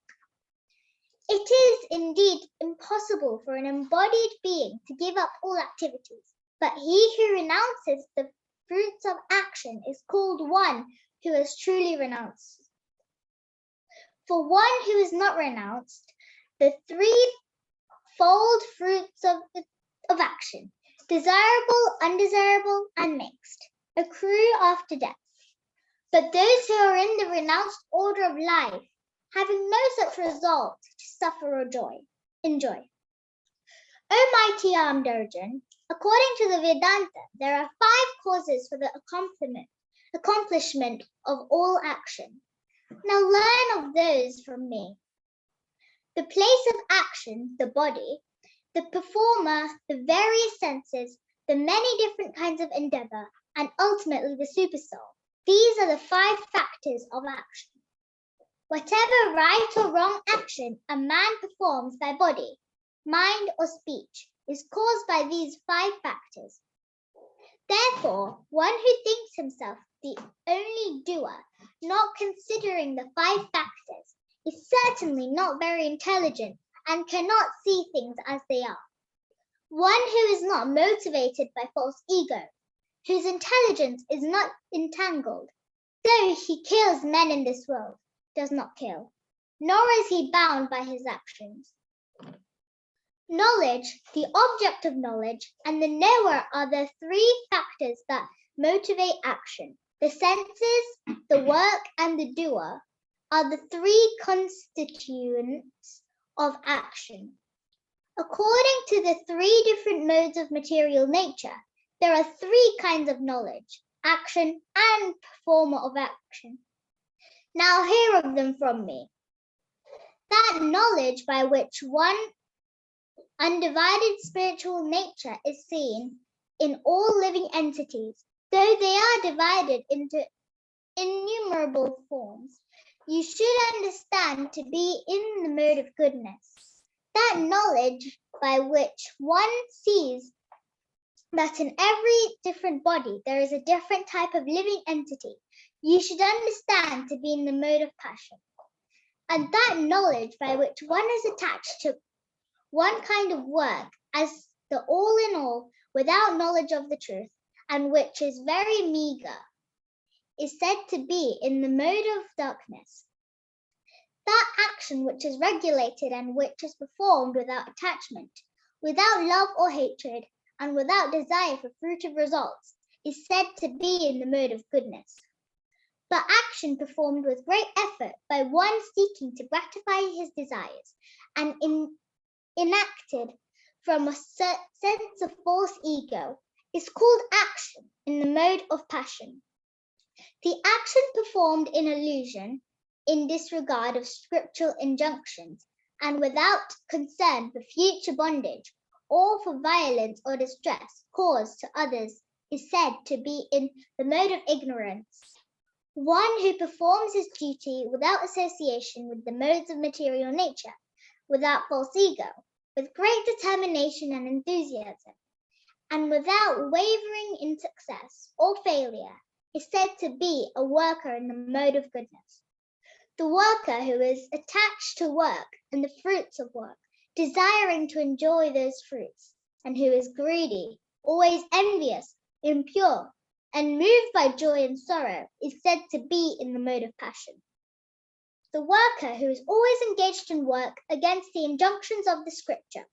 Speaker 8: It is indeed impossible for an embodied being to give up all activities, but he who renounces the fruits of action is called one who has truly renounced. For one who is not renounced, the threefold fruits of action, desirable, undesirable, and mixed, accrue after death. But those who are in the renounced order of life, having no such result to suffer or enjoy. O mighty armed Arjun, according to the Vedanta, there are 5 causes for the accomplishment of all action. Now learn of those from me. The place of action, the body, the performer, the various senses, the many different kinds of endeavor, and ultimately the supersoul. These are the 5 factors of action. Whatever right or wrong action a man performs by body, mind, or speech is caused by these 5 factors. Therefore, one who thinks himself the only doer, not considering the 5 factors, is certainly not very intelligent and cannot see things as they are. One who is not motivated by false ego, whose intelligence is not entangled, though he kills men in this world, does not kill, nor is he bound by his actions. Knowledge, the object of knowledge, and the knower are the 3 factors that motivate action. The senses, the work, and the doer are the 3 constituents of action. According to the 3 different modes of material nature, there are 3 kinds of knowledge, action, and performer of action. Now hear of them from me. That knowledge by which one undivided spiritual nature is seen in all living entities, though they are divided into innumerable forms, you should understand to be in the mode of goodness. That knowledge by which one sees that in every different body there is a different type of living entity, you should understand to be in the mode of passion. And that knowledge by which one is attached to one kind of work as the all in all without knowledge of the truth, and which is very meager, is said to be in the mode of darkness. That action which is regulated and which is performed without attachment, without love or hatred, and without desire for fruitive results, is said to be in the mode of goodness. But action performed with great effort by one seeking to gratify his desires, and enacted from a sense of false ego, is called action in the mode of passion. The action performed in illusion, in disregard of scriptural injunctions, and without concern for future bondage or for violence or distress caused to others, is said to be in the mode of ignorance. One who performs his duty without association with the modes of material nature, without false ego, with great determination and enthusiasm, and without wavering in success or failure, is said to be a worker in the mode of goodness. The worker who is attached to work and the fruits of work, desiring to enjoy those fruits, and who is greedy, always envious, impure, and moved by joy and sorrow, is said to be in the mode of passion. The worker who is always engaged in work against the injunctions of the scripture,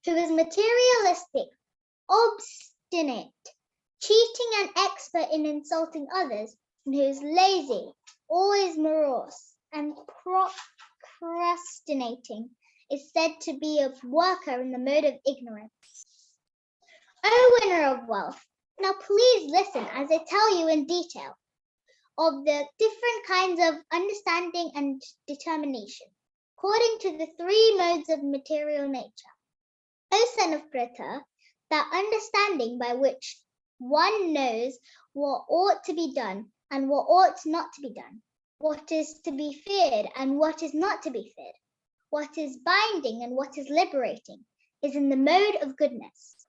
Speaker 8: who is materialistic, obstinate, cheating and expert in insulting others, and who is lazy, always morose, and procrastinating, is said to be a worker in the mode of ignorance. O winner of wealth, now please listen as I tell you in detail of the different kinds of understanding and determination, according to the three modes of material nature. O son of Pritha, that understanding by which one knows what ought to be done and what ought not to be done, what is to be feared and what is not to be feared, what is binding and what is liberating, is in the mode of goodness.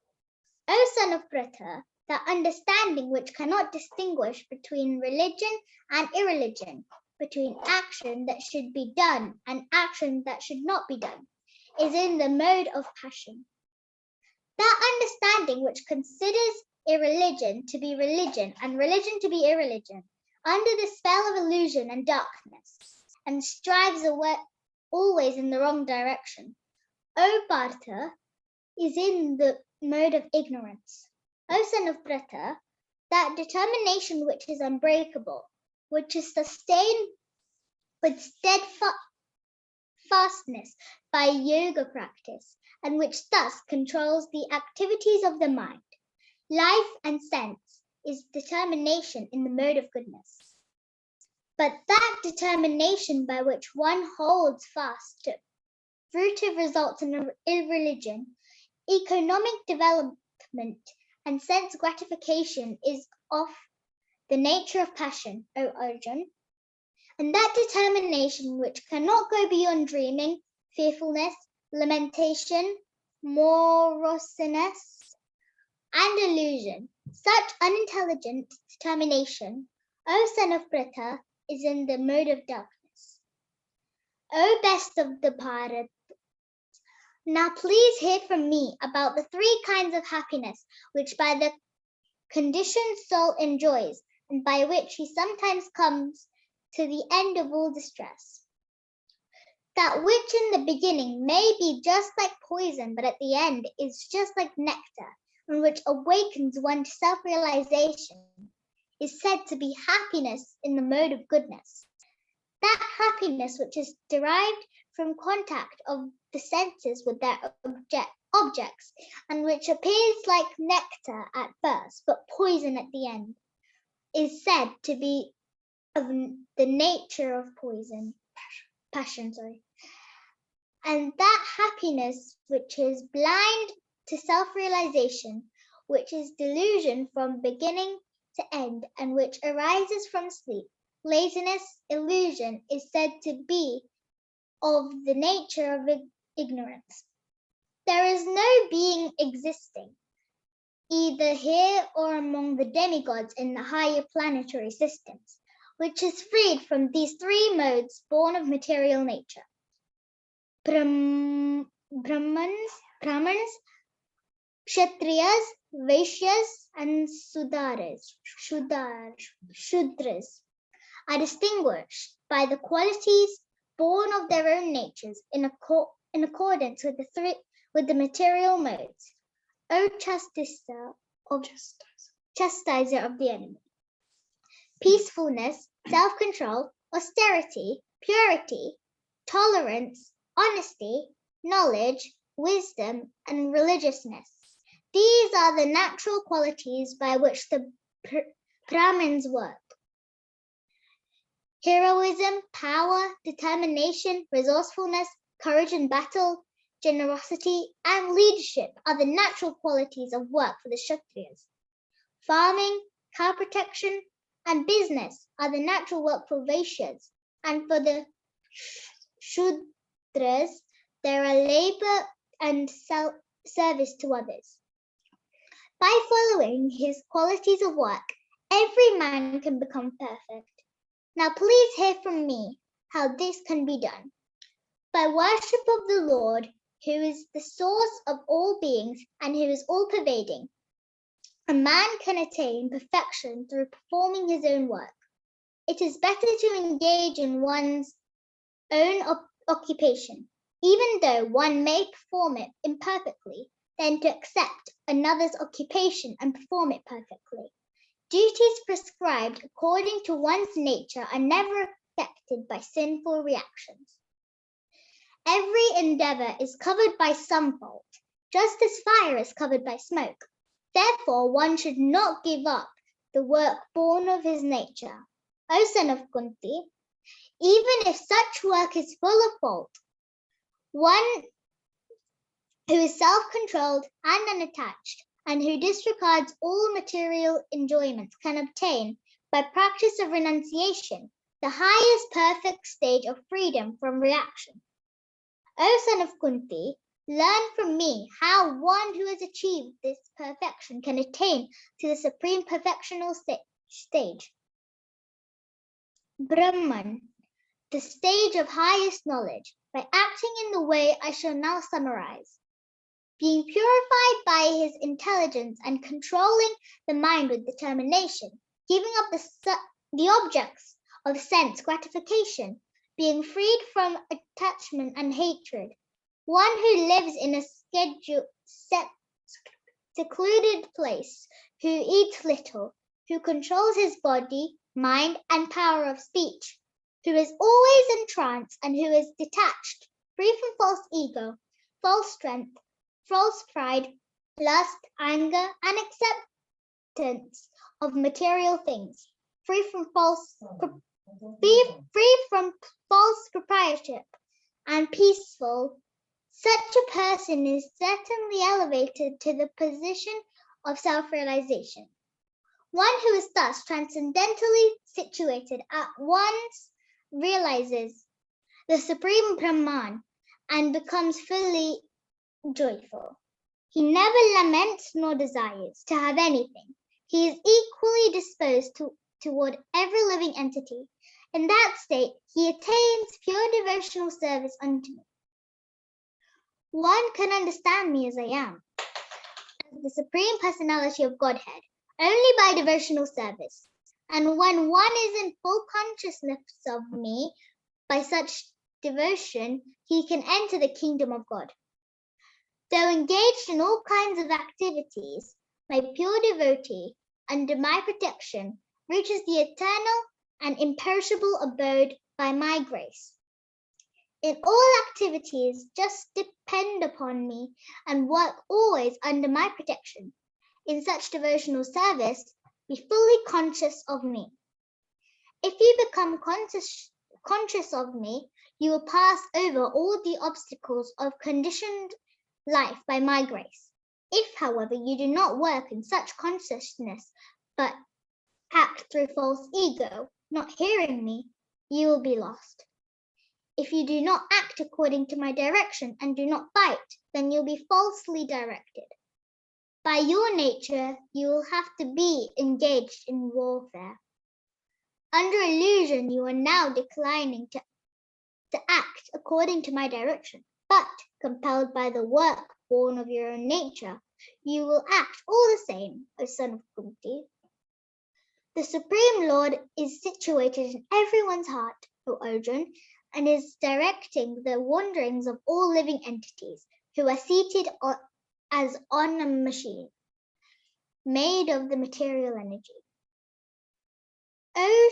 Speaker 8: O son of Pritha, that understanding which cannot distinguish between religion and irreligion, between action that should be done and action that should not be done, is in the mode of passion. That understanding which considers irreligion to be religion and religion to be irreligion, under the spell of illusion and darkness, and strives away always in the wrong direction, O Partha, is in the mode of ignorance. O son of Pritha, that determination which is unbreakable, which is sustained with steadfastness by yoga practice, and which thus controls the activities of the mind, life and sense, is determination in the mode of goodness. But that determination by which one holds fast to fruitive results in irreligion, economic development, and sense gratification is of the nature of passion, O Arjun. And that determination which cannot go beyond dreaming, fearfulness, lamentation, moroseness, and illusion, such unintelligent determination, O son of Pritha, is in the mode of darkness. O best of the Bharat, now please hear from me about the three kinds of happiness which by the conditioned soul enjoys, and by which he sometimes comes to the end of all distress. That which in the beginning may be just like poison, but at the end is just like nectar, and which awakens one to self-realization, is said to be happiness in the mode of goodness. That happiness which is derived from contact of the senses with their objects, and which appears like nectar at first, but poison at the end, is said to be of the nature of passion. And that happiness which is blind to self-realization, which is delusion from beginning to end, and which arises from sleep, laziness, illusion, is said to be of the nature of ignorance. There is no being existing, either here or among the demigods in the higher planetary systems, which is freed from these three modes born of material nature. Brahmans, Kshatriyas, Vaishyas, and Shudras are distinguished by the qualities born of their own natures in accordance with the material modes. O chastiser of the enemy. Peacefulness, self-control, austerity, purity, tolerance, honesty, knowledge, wisdom, and religiousness.
Speaker 11: These are the natural qualities by which the Brahmins work. Heroism, power, determination, resourcefulness, courage in battle, generosity, and leadership are the natural qualities of work for the Kshatriyas. Farming, cow protection, and business are the natural work for Vaishyas, and for the Shudras, there are labor and service to others. By following his qualities of work, every man can become perfect. Now please hear from me how this can be done. By worship of the Lord, who is the source of all beings and who is all-pervading, a man can attain perfection through performing his own work. It is better to engage in one's own occupation, even though one may perform it imperfectly, than to accept another's occupation and perform it perfectly. Duties prescribed according to one's nature are never affected by sinful reactions. Every endeavor is covered by some fault, just as fire is covered by smoke. Therefore, one should not give up the work born of his nature. O son of Kunti, even if such work is full of fault, one who is self-controlled and unattached, and who disregards all material enjoyments, can obtain, by practice of renunciation, the highest perfect stage of freedom from reaction. O son of Kunti, learn from me how one who has achieved this perfection can attain to the supreme perfectional stage. Brahman, the stage of highest knowledge, by acting in the way I shall now summarize. Being purified by his intelligence and controlling the mind with determination, giving up the objects of sense gratification, being freed from attachment and hatred, one who lives in a secluded place, who eats little, who controls his body, mind, and power of speech, who is always in trance and who is detached, free from false ego, false strength, false pride, lust, anger, and acceptance of material things, free from false proprietorship, and peaceful. Such a person is certainly elevated to the position of self-realization. One who is thus transcendentally situated at once realizes the supreme Brahman and becomes fully joyful. He never laments nor desires to have anything. He is equally disposed toward every living entity. In that state, he attains pure devotional service unto me. One can understand me as I am, as the Supreme Personality of Godhead, only by devotional service. And when one is in full consciousness of me, by such devotion, he can enter the kingdom of God. Though engaged in all kinds of activities, my pure devotee, under my protection, reaches the eternal and imperishable abode by my grace. In all activities, just depend upon me and work always under my protection. In such devotional service, be fully conscious of me. If you become conscious of me, you will pass over all the obstacles of conditioned life by my grace. If, however, you do not work in such consciousness, but act through false ego, not hearing me, you will be lost. If you do not act according to my direction and do not fight, then you'll be falsely directed. By your nature, you will have to be engaged in warfare. Under illusion, you are now declining to act according to my direction, but compelled by the work born of your own nature, you will act all the same, O son of Kunti. The Supreme Lord is situated in everyone's heart, O Arjun, and is directing the wanderings of all living entities who are seated as on a machine made of the material energy. O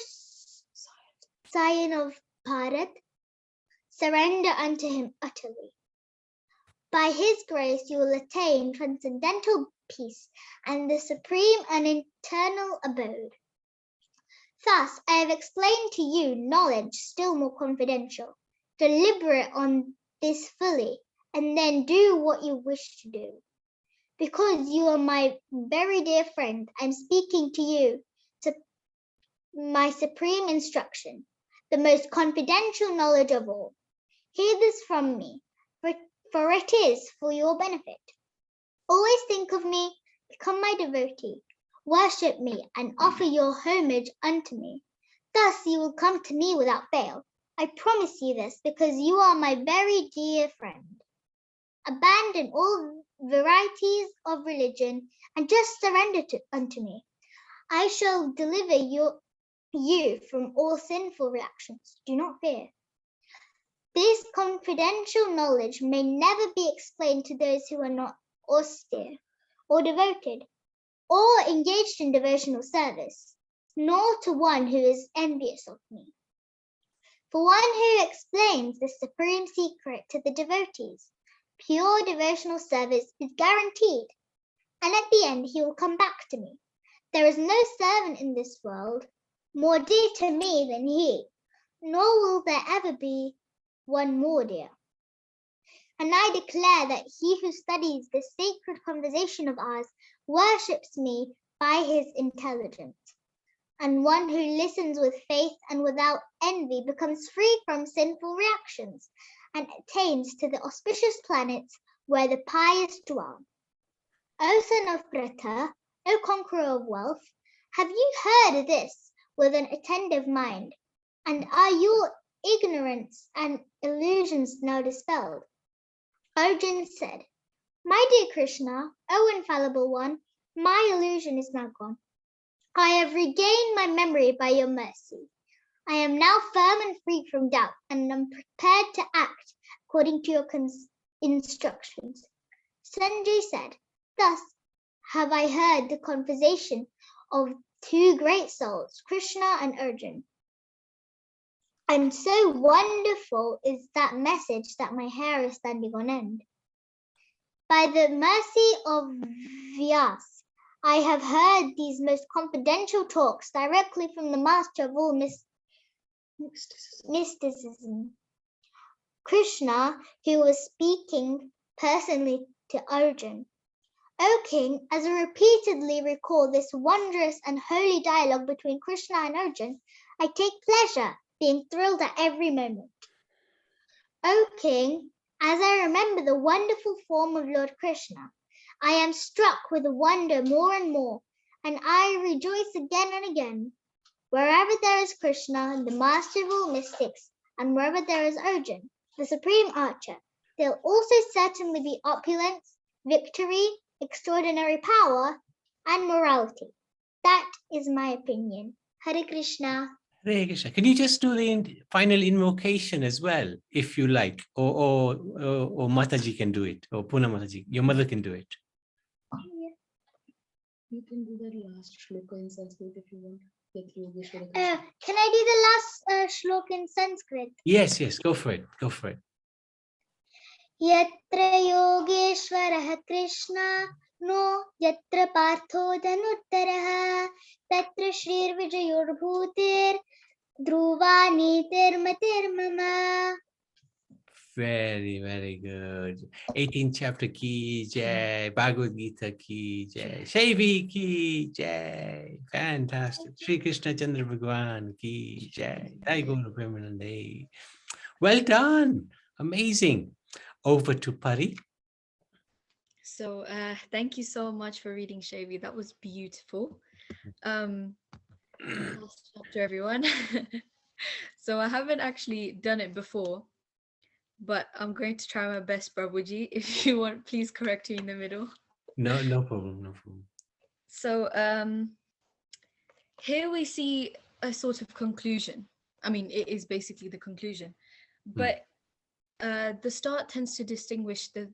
Speaker 11: Scion of Bharat, surrender unto him utterly.
Speaker 8: By his grace, you will attain transcendental peace and the supreme and eternal abode. Thus, I have explained to you knowledge still more confidential. Deliberate on this fully, and then do what you wish to do. Because you are my very dear friend, I am speaking to you, to my supreme instruction, the most confidential knowledge of all. Hear this from me, for it is for your benefit. Always think of me, become my devotee, worship me, and offer your homage unto me. Thus you will come to me without fail. I promise you this because you are my very dear friend. Abandon all varieties of religion and just surrender unto me. I shall deliver you from all sinful reactions. Do not fear. This confidential knowledge may never be explained to those who are not austere or devoted or engaged in devotional service, nor to one who is envious of me. For one who explains the supreme secret to the devotees, pure devotional service is guaranteed, and at the end he will come back to me. There is no servant in this world more dear to me than he, nor will there ever be one more dear. And I declare that he who studies this sacred conversation of ours worships me by his intelligence. And one who listens with faith and without envy becomes free from sinful reactions and attains to the auspicious planets where the pious dwell. O son of Pratha, O conqueror of wealth, have you heard this with an attentive mind? And are your ignorance and illusions now dispelled? Arjun said, My dear Krishna, O infallible one, my illusion is now gone. I have regained my memory by your mercy. I am now firm and free from doubt and am prepared to act according to your instructions. Sanjay said, Thus have I heard the conversation of two great souls, Krishna and Arjun. And so wonderful is that message that my hair is standing on end. By the mercy of Vyas, I have heard these most confidential talks directly from the master of all mysticism, Krishna, who was speaking personally to Arjun. O king, as I repeatedly recall this wondrous and holy dialogue between Krishna and Arjun, I take pleasure, being thrilled at every moment. O king, as I remember the wonderful form of Lord Krishna, I am struck with wonder more and more, and I rejoice again and again. Wherever there is Krishna, the master of all mystics, and wherever there is Arjun, the supreme archer, there will also certainly be opulence, victory, extraordinary power, and morality. That is my opinion. Hare Krishna.
Speaker 1: Hare Krishna. Can you just do the final invocation as well, if you like, or Mataji can do it, or Puna Mataji, your mother can do it.
Speaker 16: You can do that last shloka in Sanskrit if you want.
Speaker 8: Can I do the last shloka in Sanskrit?
Speaker 1: Yes, go for it. Go for it.
Speaker 8: Yatra Yogeshwarah Krishna no yatra partho dhanuttaraha tatra shrir vijayor bhutir dhruva nitir matir mama.
Speaker 1: Very, very good. 18th chapter ki jai, Bhagavad Gita ki jai, Shaivi ki jai. Fantastic. Sri Krishna Chandra Bhagwan ki jai. Jai Guru Premanande. Well done. Amazing. Over to Pari.
Speaker 3: So thank you so much for reading, Shavi. That was beautiful. Last chapter, everyone. So I haven't actually done it before, but I'm going to try my best, Prabhuji. If you want, please correct me in the middle.
Speaker 1: No problem, no problem.
Speaker 3: So here we see a sort of conclusion. I mean, it is basically the conclusion, but the start tends to distinguish the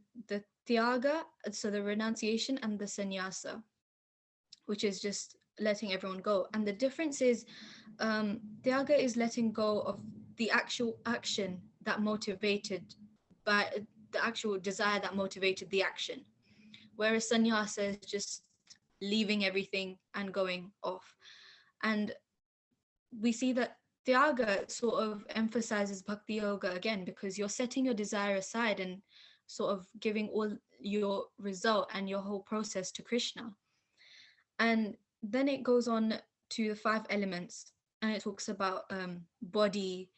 Speaker 3: Tyaga, so the renunciation, and the sannyasa, which is just letting everyone go. And the difference is Tyaga is letting go of the actual action that motivated by the actual desire that motivated the action, whereas sannyasa is just leaving everything and going off. And we see that Tyaga sort of emphasizes Bhakti Yoga again, because you're setting your desire aside and sort of giving all your result and your whole process to Krishna. And then it goes on to the 5 elements, and it talks about body,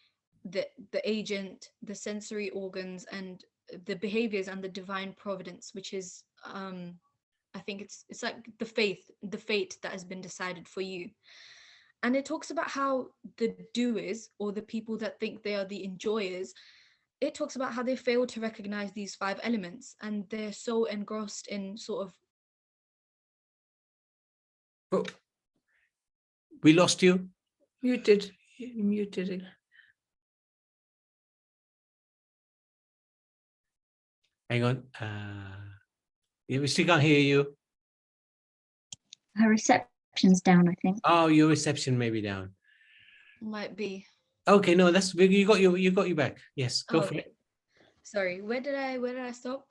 Speaker 3: the agent, the sensory organs, and the behaviors, and the divine providence, which is I think it's like the fate that has been decided for you. And it talks about how the doers, or the people that think they are the enjoyers, it talks about how they fail to recognize these 5 elements, and they're so engrossed in sort of.
Speaker 1: Oh, we lost you.
Speaker 6: Muted. Muted it.
Speaker 1: Hang on. Yeah, we still can't hear you.
Speaker 21: Her reception's down, I think.
Speaker 1: Oh, your reception may be down.
Speaker 3: Might be.
Speaker 1: Okay, no, that's you got you back. Yes, go for it.
Speaker 3: Sorry, where did I stop?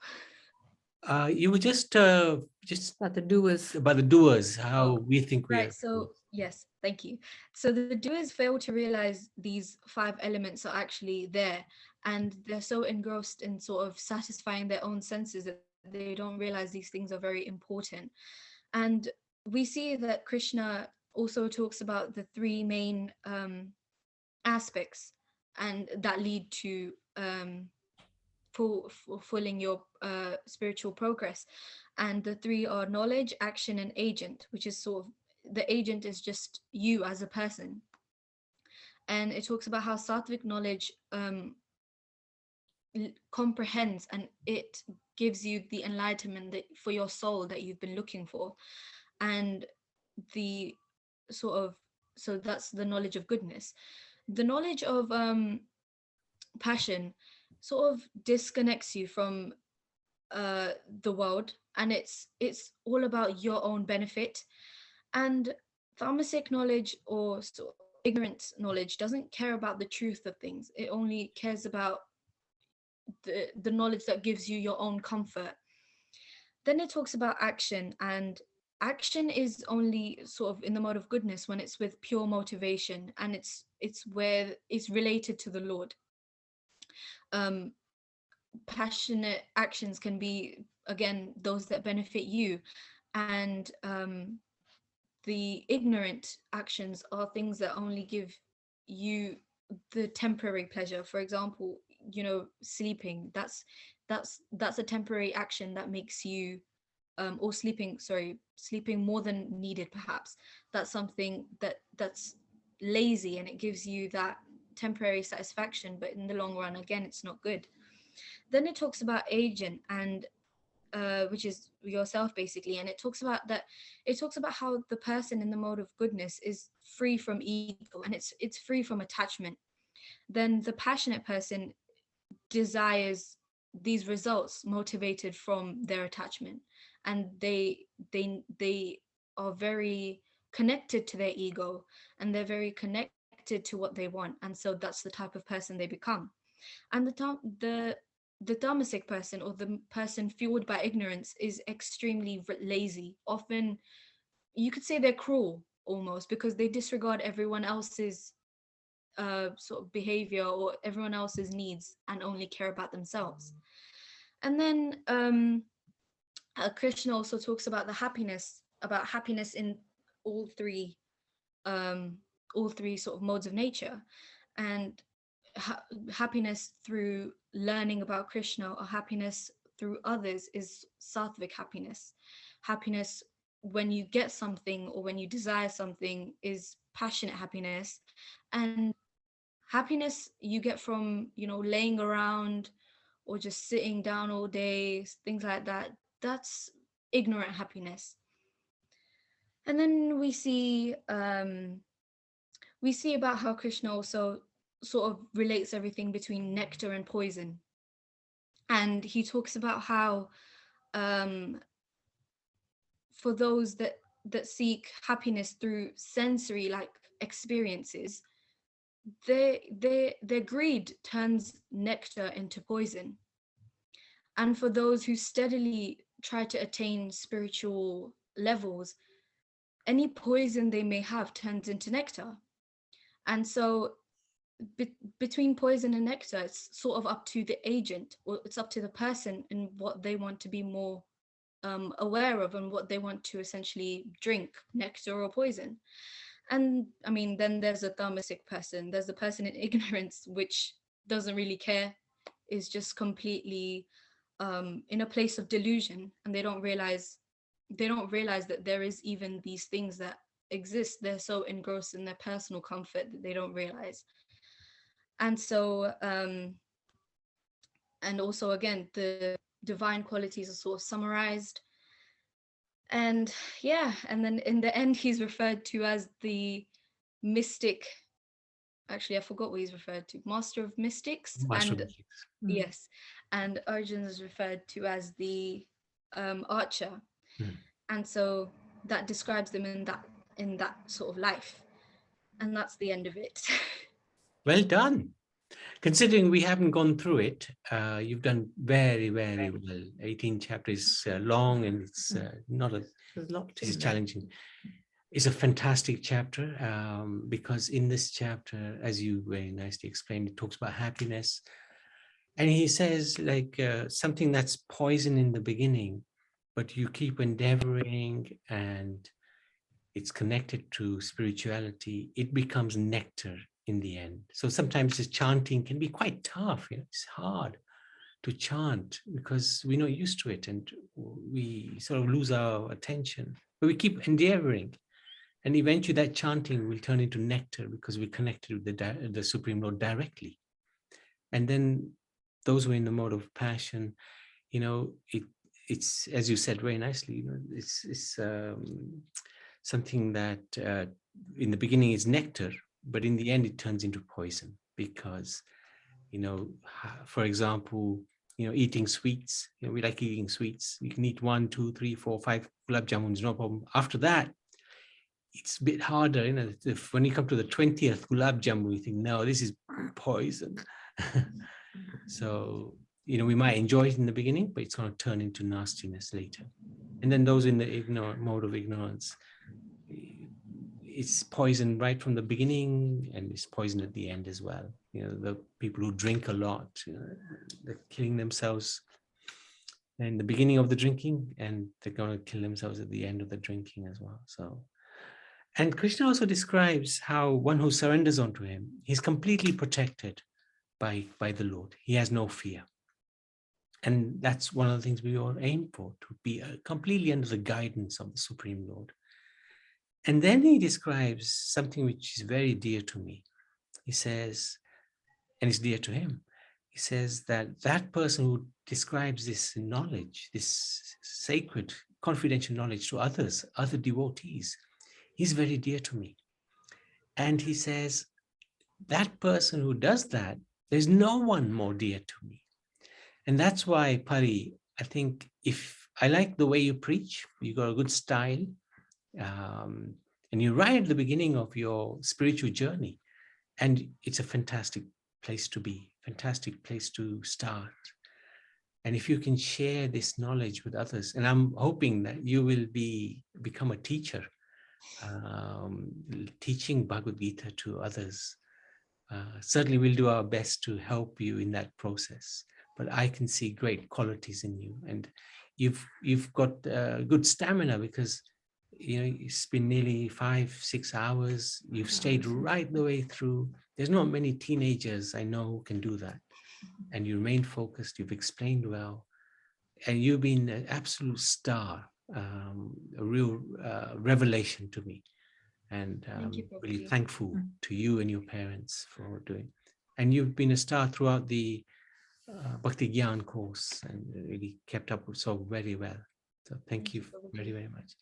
Speaker 1: You were just about the doers, how we think we are.
Speaker 3: Right, so yes, thank you. So the doers fail to realize these 5 elements are actually there, and they're so engrossed in sort of satisfying their own senses that they don't realize these things are very important. And we see that Krishna also talks about the 3 main aspects, and that lead to fulfilling your spiritual progress. And the 3 are knowledge, action, and agent, which is sort of, the agent is just you as a person. And it talks about how sattvic knowledge comprehends, and it gives you the enlightenment that for your soul that you've been looking for. And the sort of, so that's the knowledge of goodness. The knowledge of passion sort of disconnects you from the world, and it's all about your own benefit. And tamasic knowledge, or sort of ignorant knowledge, doesn't care about the truth of things. It only cares about the knowledge that gives you your own comfort. Then it talks about action, and action is only sort of in the mode of goodness when it's with pure motivation, and it's where it's related to the Lord. Passionate actions can be, again, those that benefit you, and the ignorant actions are things that only give you the temporary pleasure. For example, sleeping, that's a temporary action that makes you or sleeping more than needed, perhaps. That's something that's lazy, and it gives you that temporary satisfaction, but in the long run, again, it's not good. Then it talks about agent, and which is yourself, basically. And it talks about how the person in the mode of goodness is free from ego, and it's free from attachment. Then the passionate person desires these results motivated from their attachment, and they are very connected to their ego, and they're very connected to what they want, and so that's the type of person they become. And the tamasic person, or the person fueled by ignorance, is extremely lazy. Often you could say they're cruel almost, because they disregard everyone else's sort of behavior or everyone else's needs, and only care about themselves. And then Krishna also talks about happiness in all three sort of modes of nature. And happiness through learning about Krishna, or happiness through others, is sattvic happiness. Happiness when you get something, or when you desire something, is passionate happiness. And happiness you get from laying around or just sitting down all day, things like that, that's ignorant happiness. And then we see about how Krishna also sort of relates everything between nectar and poison. And he talks about how for those that seek happiness through sensory like experiences, their greed turns nectar into poison. And for those who steadily try to attain spiritual levels, any poison they may have turns into nectar. And so between poison and nectar, it's sort of up to the agent, or it's up to the person and what they want to be more aware of and what they want to essentially drink, nectar or poison. And I mean, then there's a thamasic person, there's the person in ignorance, which doesn't really care, is just completely in a place of delusion, and they don't realize that there is even these things that exist. They're so engrossed in their personal comfort that they don't realize. And so and also again, the divine qualities are sort of summarized. And yeah, and then in the end he's referred to as the mystic. Actually, I forgot what he's referred to. Master of mystics.
Speaker 1: Master
Speaker 3: And
Speaker 1: of Mystics.
Speaker 3: yes, and Arjun is referred to as the archer. And so that describes them in that sort of life. And that's the end of it.
Speaker 1: Well done. Considering we haven't gone through it, you've done very, very well. 18 chapters long, and it's not a lot. It's challenging. It's a fantastic chapter because in this chapter, as you very nicely explained, it talks about happiness. And he says like something that's poison in the beginning, but you keep endeavoring and it's connected to spirituality, it becomes nectar in the end. So sometimes the chanting can be quite tough. You know, it's hard to chant because we're not used to it and we sort of lose our attention, but we keep endeavoring. And eventually that chanting will turn into nectar because we're connected with the Supreme Lord directly. And then those who are in the mode of passion, you know, it's as you said very nicely, you know, it's something that in the beginning is nectar, but in the end it turns into poison because, you know, for example, you know, eating sweets, you know, we like eating sweets. You can eat 1, 2, 3, 4, 5 gulab jamuns, no problem. After that, it's a bit harder, you know, if when you come to the 20th gulab jamun, you think, no, this is poison. So, you know, we might enjoy it in the beginning, but it's going to turn into nastiness later. And then those in the mode of ignorance, it's poison right from the beginning and it's poison at the end as well. You know, the people who drink a lot, you know, they're killing themselves in the beginning of the drinking and they're going to kill themselves at the end of the drinking as well. So, and Krishna also describes how one who surrenders onto him, he's completely protected by the Lord. He has no fear. And that's one of the things we all aim for, to be completely under the guidance of the Supreme Lord. And then he describes something which is very dear to me. He says, and it's dear to him, he says that that person who describes this knowledge, this sacred, confidential knowledge to others, other devotees, he's very dear to me. And he says, that person who does that, there's no one more dear to me. And that's why, Pari, I think if I like the way you preach, you got a good style, and you're right at the beginning of your spiritual journey. And it's a fantastic place to be, fantastic place to start. And if you can share this knowledge with others, and I'm hoping that you will become a teacher, teaching Bhagavad Gita to others. Certainly we'll do our best to help you in that process, but I can see great qualities in you, and you've got good stamina because, you know, it's been nearly 5-6 hours. You've stayed right the way through. There's not many teenagers I know who can do that, and you remain focused. You've explained well, and you've been an absolute star, a real revelation to me. And really thankful to you and your parents for doing. And you've been a star throughout the Bhakti Gyan course and really kept up so very well. So thank you very, very much.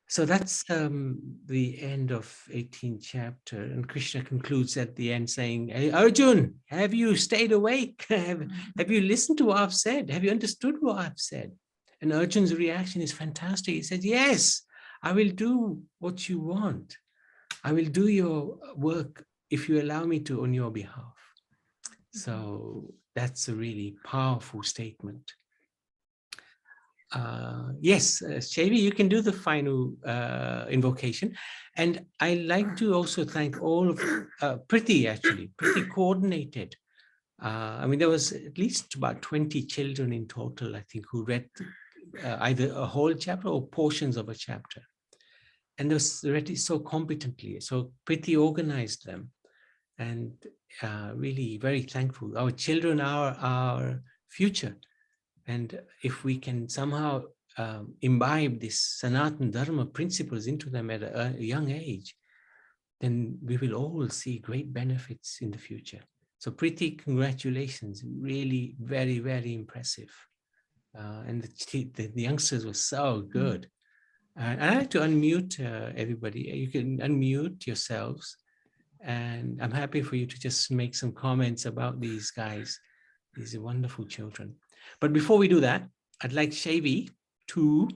Speaker 1: So that's the end of 18th chapter. And Krishna concludes at the end saying, hey, Arjun, have you stayed awake? Have you listened to what I've said? Have you understood what I've said? And Arjun's reaction is fantastic. He said, yes, I will do what you want. I will do your work if you allow me to on your behalf. So that's a really powerful statement. Yes, Shavi, you can do the final invocation. And I like to also thank all of Priti, actually. Priti coordinated. I mean, there was at least about 20 children in total, I think, who read either a whole chapter or portions of a chapter. And they read it so competently. So Priti organized them. And really very thankful. Our children are our future. And if we can somehow imbibe this Sanatana Dharma principles into them at a young age, then we will all see great benefits in the future. So Priti, congratulations. Really very, very impressive. And the youngsters were so good. And I'd like to unmute everybody. You can unmute yourselves. And I'm happy for you to just make some comments about these guys. These are wonderful children. But before we do that, I'd like Shavi to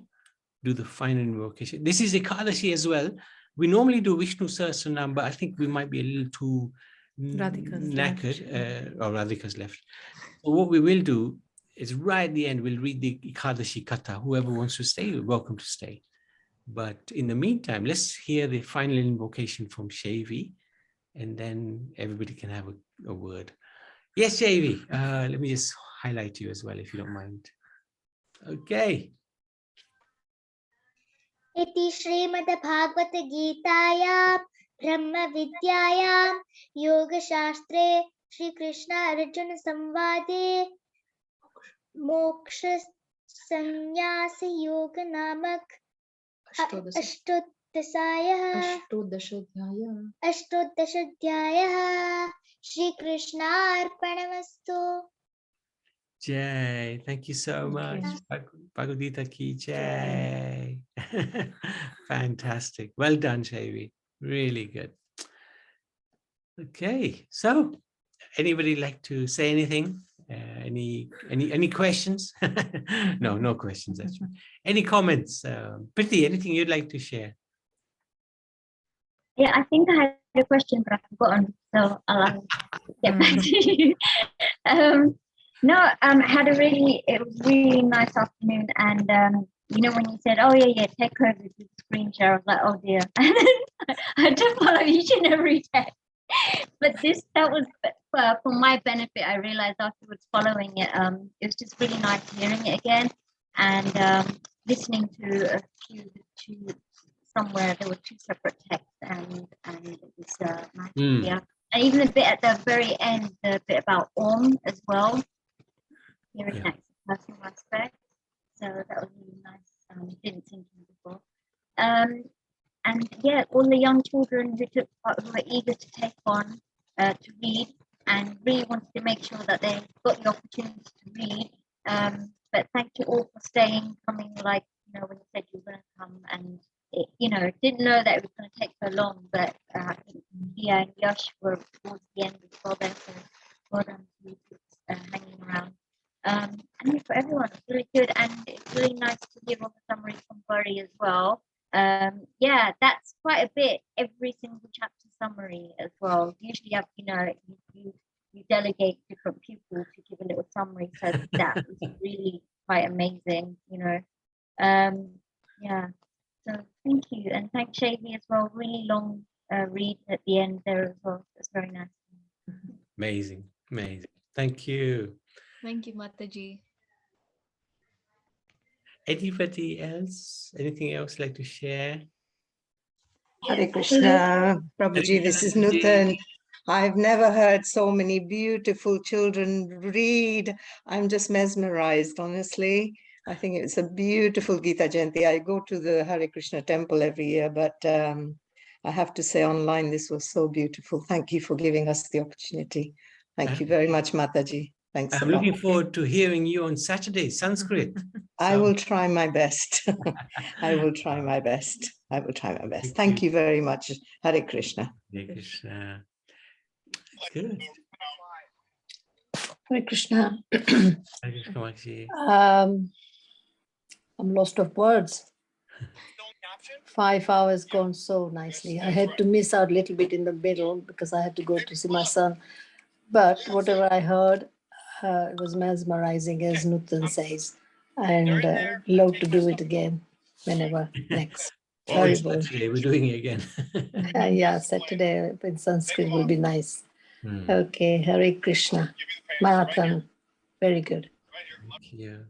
Speaker 1: do the final invocation. This is Ekadashi as well. We normally do Vishnu Sahasranam, but I think we might be a little too knackered, or Radhika's left. So what we will do is right at the end, we'll read the Ekadashi Katha. Whoever wants to stay, you're welcome to stay. But in the meantime, let's hear the final invocation from Shavi, and then everybody can have a word. Yes, Shavi, let me just highlight you as well, if you don't mind. Okay.
Speaker 11: इति श्रीमद्भागवत गीतायां ब्रह्म विद्यायां योगशास्त्रे श्री कृष्ण अर्जुन संवादे मोक्ष संन्यास योग नामक अष्टोदशाध्यायः Shri कृष्णार्पणमस्तु.
Speaker 1: Jai, thank you so much. Bhagavad Gita ki Jai. Fantastic. Well done, Shavi. Really good. Okay, so anybody like to say anything? Any questions? No questions actually. Any comments? Priti, anything you'd like to share?
Speaker 21: Yeah, I think I had a question, but I've forgotten, so I'll get back to you. Had a it was really nice afternoon, and you know, when you said, "Oh yeah, take over the screen share," I was like, "Oh dear," and then I had to follow each and every text. But that was for my benefit. I realized afterwards, following it, it was just really nice hearing it again, and listening to a few somewhere there were two separate texts, and it was nice to hear. And even the bit at the very end, the bit about Om as well, hearing that personal aspect. So that was really nice. Didn't seem to me before. And yeah, all the young children who took part, who were eager to take on to read, and really wanted to make sure that they got the opportunity to read. But thank you all for staying, coming, like, you know, when you said you were going to come, and it, you know, didn't know that it was going to take so long, but I think Dia and Yash were towards the end as well there, so well done to you hanging around. And for everyone, it's really good, and it's really nice to hear all the summaries from Buri as well. Yeah, that's quite a bit, every single chapter summary as well. Usually you have, you know, you delegate different people to give a little summary, so that was really quite amazing, you know. Yeah, so thank you, and thanks Shavi as well. Really long read at the end there as well. It's very nice.
Speaker 1: Amazing. Thank you.
Speaker 3: Thank you, Mataji.
Speaker 1: Anybody else? Anything else like to share?
Speaker 5: Hare Krishna, Prabhuji, this is Nutan. I've never heard so many beautiful children read. I'm just mesmerized, honestly. I think it's a beautiful Gita Jayanti. I go to the Hare Krishna temple every year, but I have to say online, this was so beautiful. Thank you for giving us the opportunity. Thank you very much, Mataji. Thanks
Speaker 1: I'm
Speaker 5: a lot.
Speaker 1: looking forward to hearing you on Saturday, Sanskrit.
Speaker 5: I will try my best. I will try my best. I will try my best. Thank you very much. Hare Krishna.
Speaker 1: Hare Krishna. Good.
Speaker 6: Hare Krishna.
Speaker 1: Hare Krishna, Maxi.
Speaker 6: I'm lost of words. 5 hours gone so nicely. I had to miss out a little bit in the middle because I had to go to see my son. But whatever I heard, it was mesmerizing, as Nutan says, and love to do it again whenever next.
Speaker 1: Oh, it's
Speaker 6: Very
Speaker 1: Saturday. We're doing it again.
Speaker 6: yeah, Saturday in Sanskrit will be nice.
Speaker 1: Hmm.
Speaker 6: Okay, Hare Krishna. Marathon, very good.
Speaker 1: Thank you.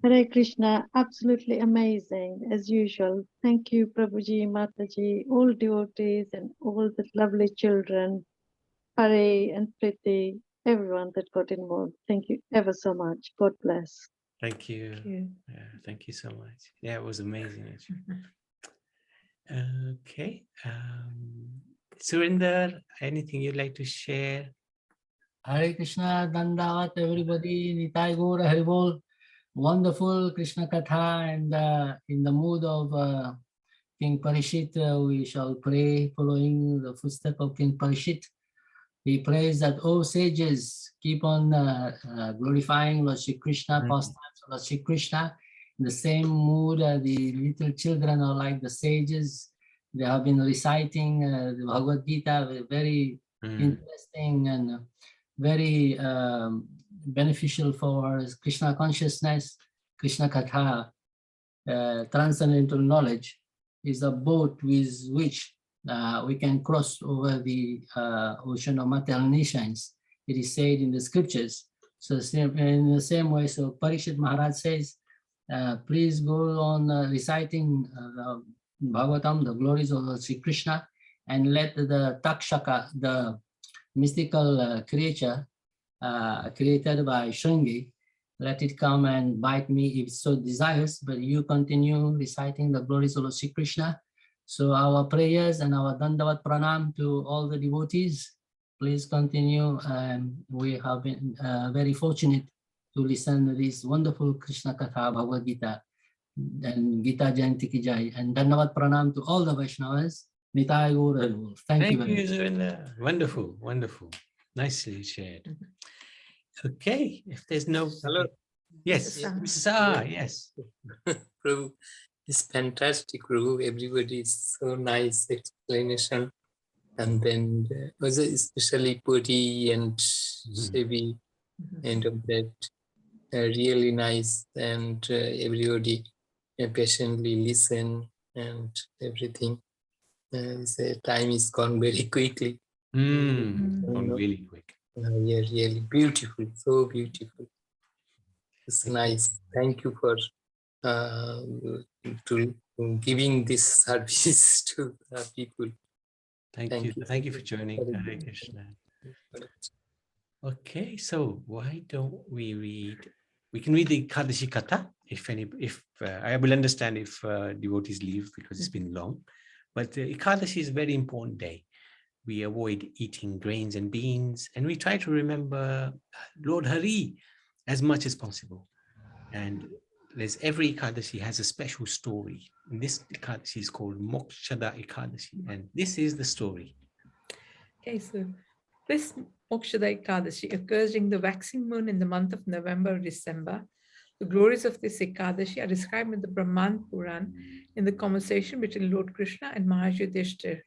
Speaker 15: Hare Krishna, absolutely amazing as usual. Thank you, Prabhuji, Mataji, all devotees and all the lovely children, Hare and Priti, everyone that got involved. Thank you ever so much. God bless.
Speaker 1: Thank you. Yeah, thank you so much. Yeah, it was amazing. Actually. Okay. Surinder, anything you'd like to share?
Speaker 2: Hare Krishna, Dandavat, everybody, Nitai Gaur, Haribol. Wonderful Krishna Katha, and in the mood of King Parishit, we shall pray following the footsteps of King Parishit. He prays that, oh sages, keep on glorifying Lord Shri Krishna, pastimes of Lord Shri Krishna. In the same mood, the little children are like the sages. They have been reciting the Bhagavad Gita, very interesting and very beneficial for Krishna consciousness. Krishna Katha, transcendental knowledge, is a boat with which we can cross over the ocean of material nations. It is said in the scriptures. So in the same way, so Parishit Maharaj says, please go on reciting Bhagavatam, the glories of Lord Sri Krishna, and let the Takshaka, the mystical creature created by Shringi, let it come and bite me if it so desires, but you continue reciting the glories of Lord Sri Krishna. So our prayers and our Dandavat Pranam to all the devotees, please continue. We have been very fortunate to listen to this wonderful Krishna Katha Bhagavad Gita and Gita Jayanti ki Jai, and Dandavat Pranam to all the Vaishnavas. Nitai Gaur Haribol. Thank you very much.
Speaker 1: Surinder. Wonderful, wonderful. Nicely shared. Okay, if there's no...
Speaker 22: Hello.
Speaker 1: Yes, Mrs. Ah, yes.
Speaker 22: Prabhu, it's fantastic, Prabhu. Everybody is so nice explanation. And then was especially Puri and Sebi, and of that really nice, and everybody patiently listen and everything. The time is gone very quickly.
Speaker 1: Gone really quick.
Speaker 22: Yeah, really beautiful, so beautiful. It's nice. Thank you for to giving this service to people.
Speaker 1: Thank you. Thank you for joining. Hare Krishna. Okay, so why don't we read? We can read the Ekadashi Katha if I will understand if devotees leave because it's been long. But Ekadashi is a very important day. We avoid eating grains and beans, and we try to remember Lord Hari as much as possible. And every Ekadashi has a special story. And this Ekadashi is called Mokshada Ekadashi, and this is the story.
Speaker 23: Okay, so this Mokshada Ekadashi occurs during the waxing moon in the month of November or December. The glories of this Ekadashi are described in the Brahman Puran in the conversation between Lord Krishna and Maharaj Yudhishthir.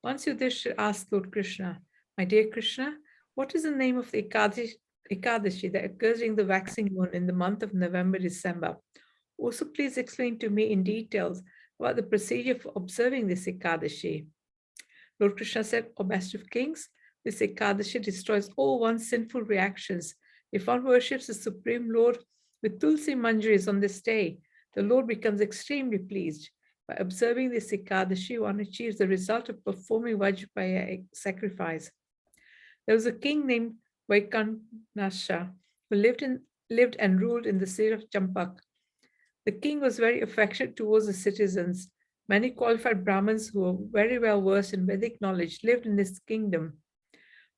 Speaker 23: Once Yudhishthir asked Lord Krishna, "My dear Krishna, what is the name of the Ekadashi that occurs during the waxing moon in the month of November, December? Also, please explain to me in details about the procedure for observing this Ekadashi." Lord Krishna said, "O Master of Kings, this Ekadashi destroys all one's sinful reactions. If one worships the Supreme Lord with Tulsi Manjaris on this day, the Lord becomes extremely pleased. By observing this Ekadashi, one achieves the result of performing Vajrapaya sacrifice." There was a king named Vaikanasha who lived and ruled in the city of Champak. The king was very affectionate towards the citizens. Many qualified Brahmins who were very well versed in Vedic knowledge lived in his kingdom.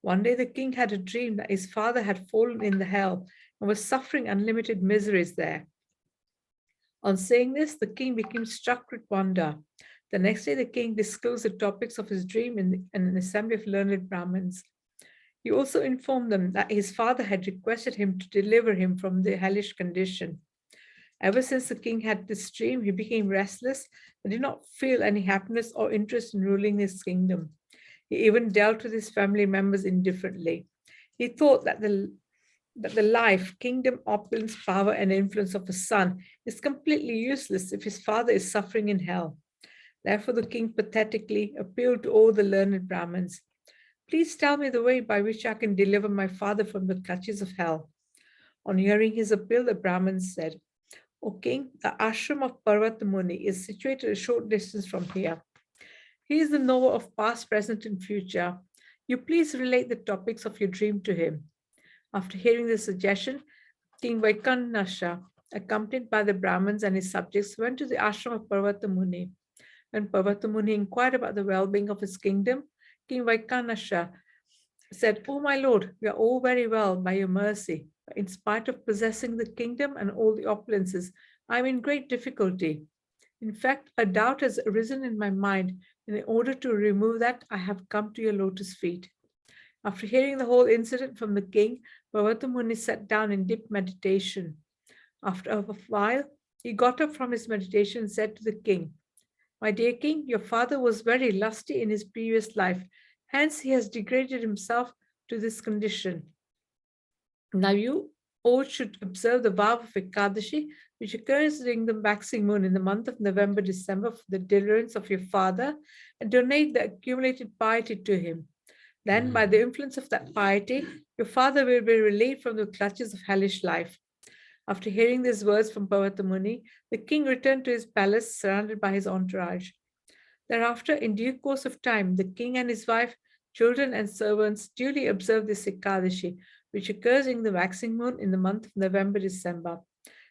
Speaker 23: One day the king had a dream that his father had fallen in the hell and was suffering unlimited miseries there. On saying this, the king became struck with wonder. The next day the king disclosed the topics of his dream in an assembly of learned Brahmins. He also informed them that his father had requested him to deliver him from the hellish condition. Ever since the king had this dream, he became restless and did not feel any happiness or interest in ruling his kingdom. He even dealt with his family members indifferently. He thought that the life, kingdom, opulence, power, and influence of a son is completely useless if his father is suffering in hell. Therefore, the king pathetically appealed to all the learned Brahmins. Please tell me the way by which I can deliver my father from the clutches of hell. On hearing his appeal, the Brahmins said, O king, the ashram of Parvata Muni is situated a short distance from here. He is the knower of past, present, and future. You please relate the topics of your dream to him. After hearing the suggestion, King Vaikanasha, accompanied by the Brahmins and his subjects, went to the ashram of Parvata Muni. When Parvata Muni inquired about the well-being of his kingdom, King Vaikanasha said, "Oh my lord, we are all very well by your mercy. But in spite of possessing the kingdom and all the opulences, I am in great difficulty. In fact, a doubt has arisen in my mind, and in order to remove that, I have come to your lotus feet." After hearing the whole incident from the king, Parvata Muni sat down in deep meditation. After a while, he got up from his meditation and said to the king, "My dear king, your father was very lusty in his previous life. Hence, he has degraded himself to this condition. Now you all should observe the vow of Ekadashi, which occurs during the waxing moon in the month of November, December, for the deliverance of your father, and donate the accumulated piety to him. Then, by the influence of that piety, your father will be relieved from the clutches of hellish life." After hearing these words from Parvata Muni, the king returned to his palace surrounded by his entourage. Thereafter, in due course of time, the king and his wife, children, and servants duly observed this Ekadashi, which occurs in the waxing moon in the month of November, December,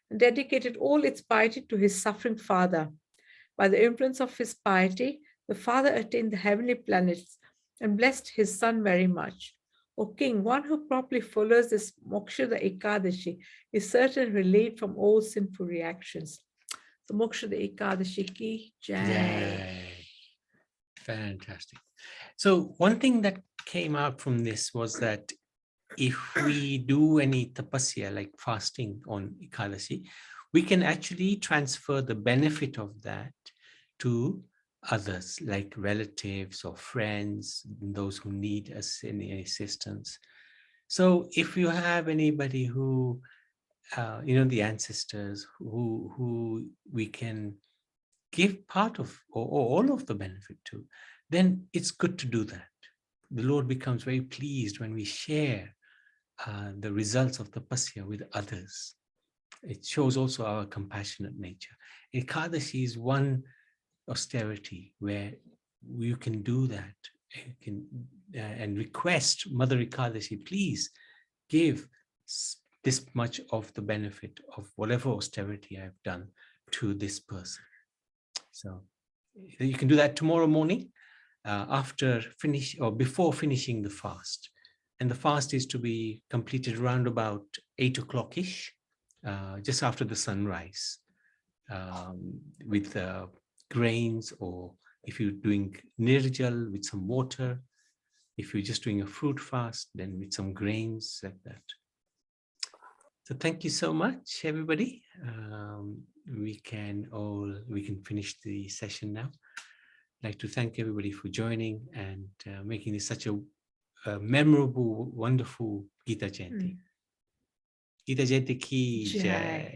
Speaker 23: and dedicated all its piety to his suffering father. By the influence of his piety, the father attained the heavenly planets and blessed his son very much. O king, one who properly follows this Mokshada Ekadashi is certainly relieved from all sinful reactions. So Mokshada Ekadashi ki jai.
Speaker 1: Yay. Fantastic. So one thing that came out from this was that if we do any tapasya like fasting on Ekadashi, we can actually transfer the benefit of that to others, like relatives or friends, those who need us any assistance. So if you have anybody who, the ancestors who we can give part of or all of the benefit to, then it's good to do that. The Lord becomes very pleased when we share the results of tapasya with others. It shows also our compassionate nature. Ekadashi is one austerity where you can do that. You can and request Mother Ekadashi, please give this much of the benefit of whatever austerity I've done to this person. So you can do that tomorrow morning after finish or before finishing the fast. And the fast is to be completed around about 8 o'clock-ish, just after the sunrise, with grains, or if you're doing nirjal with some water, if you're just doing a fruit fast, then with some grains like that. So thank you so much, everybody. We can finish the session now. I'd like to thank everybody for joining and making this such a memorable, wonderful Gita Jayanti. Gita Jayanti ki jai.